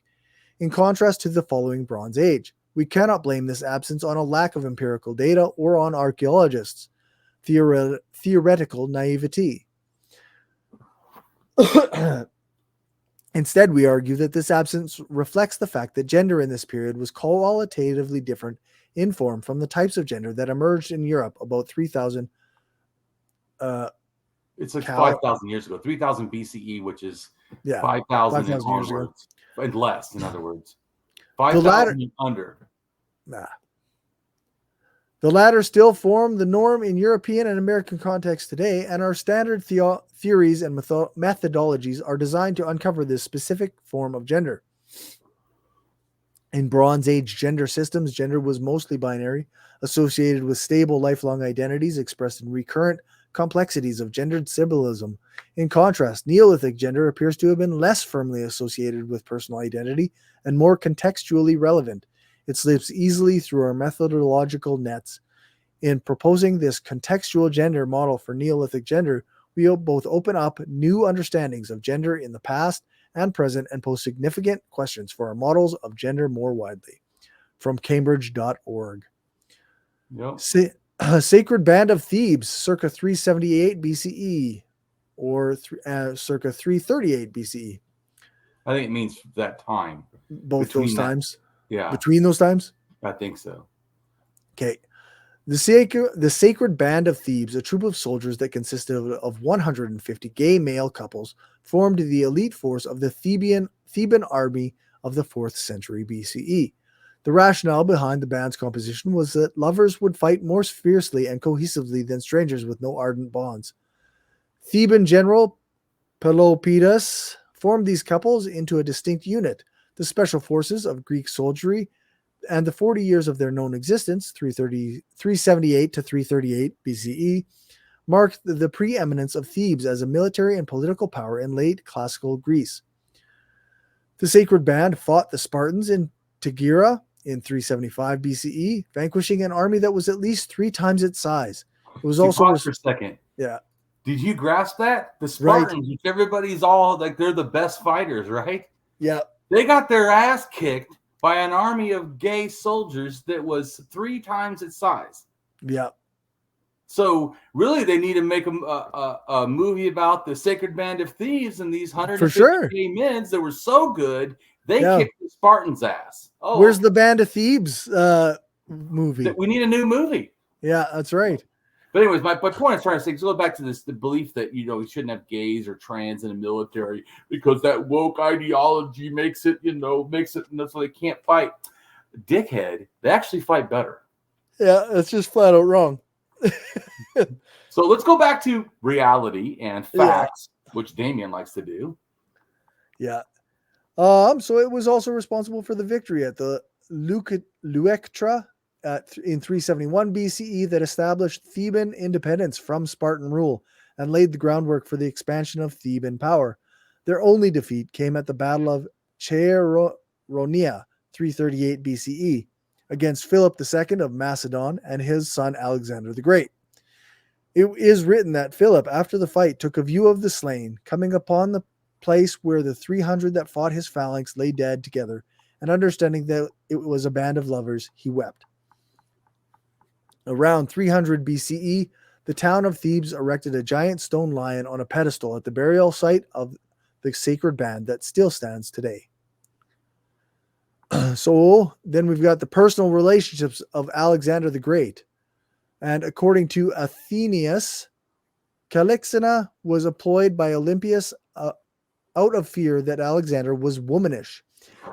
Speaker 1: In contrast to the following Bronze Age, we cannot blame this absence on a lack of empirical data or on archaeologists' theoretical naivety. Instead, we argue that this absence reflects the fact that gender in this period was qualitatively different in form from the types of gender that emerged in Europe about 3,000.
Speaker 2: It's like 5,000 years ago, 3,000 BCE, which is 5,000 and onwards, and less, in other words. 5,000 under.
Speaker 1: Nah. The latter still form the norm in European and American contexts today, and our standard theories and methodologies are designed to uncover this specific form of gender. In Bronze Age gender systems, gender was mostly binary, associated with stable lifelong identities expressed in recurrent complexities of gendered symbolism. In contrast, Neolithic gender appears to have been less firmly associated with personal identity and more contextually relevant. It slips easily through our methodological nets. In proposing this contextual gender model for Neolithic gender, we both open up new understandings of gender in the past and present and pose significant questions for our models of gender more widely. From Cambridge.org.
Speaker 2: Yep.
Speaker 1: Sacred Band of Thebes, circa 378 BCE, or circa 338 BCE.
Speaker 2: I think it means that time.
Speaker 1: Both those times?
Speaker 2: Yeah.
Speaker 1: Between those times?
Speaker 2: I think so.
Speaker 1: Okay. The Sacred Band of Thebes, a troop of soldiers that consisted of 150 gay male couples, formed the elite force of the Theban army of the 4th century BCE. The rationale behind the band's composition was that lovers would fight more fiercely and cohesively than strangers with no ardent bonds. Theban general Pelopidas formed these couples into a distinct unit. The special forces of Greek soldiery and the 40 years of their known existence, 378 to 338 BCE, marked the preeminence of Thebes as a military and political power in late classical Greece. The Sacred Band fought the Spartans in Tegea in 375 BCE, vanquishing an army that was at least 3 times its size. It was also
Speaker 2: for a second.
Speaker 1: Yeah.
Speaker 2: Did you grasp that? The Spartans, right. Everybody's all like they're the best fighters, right?
Speaker 1: Yeah.
Speaker 2: They got their ass kicked by an army of gay soldiers that was 3 times its size.
Speaker 1: Yeah.
Speaker 2: So really, they need to make a movie about the Sacred Band of Thieves and these 150 gay men that were so good they kicked the Spartans' ass. Oh,
Speaker 1: where's the Band of Thebes movie?
Speaker 2: We need a new movie.
Speaker 1: Yeah, that's right.
Speaker 2: But anyways, my point is trying to say, go back to the belief that, we shouldn't have gays or trans in the military because that woke ideology makes it so they can't fight. Dickhead, they actually fight better.
Speaker 1: Yeah, that's just flat out wrong.
Speaker 2: So let's go back to reality and facts, which Damien likes to do.
Speaker 1: Yeah. So it was also responsible for the victory at the Leuctra in 371 BCE that established Theban independence from Spartan rule and laid the groundwork for the expansion of Theban power. Their only defeat came at the Battle of Chaeronea, 338 BCE, against Philip II of Macedon and his son Alexander the Great. It is written that Philip, after the fight, took a view of the slain, coming upon the place where the 300 that fought his phalanx lay dead together, and understanding that it was a band of lovers, he wept. Around 300 BCE, the town of Thebes erected a giant stone lion on a pedestal at the burial site of the sacred band that still stands today. So then we've got the personal relationships of Alexander the Great. And according to Athenaeus, Calixena was employed by Olympias out of fear that Alexander was womanish.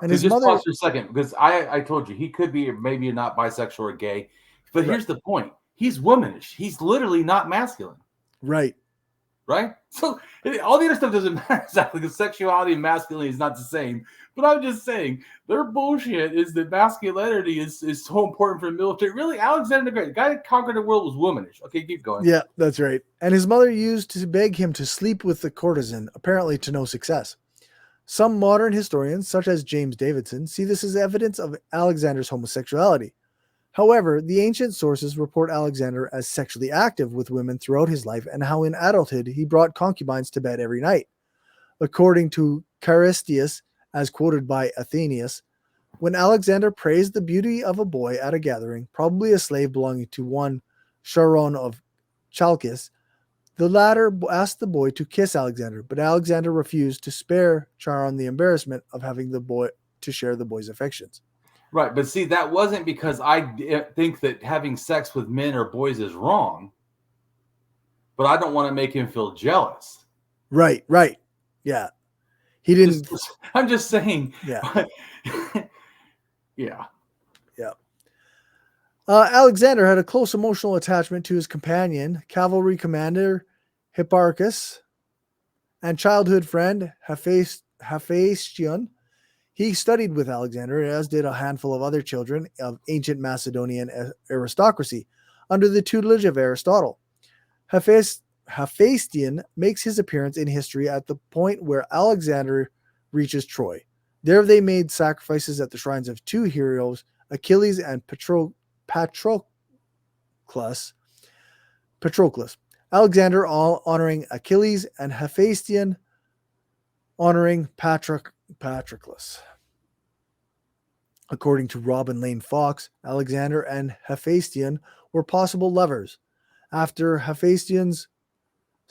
Speaker 1: And his
Speaker 2: just
Speaker 1: mother...
Speaker 2: pause for a second, because I told you, he could be maybe not bisexual or gay. But here's the point. He's womanish. He's literally not masculine.
Speaker 1: Right.
Speaker 2: Right? So all the other stuff doesn't matter exactly, because sexuality and masculinity is not the same. But I'm just saying, their bullshit is that masculinity is so important for the military. Really, Alexander the Great, the guy that conquered the world, was womanish. Okay, keep going.
Speaker 1: Yeah, that's right. And his mother used to beg him to sleep with the courtesan, apparently to no success. Some modern historians, such as James Davidson, see this as evidence of Alexander's homosexuality. However, the ancient sources report Alexander as sexually active with women throughout his life and how in adulthood he brought concubines to bed every night. According to Charistius, as quoted by Athenaeus, when Alexander praised the beauty of a boy at a gathering, probably a slave belonging to one Charon of Chalkis, the latter asked the boy to kiss Alexander, but Alexander refused to spare Charon the embarrassment of having the boy to share the boy's affections.
Speaker 2: Right, but see, that wasn't because I think that having sex with men or boys is wrong, but I don't want to make him feel jealous.
Speaker 1: Right. Yeah. He didn't...
Speaker 2: I'm just saying.
Speaker 1: Yeah.
Speaker 2: Yeah.
Speaker 1: Alexander had a close emotional attachment to his companion, cavalry commander Hipparchus, and childhood friend Hephaestion. He studied with Alexander, as did a handful of other children of ancient Macedonian aristocracy, under the tutelage of Aristotle. Hephaestion makes his appearance in history at the point where Alexander reaches Troy. There they made sacrifices at the shrines of two heroes, Achilles and Patroclus. Alexander honoring Achilles, and Hephaestion honoring Patroclus. According to Robin Lane Fox, Alexander and Hephaestion were possible lovers. After Hephaestion's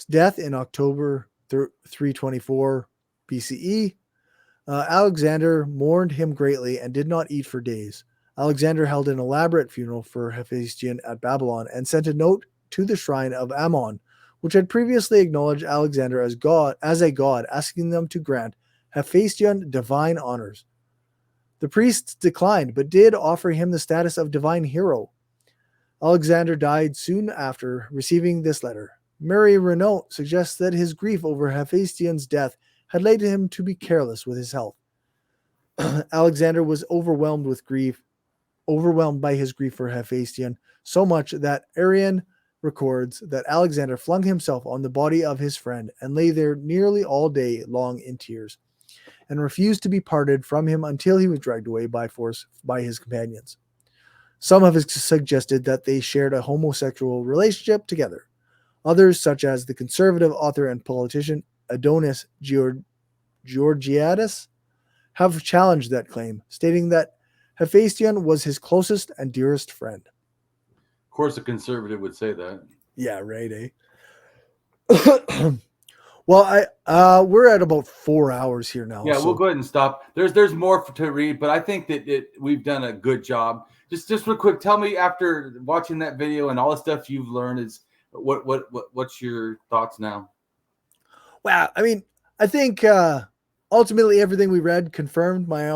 Speaker 1: death in October 324 BCE, Alexander mourned him greatly and did not eat for days. Alexander held an elaborate funeral for Hephaestion at Babylon and sent a note to the shrine of Ammon, which had previously acknowledged Alexander as a god, asking them to grant Hephaestion divine honors. The priests declined, but did offer him the status of divine hero. Alexander died soon after receiving this letter. Mary Renaud suggests that his grief over Hephaestion's death had led him to be careless with his health. Alexander was overwhelmed by his grief for Hephaestion, so much that Arrian records that Alexander flung himself on the body of his friend and lay there nearly all day long in tears, and refused to be parted from him until he was dragged away by force by his companions. Some have suggested that they shared a homosexual relationship together. Others, such as the conservative author and politician Adonis Georgiadis, have challenged that claim, stating that Hephaestion was his closest and dearest friend.
Speaker 2: Of course, a conservative would say that.
Speaker 1: Yeah, right, eh? Well, we're at about 4 hours here now.
Speaker 2: Yeah, we'll go ahead and stop. There's more to read, but I think that we've done a good job. Just real quick, tell me, after watching that video and all the stuff you've learned, is what's your thoughts now?
Speaker 1: Well, I mean, I think ultimately everything we read confirmed my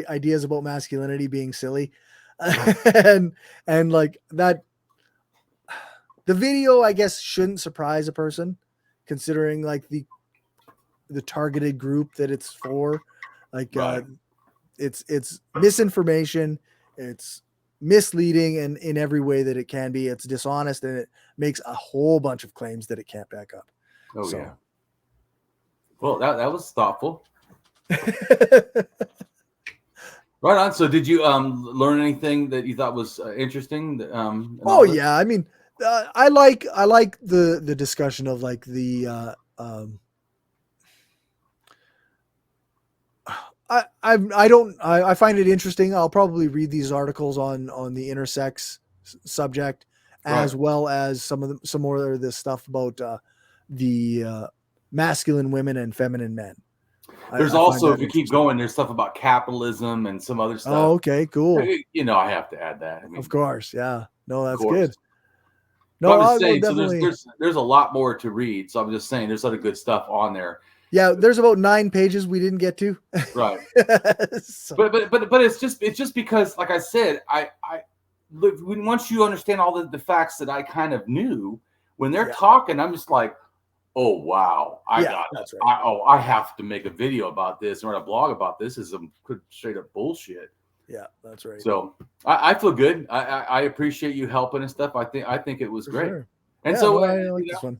Speaker 1: ideas about masculinity being silly, and like that. The video, I guess, shouldn't surprise a person, considering like the the targeted group that it's for. Like
Speaker 2: Right.
Speaker 1: it's misinformation, it's misleading in every way that it can be. It's dishonest, and it makes a whole bunch of claims that it can't back up.
Speaker 2: Oh yeah. Well, that was thoughtful. Right on. So, did you learn anything that you thought was interesting?
Speaker 1: Oh yeah, I mean, I like the discussion of like the I find it interesting. I'll probably read these articles on the intersex subject, as well as some more of this stuff about the masculine women and feminine men.
Speaker 2: There's also, if you keep going, there's stuff about capitalism and some other stuff.
Speaker 1: Oh, okay, cool.
Speaker 2: You know, I have to add that. I mean,
Speaker 1: of course, yeah. No, that's good.
Speaker 2: No, I'm just saying. So there's a lot more to read. So I'm just saying, there's other good stuff on there.
Speaker 1: Yeah, there's about 9 pages we didn't get to.
Speaker 2: Right.
Speaker 1: So.
Speaker 2: But it's just because, like I said, once you understand all the facts that I kind of knew, when they're talking, I'm just like, oh wow, that's right. I have to make a video about this or a blog about this. Is some straight up bullshit.
Speaker 1: Yeah, that's right.
Speaker 2: So I feel good. I appreciate you helping and stuff. I think it was
Speaker 1: For
Speaker 2: great.
Speaker 1: sure.
Speaker 2: And
Speaker 1: yeah,
Speaker 2: so
Speaker 1: no, I like this one.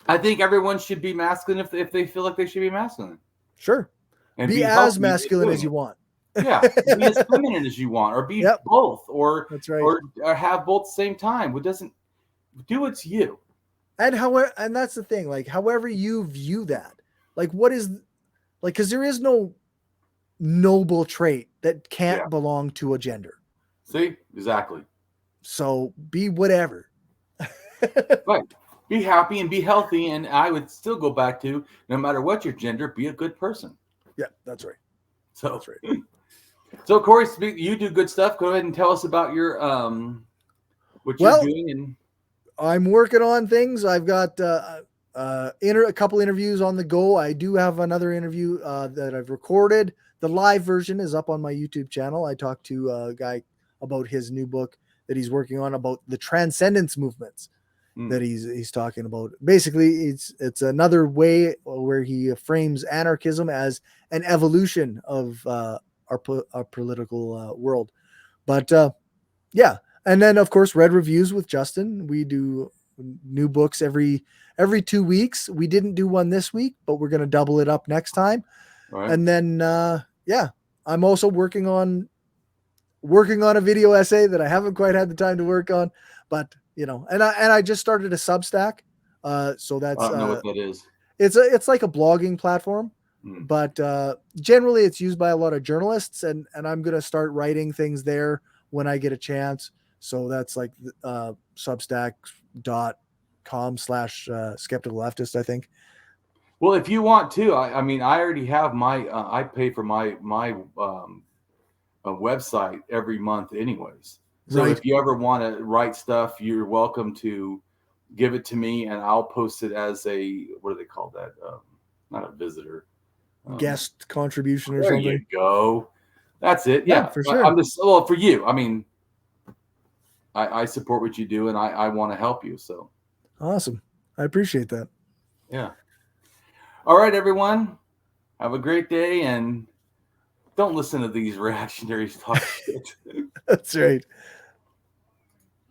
Speaker 2: I think everyone should be masculine if they feel like they should be masculine.
Speaker 1: Sure. And be as masculine as you want.
Speaker 2: Yeah. Be as feminine as you want, or be both, or
Speaker 1: that's right.
Speaker 2: Or have both at the same time. What doesn't do it's you.
Speaker 1: And that's the thing, like however you view that, like what is like, because there is no noble trait that can't belong to a gender.
Speaker 2: See, exactly.
Speaker 1: So be whatever.
Speaker 2: Right. Be happy and be healthy. And I would still go back to, no matter what your gender, be a good person.
Speaker 1: Yeah, that's right.
Speaker 2: So
Speaker 1: that's right.
Speaker 2: So Cory, you do good stuff. Go ahead and tell us about your what you're doing. And
Speaker 1: I'm working on things. I've got a couple interviews on the go. I do have another interview that I've recorded. The live version is up on my YouTube channel. I talked to a guy about his new book that he's working on about the transcendence movements that he's talking about. Basically, it's another way where he frames anarchism as an evolution of our political world. But yeah. And then, of course, Read Reviews with Justin. We do new books every 2 weeks. We didn't do one this week, but we're going to double it up next time.
Speaker 2: Right.
Speaker 1: And then, I'm also working on a video essay that I haven't quite had the time to work on, but and I just started a Substack. So that's
Speaker 2: I don't know what that is.
Speaker 1: It's like a blogging platform, but generally it's used by a lot of journalists, and I'm going to start writing things there when I get a chance. So that's like substack.com/skeptical leftist, I think.
Speaker 2: Well, if you want to, I mean, I already have my, I pay for my website every month anyways. So if you ever want to write stuff, you're welcome to give it to me and I'll post it as a, what do they call that? Not a visitor.
Speaker 1: Guest contribution or
Speaker 2: there
Speaker 1: something.
Speaker 2: There you go. That's it. Yeah,
Speaker 1: for sure.
Speaker 2: I'm just, well, for you. I mean, I support what you do and I want to help you. So
Speaker 1: awesome. I appreciate that.
Speaker 2: Yeah. All right, everyone. Have a great day and don't listen to these reactionaries talk shit.
Speaker 1: That's right.